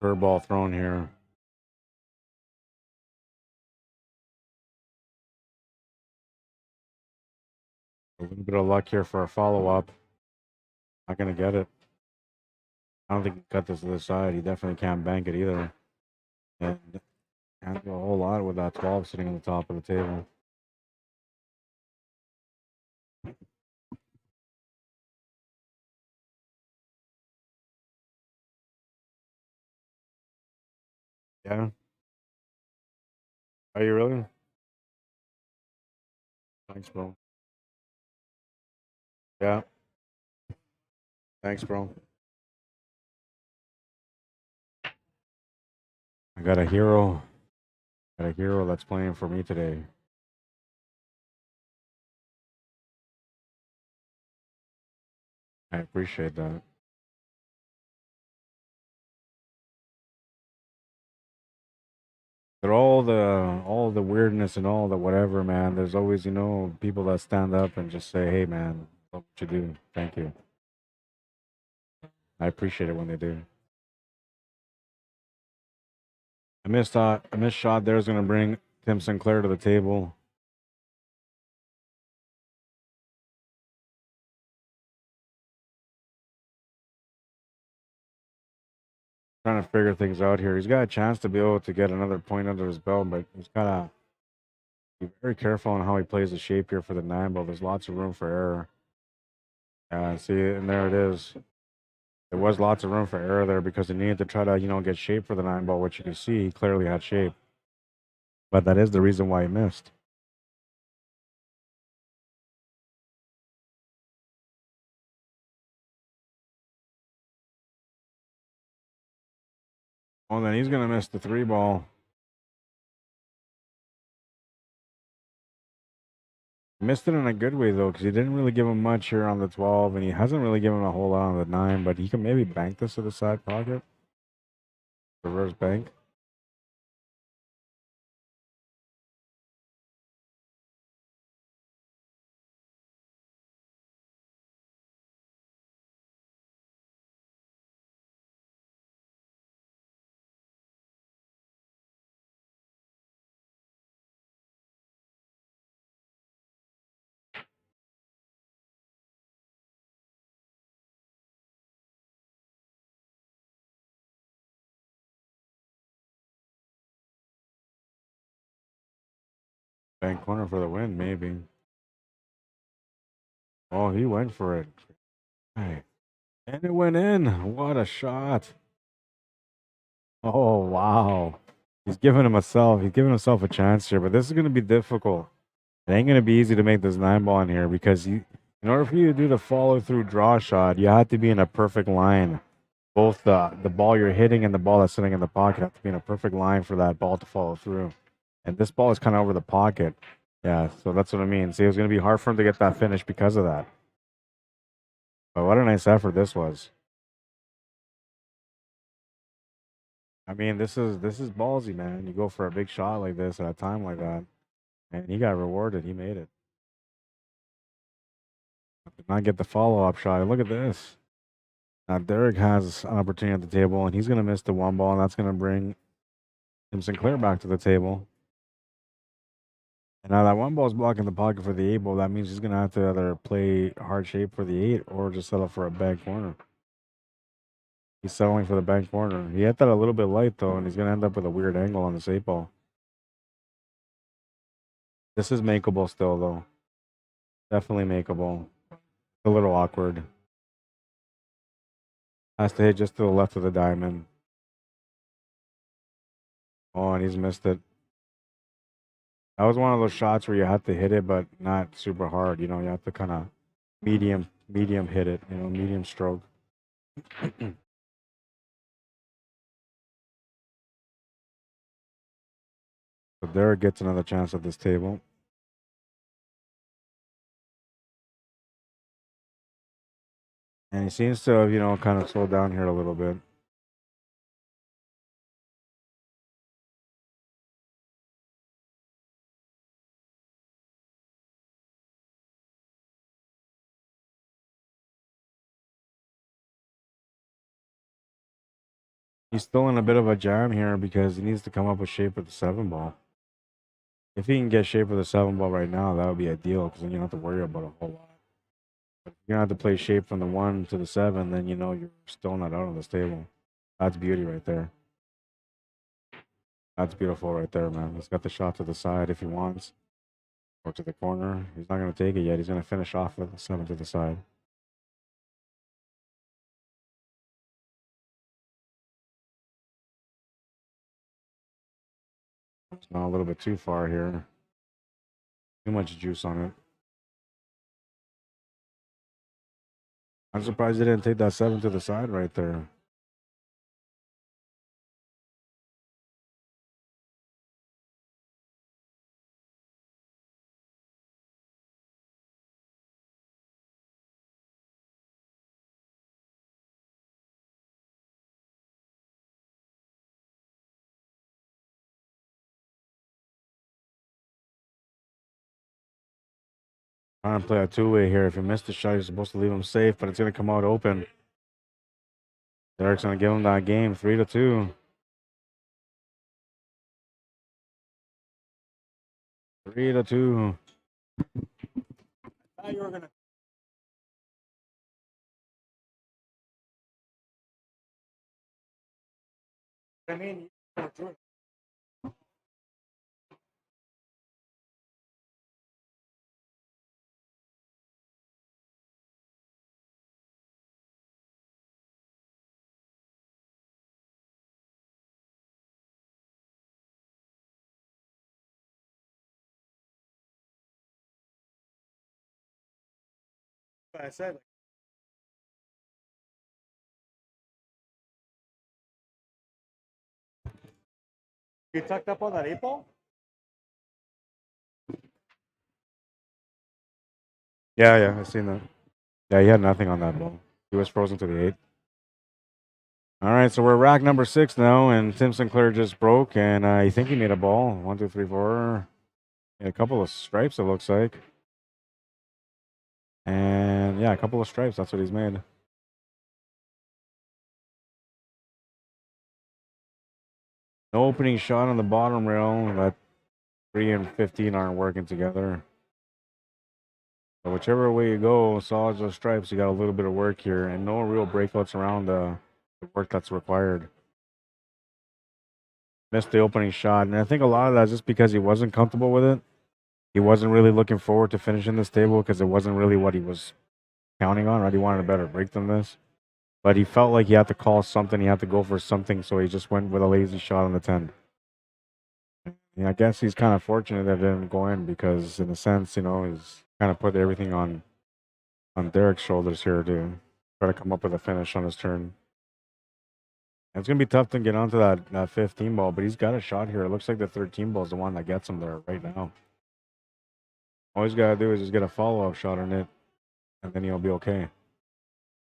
Curveball thrown here. A little bit of luck here for a follow-up. Not going to get it. I don't think he cut this to the side. He definitely can't bank it either. And can't do a whole lot with that 12 sitting on the top of the table. Yeah. Are you really? Thanks, bro. Yeah. Thanks, bro. I got a hero. Got a hero that's playing for me today. I appreciate that. They're all the weirdness and all the whatever, man. There's always, you know, people that stand up and just say, "Hey, man, love what you do. Thank you." I appreciate it when they do. A missed shot there is going to bring Tim Sinclair to the table. Trying to figure things out here. He's got a chance to be able to get another point under his belt, but he's got to be very careful on how he plays the shape here for the 9 ball. There's lots of room for error. See, and there it is. There was lots of room for error there because he needed to try to, you know, get shape for the 9 ball, which you can see he clearly had shape. But that is the reason why he missed. Oh, then he's going to miss the 3 ball. Missed it in a good way, though, because he didn't really give him much here on the 12, and he hasn't really given him a whole lot on the 9, but he can maybe bank this to the side pocket. Reverse bank. Bank corner for the win, maybe. Oh, he went for it. Hey. And it went in. What a shot. Oh, wow. He's giving himself a chance here, but this is going to be difficult. It ain't going to be easy to make this 9-ball in here because in order for you to do the follow through draw shot, you have to be in a perfect line. Both the ball you're hitting and the ball that's sitting in the pocket have to be in a perfect line for that ball to follow through. And this ball is kind of over the pocket. Yeah, so that's what I mean. See, it was going to be hard for him to get that finish because of that. But what a nice effort this was. I mean, this is ballsy, man. You go for a big shot like this at a time like that, and he got rewarded. He made it. Did not get the follow-up shot. And look at this. Now Derek has an opportunity at the table, and he's going to miss the 1 ball, and that's going to bring Tim Sinclair back to the table. And now that 1 ball is blocking the pocket for the 8 ball. That means he's going to have to either play hard shape for the 8 or just settle for a bank corner. He's settling for the bank corner. He hit that a little bit light, though, and he's going to end up with a weird angle on this 8 ball. This is makeable still, though. Definitely makeable. A little awkward. Has to hit just to the left of the diamond. Oh, and he's missed it. That was one of those shots where you have to hit it, but not super hard. You know, you have to kind of medium hit it. You know, medium stroke. So Derek gets another chance at this table. And he seems to have, you know, kind of slowed down here a little bit. He's still in a bit of a jam here because he needs to come up with shape with the 7 ball. If he can get shape with the 7 ball right now, that would be ideal because then you don't have to worry about a whole lot. But if you're going to have to play shape from the 1 to the 7, then you know you're still not out on this table. That's beauty right there. That's beautiful right there, man. He's got the shot to the side if he wants. Or to the corner. He's not going to take it yet. He's going to finish off with the 7 to the side. It's not a little bit too far here. Too much juice on it. I'm surprised he didn't take that 7 to the side right there. Trying to play a 2-way here. If you miss the shot, you're supposed to leave him safe, but it's going to come out open. Derek's going to give him that game, 3-2. 3-2. I thought you were going to. I mean, I said. You tucked up on that 8 ball? Yeah, I seen that. Yeah, he had nothing on that ball. He was frozen to the 8. All right, so we're rack number 6 now, and Tim Sinclair just broke, and I think he made a ball. 1, 2, 3, 4. A couple of stripes, it looks like. And yeah, a couple of stripes. That's what he's made. No opening shot on the bottom rail. That 3 and 15 aren't working together. But whichever way you go, solids or stripes, you got a little bit of work here, and no real breakouts around the work that's required. Missed the opening shot, and I think a lot of that is just because he wasn't comfortable with it. he wasn't really looking forward to finishing this table because it wasn't really what he was counting on, right? He wanted a better break than this. But he felt like he had to call something, he had to go for something, so he just went with a lazy shot on the 10. Yeah, I guess he's kind of fortunate that it didn't go in because, in a sense, he's kind of put everything on Derek's shoulders here to try to come up with a finish on his turn. And it's going to be tough to get onto that 15 ball, but he's got a shot here. It looks like the 13 ball is the one that gets him there right now. All he's got to do is just get a follow-up shot on it, and then he'll be okay.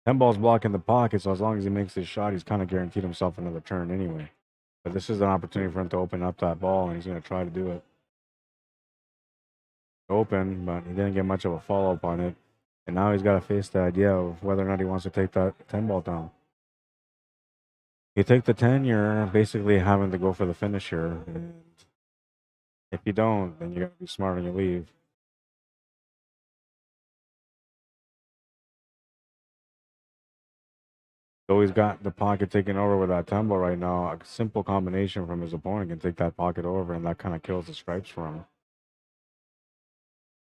10 ball's blocking the pocket, so as long as he makes his shot, he's kind of guaranteed himself another turn anyway. But this is an opportunity for him to open up that ball, and he's going to try to do it. Open, but he didn't get much of a follow-up on it. And now he's got to face the idea of whether or not he wants to take that 10 ball down. You take the 10, you're basically having to go for the finish here. And if you don't, then you got to be smart and you leave. So he's got the pocket taken over with that 10 ball right now. A simple combination from his opponent can take that pocket over, and that kind of kills the stripes for him.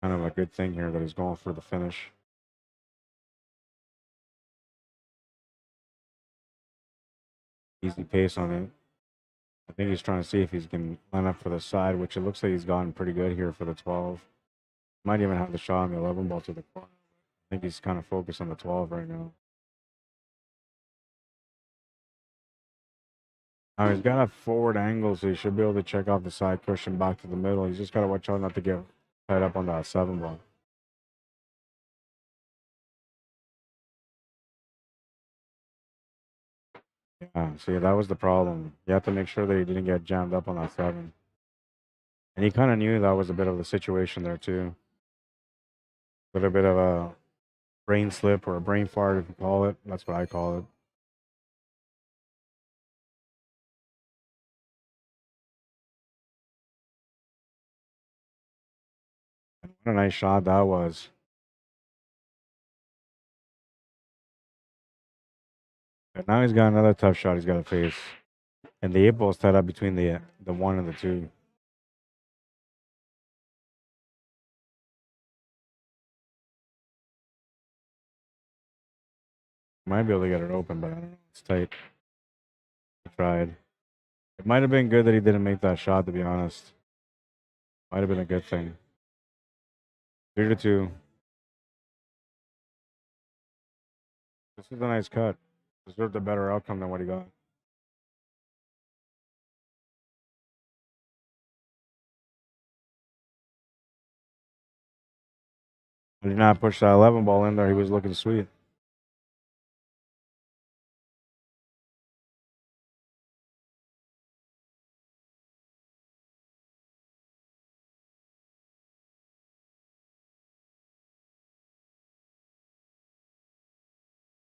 Kind of a good thing here that he's going for the finish. Easy pace on it. I think he's trying to see if he's going to line up for the side, which it looks like he's gotten pretty good here for the 12. Might even have the shot on the 11 ball to the corner. I think he's kind of focused on the 12 right now. Now he's got a forward angle, so he should be able to check off the side cushion back to the middle. He's just got to watch out not to get tied up on that 7 ball. Yeah, see, that was the problem. You have to make sure that he didn't get jammed up on that 7. And he kind of knew that was a bit of the situation there, too. A little bit of a brain slip or a brain fart, if you call it. That's what I call it. What a nice shot that was. But now he's got another tough shot he's got to face. And the 8 ball's tied up between the 1 and the 2. Might be able to get it open, but I don't know. It's tight. He tried. It might have been good that he didn't make that shot, to be honest. Might have been a good thing. 3-2. This is a nice cut. Deserved a better outcome than what he got. He did not push that 11 ball in there. He was looking sweet.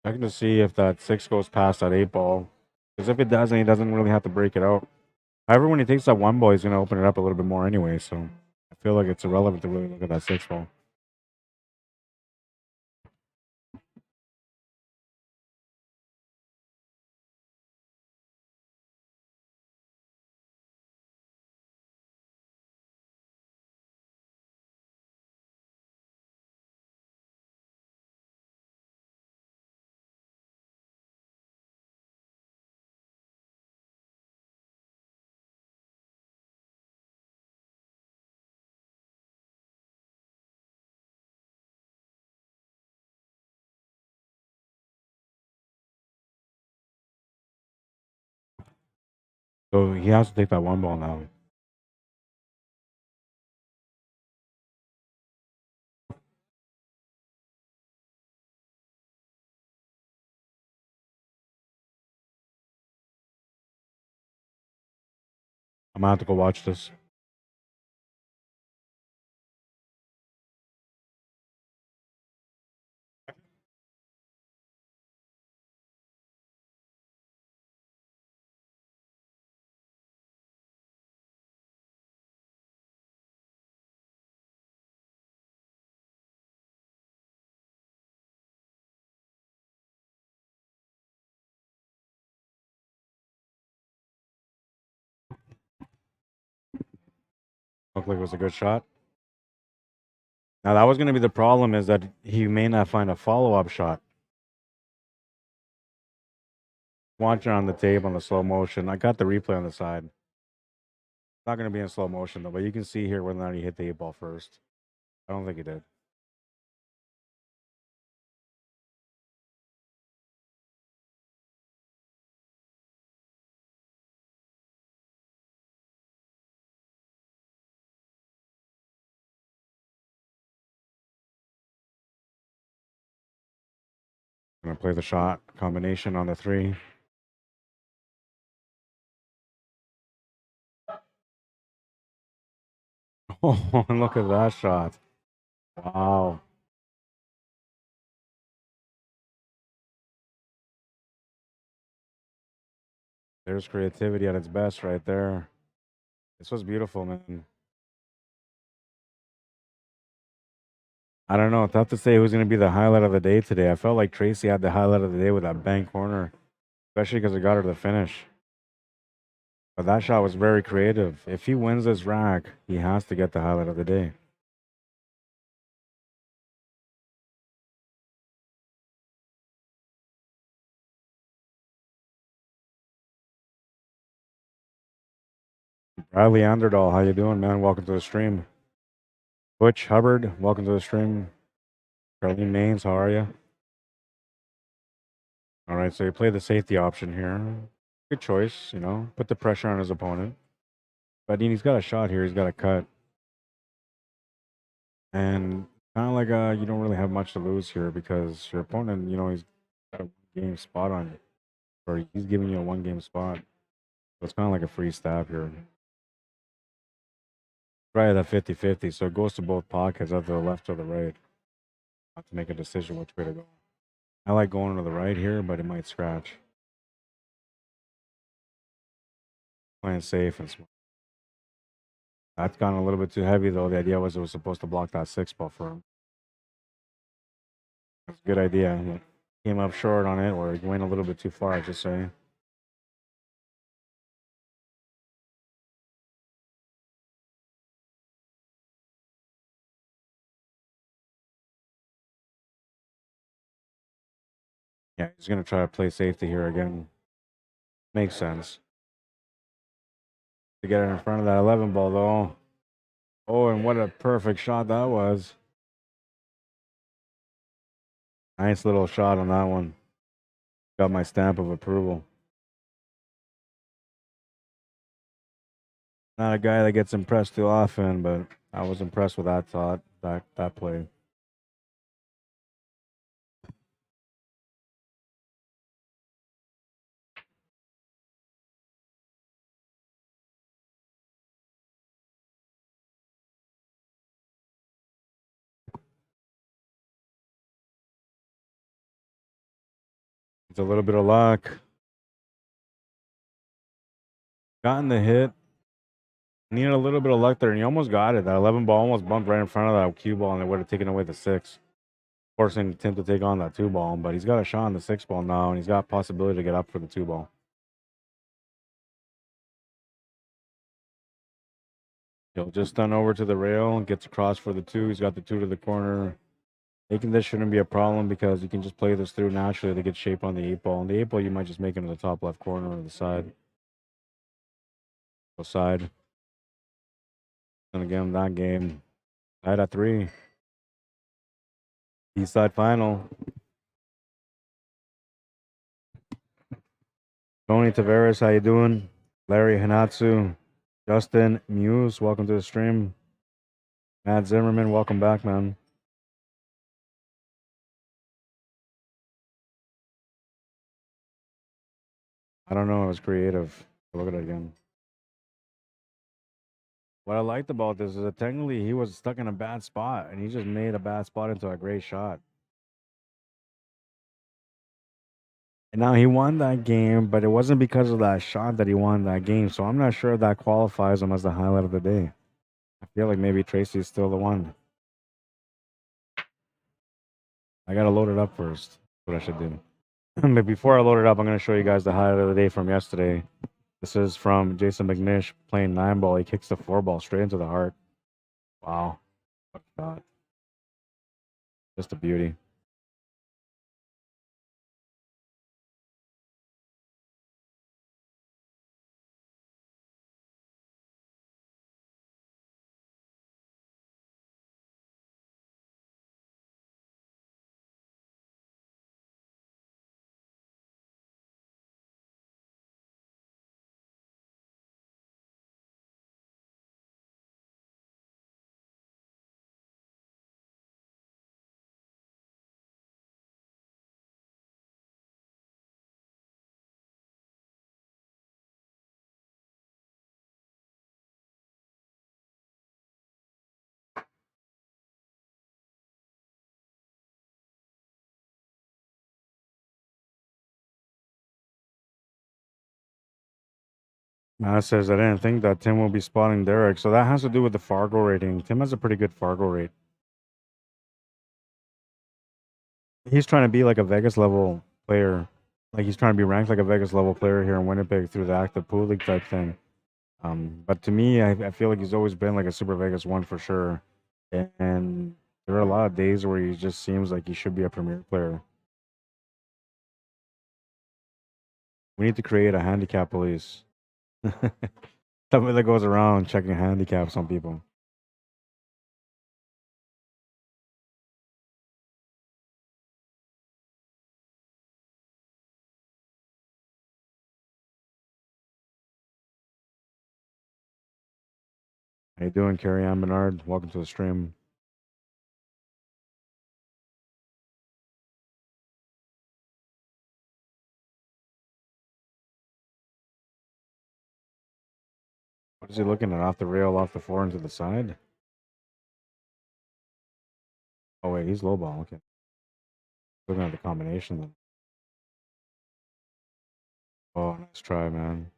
Checking to see if that 6 goes past that 8 ball. Because if it doesn't, he doesn't really have to break it out. However, when he takes that 1 ball, he's going to open it up a little bit more anyway. So I feel like it's irrelevant to really look at that 6 ball. So he has to take that 1 ball now. I'm going to have to go watch this. Looked like it was a good shot. Now, that was going to be the problem, is that he may not find a follow-up shot. Watch it on the tape on the slow motion. I got the replay on the side. It's not going to be in slow motion, though, but you can see here whether or not he hit the 8-ball first. I don't think he did. Going to play the shot combination on the 3. Oh, and look at that shot. Wow. There's creativity at its best right there. This was beautiful, man. I don't know. Tough to say who's going to be the highlight of the day today. I felt like Tracy had the highlight of the day with that bank corner, especially because it got her to the finish. But that shot was very creative. If he wins this rack, he has to get the highlight of the day. Bradley Anderdahl, how you doing, man? Welcome to the stream. Butch Hubbard, welcome to the stream. Charlene Maines, how are you? All right, so you play the safety option here. Good choice, you know. Put the pressure on his opponent. But he's got a shot here. He's got a cut. And kind of like you don't really have much to lose here, because your opponent, you know, he's got a game spot on you. Or he's giving you a 1-game spot. So it's kind of like a free stab here. Right at 50-50, so it goes to both pockets, either the left or the right. Have to make a decision which way to go. I like going to the right here, but it might scratch. Playing safe and smart. That's gone a little bit too heavy, though. The idea was it was supposed to block that 6-ball for him. That's a good idea. He came up short on it, or he went a little bit too far, I should say. Yeah, he's going to try to play safety here again. Makes sense. To get it in front of that 11-ball, though. Oh, and what a perfect shot that was. Nice little shot on that one. Got my stamp of approval. Not a guy that gets impressed too often, but I was impressed with that thought, that play. It's a little bit of luck. Gotten the hit. Needed a little bit of luck there, and he almost got it. That 11-ball almost bumped right in front of that cue ball, and it would have taken away the 6. Forcing him to take on that 2-ball, but he's got a shot on the 6-ball now, and he's got possibility to get up for the 2-ball. He'll just stun over to the rail and gets across for the 2. He's got the 2 to the corner. Making this shouldn't be a problem, because you can just play this through naturally to get shape on the 8-ball. And the 8-ball, you might just make it to the top left corner or the side. Go side. And again, that game, tied at 3. East side final. Tony Tavares, how you doing? Larry Hanatsu. Justin Muse, welcome to the stream. Matt Zimmerman, welcome back, man. I don't know, it was creative. Look at it again. What I liked about this is that technically he was stuck in a bad spot, and he just made a bad spot into a great shot. And now he won that game, but it wasn't because of that shot that he won that game. So I'm not sure if that qualifies him as the highlight of the day. I feel like maybe Tracy's still the one. I gotta load it up first. That's what I should do. But before I load it up, I'm gonna show you guys the highlight of the day from yesterday. This is from Jason McNish playing 9-ball. He kicks the 4-ball straight into the heart. Wow. What a shot. Just a beauty. Matt says, I didn't think that Tim will be spotting Derek. So that has to do with the Fargo rating. Tim has a pretty good Fargo rate. He's trying to be like a Vegas level player. Like he's trying to be ranked like a Vegas level player here in Winnipeg through the active pool league type thing. But to me, I feel like he's always been like a Super Vegas one for sure. And there are a lot of days where he just seems like he should be a premier player. We need to create a handicap police. Somebody that goes around checking handicaps on people. How you doing, Carrie Ann Bernard? Welcome to the stream. What is he looking at? Off the rail, off the floor, into the side? Oh, wait, he's low ball. Okay. Looking at the combination then. Oh, nice try, man.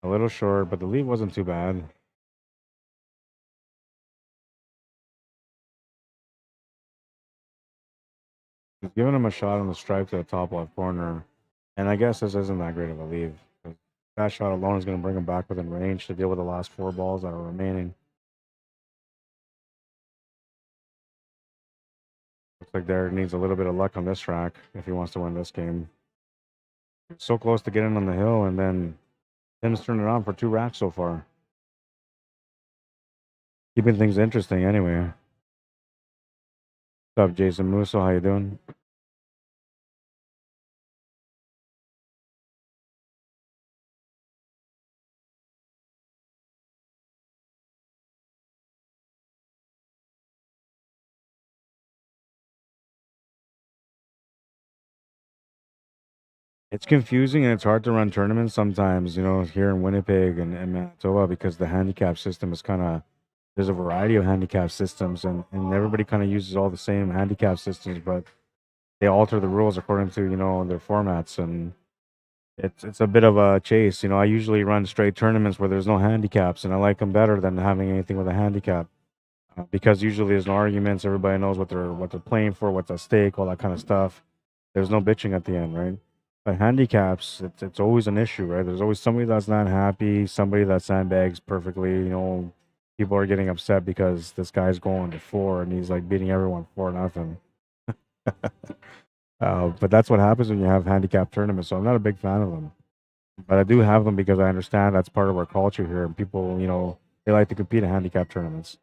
A little short, but the lead wasn't too bad. He's giving him a shot on the stripe to the top left corner. And I guess this isn't that great of a lead. That shot alone is going to bring him back within range to deal with the last 4 balls that are remaining. Looks like Derek needs a little bit of luck on this track if he wants to win this game. So close to getting on the hill, and then Tim's turned it on for 2 racks so far. Keeping things interesting anyway. What's up, Jason Musso? How you doing? It's confusing and it's hard to run tournaments sometimes, you know, here in Winnipeg and Manitoba because the handicap system is kind of, there's a variety of handicap systems and everybody kind of uses all the same handicap systems, but they alter the rules according to, you know, their formats. And it's a bit of a chase. You know, I usually run straight tournaments where there's no handicaps and I like them better than having anything with a handicap. Because usually there's no arguments, everybody knows what they're playing for, what's at stake, all that kind of stuff. There's no bitching at the end, right? But handicaps, it's always an issue, right? There's always somebody that's not happy, somebody that sandbags perfectly. You know, people are getting upset because this guy's going to 4 and he's like beating everyone 4-0. But that's what happens when you have handicap tournaments. So I'm not a big fan of them, but I do have them because I understand that's part of our culture here, and people, you know, they like to compete in handicap tournaments.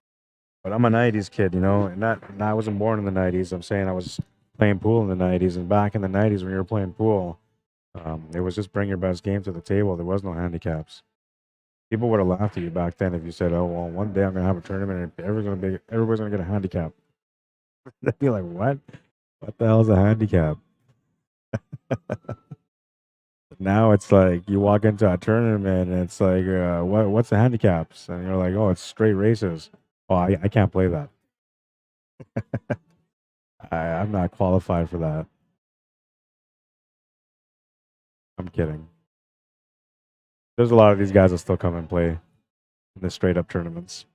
But I'm a '90s kid, you know, and I wasn't born in the '90s. I'm saying I was playing pool in the '90s, and back in the '90s when you were playing pool, it was just bring your best game to the table. There was no handicaps. People would have laughed at you back then if you said, "Oh well, one day I'm gonna have a tournament and everybody's gonna get a handicap." They'd be like, "What? What the hell is a handicap?" Now it's like you walk into a tournament and it's like, what's the handicaps? And you're like, oh, it's straight races. Oh, I can't play that. I'm not qualified for that. I'm kidding. There's a lot of these guys that still come and play in the straight up tournaments.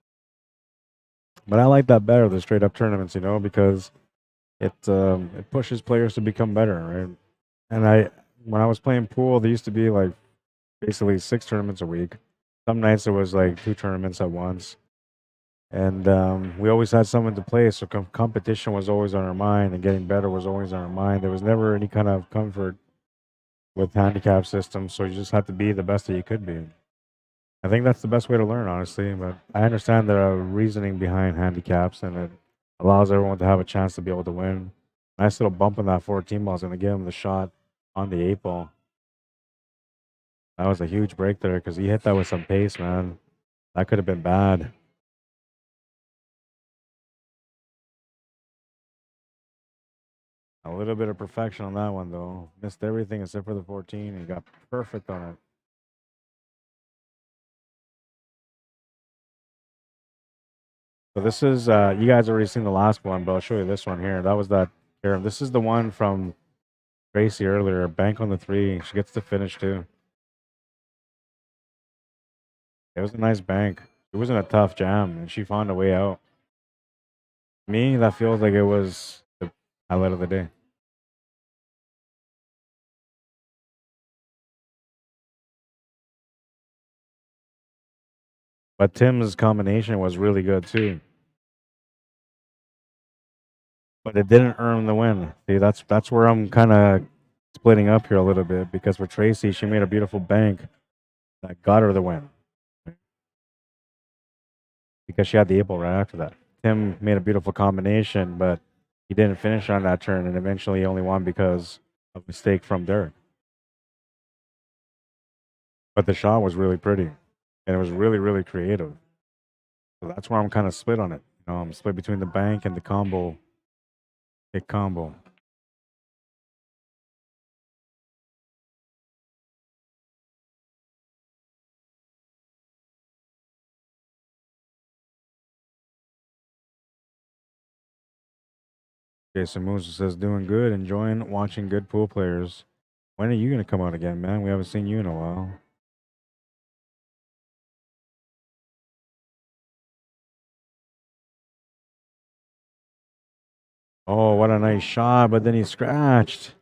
But I like that better, the straight up tournaments, you know, because it pushes players to become better, right? And when I was playing pool, there used to be like basically 6 tournaments a week. Some nights it was like 2 tournaments at once. And we always had someone to play, so competition was always on our mind, and getting better was always on our mind. There was never any kind of comfort with handicap systems, so you just had to be the best that you could be. I think that's the best way to learn, honestly. But I understand the reasoning behind handicaps, and it allows everyone to have a chance to be able to win. Nice little bump on that 14 ball is going to give him the shot on the 8 ball. That was a huge break there because he hit that with some pace, man. That could have been bad. A little bit of perfection on that one, though. Missed everything except for the 14. He got perfect on it. So this is, you guys already seen the last one, but I'll show you this one here. That was that. Here, this is the one from Tracy earlier. Bank on the 3. She gets to finish too. It was a nice bank. It wasn't a tough jam, and she found a way out. Me, that feels like it was the highlight of the day. But Tim's combination was really good too. But it didn't earn the win. See, that's where I'm kind of splitting up here a little bit because for Tracy, she made a beautiful bank that got her the win because she had the 8 ball right after that. Tim made a beautiful combination, but he didn't finish on that turn, and eventually he only won because of mistake from Derek. But the shot was really pretty, and it was really, really creative. So that's where I'm kind of split on it. You know, I'm split between the bank and the combo, kick combo. Jason Moose says, doing good, enjoying watching good pool players. When are you going to come out again, man? We haven't seen you in a while. Oh, what a nice shot, but then he scratched.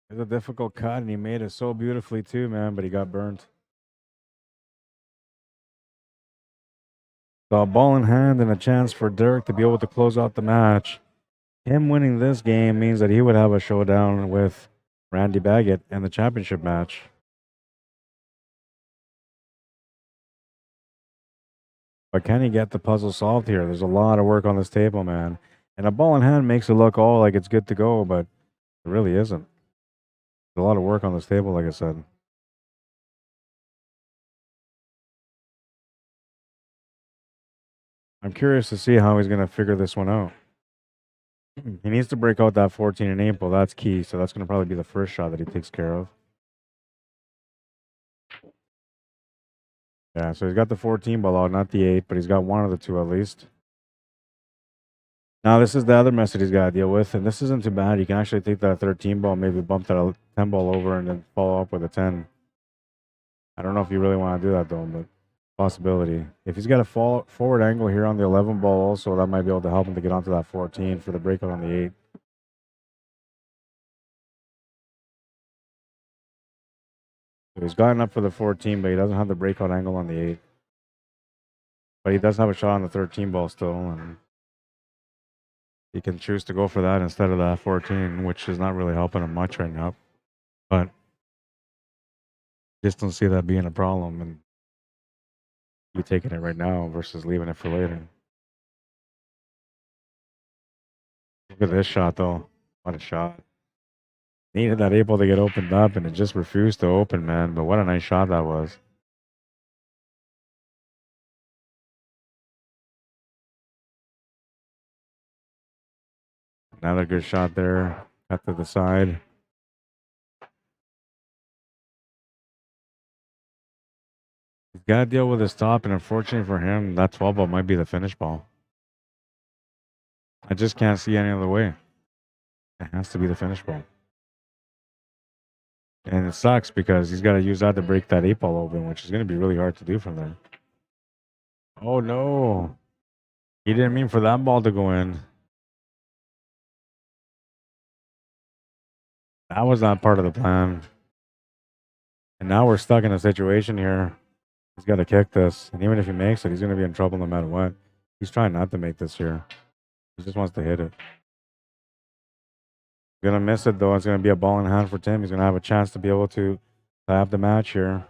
It was a difficult cut, and he made it so beautifully too, man, but he got burnt. So a ball in hand and a chance for Dirk to be able to close out the match. Him winning this game means that he would have a showdown with Randy Baggett in the championship match. But can he get the puzzle solved here? There's a lot of work on this table, man. And a ball in hand makes it look all like it's good to go, but it really isn't. There's a lot of work on this table, like I said. I'm curious to see how he's going to figure this one out. He needs to break out that 14 and 8 ball. That's key. So that's going to probably be the first shot that he takes care of. Yeah, so he's got the 14 ball out, not the 8, but he's got one of the two at least. Now, this is the other mess that he's got to deal with, and this isn't too bad. You can actually take that 13 ball, maybe bump that 10 ball over, and then follow up with a 10. I don't know if you really want to do that, though, but possibility. If he's got a forward angle here on the 11 ball also, that might be able to help him to get onto that 14 for the breakout on the 8. So he's gotten up for the 14, but he doesn't have the breakout angle on the 8. But he does have a shot on the 13 ball still, and he can choose to go for that instead of that 14, which is not really helping him much right now. But just don't see that being a problem, and you taking it right now versus leaving it for later. Look at this shot, though. What a shot. Needed that 8 ball to get opened up, and it just refused to open, man. But what a nice shot that was. Another good shot there. Cut to the side. He's got to deal with his top, and unfortunately for him, that 12 ball might be the finish ball. I just can't see any other way. It has to be the finish ball. And it sucks because he's got to use that to break that 8 ball open, which is going to be really hard to do from there. Oh, no. He didn't mean for that ball to go in. That was not part of the plan. And now we're stuck in a situation here. He's got to kick this. And even if he makes it, he's going to be in trouble no matter what. He's trying not to make this here. He just wants to hit it. He's going to miss it, though. It's going to be a ball in hand for Tim. He's going to have a chance to be able to have the match here.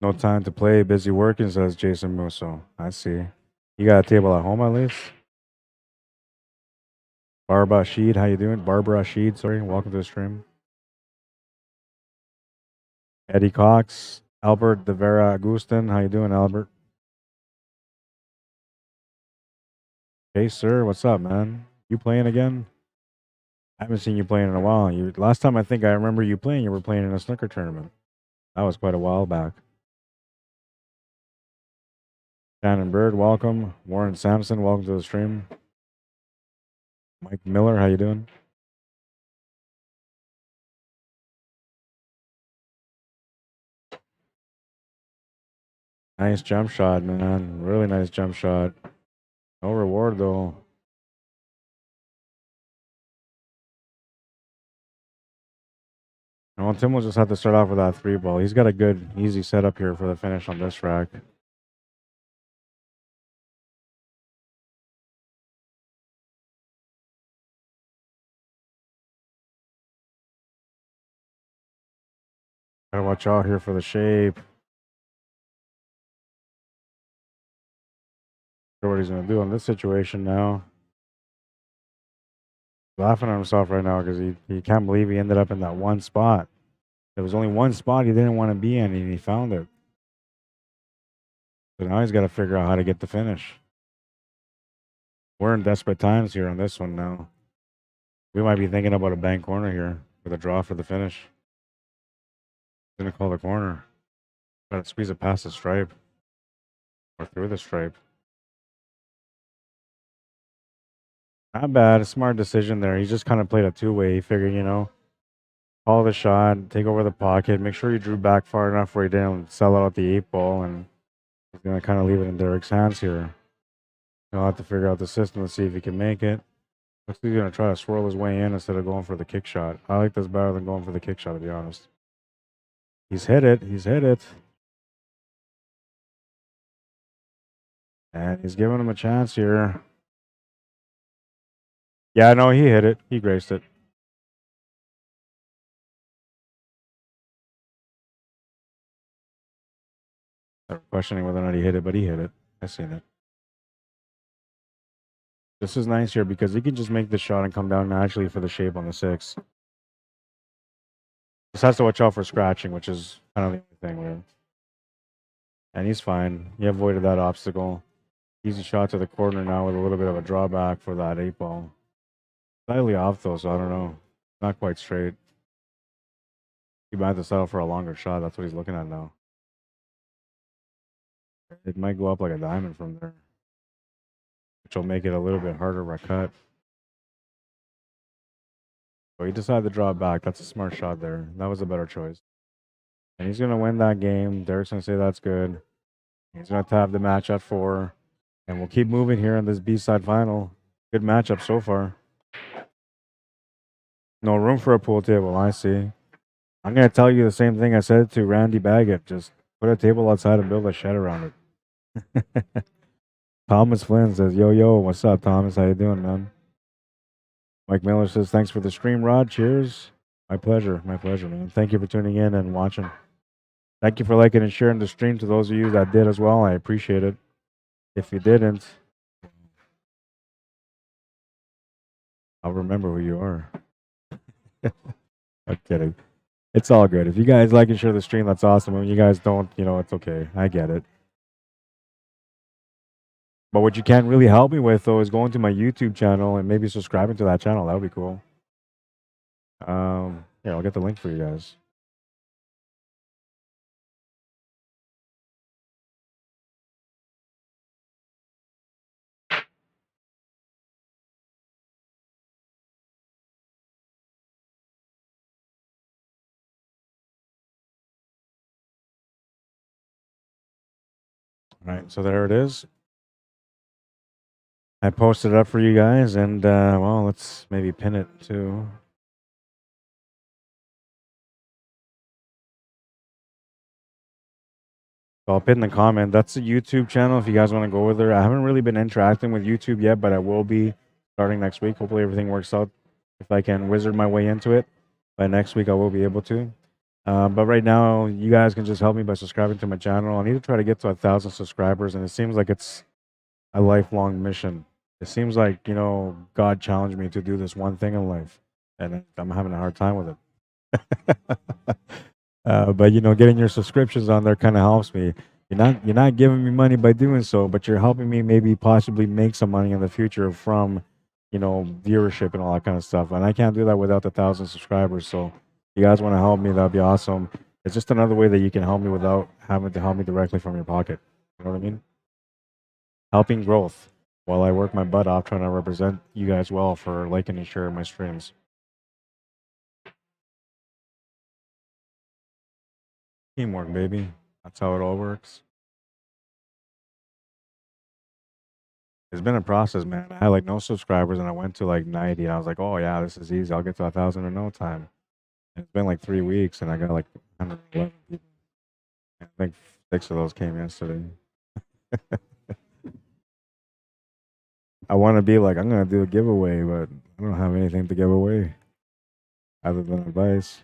No time to play. Busy working, says Jason Musso. I see. You got a table at home, at least? Barbara Sheed, how you doing? Barbara Sheed, sorry. Welcome to the stream. Eddie Cox. Albert De Vera Agustin. How you doing, Albert? Hey, sir. What's up, man? You playing again? I haven't seen you playing in a while. Last time I think I remember you playing, you were playing in a snooker tournament. That was quite a while back. Shannon Bird, welcome. Warren Sampson, welcome to the stream. Mike Miller, how you doing? Nice jump shot, man. Really nice jump shot. No reward, though. Well, Tim will just have to start off with that 3-ball. He's got a good, easy setup here for the finish on this rack. Gotta watch out here for the shape. Sure what he's gonna do in this situation now. Laughing at himself right now because he can't believe he ended up in that one spot. There was only one spot he didn't want to be in, and he found it. So now he's got to figure out how to get the finish. We're in desperate times here on this one now. We might be thinking about a bank corner here with a draw for the finish. Gonna call the corner. Got to squeeze it past the stripe or through the stripe. Not bad. A smart decision there. He just kind of played a two-way. He figured, call the shot, take over the pocket, make sure you drew back far enough where he didn't sell out the 8-ball, and he's going to kind of leave it in Derek's hands here. He'll have to figure out the system to see if he can make it. Looks like he's going to try to swirl his way in instead of going for the kick shot. I like this better than going for the kick shot, to be honest. He's hit it. He's hit it. And he's giving him a chance here. Yeah, no, he hit it. He graced it. I'm questioning whether or not he hit it, but he hit it. I seen it. This is nice here because he can just make the shot and come down naturally for the shape on the 6. Just has to watch out for scratching, which is kind of the only thing with him. And he's fine. He avoided that obstacle. Easy shot to the corner now with a little bit of a drawback for that 8-ball. Slightly off though, so I don't know. Not quite straight. He might have to settle for a longer shot. That's what he's looking at now. It might go up like a diamond from there, which will make it a little bit harder of a cut. So he decided to draw back. That's a smart shot there. That was a better choice. And he's going to win that game. Derek's going to say that's good. He's going to have the match at 4. And we'll keep moving here in this B-side final. Good matchup so far. No room for a pool table, I see. I'm going to tell you the same thing I said to Randy Baggett. Just put a table outside and build a shed around it. Thomas Flynn says, yo, what's up, Thomas? How you doing, man? Mike Miller says, thanks for the stream, Rod. Cheers. My pleasure, man. Thank you for tuning in and watching. Thank you for liking and sharing the stream to those of you that did as well. I appreciate it. If you didn't, I'll remember who you are. I'm kidding. It's all good. If you guys like and share the stream, that's awesome. When you guys don't, it's okay. I get it. But what you can't really help me with, though, is going to my YouTube channel and maybe subscribing to that channel. That would be cool. Yeah, I'll get the link for you guys. All right, so there it is. I posted it up for you guys, and well, let's maybe pin it too. So I'll pin the comment. That's the YouTube channel if you guys want to go over there. I haven't really been interacting with YouTube yet, but I will be starting next week. Hopefully everything works out. If I can wizard my way into it, by next week I will be able to. But right now, you guys can just help me by subscribing to my channel. I need to try to get to 1,000 subscribers, and it seems like it's a lifelong mission. It seems like, God challenged me to do this one thing in life, and I'm having a hard time with it. But getting your subscriptions on there kind of helps me. You're not giving me money by doing so, but you're helping me maybe possibly make some money in the future from, viewership and all that kind of stuff. And I can't do that without the 1,000 subscribers. So if you guys want to help me, that'd be awesome. It's just another way that you can help me without having to help me directly from your pocket. You know what I mean? Helping growth while I work my butt off trying to represent you guys well for liking and sharing my streams. Teamwork, baby. That's how it all works. It's been a process, man. I had like no subscribers and I went to like 90 and I was like, oh yeah, this is easy. I'll get to 1,000 in no time. And it's been like 3 weeks and I got like 111 people. I think 6 of those came yesterday. I want to be like, I'm going to do a giveaway, but I don't have anything to give away other than advice.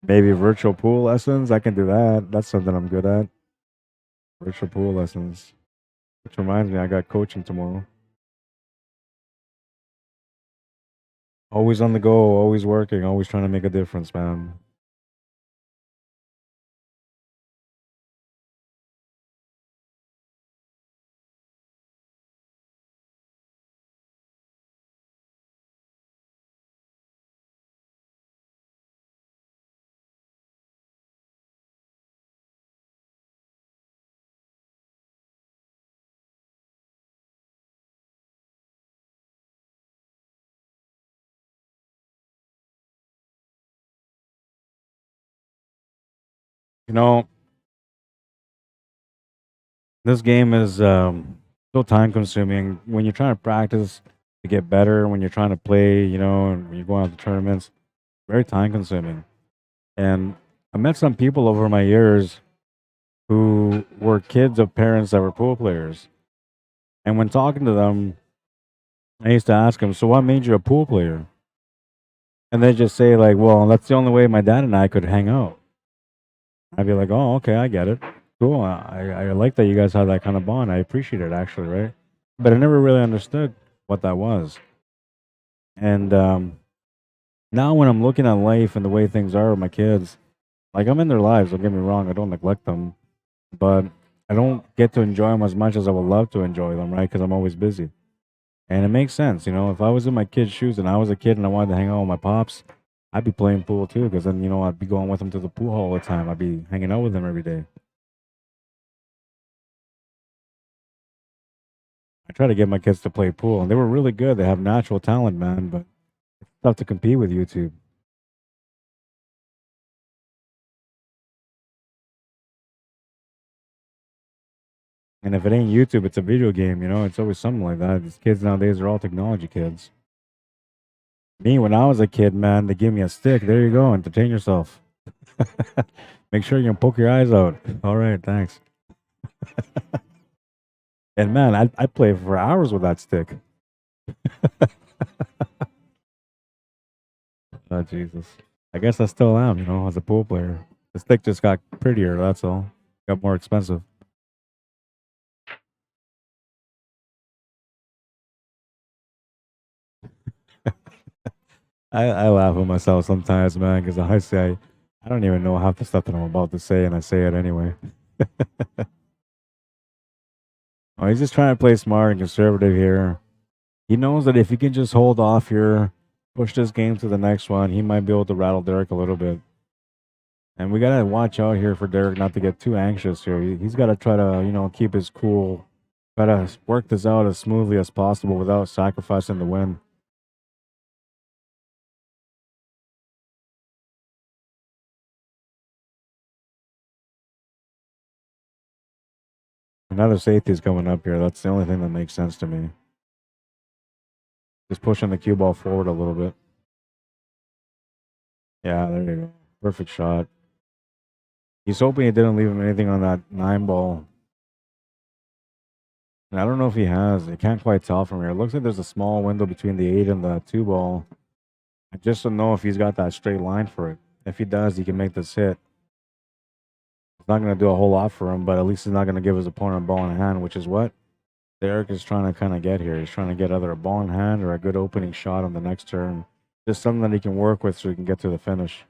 Maybe virtual pool lessons. I can do that. That's something I'm good at. Virtual pool lessons. Which reminds me, I got coaching tomorrow. Always on the go, always working, always trying to make a difference, man. You know, this game is so time consuming. When you're trying to practice to get better, when you're trying to play, and when you're going out to tournaments, very time consuming. And I met some people over my years who were kids of parents that were pool players. And when talking to them, I used to ask them, "So what made you a pool player?" And they just say like, "Well, that's the only way my dad and I could hang out." I'd be like, "Oh, okay, I get it. Cool. I like that you guys have that kind of bond. I appreciate it actually, right?" But I never really understood what that was. And now when I'm looking at life and the way things are with my kids, like I'm in their lives. Don't get me wrong. I don't neglect them, but I don't get to enjoy them as much as I would love to enjoy them, right? Because I'm always busy. And it makes sense, if I was in my kid's shoes and I was a kid and I wanted to hang out with my pops, I'd be playing pool too. Because then, I'd be going with them to the pool all the time. I'd be hanging out with them every day. I try to get my kids to play pool, and they were really good. They have natural talent, man, but it's tough to compete with YouTube. And if it ain't YouTube, it's a video game, It's always something like that. These kids nowadays are all technology kids. Me, when I was a kid, man, they give me a stick. There you go. Entertain yourself. Make sure you can poke your eyes out. All right, thanks. And man, I'd play for hours with that stick. Oh, Jesus. I guess I still am, as a pool player. The stick just got prettier, that's all. Got more expensive. I laugh at myself sometimes, man, because I say I don't even know half the stuff that I'm about to say, and I say it anyway. Oh, he's just trying to play smart and conservative here. He knows that if he can just hold off here, push this game to the next one, he might be able to rattle Derek a little bit. And we gotta watch out here for Derek not to get too anxious here. He's got to try to, keep his cool, try to work this out as smoothly as possible without sacrificing the win. Another safety's coming up here. That's the only thing that makes sense to me. Just pushing the cue ball forward a little bit. Yeah, there you go. Perfect shot. He's hoping he didn't leave him anything on that 9 ball. And I don't know if he has. I can't quite tell from here. It looks like there's a small window between the 8 and the 2 ball. I just don't know if he's got that straight line for it. If he does, he can make this hit. It's not going to do a whole lot for him, but at least he's not going to give his opponent a ball in hand, which is what Derek is trying to kind of get here. He's trying to get either a ball in hand or a good opening shot on the next turn. Just something that he can work with so he can get to the finish.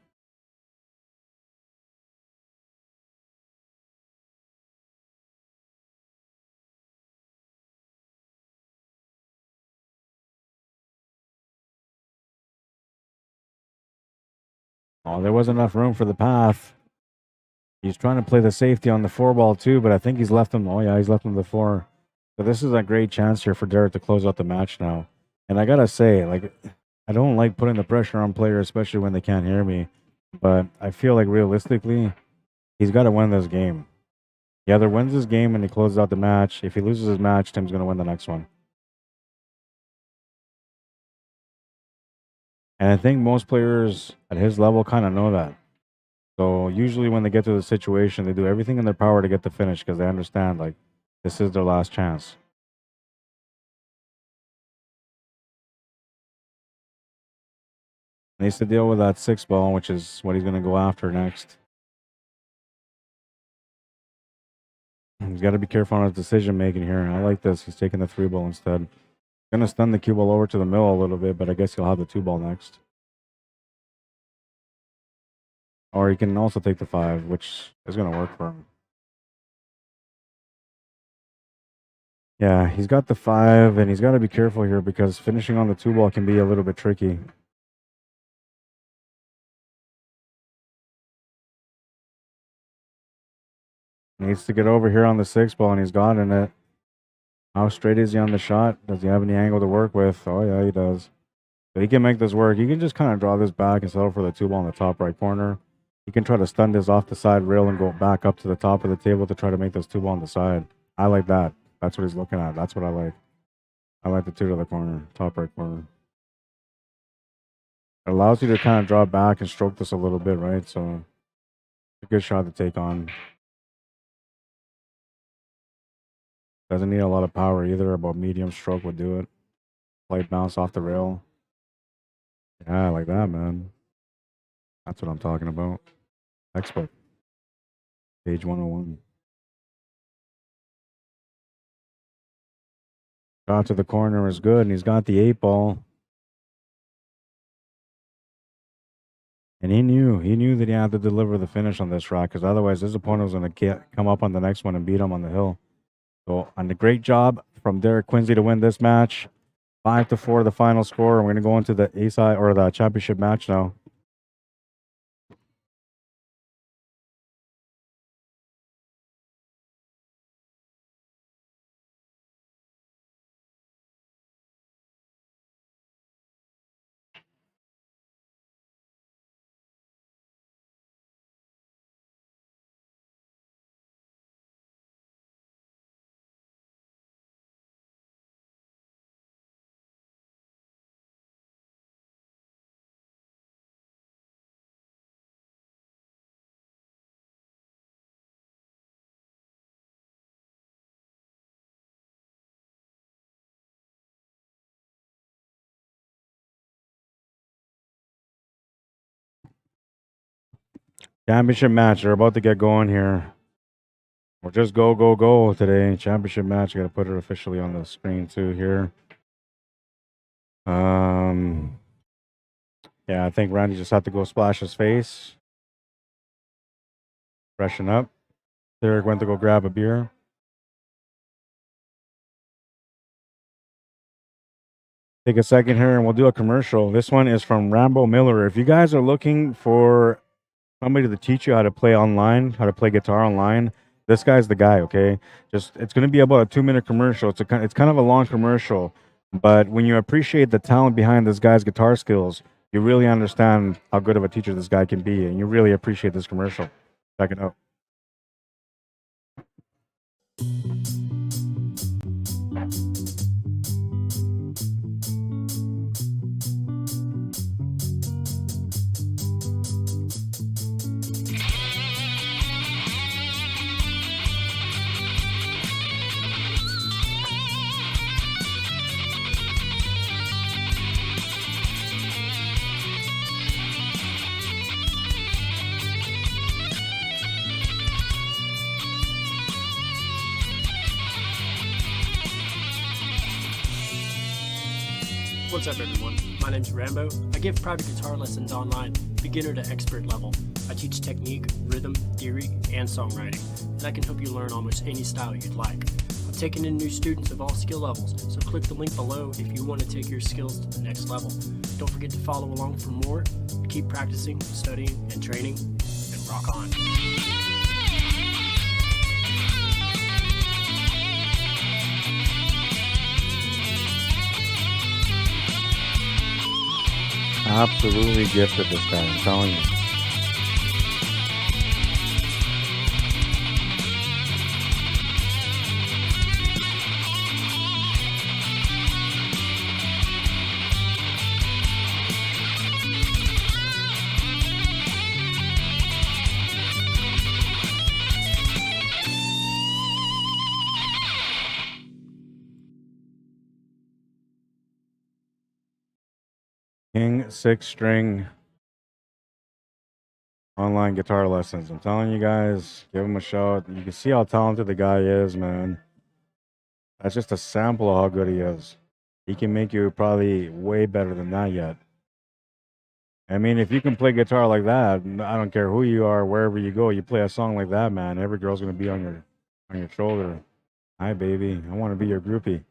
Oh, there wasn't enough room for the path. He's trying to play the safety on the 4 ball too, but I think he's left him. Oh yeah, he's left him the 4. So this is a great chance here for Derek to close out the match now. And I gotta say, like, I don't like putting the pressure on players, especially when they can't hear me. But I feel like realistically, he's got to win this game. He either wins this game and he closes out the match. If he loses his match, Tim's going to win the next one. And I think most players at his level kind of know that. So usually when they get to the situation, they do everything in their power to get the finish because they understand, like, this is their last chance. Needs to deal with that 6 ball, which is what he's going to go after next. He's got to be careful on his decision making here. I like this. He's taking the 3 ball instead. Going to stun the cue ball over to the middle a little bit, but I guess he'll have the 2 ball next. Or he can also take the 5, which is going to work for him. Yeah, he's got the 5, and he's got to be careful here because finishing on the 2 ball can be a little bit tricky. Needs to get over here on the 6 ball, and he's gotten it. How straight is he on the shot? Does he have any angle to work with? Oh, yeah, he does. So he can make this work. You can just kind of draw this back and settle for the 2 ball in the top right corner. You can try to stun this off the side rail and go back up to the top of the table to try to make this 2 ball on the side. I like that. That's what he's looking at. That's what I like. I like the 2 to the corner, top right corner. It allows you to kind of draw back and stroke this a little bit, right? So it's a good shot to take on. Doesn't need a lot of power either. About medium stroke would do it. Light bounce off the rail. Yeah, like that, man. That's what I'm talking about. Textbook. Page 101. Shot to the corner is good, and he's got the 8 ball. And he knew that he had to deliver the finish on this rack, because otherwise his opponent was going to come up on the next one and beat him on the hill. So, and a great job from Derek Quinsey to win this match. 5-4, the final score. We're going to go into the A-side or the championship match now. Championship match. They're about to get going here. We're just go today. Championship match. I got to put it officially on the screen too here. Yeah, I think Randy just had to go splash his face. Freshen up. Derek went to go grab a beer. Take a second here and we'll do a commercial. This one is from Rambo Miller. If you guys are looking for somebody to teach you how to play online, how to play guitar online, this guy's the guy, okay? Just it's going to be about a 2-minute commercial. It's kind of a long commercial, but when you appreciate the talent behind this guy's guitar skills, you really understand how good of a teacher this guy can be, and you really appreciate this commercial. Check it out. What's up, everyone? My name's Rambo. I give private guitar lessons online, beginner to expert level. I teach technique, rhythm, theory, and songwriting, and I can help you learn almost any style you'd like. I'm taking in new students of all skill levels, so click the link below if you want to take your skills to the next level. Don't forget to follow along for more. Keep practicing, studying, and training, and rock on. Absolutely gifted, this guy, I'm telling you. King 6-string online guitar lessons. I'm telling you guys, give him a shot. You can see how talented the guy is, man. That's just a sample of how good he is. He can make you probably way better than that yet. I mean, if you can play guitar like that, I don't care who you are, wherever you go, you play a song like that, man, every girl's gonna be on your shoulder. Hi, baby, I want to be your groupie.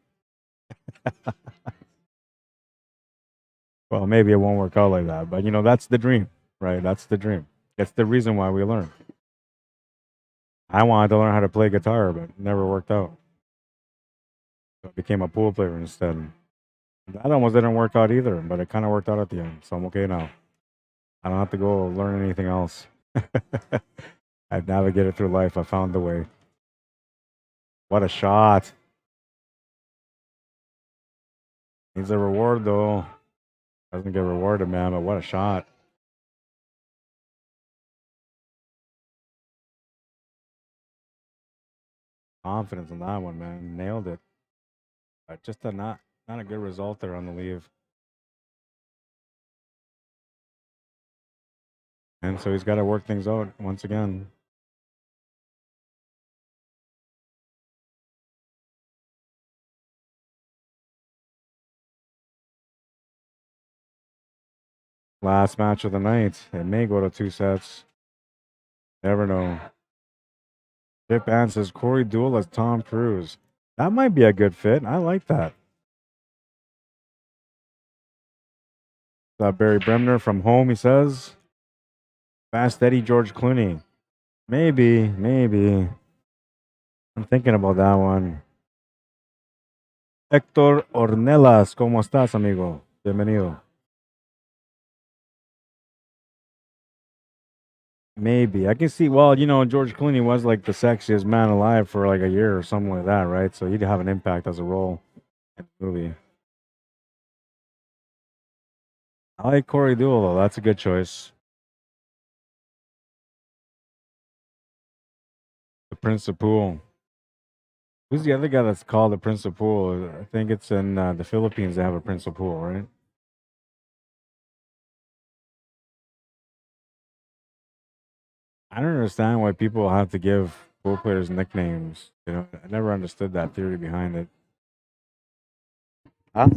Well, maybe it won't work out like that, but you know, that's the dream, right? That's the dream. That's the reason why we learn. I wanted to learn how to play guitar, but it never worked out. So I became a pool player instead. That almost didn't work out either, but it kind of worked out at the end, so I'm okay now. I don't have to go learn anything else. I've navigated through life. I found the way. What a shot. Needs a reward, though. Doesn't get rewarded, man, but what a shot. Confidence in that one, man. Nailed it. Just not a good result there on the leave. And so he's got to work things out once again. Last match of the night. It may go to 2 sets. Never know. Chip Ann says Corey Deuel as Tom Cruise. That might be a good fit. I like that. Barry Bremner from home, he says. Fast Eddie George Clooney. Maybe. I'm thinking about that one. Héctor Ornelas, ¿cómo estás, amigo? Bienvenido. Maybe. I can see, well, you know, George Clooney was like the sexiest man alive for like a year or something like that, right? So he'd have an impact as a role in the movie. I like Corey Deuel, though. That's a good choice. The Prince of Pool. Who's the other guy that's called the Prince of Pool? I think it's in the Philippines. They have a Prince of Pool, right? I don't understand why people have to give pool players nicknames. You know, I never understood that theory behind it. Huh?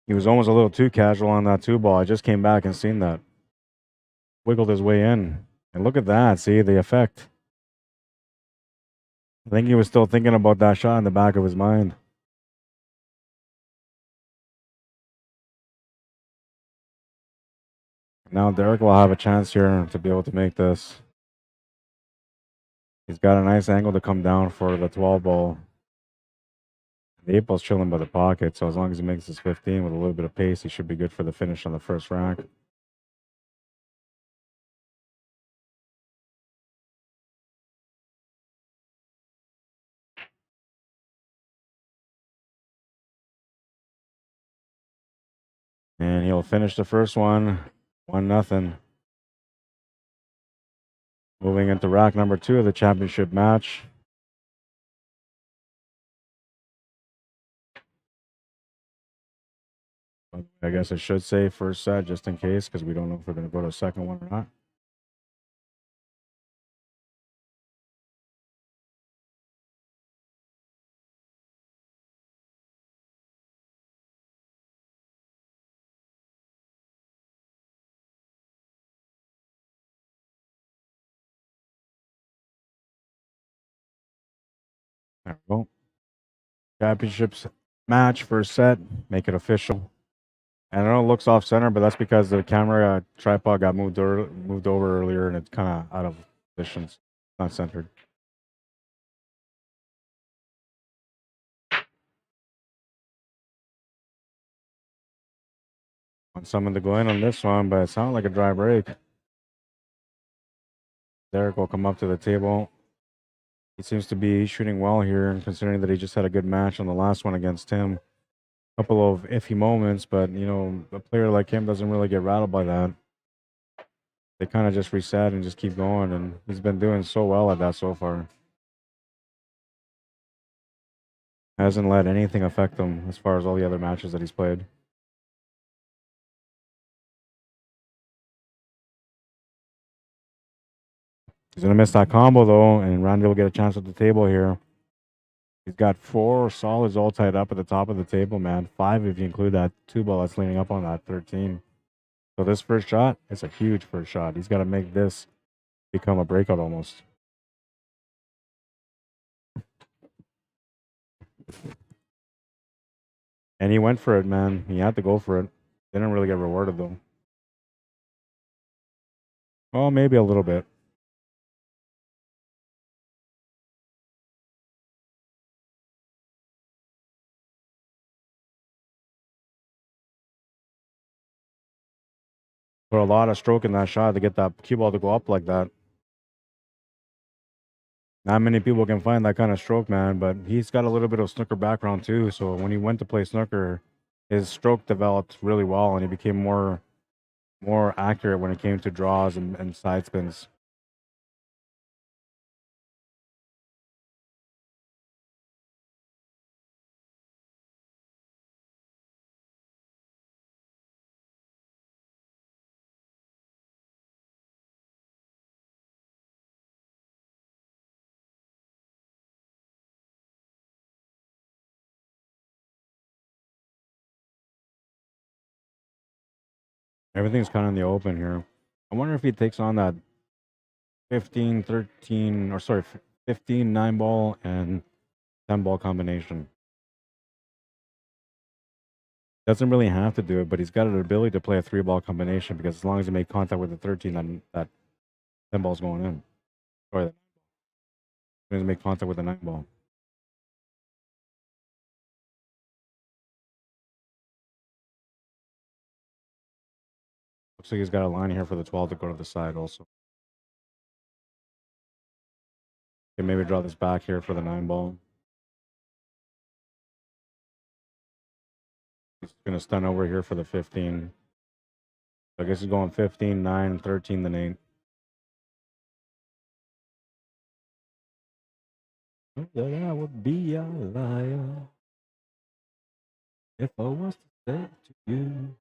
He was almost a little too casual on that 2-ball. I just came back and seen that. Wiggled his way in. And look at that. See the effect. I think he was still thinking about that shot in the back of his mind. Now Derek will have a chance here to be able to make this. He's got a nice angle to come down for the 12-ball. The 8-ball's chilling by the pocket, so as long as he makes his 15 with a little bit of pace, he should be good for the finish on the first rack. And he'll finish the first one, 1-0. Moving into rack number 2 of the championship match. I guess I should say first set just in case, because we don't know if we're going to go to a second one or not. There we go. Championships match, first set, make it official. And I know it looks off center, but that's because the camera tripod got moved over earlier, and it's kind of out of position. It's not centered. Want someone to go in on this one, but it sounded like a dry break. Derek will come up to the table. He seems to be shooting well here, considering that he just had a good match on the last one against him. A couple of iffy moments, but, you know, a player like him doesn't really get rattled by that. They kind of just reset and just keep going, and he's been doing so well at that so far. Hasn't let anything affect him as far as all the other matches that he's played. He's going to miss that combo, though, and Randy will get a chance at the table here. He's got 4 solids all tied up at the top of the table, man. 5 if you include that 2-ball that's leaning up on that 13. So this first shot, it's a huge first shot. He's got to make this become a breakout almost. And he went for it, man. He had to go for it. Didn't really get rewarded, though. Well, maybe a little bit. Put a lot of stroke in that shot to get that cue ball to go up like that. Not many people can find that kind of stroke, man, but he's got a little bit of snooker background too. So when he went to play snooker, his stroke developed really well, and he became more accurate when it came to draws and side spins. Everything's kind of in the open here. I wonder if he takes on that 15, 13, or sorry, 15, 9-ball and 10-ball combination. Doesn't really have to do it, but he's got an ability to play a 3-ball combination, because as long as he makes contact with the 13, then that 10-ball's going in. Sorry, as soon as he makes contact with the 9-ball. Looks like he's got a line here for the 12 to go to the side also. Can maybe draw this back here for the 9-ball. He's going to stun over here for the 15. I guess he's going 15, 9, 13, then 8. That I would be a liar if I was to say it to you.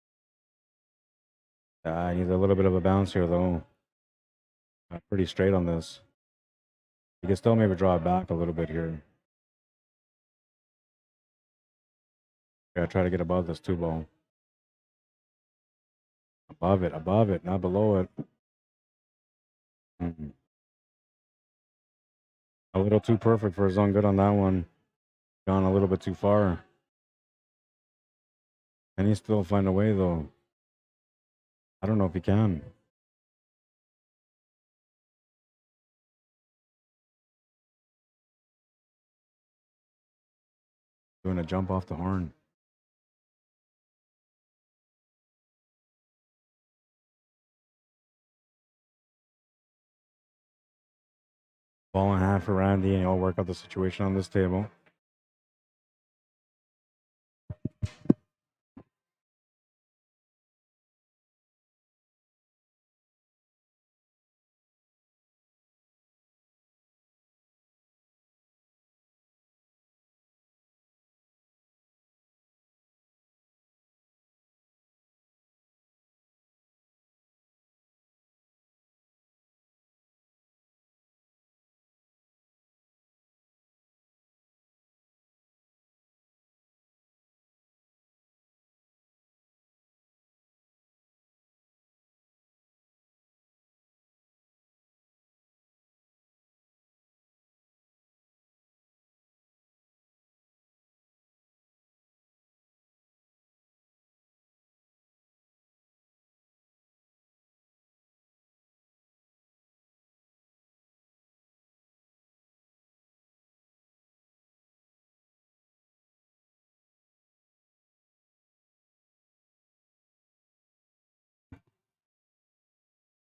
I need a little bit of a bounce here, though. Pretty straight on this. You can still maybe draw it back a little bit here. Gotta try to get above this 2-ball. Above it, not below it. A little too perfect for his own good on that one. Gone a little bit too far. Can he still find a way, though? I don't know if he can. Doing a jump off the horn. Ball in hand for Randy, and he'll work out the situation on this table.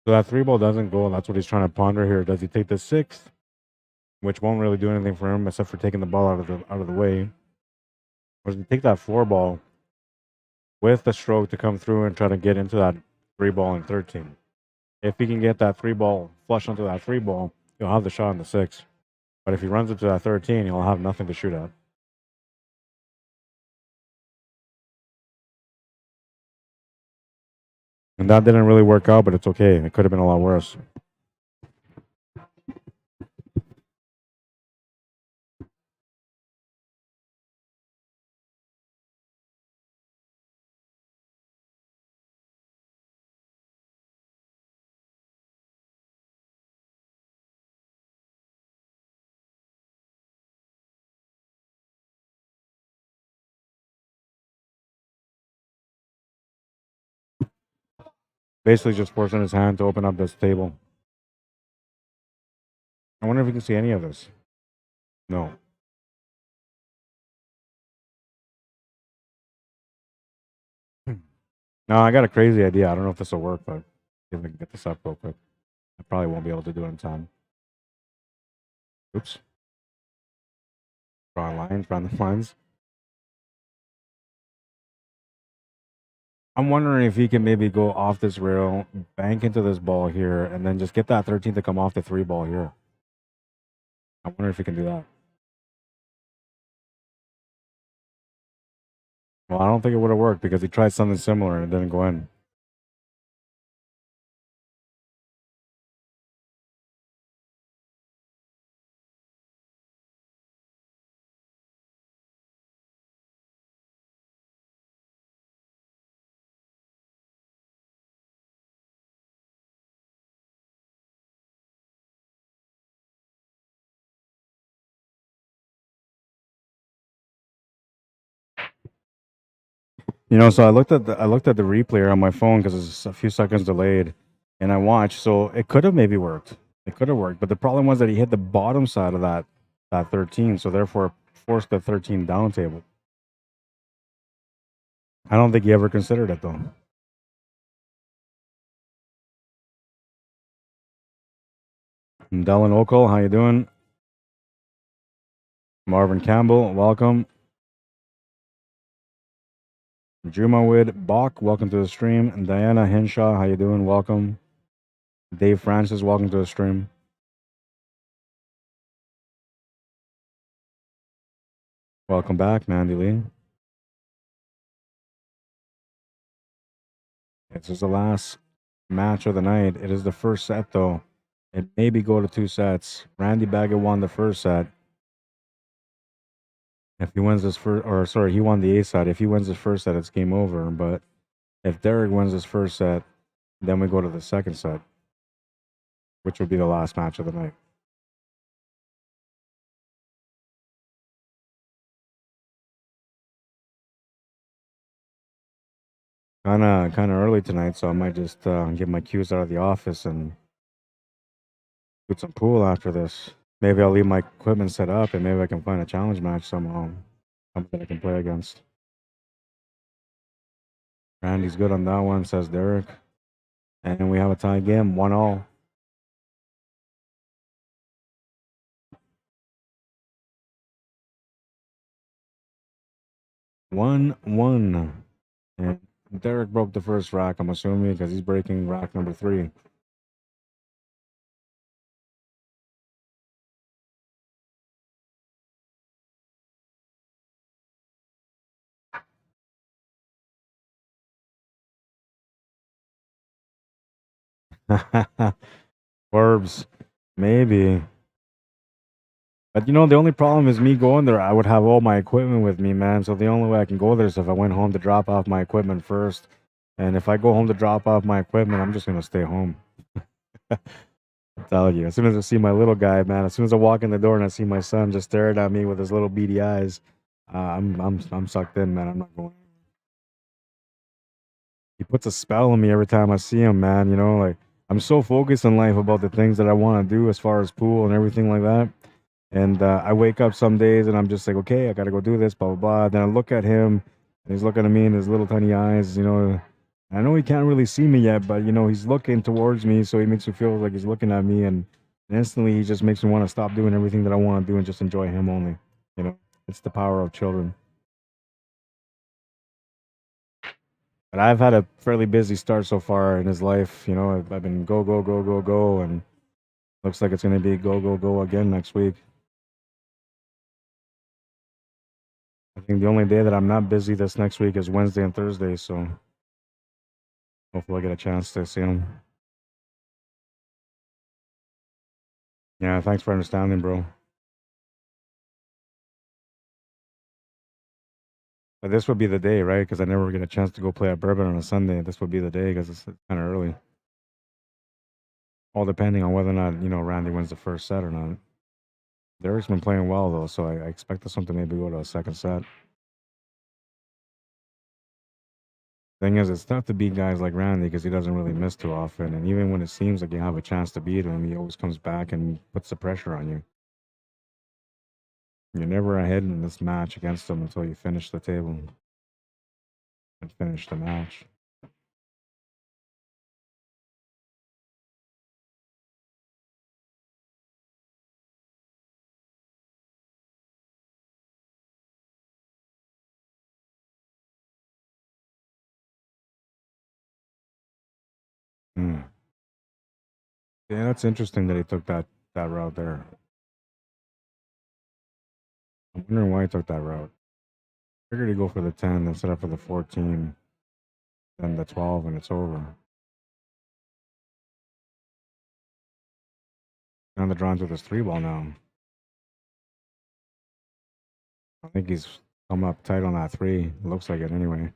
So that 3-ball doesn't go. That's what he's trying to ponder here. Does he take the 6th, which won't really do anything for him except for taking the ball out of the way? Or does he take that 4-ball with the stroke to come through and try to get into that 3-ball in 13? If he can get that 3-ball flush onto that 3-ball, he'll have the shot on the 6. But if he runs into that 13, he'll have nothing to shoot at. And that didn't really work out, but it's okay. It could have been a lot worse. Basically just forcing his hand to open up this table. I wonder if you can see any of this. No. No, I got a crazy idea. I don't know if this will work, but see if I can get this up real quick. I probably won't be able to do it in time. Oops. Draw lines, run the lines. I'm wondering if he can maybe go off this rail, bank into this ball here, and then just get that 13 to come off the 3-ball here. I wonder if he can do that. Well, I don't think it would have worked because he tried something similar and it didn't go in. You know, so I looked at the replay on my phone because it's a few seconds delayed, and I watched. So it could have maybe worked. It could have worked, but the problem was that he hit the bottom side of that 13, so therefore forced the 13 down table. I don't think he ever considered it though. And Dylan Okol, how you doing? Marvin Campbell, welcome. Jumawid Bach, welcome to the stream. And Diana Henshaw, how you doing? Welcome. Dave Francis, welcome to the stream. Welcome back, Mandy Lee. This is the last match of the night. It is the first set, though. It maybe go to 2 sets. Randy Baggett won the first set. If he wins this first, or sorry, he won the A side. If he wins his first set, it's game over. But if Derek wins his first set, Then we go to the second set, which would be the last match of the night. Kind of early tonight, so I might just get my cues out of the office and do some pool after this. Maybe I'll leave my equipment set up, and maybe I can find a challenge match somehow that I can play against. Randy's good on that one, says Derek. And we have a tie game, 1-all. One. And Derek broke the first rack, I'm assuming, because he's breaking rack number 3. Forbes, maybe. But you know, the only problem is me going there. I would have all my equipment with me, man. So the only way I can go there is if I went home to drop off my equipment first. And if I go home to drop off my equipment, I'm just gonna stay home. I'm telling you, as soon as I see my little guy, man, as soon as I walk in the door and I see my son just staring at me with his little beady eyes, I'm sucked in, man. I'm not going. He puts a spell on me every time I see him, man. You know, like I'm so focused in life about the things that I want to do as far as pool and everything like that. And I wake up some days and I'm just like, okay, I got to go do this, blah, blah, blah. Then I look at him and he's looking at me in his little tiny eyes, you know. I know he can't really see me yet, but, you know, he's looking towards me. So he makes me feel like he's looking at me. And instantly he just makes me want to stop doing everything that I want to do and just enjoy him only. You know, it's the power of children. But I've had a fairly busy start so far in his life. You know, I've been go, go, go, go, go. And looks like it's going to be go, go, go again next week. I think the only day that I'm not busy this next week is Wednesday and Thursday, so hopefully I get a chance to see him. Yeah, thanks for understanding, bro. But this would be the day, right? Because I never get a chance to go play at Bourbon on a Sunday. This would be the day because it's kind of early. All depending on whether or not, you know, Randy wins the first set or not. Derek's been playing well, though, so I expect this one to maybe go to a second set. Thing is, it's tough to beat guys like Randy because he doesn't really miss too often. And even when it seems like you have a chance to beat him, he always comes back and puts the pressure on you. You're never ahead in this match against him until you finish the table and finish the match. Hmm. Yeah, that's interesting that he took that route there. I'm wondering why he took that route. Figured he'd go for the 10 instead of for the 14, then the 12, and it's over. On the drawings with his 3-ball now. I think he's come up tight on that 3. Looks like it anyway.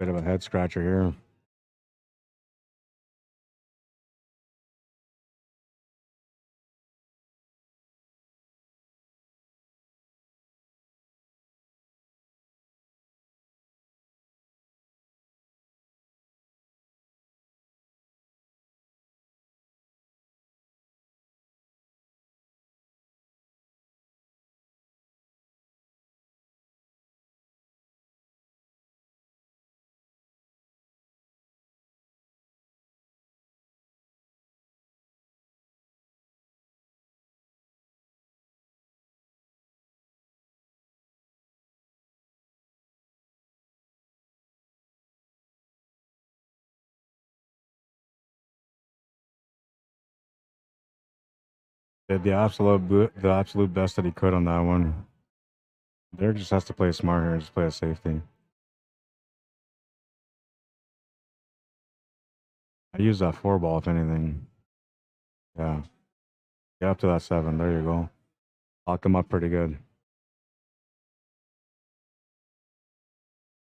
Bit of a head scratcher here. Did the absolute best that he could on that one. Derek just has to play smart here, just play a safety. I use that 4-ball if anything. Yeah. Get up to that 7. There you go. Lock him up pretty good.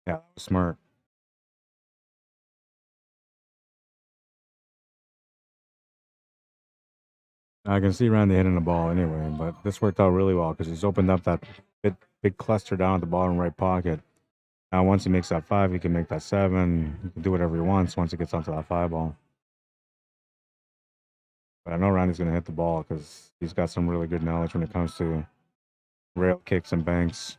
Yeah, that was smart. I can see Randy hitting the ball anyway, but this worked out really well because he's opened up that big cluster down at the bottom right pocket. Now, once he makes that 5, he can make that 7. He can do whatever he wants once he gets onto that 5 ball. But I know Randy's going to hit the ball because he's got some really good knowledge when it comes to rail kicks and banks.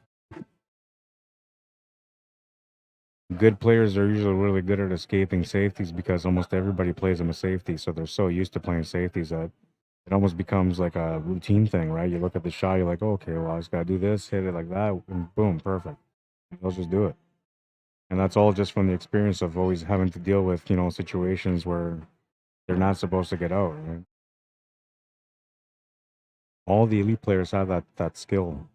Good players are usually really good at escaping safeties because almost everybody plays them a safety, so they're so used to playing safeties that it almost becomes like a routine thing, right? You look at the shot, you're like, oh, okay, well, I just got to do this, hit it like that, and boom, perfect. They'll just do it. And that's all just from the experience of always having to deal with, situations where they're not supposed to get out, right? All the elite players have that skill.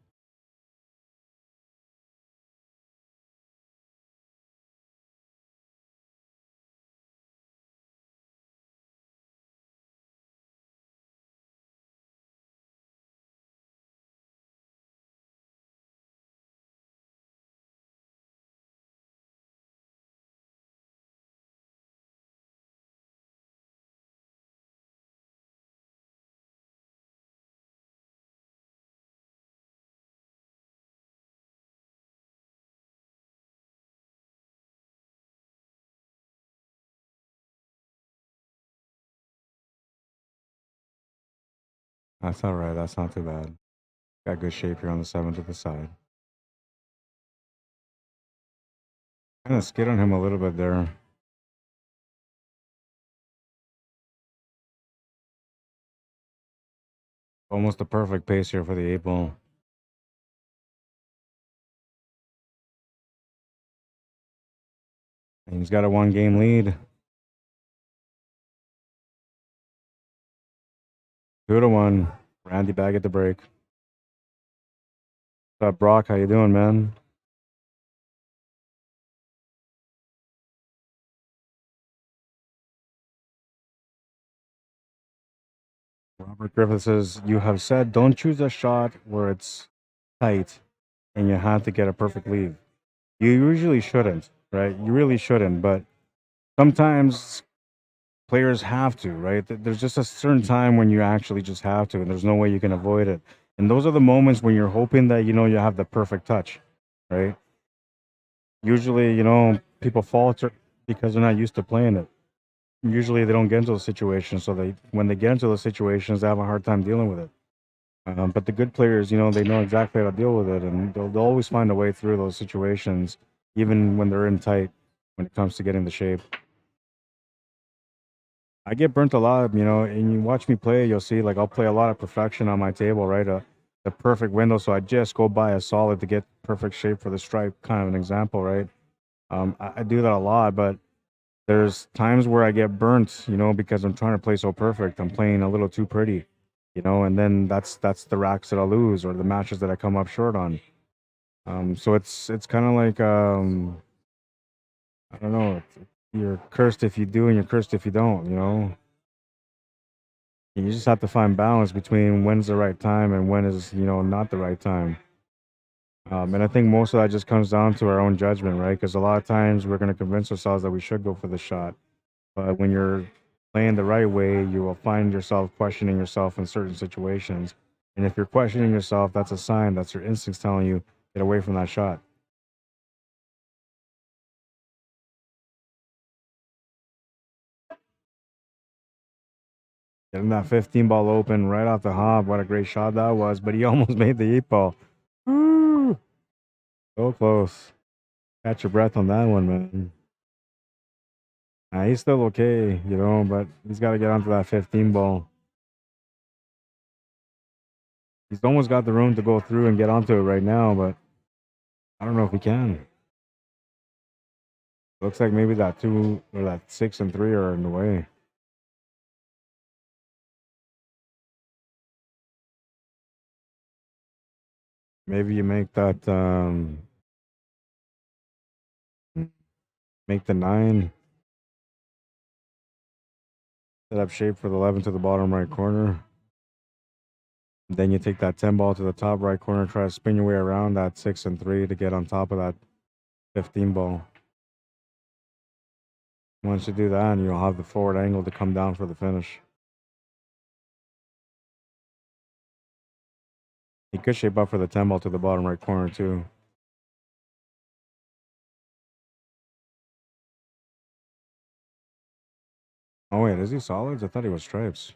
That's all right. That's not too bad. Got good shape here on the 7 to the side. Kind of skid on him a little bit there. Almost a perfect pace here for the 8 ball. And he's got a 1-game lead. 2-1. Randy back at the break. What's up, Brock? How you doing, man? Robert Griffith says, you have said don't choose a shot where it's tight and you have to get a perfect lead. You usually shouldn't, right? You really shouldn't, but sometimes players have to, right? There's just a certain time when you actually just have to, and there's no way you can avoid it. And those are the moments when you're hoping that, you have the perfect touch, right? Usually, people falter because they're not used to playing it. Usually they don't get into those situations, so when they get into those situations, they have a hard time dealing with it. But the good players, they know exactly how to deal with it, and they'll always find a way through those situations, even when they're in tight, when it comes to getting the shape. I get burnt a lot, and you watch me play, you'll see, like, I'll play a lot of perfection on my table, right? The perfect window, so I just go by a solid to get perfect shape for the stripe, kind of an example, right? I do that a lot, but there's times where I get burnt, because I'm trying to play so perfect. I'm playing a little too pretty, and then that's the racks that I lose or the matches that I come up short on. So it's kind of like I don't know. You're cursed if you do, and you're cursed if you don't. You just have to find balance between when's the right time and when is not the right time. And I think most of that just comes down to our own judgment, right? Because a lot of times we're going to convince ourselves that we should go for the shot. But when you're playing the right way, you will find yourself questioning yourself in certain situations. And if you're questioning yourself, that's a sign. That's your instincts telling you, get away from that shot. Getting that 15 ball open right off the hop. What a great shot that was. But he almost made the 8 ball. Woo! So close. Catch your breath on that one, man. He's still okay, but he's got to get onto that 15 ball. He's almost got the room to go through and get onto it right now, but I don't know if he can. Looks like maybe that 2 or that 6 and 3 are in the way. Maybe you make that make the 9. Set up shape for the 11 to the bottom right corner. Then you take that 10 ball to the top right corner, try to spin your way around that 6 and 3 to get on top of that 15 ball. Once you do that, you'll have the forward angle to come down for the finish. He could shape up for the 10 ball to the bottom right corner too. Oh wait, is he solids? I thought he was stripes.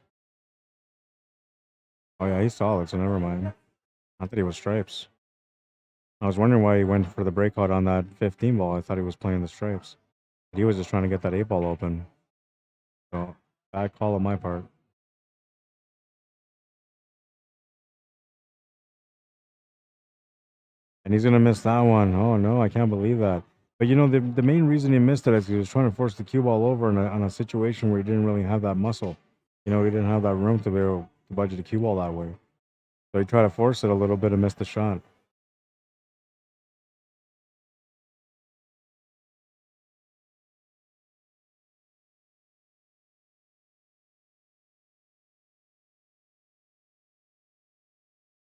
Oh yeah, he's solid, so never mind. I thought he was stripes. I was wondering why he went for the breakout on that 15 ball. I thought he was playing the stripes. He was just trying to get that 8 ball open. So bad call on my part. And he's gonna miss that one. Oh no, I can't believe that. But you know, the main reason he missed it is he was trying to force the cue ball over on a situation where he didn't really have that muscle. You know, he didn't have that room to be able to budget the cue ball that way. So he tried to force it a little bit and missed the shot.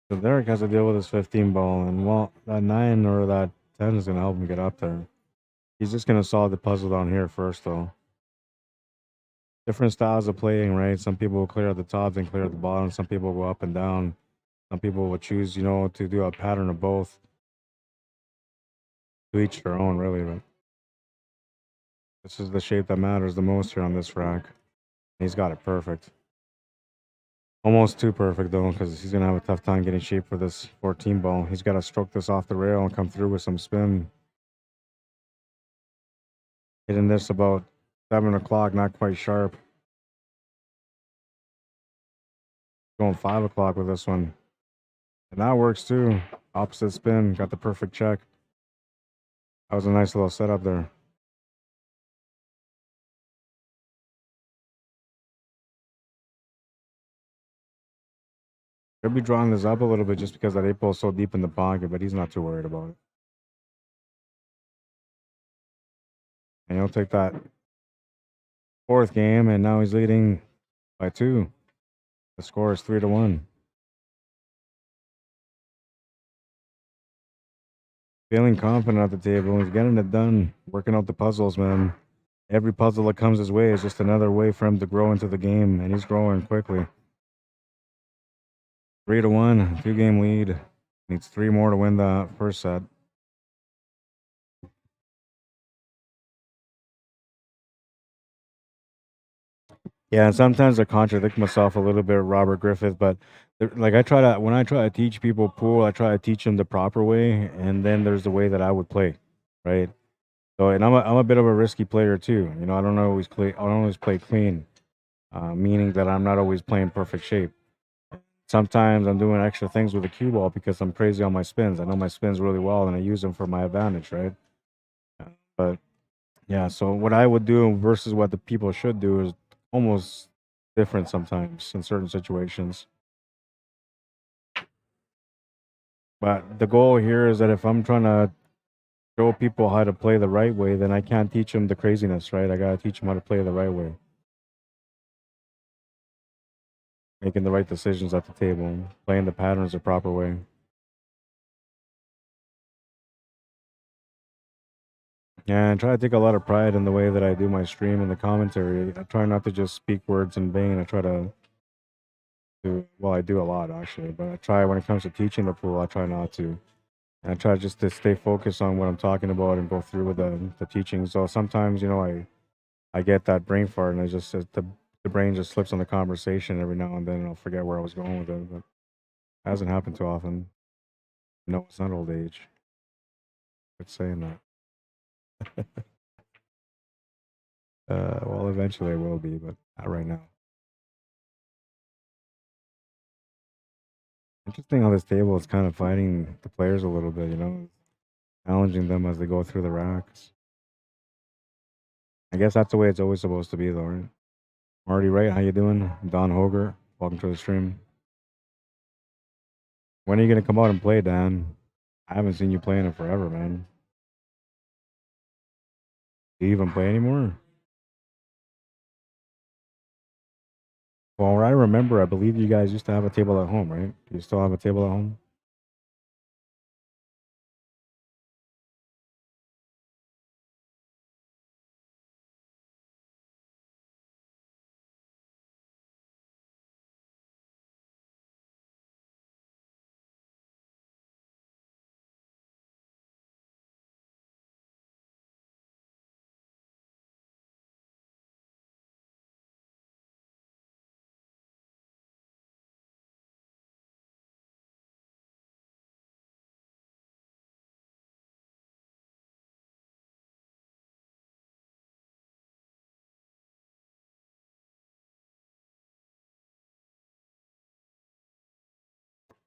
So Derek has to deal with his 15 ball, and well, that 9 or that 10 is gonna help him get up there. He's just gonna solve the puzzle down here first, though. Different styles of playing, right? Some people will clear at the top and clear at the bottom. Some people go up and down. Some people will choose, you know, to do a pattern of both. To each their own, really. But this is the shape that matters the most here on this rack. He's got it perfect. Almost too perfect, though, because he's going to have a tough time getting shape for this 14 ball. He's got to stroke this off the rail and come through with some spin. Hitting this about 7 o'clock, not quite sharp. Going 5 o'clock with this one. And that works, too. Opposite spin, got the perfect check. That was a nice little setup there. Could be drawing this up a little bit just because that 8 ball is so deep in the pocket, but he's not too worried about it. And he'll take that 4th game, and now he's leading by 2. The score is 3-1. Feeling confident at the table. He's getting it done, working out the puzzles, man. Every puzzle that comes his way is just another way for him to grow into the game, and he's growing quickly. 3-1, 2-game lead. Needs 3 more to win the first set. Yeah, and sometimes I contradict myself a little bit, Robert Griffith, but like when I try to teach people pool, I try to teach them the proper way, and then there's the way that I would play, right? So, and I'm a bit of a risky player too. You know, I don't always play clean, meaning that I'm not always playing perfect shape. Sometimes I'm doing extra things with the cue ball because I'm crazy on my spins. I know my spins really well, and I use them for my advantage, right? But yeah, so what I would do versus what the people should do is almost different sometimes in certain situations. But the goal here is that if I'm trying to show people how to play the right way, then I can't teach them the craziness, right? I gotta teach them how to play the right way, making the right decisions at the table, playing the patterns the proper way. Yeah, I try to take a lot of pride in the way that I do my stream and the commentary. I try not to just speak words in vain. I try to well, I do a lot actually, but I try when it comes to teaching the pool, I try not to. And I try just to stay focused on what I'm talking about and go through with the teaching. So sometimes, you know, I get that brain fart and I just the brain just slips on the conversation every now and then, and I'll forget where I was going with it. But it hasn't happened too often. No, it's not old age. It's saying that. Well, eventually it will be, but not right now. Interesting how this table is kind of fighting the players a little bit, you know, challenging them as they go through the racks. I guess that's the way it's always supposed to be, though, right? Marty Wright, how you doing? Don Hoger, welcome to the stream. When are you gonna come out and play, Dan? I haven't seen you playing it forever, man. Do you even play anymore? Well, what I remember, I believe you guys used to have a table at home, right? Do you still have a table at home?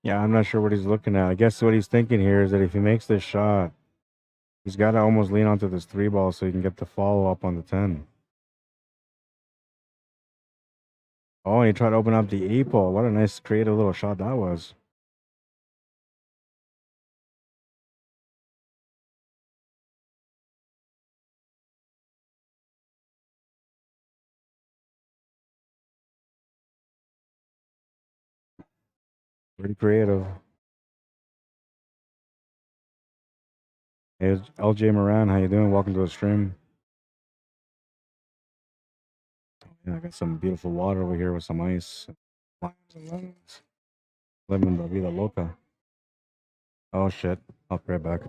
Yeah, I'm not sure what he's looking at. I guess what he's thinking here is that if he makes this shot, he's got to almost lean onto this 3-ball so he can get the follow up on the 10. Oh, he tried to open up the 8-ball. What a nice creative little shot that was. Pretty creative. Hey, LJ Moran, how you doing? Welcome to the stream. Yeah, I got some beautiful water over here with some ice. Limes and lemons. Lemon La Vida Loca. Oh shit. I'll be right back.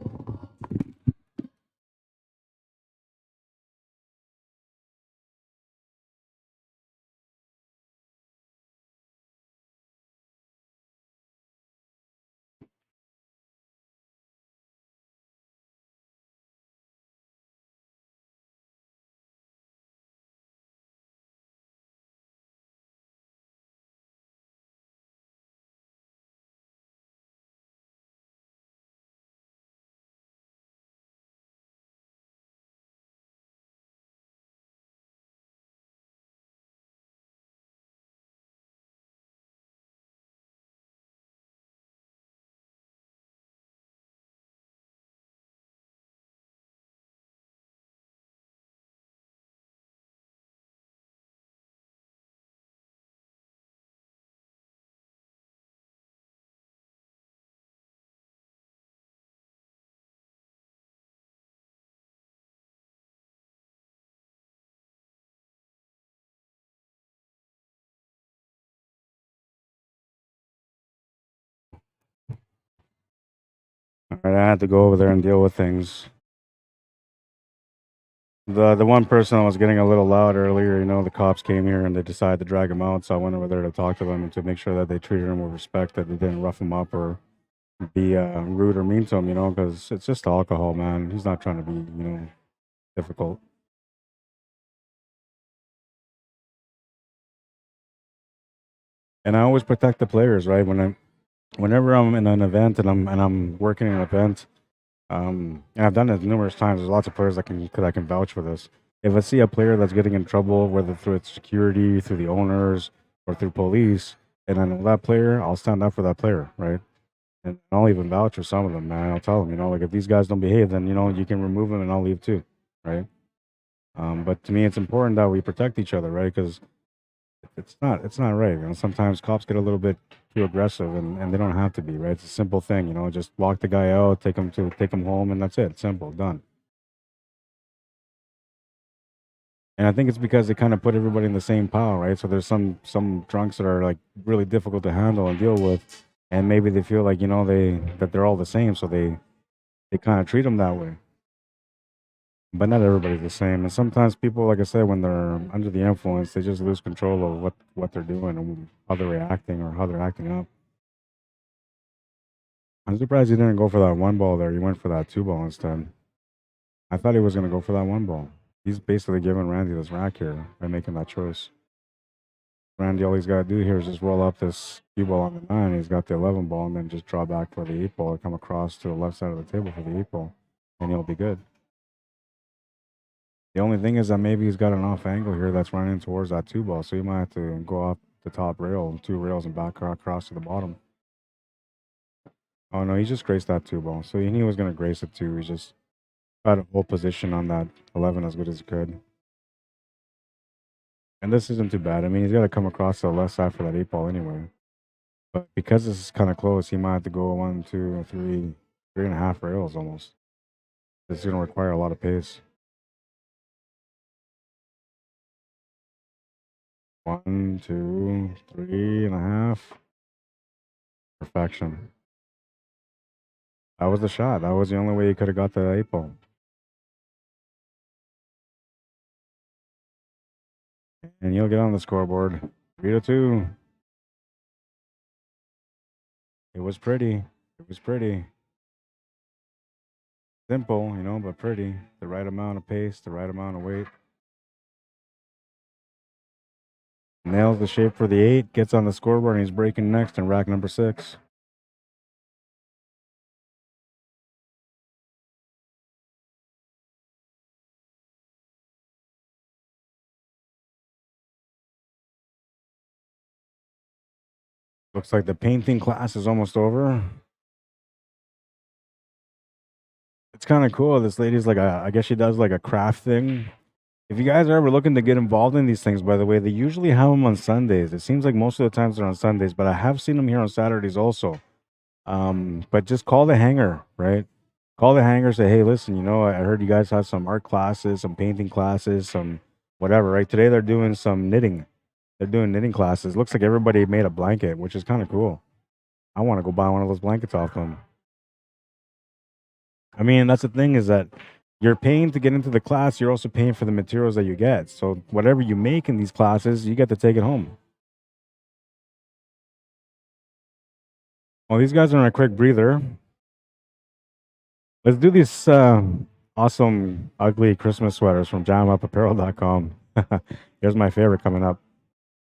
All right, I had to go over there and deal with things. The one person was getting a little loud earlier, you know, the cops came here and they decided to drag him out, so I went over there to talk to them and to make sure that they treated him with respect, that they didn't rough him up or be rude or mean to him, you know, because it's just alcohol, man. He's not trying to be, you know, difficult. And I always protect the players, right? Whenever I'm in an event and I'm working in an event, and I've done it numerous times. There's lots of players that can vouch for this. If I see a player that's getting in trouble, whether through its security, through the owners, or through police, and I know that player, I'll stand up for that player, right? And I'll even vouch for some of them, man. I'll tell them, you know, like if these guys don't behave, then you know you can remove them and I'll leave too, right? But to me, it's important that we protect each other, right? Because it's not right. You know, sometimes cops get a little bit too aggressive, and they don't have to be, right? It's a simple thing, you know. Just walk the guy out, take him home, and that's it. Simple, done. And I think it's because they kind of put everybody in the same pile, right? So there's some drunks that are like really difficult to handle and deal with, and maybe they feel like, you know, that they're all the same, so they kind of treat them that way. But not everybody's the same, and sometimes people, like I said, when they're under the influence, they just lose control of what they're doing and how they're reacting or how they're acting up. I'm surprised he didn't go for that 1-ball there. He went for that 2-ball instead. I thought he was gonna go for that 1-ball. He's basically giving Randy this rack here by making that choice. Randy, all he's got to do here is just roll up this cue ball on the 9. He's got the 11 ball, and then just draw back for the 8-ball and come across to the left side of the table for the 8-ball, and he'll be good. The only thing is that maybe he's got an off angle here that's running towards that 2-ball, so he might have to go up the top rail, 2 rails, and back across to the bottom. Oh no, he just graced that 2-ball, so he knew he was going to grace it too. He just tried to hold position on that 11 as good as he could. And this isn't too bad. I mean, he's got to come across to the left side for that 8-ball anyway. But because this is kind of close, he might have to go 1, 2, 3, 3.5 rails almost. This is going to require a lot of pace. 1, 2, 3.5. Perfection. That was the shot. That was the only way he could have got the 8-ball. And he'll get on the scoreboard. 3-2. It was pretty. It was pretty. Simple, you know, but pretty. The right amount of pace, the right amount of weight. Nails the shape for the 8, gets on the scoreboard, and he's breaking next in rack number 6. Looks like the painting class is almost over. It's kind of cool. This lady's like I guess she does like a craft thing. If you guys are ever looking to get involved in these things, by the way, they usually have them on Sundays. It seems like most of the times they're on Sundays, but I have seen them here on Saturdays also. But just call the hangar, right? Call the hangar, say, hey, listen, you know, I heard you guys have some art classes, some painting classes, some whatever, right? Today they're doing some knitting. They're doing knitting classes. Looks like everybody made a blanket, which is kind of cool. I want to go buy one of those blankets off them. I mean, that's the thing is that you're paying to get into the class. You're also paying for the materials that you get. So whatever you make in these classes, you get to take it home. Well, these guys are on a quick breather. Let's do these awesome, ugly Christmas sweaters from jamupapparel.com. Here's my favorite coming up.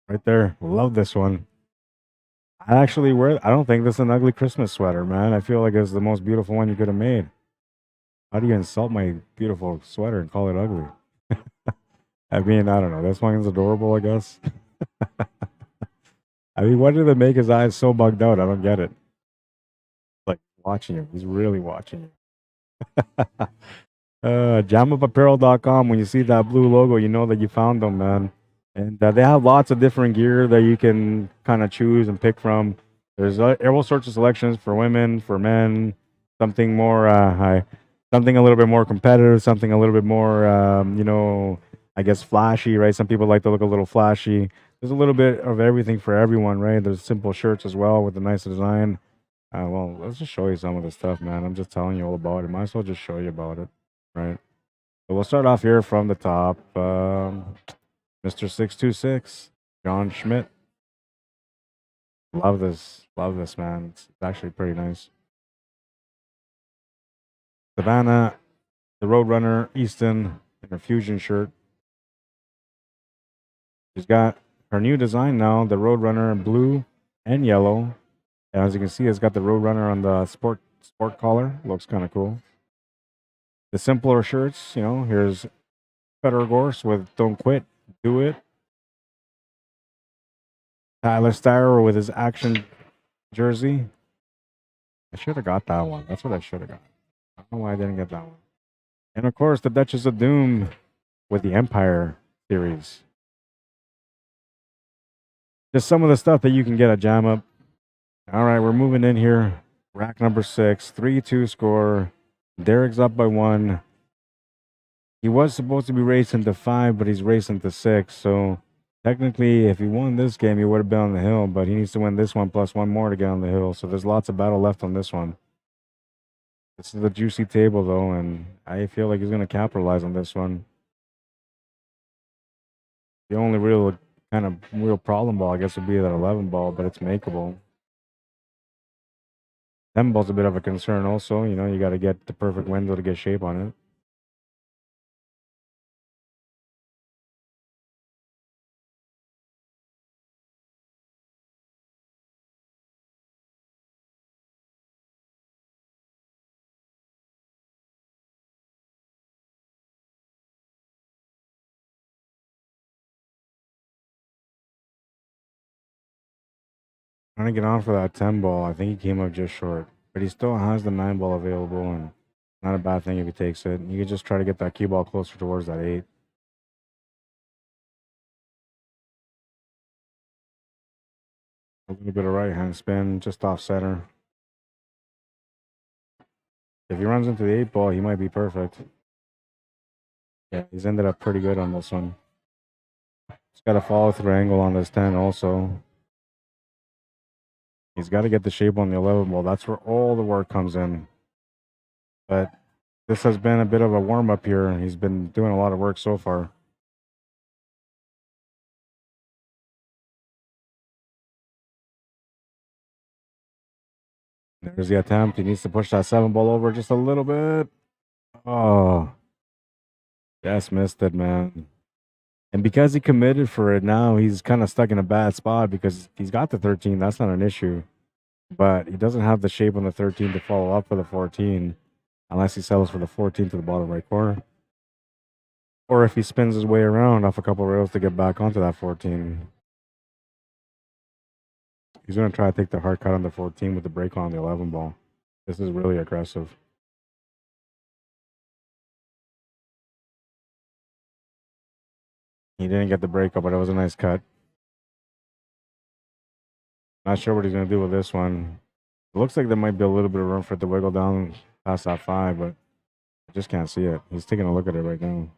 Right there. Love this one. I actually wear I don't think this is an ugly Christmas sweater, man. I feel like it's the most beautiful one you could have made. How do you insult my beautiful sweater and call it ugly? I mean, I don't know. This one's adorable, I guess. I mean, why do they make his eyes so bugged out? I don't get it. Like watching him. He's really watching you. Jamupapparel.com. When you see that blue logo, you know that you found them, man. And they have lots of different gear that you can kind of choose and pick from. There's all sorts of selections for women, for men, something more something a little bit more competitive, something a little bit more, you know, I guess flashy, right? Some people like to look a little flashy. There's a little bit of everything for everyone, right? There's simple shirts as well with a nice design. Well, let's just show you some of the stuff, man. I'm just telling you all about it. Might as well just show you about it, right? So we'll start off here from the top. Mr. 626, John Schmidt. Love this, man. It's actually pretty nice. Savannah, the Roadrunner, Easton, in her fusion shirt. She's got her new design now, the Roadrunner in blue and yellow. And as you can see, it's got the Roadrunner on the sport collar. Looks kind of cool. The simpler shirts, you know, here's Federer Gorse with Don't Quit, Do It. Tyler Steirer with his action jersey. I should have got that one. That's what I should have got. I don't know why I didn't get that one. And of course, the Duchess of Doom with the Empire series. Just some of the stuff that you can get at Jam Up. All right, we're moving in here. Rack number 6, 3-2 score. Derek's up by 1. He was supposed to be racing to 5, but he's racing to 6. So technically, if he won this game, he would have been on the hill, but he needs to win this one plus one more to get on the hill. So there's lots of battle left on this one. This is a juicy table, though, and I feel like he's going to capitalize on this one. The only real problem ball, I guess, would be that 11 ball, but it's makeable. 10 ball's a bit of a concern also. You know, you got to get the perfect window to get shape on it. Trying to get on for that 10 ball. I think he came up just short. But he still has the 9 ball available, and not a bad thing if he takes it. You can just try to get that cue ball closer towards that 8. A little bit of right hand spin, just off center. If he runs into the 8 ball, he might be perfect. Yeah, he's ended up pretty good on this one. He's got a follow through angle on this 10 also. He's got to get the shape on the 11 ball. That's where all the work comes in. But this has been a bit of a warm-up here. He's been doing a lot of work so far. There's the attempt. He needs to push that 7 ball over just a little bit. Oh. Just missed it, man. And because he committed for it, now he's kind of stuck in a bad spot because he's got the 13. That's not an issue. But he doesn't have the shape on the 13 to follow up for the 14 unless he settles for the 14 to the bottom right corner. Or if he spins his way around off a couple rails to get back onto that 14. He's gonna try to take the hard cut on the 14 with the break on the 11 ball. This is really aggressive. He didn't get the break up, but it was a nice cut. Not sure what he's gonna do with this one. It looks like there might be a little bit of room for it to wiggle down past that 5, but I just can't see it. He's taking a look at it right now.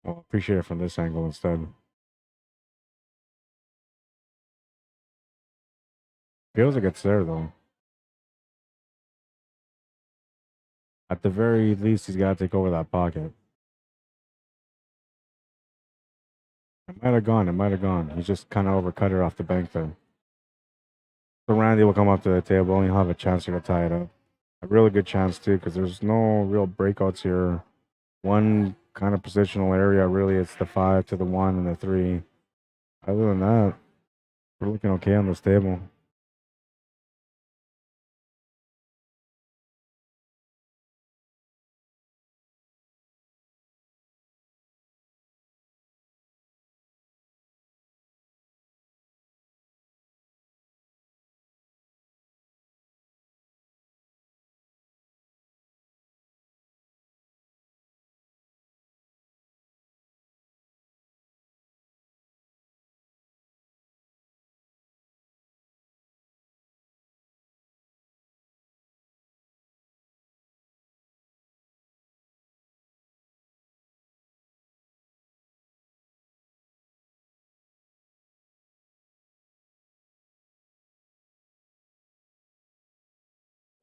I'll appreciate it from this angle instead. Feels like it's there though. At the very least, he's got to take over that pocket. It might have gone. It might have gone. He just kind of overcut it off the bank there. So Randy will come up to the table and he'll have a chance here to tie it up. A really good chance too, because there's no real breakouts here. One kind of positional area, really, it's the 5 to the 1 and the 3. Other than that, we're looking okay on this table.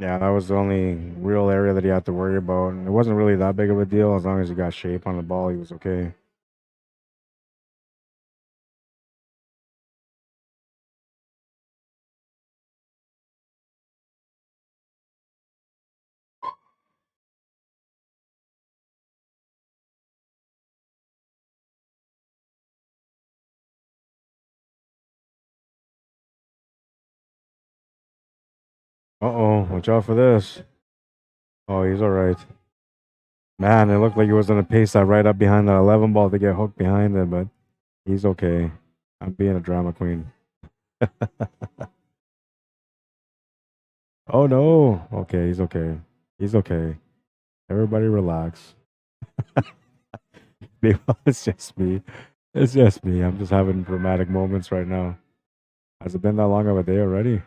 Yeah, that was the only real area that he had to worry about. And it wasn't really that big of a deal. As long as he got shape on the ball, he was okay. Uh-oh, watch out for this. Oh, he's all right. Man, it looked like he was going to pace that right up behind that 11 ball to get hooked behind it, but he's okay. I'm being a drama queen. Oh, no. Okay, he's okay. He's okay. Everybody relax. Maybe it's just me. It's just me. I'm just having dramatic moments right now. Has it been that long of a day already?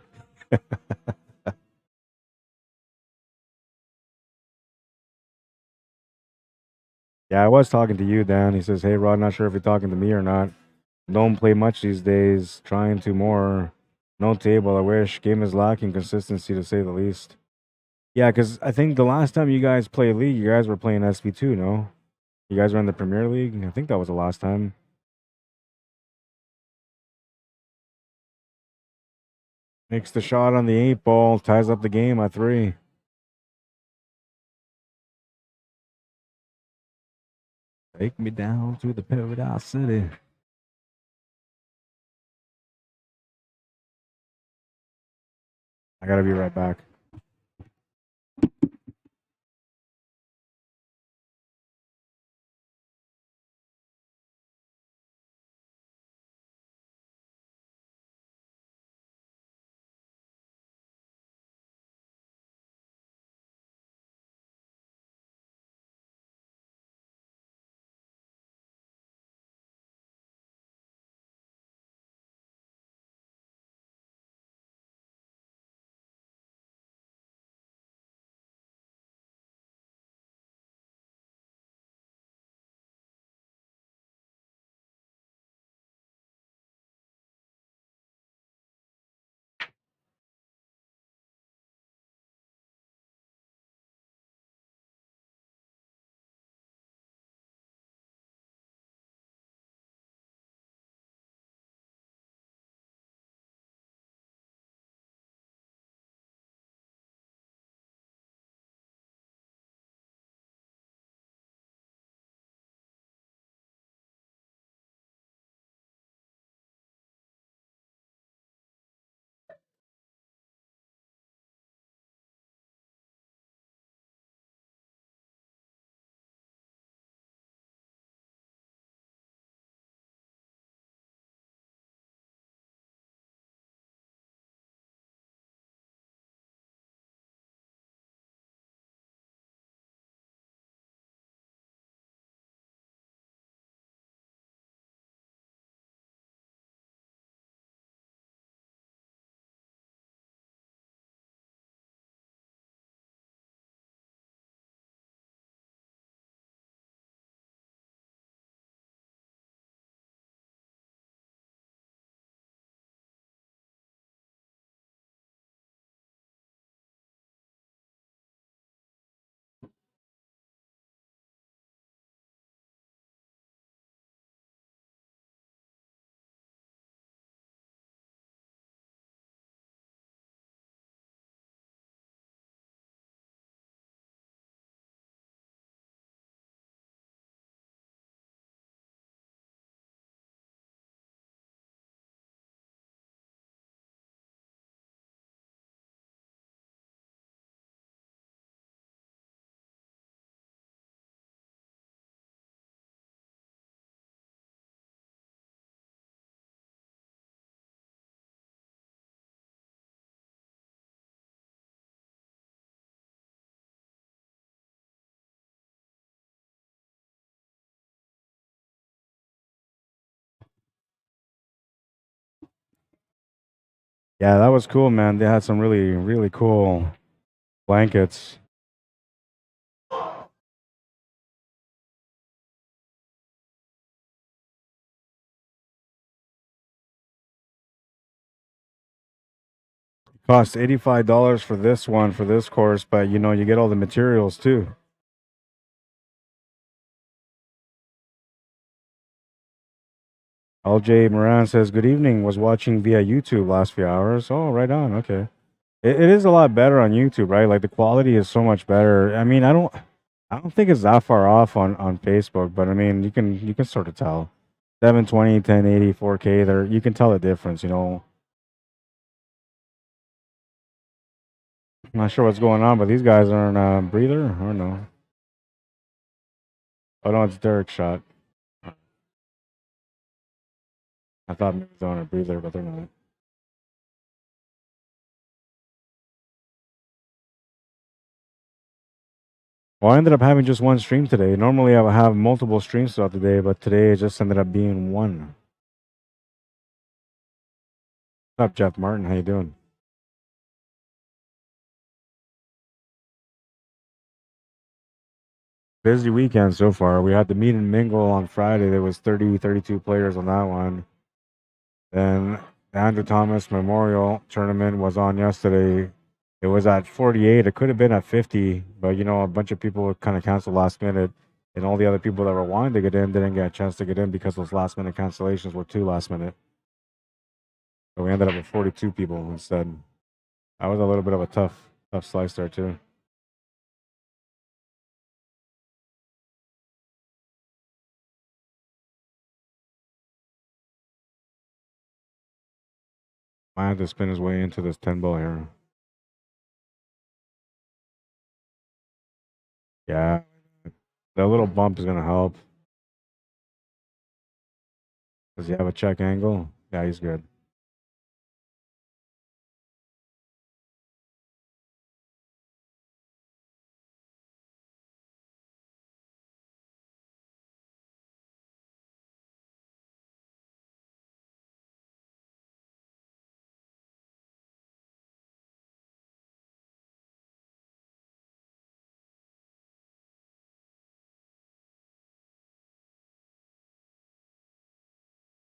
Yeah, I was talking to you, Dan. He says, "Hey, Rod, not sure if you're talking to me or not. Don't play much these days. Trying to more. No table. I wish. Game is lacking consistency to say the least." Yeah, because I think the last time you guys played League, you guys were playing SV2, no? You guys were in the Premier League? I think that was the last time. Makes the shot on the 8 ball, ties up the game at 3. Take me down to the Paradise City. I gotta be right back. Yeah, that was cool, man. They had some really, really cool blankets. Cost $85 for this one, for this course, but you know, you get all the materials too. LJ Moran says, "Good evening. Was watching via YouTube last few hours." Oh, right on. Okay. It is a lot better on YouTube, right? Like the quality is so much better. I mean, I don't think it's that far off on Facebook, but I mean, you can sort of tell. 720, 1080, 4K, there you can tell the difference, you know. I'm not sure what's going on, but these guys are in a breather or no? Oh no, it's Derek's shot. I thought maybe they're on a breather, but they're not. Well, I ended up having just one stream today. Normally I would have multiple streams throughout the day, but today it just ended up being one. What's up, Jeff Martin? How you doing? Busy weekend so far. We had the meet and mingle on Friday. There was 30, 32 players on that one. Then the Andrew Thomas Memorial Tournament was on yesterday. It was at 48. It could have been at 50, but you know, a bunch of people kind of canceled last minute, and all the other people that were wanting to get in didn't get a chance to get in because those last minute cancellations were too last minute. So we ended up with 42 people instead. That was a little bit of a tough slice there too. I had to spin his way into this 10 ball here. Yeah, that little bump is gonna help. Does he have a check angle? Yeah, he's good.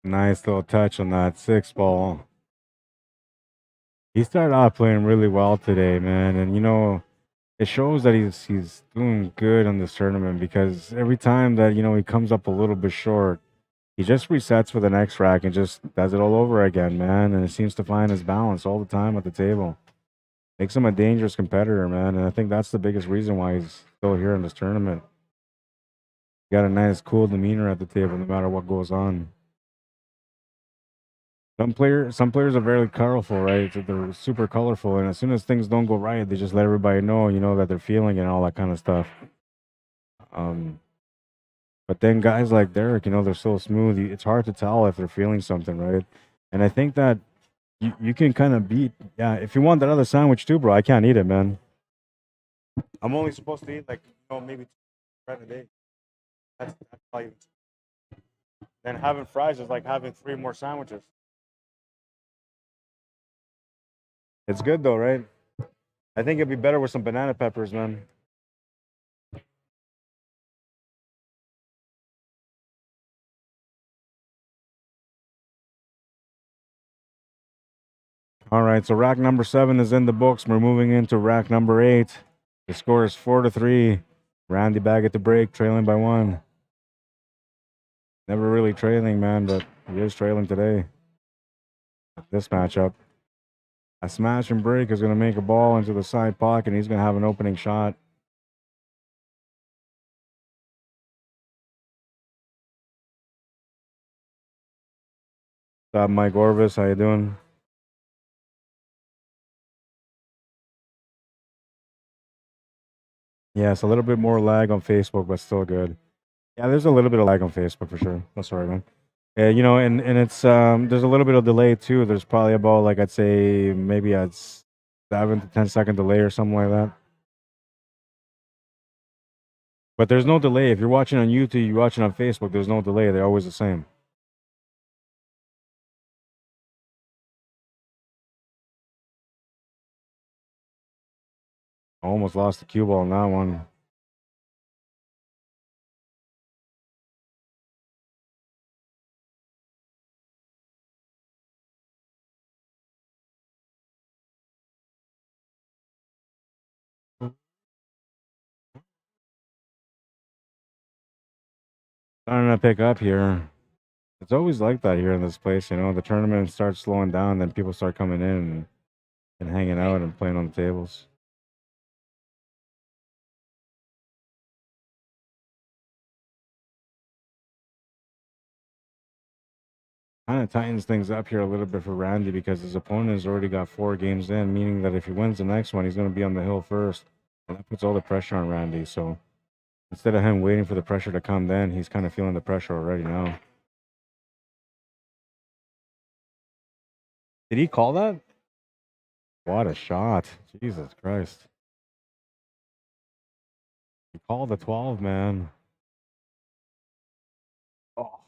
Nice little touch on that 6 ball. He started off playing really well today, man, and you know, it shows that he's doing good on this tournament because every time that you know he comes up a little bit short, he just resets for the next rack and just does it all over again, man. And it seems to find his balance all the time at the table. Makes him a dangerous competitor, man. And I think that's the biggest reason why he's still here in this tournament. Got a nice, cool demeanor at the table, no matter what goes on. Some players are very colorful, right? So they're super colorful, and as soon as things don't go right, they just let everybody know, you know, that they're feeling it and all that kind of stuff. Um, but then guys like Derek, you know, they're so smooth. It's hard to tell if they're feeling something, right? And I think that you can kind of beat. Yeah, if you want that other sandwich too, bro, I can't eat it, man. I'm only supposed to eat like you know maybe 2 bread a day. That's all you. Then having fries is like having 3 more sandwiches. It's good though, right? I think it'd be better with some banana peppers, man. All right, so rack number 7 is in the books. We're moving into rack number 8. The score is 4-3. Randy back at the break, trailing by 1. Never really trailing, man, but he is trailing today. This matchup. A smash and break is going to make a ball into the side pocket, and he's going to have an opening shot. What's up, Mike Orvis? How you doing? Yeah, it's a little bit more lag on Facebook, but still good. Yeah, there's a little bit of lag on Facebook for sure. That's all right, man. Yeah, you know, and it's there's a little bit of delay too. There's probably about like I'd say maybe a 7 to 10 second delay or something like that. But there's no delay. If you're watching on YouTube, you're watching on Facebook, there's no delay. They're always the same. Almost lost the cue ball on that one. Starting to pick up here. It's always like that here in this place, you know. The tournament starts slowing down, then people start coming in and hanging out and playing on the tables. Kind of tightens things up here a little bit for Randy because his opponent has already got 4 games in, meaning that if he wins the next one, he's going to be on the hill first. And that puts all the pressure on Randy. So instead of him waiting for the pressure to come then, he's kind of feeling the pressure already now. Did he call that? What a shot. Jesus Christ. He called the 12, man. Oh,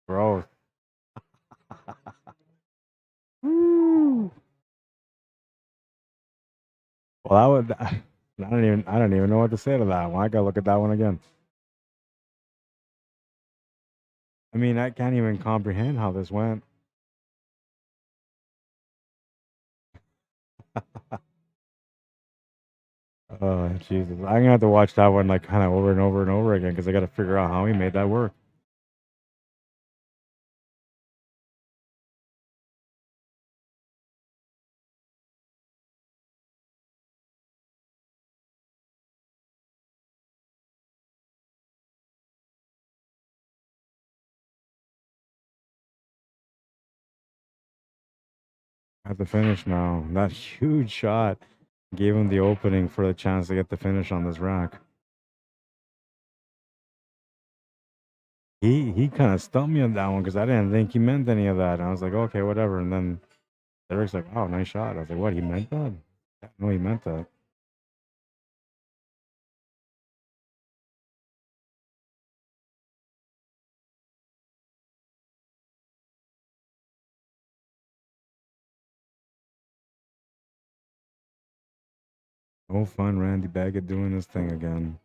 gross. Woo. Well, that would. I don't even know what to say to that one. I gotta look at that one again. I mean, I can't even comprehend how this went. Oh, Jesus. I'm gonna have to watch that one like kind of over and over and over again because I gotta figure out how he made that work. At the finish now. That huge shot gave him the opening for the chance to get the finish on this rack. He kind of stumped me on that one because I didn't think he meant any of that. And I was like, okay, whatever. And then Derek's like, oh, nice shot. I was like, what? He meant that? No, he meant that. No fun, Randy Baggett doing his thing again.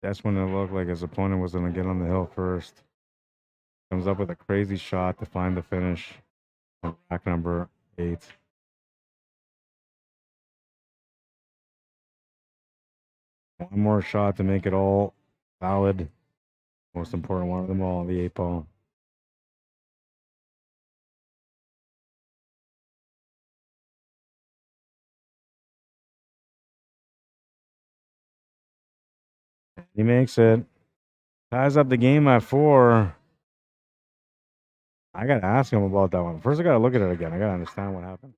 That's when it looked like his opponent was going to get on the hill first. Comes up with a crazy shot to find the finish on rack number 8. One more shot to make it all valid. Most important one of them all, the 8 ball. He makes it. Ties up the game at 4. I got to ask him about that one. First, I got to look at it again. I got to understand what happened.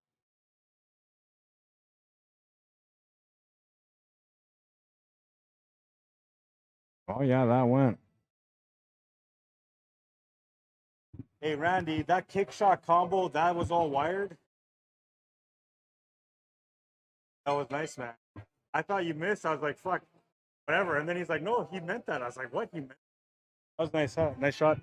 Oh, yeah, that went. Hey, Randy, that kick shot combo, that was all wired? That was nice, man. I thought you missed. I was like, fuck, whatever. And then he's like, no, he meant that. I was like, what? He meant that was nice, huh? Nice shot.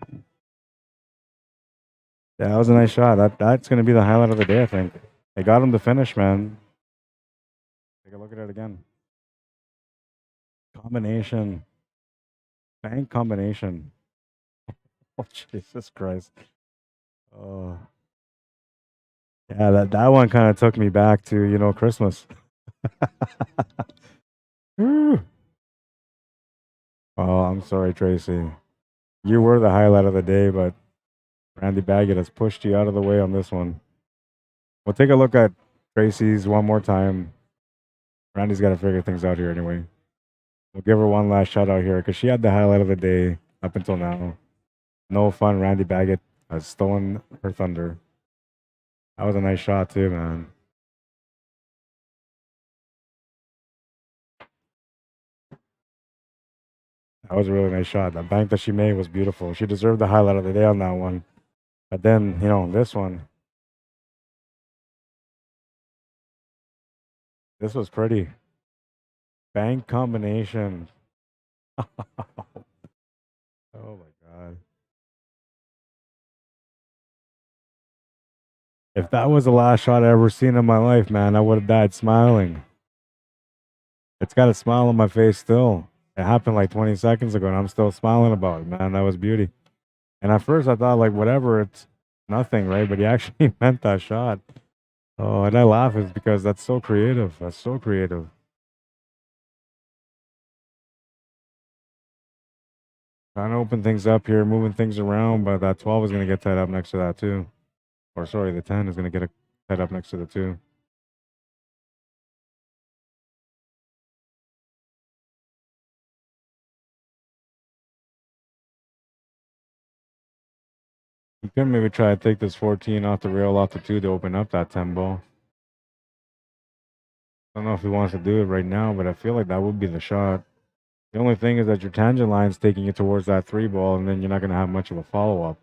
Yeah, that was a nice shot. That's going to be the highlight of the day, I think. They got him to finish, man. Take a look at it again. Combination. Bank combination. Oh, Jesus Christ. Oh. Yeah, that one kind of took me back to, you know, Christmas. Oh, I'm sorry, Tracy. You were the highlight of the day, but Randy Baggett has pushed you out of the way on this one. We'll take a look at Tracy's one more time. Randy's got to figure things out here anyway. We'll give her one last shout out here because she had the highlight of the day up until now. No fun. Randy Baggett has stolen her thunder. That was a nice shot too, man. That was a really nice shot. The bank that she made was beautiful. She deserved the highlight of the day on that one. But then, you know, this one, this was pretty. Bank combination. Oh my God. If that was the last shot I ever seen in my life, man, I would have died smiling. It's got a smile on my face still. It happened like 20 seconds ago, and I'm still smiling about it, man. That was beauty. And at first, I thought like whatever, it's nothing, right? But he actually meant that shot. Oh, and I laugh is because that's so creative. That's so creative. Trying to open things up here, moving things around, but that 12 is going to get tied up next to that too. Or sorry, the 10 is going to get tied up next to the 2. You could maybe try to take this 14 off the rail, off the 2 to open up that 10 ball. I don't know if he wants to do it right now, but I feel like that would be the shot. The only thing is that your tangent line's taking you towards that 3 ball, and then you're not going to have much of a follow-up.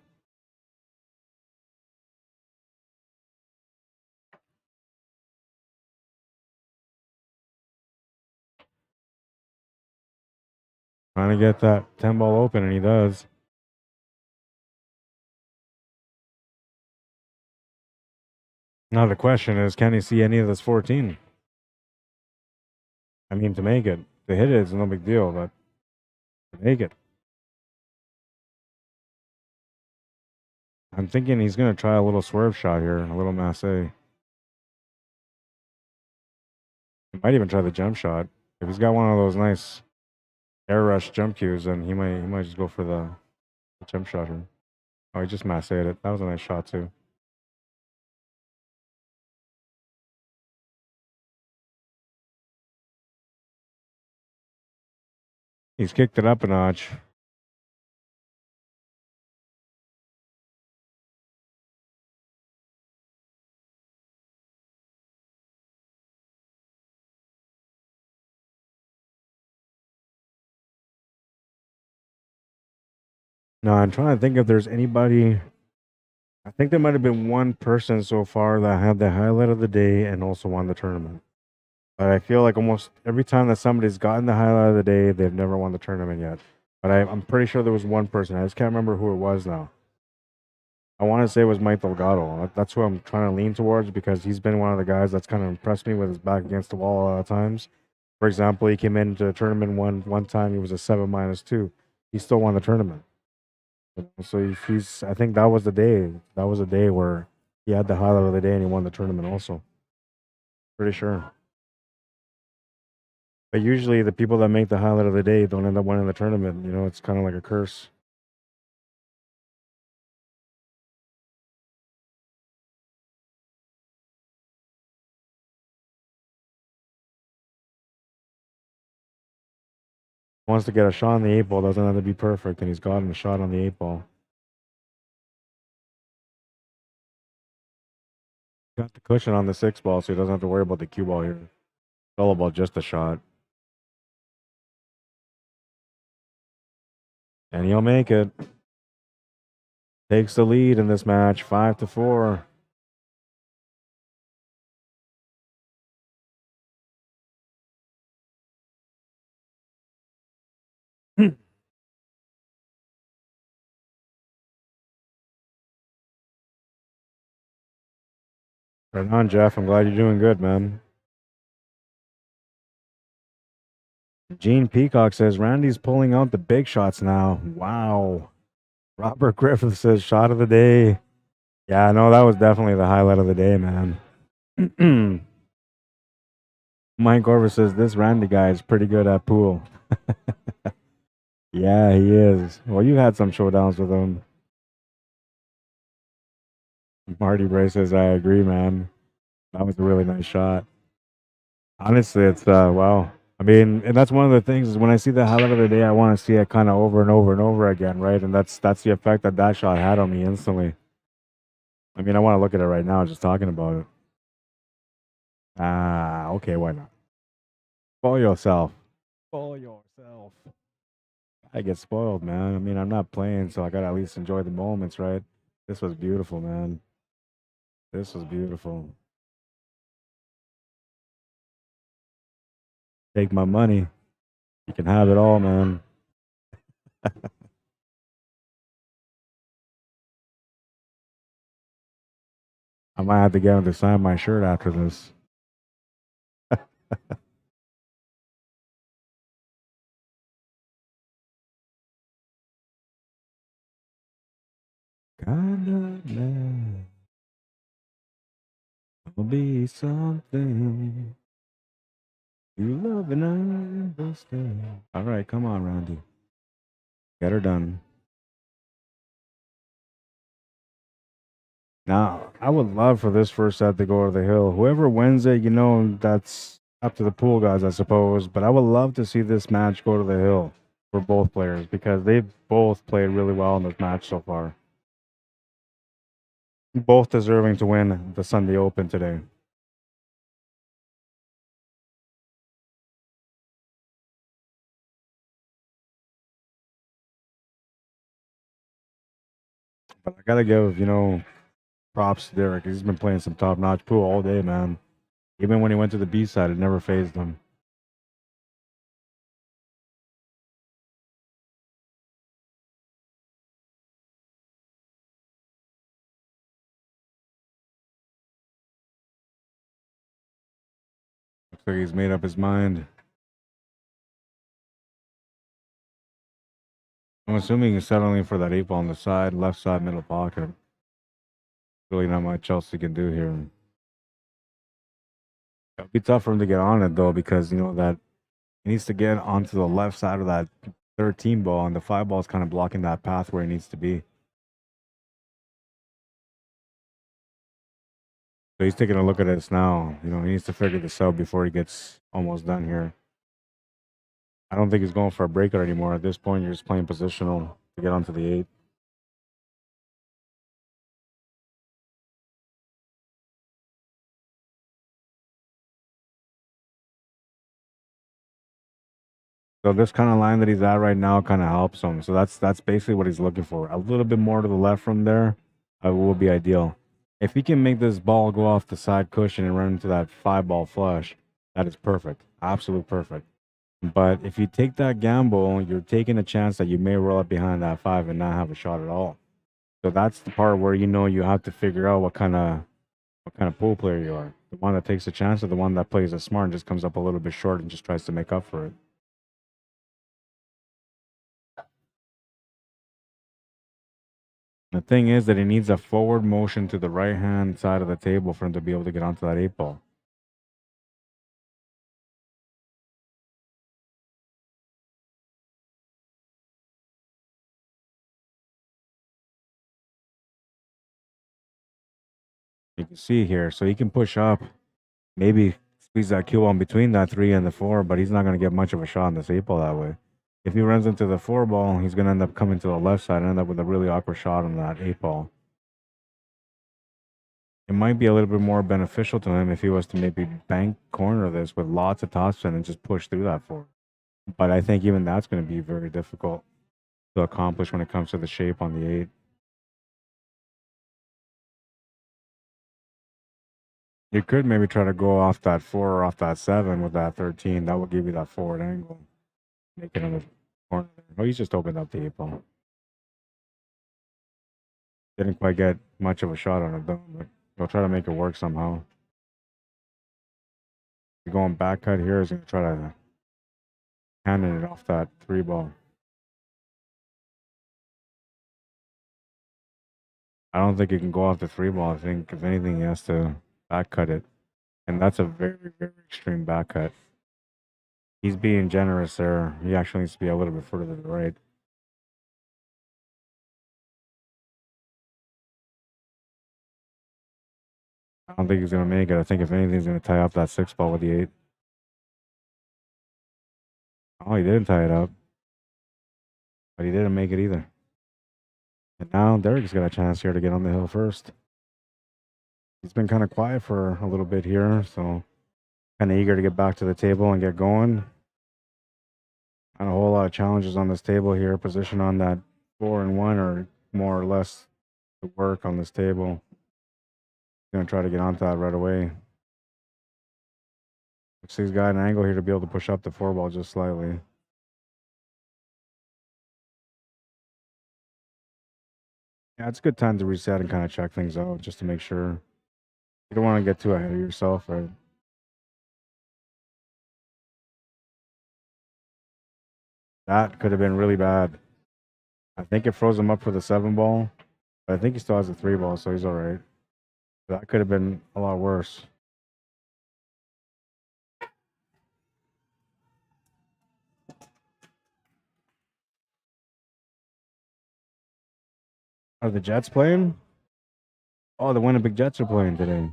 Trying to get that 10 ball open, and he does. Now the question is, can he see any of this 14? I mean, to make it. To hit it is no big deal, but to make it. I'm thinking he's going to try a little swerve shot here, a little masse. He might even try the jump shot. If he's got one of those nice air rush jump cues, then he might just go for the jump shot here. Oh, he just massed it. That was a nice shot too. He's kicked it up a notch. No, I'm trying to think if there's anybody. I think there might have been one person so far that had the highlight of the day and also won the tournament. But I feel like almost every time that somebody's gotten the highlight of the day, they've never won the tournament yet. But I'm pretty sure there was one person. I just can't remember who it was now. I want to say it was Mike Delgado. That's who I'm trying to lean towards because he's been one of the guys that's kind of impressed me with his back against the wall a lot of times. For example, he came into a tournament one time. He was a 7-2. He still won the tournament. So he's. I think that was the day. That was the day where he had the highlight of the day and he won the tournament. Also, pretty sure. But usually, the people that make the highlight of the day don't end up winning the tournament. You know, it's kind of like a curse. Wants to get a shot on the 8 ball, doesn't have to be perfect, and he's gotten a shot on the 8 ball. Got the cushion on the 6 ball, so he doesn't have to worry about the cue ball here. It's all about just a shot. And he'll make it. Takes the lead in this match, 5-4. Right on, Jeff. I'm glad you're doing good, man. Gene Peacock says Randy's pulling out the big shots now. Wow. Robert Griffith says shot of the day. Yeah, no, that was definitely the highlight of the day, man. Mike Orvis says this Randy guy is pretty good at pool. Yeah, he is. Well, you had some showdowns with him. Marty Bray says I agree, man. That was a really nice shot. Honestly, it's wow. I mean, and that's one of the things is when I see the highlight of the day, I want to see it kind of over and over and over again, right? And that's the effect that that shot had on me instantly. I mean, I want to look at it right now, just talking about it. Ah, okay, why not? Spoil yourself. Spoil yourself. I get spoiled, man. I mean, I'm not playing, so I gotta at least enjoy the moments, right? This was beautiful, man. This was beautiful. Take my money. You can have it all, man. I might have to get him to sign my shirt after this. Will be something you love and understand. All right, come on, Randy. Get her done. Now, I would love for this first set to go to the hill. Whoever wins it, you know, that's up to the pool guys, I suppose. But I would love to see this match go to the hill for both players because they've both played really well in this match so far. Both deserving to win the Sunday Open today. But I gotta give, you know, props to Derek. He's been playing some top-notch pool all day, man. Even when he went to the B side, it never phased him. Looks like he's made up his mind. I'm assuming he's settling for that 8-ball on the side, left side, middle pocket. Really not much else he can do here. It'll be tough for him to get on it, though, because, you know, that he needs to get onto the left side of that 13 ball, and the 5 ball is kind of blocking that path where he needs to be. So he's taking a look at this now. You know, he needs to figure this out before he gets almost done here. I don't think he's going for a breakout anymore. At this point, you're just playing positional to get onto the 8. So this kind of line that he's at right now kind of helps him. So that's basically what he's looking for. A little bit more to the left from there will be ideal. If he can make this ball go off the side cushion and run into that 5-ball flush, that is perfect. Absolute perfect. But if you take that gamble, you're taking a chance that you may roll up behind that 5 and not have a shot at all. So that's the part where you know you have to figure out what kind of pool player you are. The one that takes a chance or the one that plays it smart and just comes up a little bit short and just tries to make up for it. The thing is that he needs a forward motion to the right-hand side of the table for him to be able to get onto that 8-ball. You can see here, so he can push up, maybe squeeze that cue on between that 3 and the 4, but he's not going to get much of a shot on this 8-ball that way. If he runs into the 4-ball, he's going to end up coming to the left side and end up with a really awkward shot on that 8-ball. It might be a little bit more beneficial to him if he was to maybe bank corner this with lots of topspin and just push through that 4. But I think even that's going to be very difficult to accomplish when it comes to the shape on the 8. You could maybe try to go off that 4 or off that 7 with that 13. That would give you that forward angle. Make it on the corner. Oh, he's just opened up the 8-ball. Didn't quite get much of a shot on it though, but he'll try to make it work somehow. You're going back cut here is going to try to cannon it off that 3-ball. I don't think he can go off the 3-ball. I think if anything, he has to back cut it. And that's a very, very extreme back cut. He's being generous there. He actually needs to be a little bit further to the right. I don't think he's going to make it. I think if anything, he's going to tie up that 6-ball with the 8. Oh, he didn't tie it up. But he didn't make it either. And now Derek's got a chance here to get on the hill first. He's been kind of quiet for a little bit here, so kind of eager to get back to the table and get going. Not a whole lot of challenges on this table here. Position on that 4 and 1 or more or less to work on this table. Gonna try to get onto that right away. Looks like he's got an angle here to be able to push up the 4-ball just slightly. Yeah, it's a good time to reset and kind of check things out just to make sure. You don't want to get too ahead of yourself, right? That could have been really bad. I think it froze him up for the 7-ball. But I think he still has a 3 ball, so he's all right. That could have been a lot worse. Are the Jets playing? Oh, the Winnipeg Jets are playing today.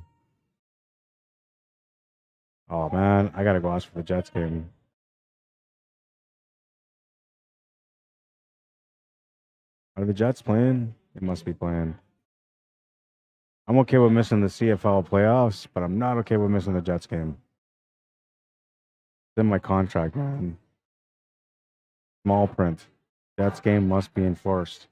Oh, man. I got to go watch for the Jets game. Are the Jets playing? They must be playing. I'm okay with missing the CFL playoffs, but I'm not okay with missing the Jets game. It's in my contract, man. Small print. Jets game must be enforced.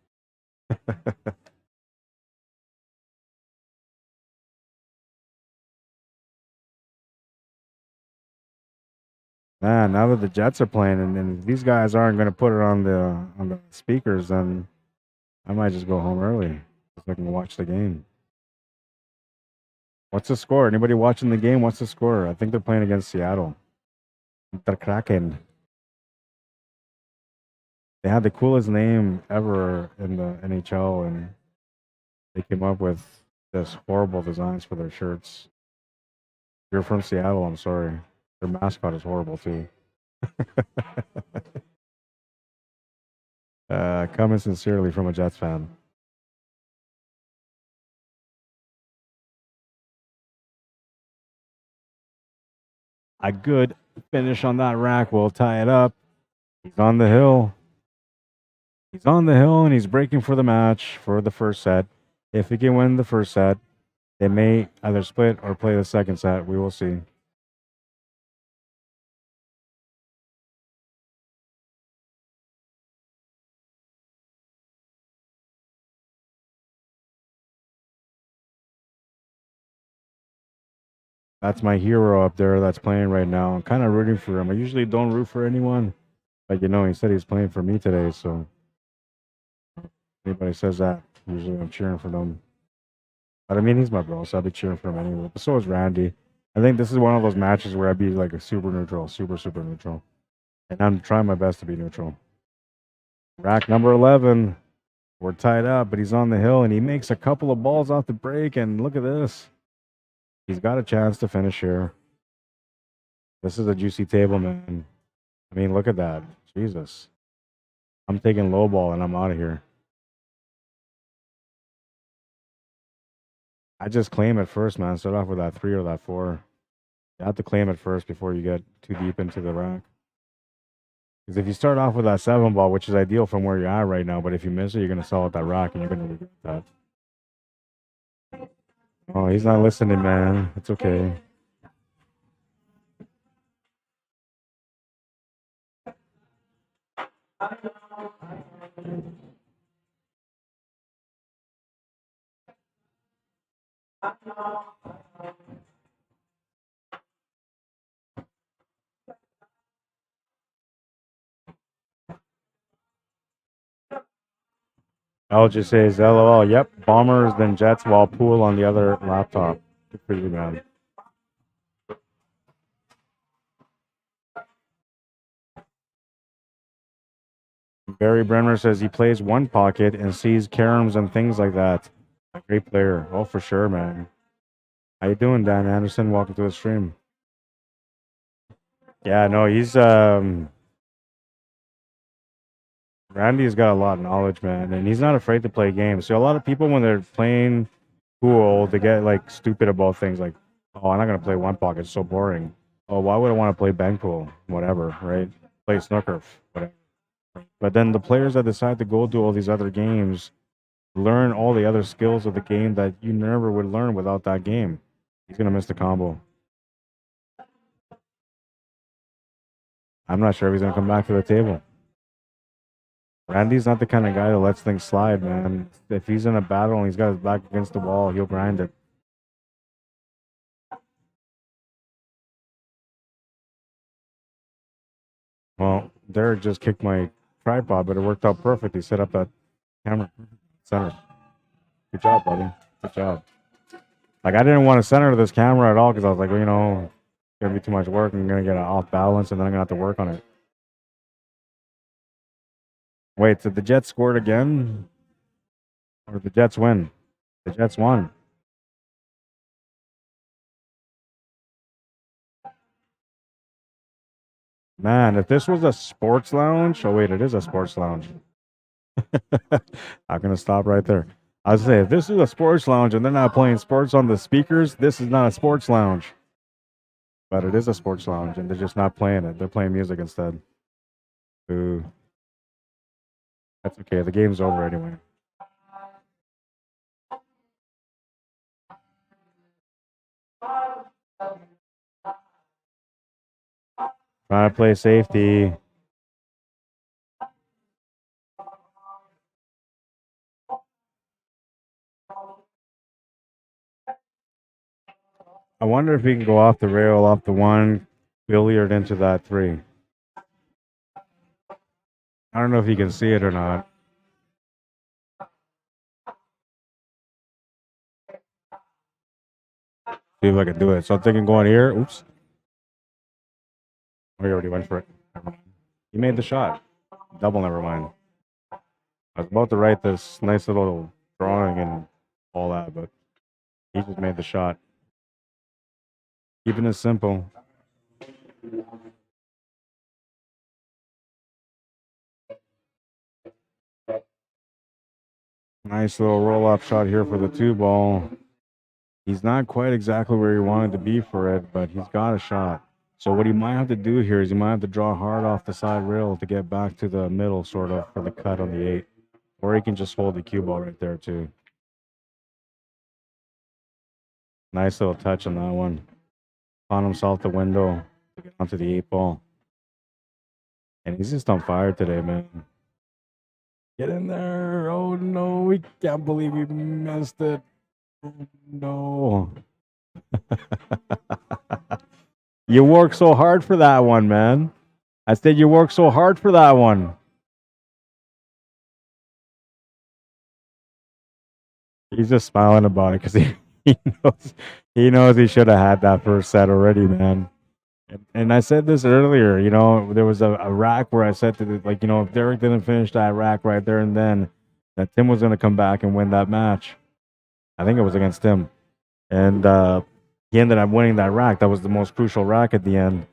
Man, now that the Jets are playing, and these guys aren't going to put it on the speakers, then I might just go home early so I can watch the game. What's the score? Anybody watching the game? What's the score? I think they're playing against Seattle. The Kraken. They had the coolest name ever in the NHL, and they came up with this horrible designs for their shirts. If you're from Seattle, I'm sorry. Their mascot is horrible too. Coming sincerely from a Jets fan. A good finish on that rack will tie it up. He's on the hill. He's on the hill, and he's breaking for the match for the first set. If he can win the first set, they may either split or play the second set. We will see. That's my hero up there that's playing right now. I'm kind of rooting for him. I usually don't root for anyone, but you know, he said he's playing for me today, so anybody says that, usually I'm cheering for them. But I mean, he's my bro, so I'll be cheering for him anyway. But so is Randy. I think this is one of those matches where I'd be like a super neutral, super neutral. And I'm trying my best to be neutral. Rack number 11. We're tied up, but he's on the hill, and he makes a couple of balls off the break, and look at this. He's got a chance to finish here. This is a juicy table, man. I mean, look at that. Jesus. I'm taking low ball, and I'm out of here. I just claim it first, man. Start off with that 3 or that 4. You have to claim it first before you get too deep into the rack. Because if you start off with that 7 ball, which is ideal from where you're at right now, but if you miss it, you're going to sell at that rack, and you're going to regret that. Oh, he's not listening, man. It's okay. I'll just say LOL. Yep, Bombers, then Jets, while Pool on the other laptop. Good for you, man. Barry Brenner says he plays one pocket and sees caroms and things like that. A great player. Oh, for sure, man. How you doing, Dan Anderson? Welcome to the stream. Yeah, no, he's Randy's got a lot of knowledge, man, and he's not afraid to play games. So a lot of people, when they're playing pool, they get like stupid about things like, oh, I'm not gonna play one pocket, it's so boring. Oh, why would I want to play bank pool? Whatever, right? Play snooker, whatever. But then the players that decide to go do all these other games learn all the other skills of the game that you never would learn without that game. He's gonna miss the combo. I'm not sure if he's gonna come back to the table. Randy's not the kind of guy that lets things slide, man. If he's in a battle and he's got his back against the wall, he'll grind it. Well, Derek just kicked my tripod, but it worked out perfect. He set up that camera center. Good job, buddy. Good job. Like, I didn't want to center this camera at all because I was like, well, you know, it's going to be too much work. I'm going to get it off balance, and then I'm going to have to work on it. Wait, did the Jets scored again? Or the Jets win. The Jets won. Man, if this was a sports lounge, oh wait, it is a sports lounge. I'm gonna stop right there. I was say if this is a sports lounge and they're not playing sports on the speakers, this is not a sports lounge. But it is a sports lounge, and they're just not playing it. They're playing music instead. Ooh, that's okay. The game's over anyway. Trying to play safety. I wonder if we can go off the rail, off the one, billiard into that three. I don't know if you can see it or not. See if I can do it. So I'm thinking going here. Oops. Oh, he already went for it. He made the shot. Double, never mind. I was about to write this nice little drawing and all that, but he just made the shot. Keeping it simple. Nice little roll-up shot here for the 2-ball. He's not quite exactly where he wanted to be for it, but he's got a shot. So what he might have to do here is he might have to draw hard off the side rail to get back to the middle, sort of, for the cut on the 8. Or he can just hold the cue ball right there, too. Nice little touch on that one. Found himself the window to get onto the 8-ball. And he's just on fire today, man. Get in there. Oh, no. We can't believe he missed it. Oh, no. You worked so hard for that one, man. I said you worked so hard for that one. He's just smiling about it because he knows he should have had that first set already, man. And I said this earlier, you know, there was a rack where I said to like, you know, if Derek didn't finish that rack right there and then, that Tim was going to come back and win that match. I think it was against Tim. And he ended up winning that rack. That was the most crucial rack at the end.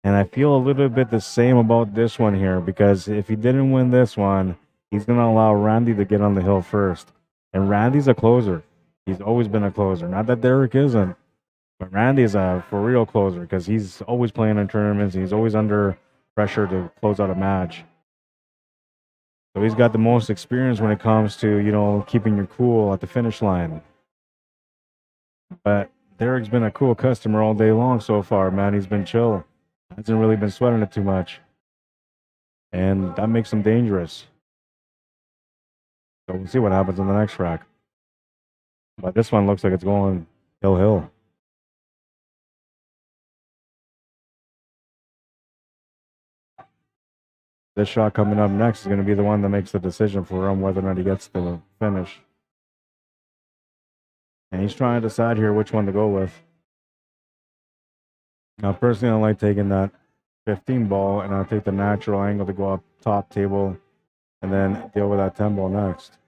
And I feel a little bit the same about this one here, because if he didn't win this one, he's going to allow Randy to get on the hill first. And Randy's a closer. He's always been a closer. Not that Derek isn't, but Randy's a for real closer because he's always playing in tournaments. And he's always under pressure to close out a match. So he's got the most experience when it comes to, you know, keeping your cool at the finish line. But Derek's been a cool customer all day long so far, man. He's been chill. Hasn't really been sweating it too much. And that makes him dangerous. So we'll see what happens in the next rack. But this one looks like it's going hill. This shot coming up next is going to be the one that makes the decision for him whether or not he gets the finish. And he's trying to decide here which one to go with. Now, personally, I don't like taking that 15 ball, and I'll take the natural angle to go up top table and then deal with that 10 ball next.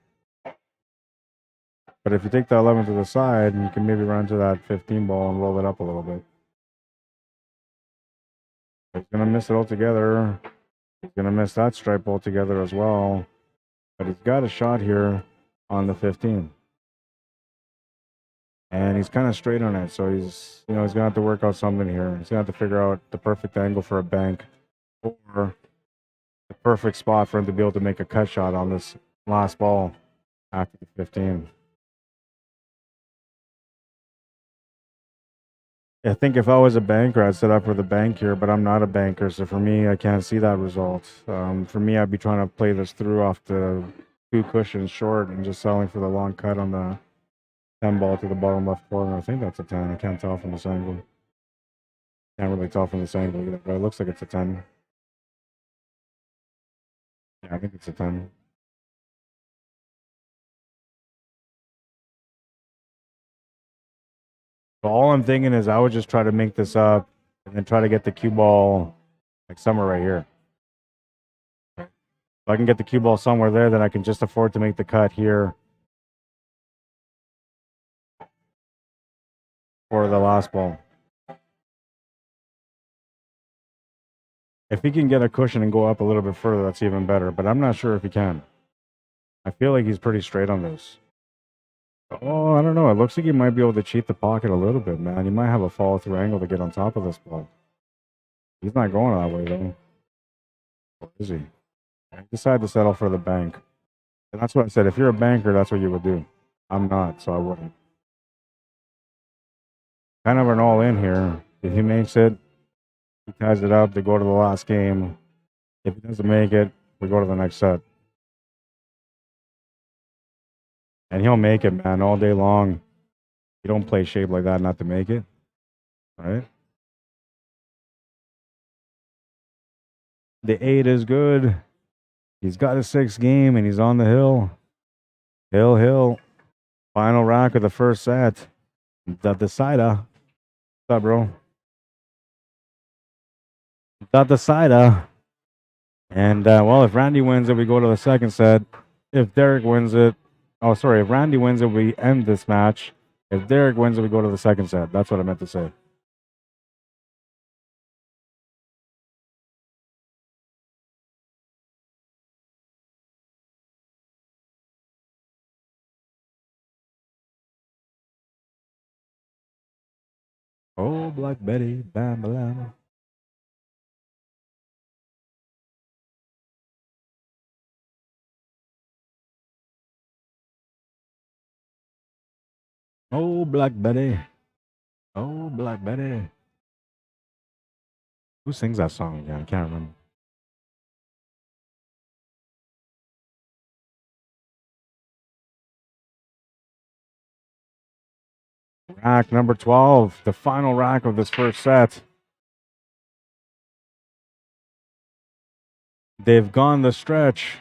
But if you take the 11 to the side, you can maybe run to that 15 ball and roll it up a little bit. He's going to miss it altogether. He's going to miss that stripe altogether as well. But he's got a shot here on the 15. And he's kind of straight on it. So he's, you know, he's going to have to work out something here. He's going to have to figure out the perfect angle for a bank or the perfect spot for him to be able to make a cut shot on this last ball after the 15. I think if I was a banker, I'd set up for the bank here, but I'm not a banker. So for me, I can't see that result. For me, I'd be trying to play this through off the 2 cushions short and just selling for the long cut on the 10 ball to the bottom left corner. I think that's a 10. I can't tell from this angle. Can't really tell from this angle either, but it looks like it's a 10. Yeah, I think it's a 10. So all I'm thinking is I would just try to make this up and then try to get the cue ball like somewhere right here. If I can get the cue ball somewhere there, then I can just afford to make the cut here for the last ball. If he can get a cushion and go up a little bit further, that's even better. But I'm not sure if he can. I feel like he's pretty straight on this. Oh, I don't know. It looks like he might be able to cheat the pocket a little bit, man. He might have a follow-through angle to get on top of this ball. He's not going that way, though. Or is he? I decided to settle for the bank. And that's what I said. If you're a banker, that's what you would do. I'm not, so I wouldn't. Kind of an all-in here. If he makes it, he ties it up. They go to the last game. If he doesn't make it, we go to the next set. And he'll make it, man, all day long. You don't play shape like that not to make it. All right? The 8 is good. He's got a 6th game, and he's on the hill. Hill. Final rack of the first set. The decider. What's up, bro? Got the decider. And, well, if Randy wins it, we go to the second set. If Derek wins it, if Randy wins it, we end this match. If Derek wins it, we go to the second set. That's what I meant to say. Oh, Black Betty, bam, bam. Oh, Black Betty. Oh, Black Betty. Who sings that song again? I can't remember. Rack number 12, the final rack of this first set. They've gone the stretch.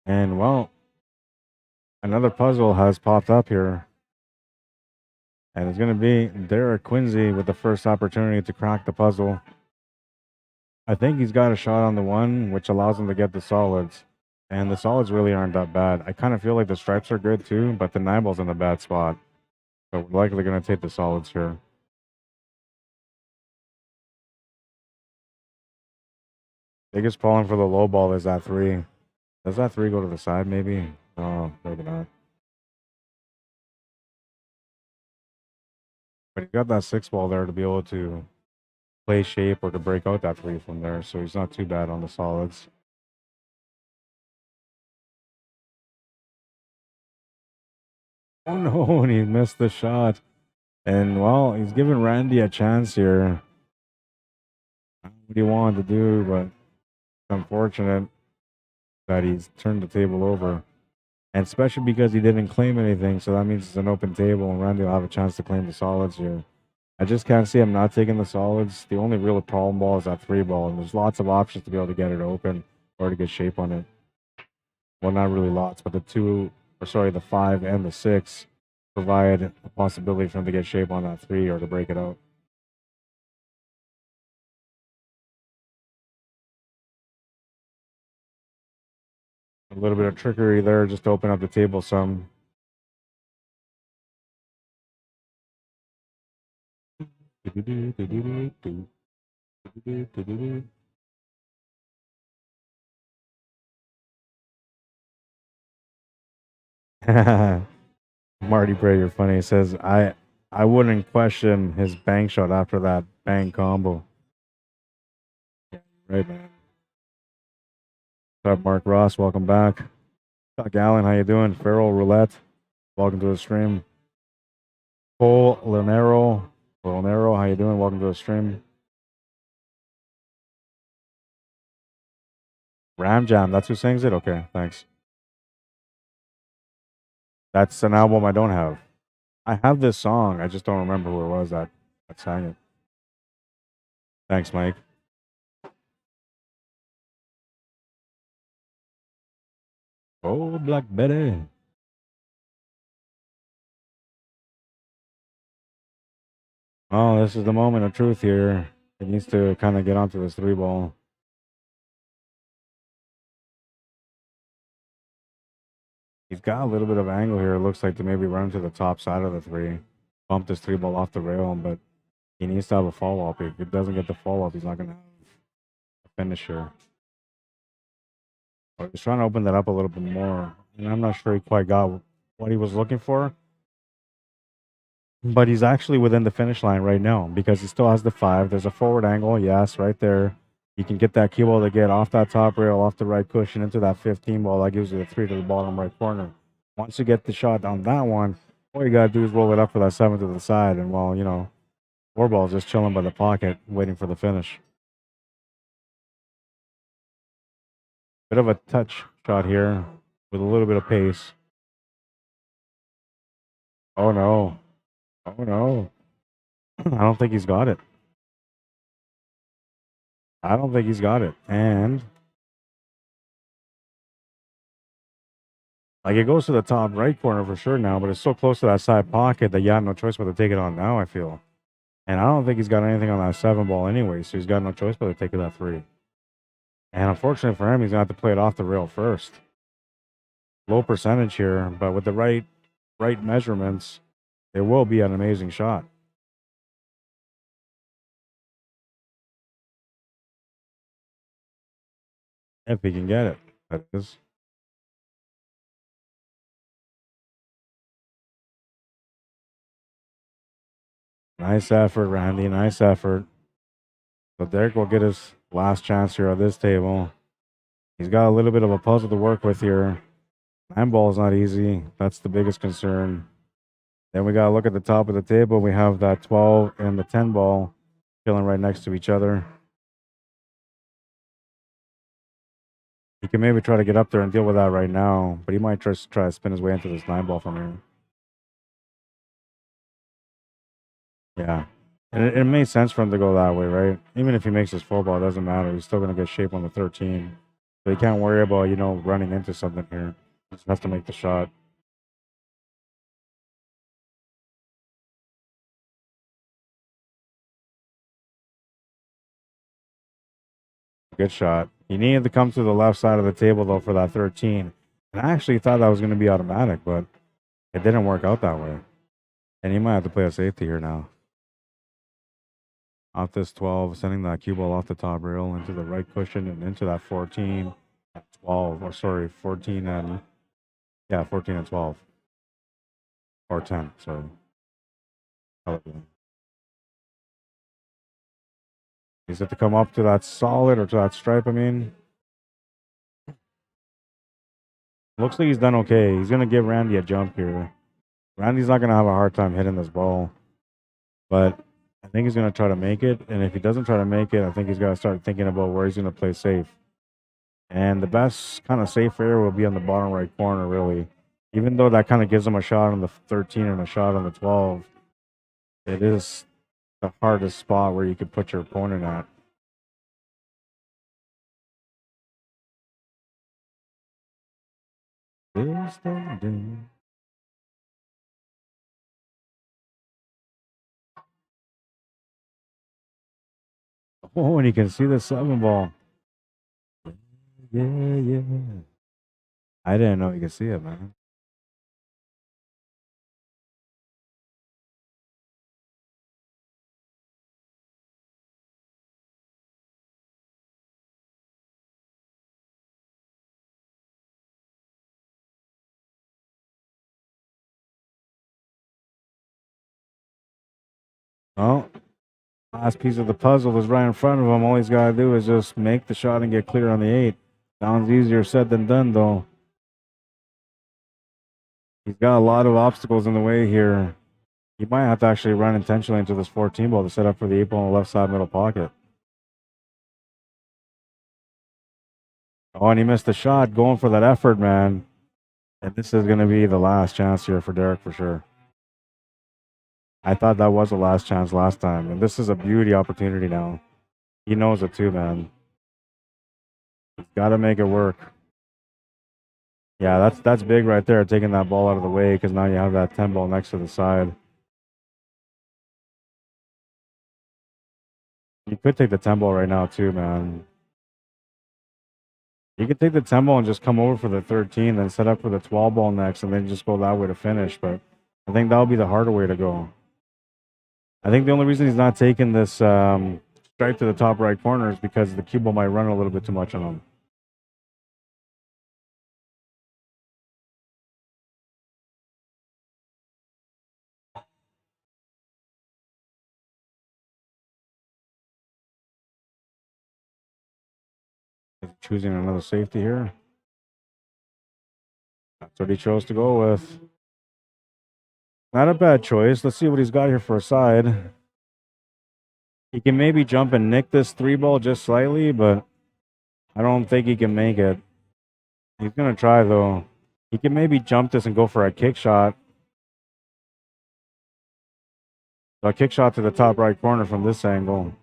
And, well, another puzzle has popped up here. And it's going to be Derek Quinsey with the first opportunity to crack the puzzle. I think he's got a shot on the 1, which allows him to get the solids. And the solids really aren't that bad. I kind of feel like the stripes are good too, but the 9-ball's in a bad spot. So we're likely going to take the solids here. Biggest problem for the low ball is that 3. Does that 3 go to the side maybe? Oh, maybe not. But he got that 6-ball there to be able to play shape or to break out that 3 from there. So he's not too bad on the solids. Oh no, and he missed the shot. And, well, he's giving Randy a chance here. What he wanted to do, but it's unfortunate that he's turned the table over. And especially because he didn't claim anything, so that means it's an open table, and Randy will have a chance to claim the solids here. I just can't see him not taking the solids. The only real problem ball is that 3-ball, and there's lots of options to be able to get it open or to get shape on it. Well, not really lots, but the 5 and the 6 provide a possibility for him to get shape on that 3 or to break it out. A little bit of trickery there just to open up the table some. Marty Bray, you're funny. He says, I wouldn't question his bank shot after that bang combo. Right, man. What's up, Mark Ross? Welcome back. Chuck Allen, how you doing? Feral Roulette, welcome to the stream. Paul Lanero, how you doing? Welcome to the stream. Ram Jam, that's who sings it? Okay, thanks. That's an album I don't have. I have this song, I just don't remember who it was that sang it. Thanks, Mike. Oh, Black Betty. Oh, this is the moment of truth here. It needs to kind of get onto this 3-ball. He's got a little bit of angle here. It looks like to maybe run to the top side of the 3. Bump this 3 ball off the rail, but he needs to have a follow-up. If it doesn't get the follow-up, he's not going to have a finish here. But he's trying to open that up a little bit more. And I'm not sure he quite got what he was looking for. But he's actually within the finish line right now because he still has the 5. There's a forward angle. Yes, right there. You can get that cue ball to get off that top rail, off the right cushion into that 15 ball. That gives you the 3 to the bottom right corner. Once you get the shot on that one, all you got to do is roll it up for that 7 to the side. And, well, you know, 4 ball's just chilling by the pocket, waiting for the finish. Bit of a touch shot here with a little bit of pace. Oh, no. Oh, no. I don't think he's got it. I don't think he's got it. And like it goes to the top right corner for sure now, but it's so close to that side pocket that you have no choice but to take it on now, I feel. And I don't think he's got anything on that 7 ball anyway, so he's got no choice but to take it that 3. And unfortunately for him, he's going to have to play it off the rail first. Low percentage here, but with the right measurements, it will be an amazing shot. If he can get it, that is. Nice effort, Randy. Nice effort. So Derek will get his last chance here at this table. He's got a little bit of a puzzle to work with here. 9 ball is not easy. That's the biggest concern. Then we got to look at the top of the table. We have that 12 and the 10 ball chilling right next to each other. He can maybe try to get up there and deal with that right now, but he might just try to spin his way into this 9 ball from here. Yeah. And it made sense for him to go that way, right? Even if he makes his 4 ball, it doesn't matter. He's still going to get shape on the 13. So he can't worry about, you know, running into something here. He just has to make the shot. Good shot. He needed to come to the left side of the table, though, for that 13. And I actually thought that was going to be automatic, but it didn't work out that way. And he might have to play a safety here now. Off this 12, sending that cue ball off the top rail into the right cushion and into that 14 and 12. Or sorry, 14 and... Yeah, 14 and 12. Or 10, sorry. He's have to come up to that solid or to that stripe, I mean. Looks like he's done okay. He's going to give Randy a jump here. Randy's not going to have a hard time hitting this ball. But I think he's going to try to make it. And if he doesn't try to make it, I think he's got to start thinking about where he's going to play safe. And the best kind of safe area will be on the bottom right corner, really. Even though that kind of gives him a shot on the 13 and a shot on the 12, it is the hardest spot where you could put your opponent at. Oh, and you can see the 7 ball. Yeah. I didn't know you could see it, man. Oh, last piece of the puzzle is right in front of him. All he's got to do is just make the shot and get clear on the 8. Sounds easier said than done, though. He's got a lot of obstacles in the way here. He might have to actually run intentionally into this 14 ball to set up for the 8 ball on the left side middle pocket. Oh, and he missed the shot. Going for that effort, man. And this is going to be the last chance here for Derek for sure. I thought that was the last chance last time. And this is a beauty opportunity now. He knows it too, man. He's got to make it work. Yeah, that's big right there, taking that ball out of the way, because now you have that 10 ball next to the side. You could take the 10 ball right now too, man. You could take the 10 ball and just come over for the 13, then set up for the 12 ball next, and then just go that way to finish. But I think that'll be the harder way to go. I think the only reason he's not taking this strike to the top right corner is because the cue ball might run a little bit too much on him. Choosing another safety here. That's what he chose to go with. Not a bad choice. Let's see what he's got here for a side. He can maybe jump and nick this 3 ball just slightly, but I don't think he can make it. He's going to try, though. He can maybe jump this and go for a kick shot. So a kick shot to the top right corner from this angle.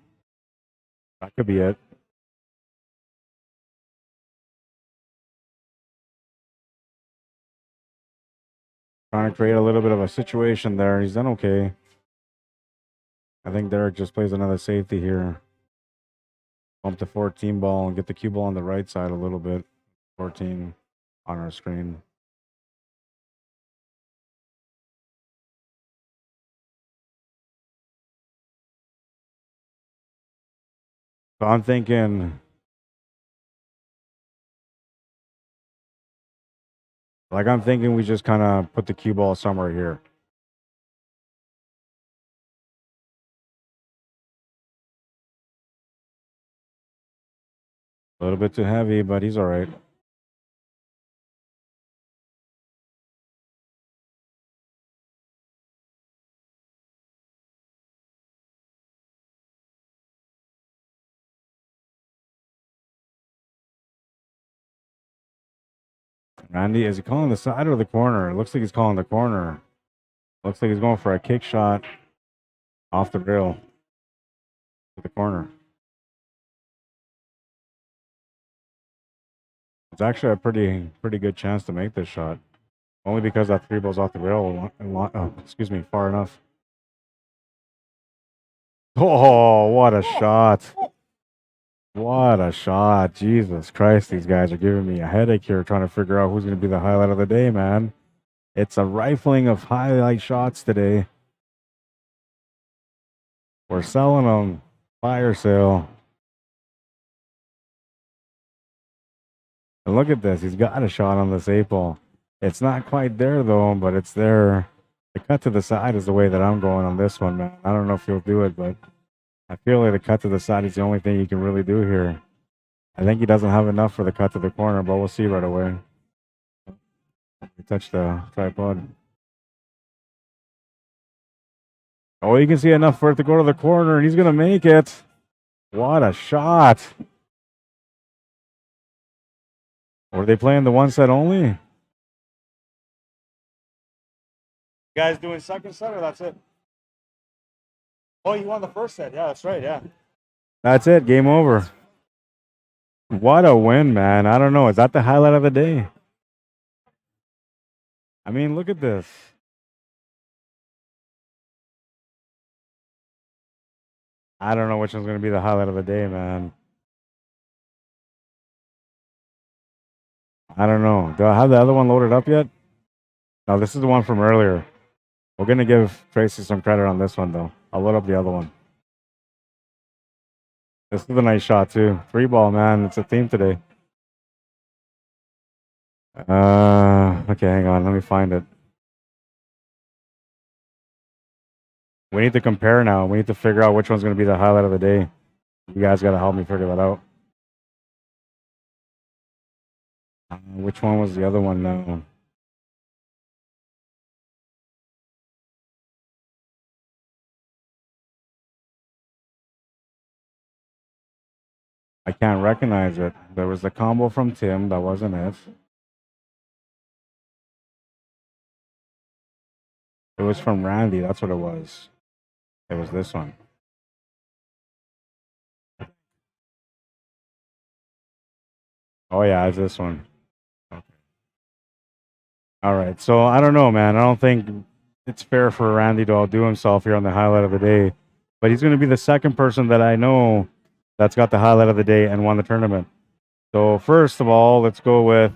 That could be it. Trying to create a little bit of a situation there. He's done okay. I think Derek just plays another safety here. Bump the 14 ball and get the cue ball on the right side a little bit. 14 on our screen. So I'm thinking, we just kind of put the cue ball somewhere here. A little bit too heavy, but he's all right. Randy, is he calling the side or the corner? It looks like he's calling the corner. Looks like he's going for a kick shot off the rail to the corner. It's actually a pretty good chance to make this shot. Only because that 3 ball's off the rail. Far enough. Oh, what a shot. What a shot. Jesus Christ, these guys are giving me a headache here trying to figure out who's going to be the highlight of the day, man. It's a rifling of highlight shots today. We're selling them. Fire sale. And look at this. He's got a shot on this 8 ball. It's not quite there, though, but it's there. The cut to the side is the way that I'm going on this one, man. I don't know if he'll do it, but I feel like the cut to the side is the only thing he can really do here. I think he doesn't have enough for the cut to the corner, but we'll see right away. He touched the tripod. Oh, you can see enough for it to go to the corner, and he's going to make it. What a shot. Were they playing the one set only? You guys doing second set or that's it? Oh, you won the first set. Yeah, that's right. Yeah. That's it. Game over. What a win, man. I don't know. Is that the highlight of the day? I mean, look at this. I don't know which one's going to be the highlight of the day, man. I don't know. Do I have the other one loaded up yet? No, this is the one from earlier. We're going to give Tracy some credit on this one, though. I'll load up the other one. This is a nice shot, too. 3 ball, man. It's a theme today. Okay, hang on. Let me find it. We need to compare now. We need to figure out which one's going to be the highlight of the day. You guys got to help me figure that out. Which one was the other one now? I can't recognize it. There was the combo from Tim. That wasn't it. It was from Randy. That's what it was. It was this one. Oh, yeah, it's this one. Okay. All right. So I don't know, man. I don't think it's fair for Randy to outdo himself here on the highlight of the day. But he's going to be the second person that I know that's got the highlight of the day and won the tournament. So first of all, let's go with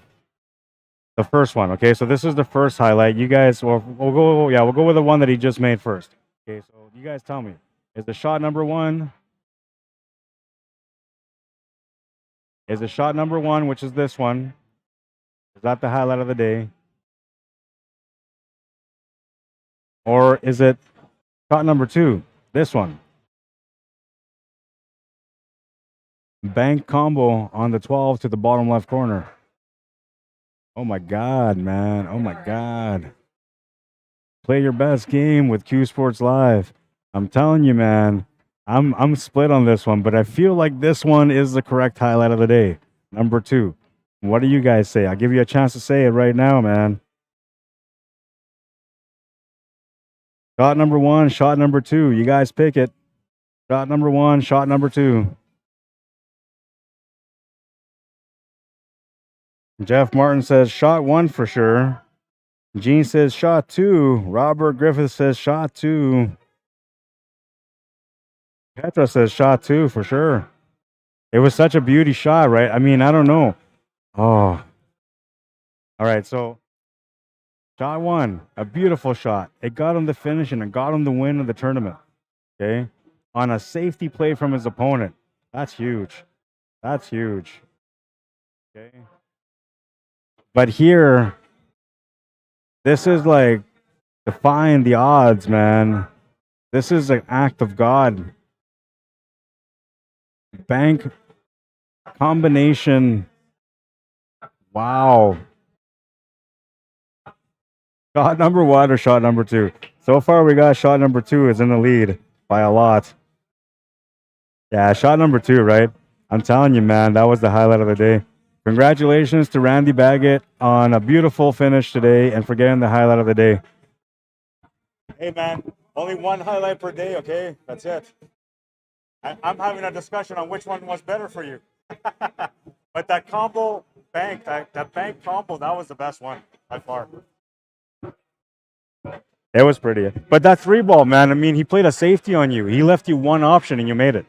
the first one. Okay, so this is the first highlight. You guys, we'll go with the one that he just made first. Okay, so you guys tell me, is the shot number one? Is the shot number one, which is this one? Is that the highlight of the day? Or is it shot number two, this one? Bank combo on the 12 to the bottom left corner. Oh my God, man. Oh my God. Play your best game with CUESPORTS Live. I'm telling you, man. I'm split on this one, but I feel like this one is the correct highlight of the day. Number two. What do you guys say? I'll give you a chance to say it right now, man. Shot number one, shot number two. You guys pick it. Shot number one, shot number two. Jeff Martin says shot one for sure. Gene says shot two. Robert Griffith says shot two. Petra says shot two for sure. It was such a beauty shot, right? I mean, I don't know. Oh. All right, so shot one, a beautiful shot. It got him the finish and it got him the win of the tournament. Okay? On a safety play from his opponent. That's huge. That's huge. Okay? But here, this is like defying the odds, man. This is an act of God. Bank combination. Wow. Shot number one or shot number two? So far, we got shot number two is in the lead by a lot. Yeah, shot number two, right? I'm telling you, man, that was the highlight of the day. Congratulations to Randy Baggett on a beautiful finish today and for getting the highlight of the day. Hey, man, only one highlight per day, okay? That's it. I'm having a discussion on which one was better for you. But that combo bank, that bank combo, that was the best one by far. It was pretty. But that three ball, man, I mean, he played a safety on you. He left you one option and you made it.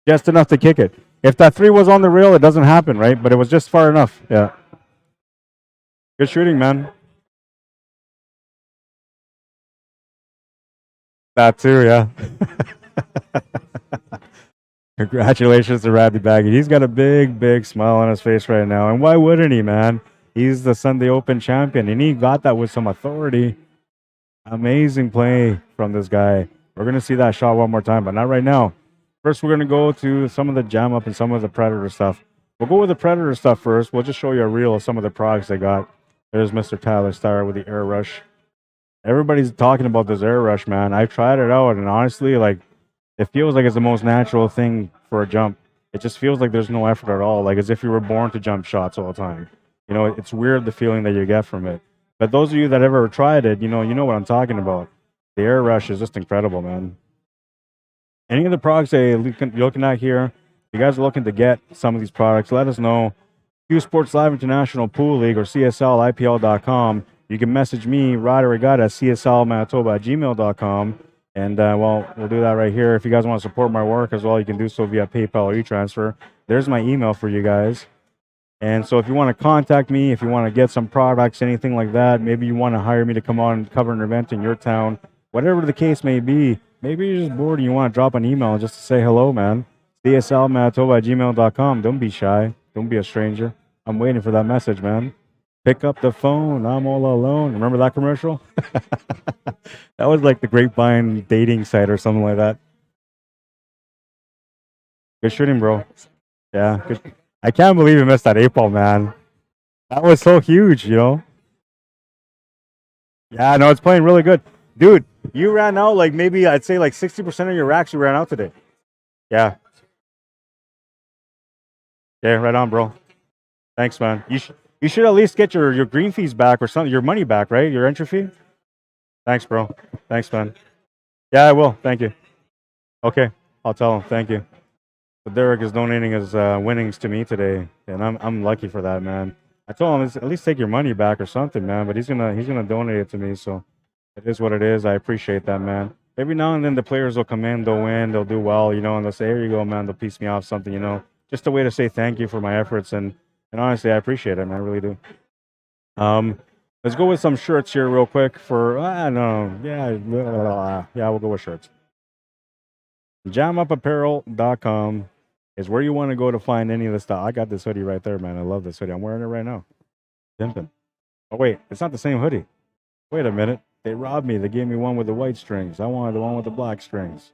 Just enough to kick it. If that three was on the rail, it doesn't happen, right? But it was just far enough. Yeah. Good shooting, man. That too, yeah. Congratulations to Randy Baggett. He's got a big, big smile on his face right now. And why wouldn't he, man? He's the Sunday Open champion, and he got that with some authority. Amazing play from this guy. We're going to see that shot one more time, but not right now. First, we're going to go to some of the jam up and some of the Predator stuff. We'll go with the Predator stuff first. We'll just show you a reel of some of the products they got. There's Mr. Tyler Starr with the Air Rush. Everybody's talking about this Air Rush, man. I tried it out, and honestly, like, it feels like it's the most natural thing for a jump. It just feels like there's no effort at all, like as if you were born to jump shots all the time. You know, it's weird the feeling that you get from it. But those of you that ever tried it, you know what I'm talking about. The Air Rush is just incredible, man. Any of the products that you're looking at here, if you guys are looking to get some of these products, let us know. CUESPORTS Live International Pool League or CSLIPL.com. You can message me, Rod Arriagada, at CSLManitoba@gmail.com. And, well, we'll do that right here. If you guys want to support my work as well, you can do so via PayPal or e-transfer. There's my email for you guys. And so if you want to contact me, if you want to get some products, anything like that, maybe you want to hire me to come on and cover an event in your town, whatever the case may be, maybe you're just bored and you want to drop an email just to say hello, man. CSLManitoba@gmail.com. Don't be shy. Don't be a stranger. I'm waiting for that message, man. Pick up the phone. I'm all alone. Remember that commercial? That was like the Grapevine dating site or something like that. Good shooting, bro. Yeah. Good. I can't believe you missed that 8-ball, man. That was so huge, you know? Yeah, no, it's playing really good. Dude, you ran out like maybe I'd say like 60% of your racks you ran out today. Yeah. Yeah, right on, bro. Thanks, man. You should at least get your green fees back or something, your money back, right? Your entry fee? Thanks, bro. Thanks, man. Yeah, I will. Thank you. Okay, I'll tell him. Thank you. So Derek is donating his winnings to me today, and I'm lucky for that, man. I told him at least take your money back or something, man. But he's gonna donate it to me, so it is what it is. I appreciate that, man. every now and then the players will come in, they'll win, they'll do well, you know, and they'll say, here you go, man. They'll piece me off something, you know, just a way to say thank you for my efforts. And honestly, I appreciate it, man. I really do. Let's go with some shirts here real quick for, I don't know. Yeah, we'll go with shirts. JamUpApparel.com is where you want to go to find any of the stuff. I got this hoodie right there, man. I love this hoodie. I'm wearing it right now. Pimpin'. Oh, wait, it's not the same hoodie. Wait a minute. They robbed me. They gave me one with the white strings. I wanted the one with the black strings.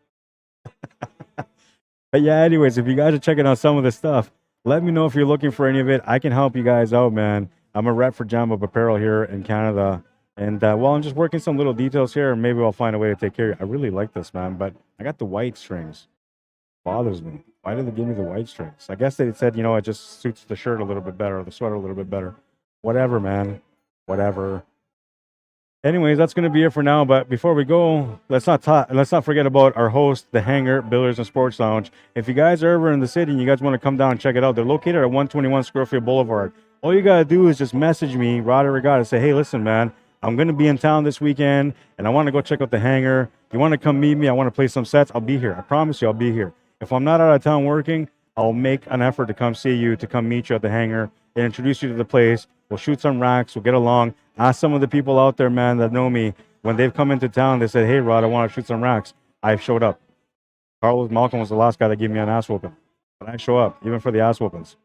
But yeah, anyways, if you guys are checking out some of the stuff, let me know if you're looking for any of it. I can help you guys out, man. I'm a rep for Jam Up Apparel here in Canada. And well, I'm just working some little details here, and maybe I'll find a way to take care of you. I really like this, man, but I got the white strings. Bothers me. Why did they give me the white strings? I guess they said, you know, it just suits the shirt a little bit better, or the sweater a little bit better. Whatever, man. Whatever. Anyways, that's going to be it for now. But before we go, let's not forget about our host, the Hangar Billiards and Sports Lounge. If you guys are ever in the city and you guys want to come down and check it out, they're located at 121 Scurfield Blvd. All you got to do is just message me, Rod Arriagada, say, hey, listen, man, I'm going to be in town this weekend, and I want to go check out the Hangar. You want to come meet me? I want to play some sets. I'll be here. I promise you I'll be here. If I'm not out of town working, I'll make an effort to come see you, to come meet you at the Hangar and introduce you to the place. We'll shoot some racks. We'll get along. Ask some of the people out there, man, that know me. When they've come into town, they said, hey, Rod, I want to shoot some racks. I've showed up. Carlos Malcolm was the last guy that gave me an ass whooping. But I show up, even for the ass whoopings.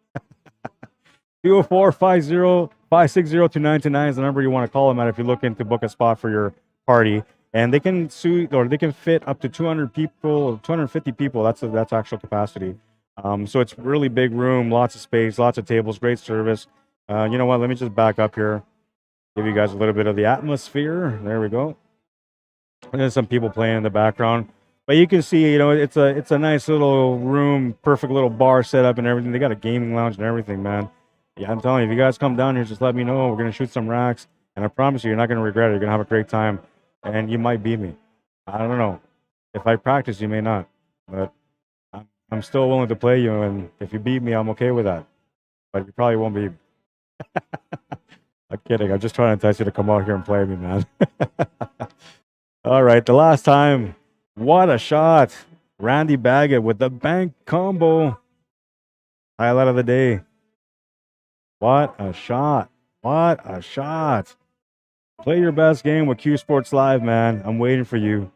204-560-299 is the number you want to call them at if you're looking to book a spot for your party. And they can suit, or they can fit up to 200 people, 250 people. That's actual capacity. So it's really big room, lots of space, lots of tables, great service. You know what? Let me just back up here. Give you guys a little bit of the atmosphere. There we go. And then some people playing in the background. But you can see, you know, it's a nice little room, perfect little bar setup and everything. They got a gaming lounge and everything, man. Yeah, I'm telling you, if you guys come down here, just let me know. We're going to shoot some racks. And I promise you, you're not going to regret it. You're going to have a great time. And you might beat me. I don't know. If I practice, you may not. But I'm still willing to play you. And if you beat me, I'm okay with that. But you probably won't beat me. I'm kidding. I'm just trying to entice you to come out here and play me, man. All right. The last time. What a shot. Randy Baggett with the bank combo. Highlight of the day. What a shot. What a shot. Play your best game with CUESPORTS Live, man. I'm waiting for you.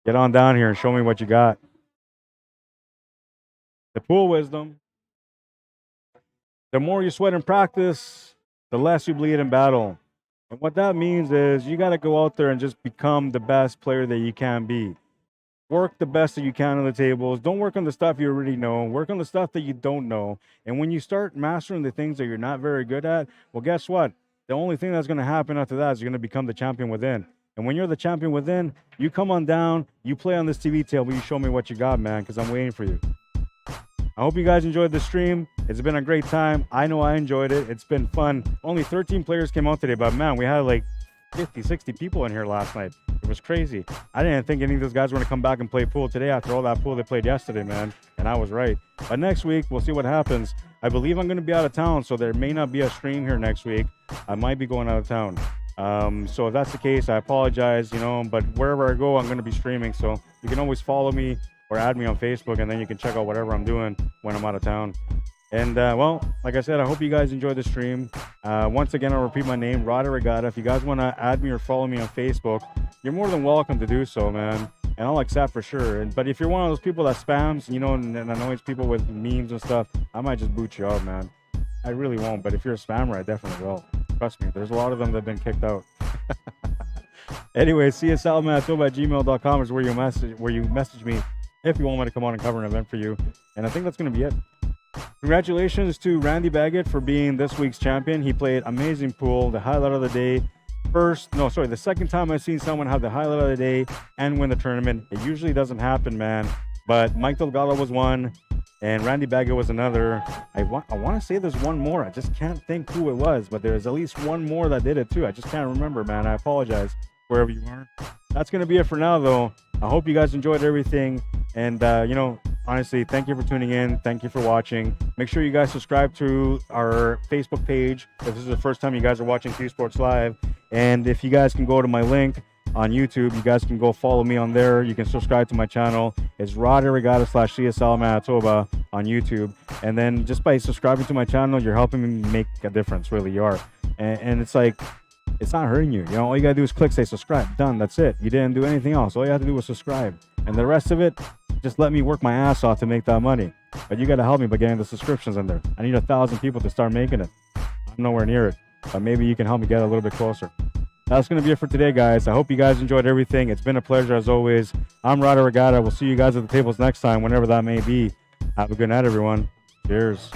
Get on down here and show me what you got. The pool wisdom. The more you sweat in practice, the less you bleed in battle. And what that means is you got to go out there and just become the best player that you can be. Work the best that you can on the tables. Don't work on the stuff you already know. Work on the stuff that you don't know. And when you start mastering the things that you're not very good at, well, guess what? The only thing that's going to happen after that is you're going to become the champion within. And when you're the champion within, you come on down, you play on this TV table, you show me what you got, man, because I'm waiting for you. I hope you guys enjoyed the stream. It's been a great time. I know I enjoyed it. It's been fun. Only 13 players came out today, but man, we had like 50, 60 people in here last night. It was crazy. I didn't think any of those guys were going to come back and play pool today after all that pool they played yesterday, man. And I was right. But next week, we'll see what happens. I believe I'm going to be out of town, so there may not be a stream here next week. I might be going out of town. So if that's the case, I apologize, you know, but wherever I go, I'm going to be streaming. So you can always follow me or add me on Facebook, and then you can check out whatever I'm doing when I'm out of town. And, well, like I said, I hope you guys enjoyed the stream. Once again, I'll repeat my name, Rod Arriagada. If you guys want to add me or follow me on Facebook, you're more than welcome to do so, man. And I'll accept for sure. But if you're one of those people that spams, you know, and annoys people with memes and stuff, I might just boot you out, man. I really won't. But if you're a spammer, I definitely will. Trust me. There's a lot of them that have been kicked out. Anyway, CSLManitoba@gmail.com is where you message me if you want me to come on and cover an event for you. And I think that's going to be it. Congratulations to Randy Baggett for being this week's champion. He played amazing pool, the highlight of the day. The second time I've seen someone have the highlight of the day and win the tournament. It usually doesn't happen, man. But Mike Delgado was one, and Randy Baggett was another. I want to say there's one more. I just can't think who it was, but there's at least one more that did it too. I just can't remember, man. I apologize wherever you are. That's going to be it for now, though. I hope you guys enjoyed everything. And, you know, honestly, thank you for tuning in. Thank you for watching. Make sure you guys subscribe to our Facebook page if this is the first time you guys are watching CUESPORTS Live. And if you guys can go to my link on YouTube. You guys can go follow me on there. You can subscribe to my channel. It's Rod Arriagada /CSL Manitoba on YouTube. And then just by subscribing to my channel, you're helping me make a difference. Really, you are. And it's like, it's not hurting you. You know, all you gotta do is click, say subscribe. Done. That's it. You didn't do anything else. All you have to do was subscribe. And the rest of it, just let me work my ass off to make that money. But you gotta help me by getting the subscriptions in there. I need 1,000 people to start making it. I'm nowhere near it. But maybe you can help me get a little bit closer. That's going to be it for today, guys. I hope you guys enjoyed everything. It's been a pleasure as always. I'm Rod Arriagada. We'll see you guys at the tables next time, whenever that may be. Have a good night, everyone. Cheers.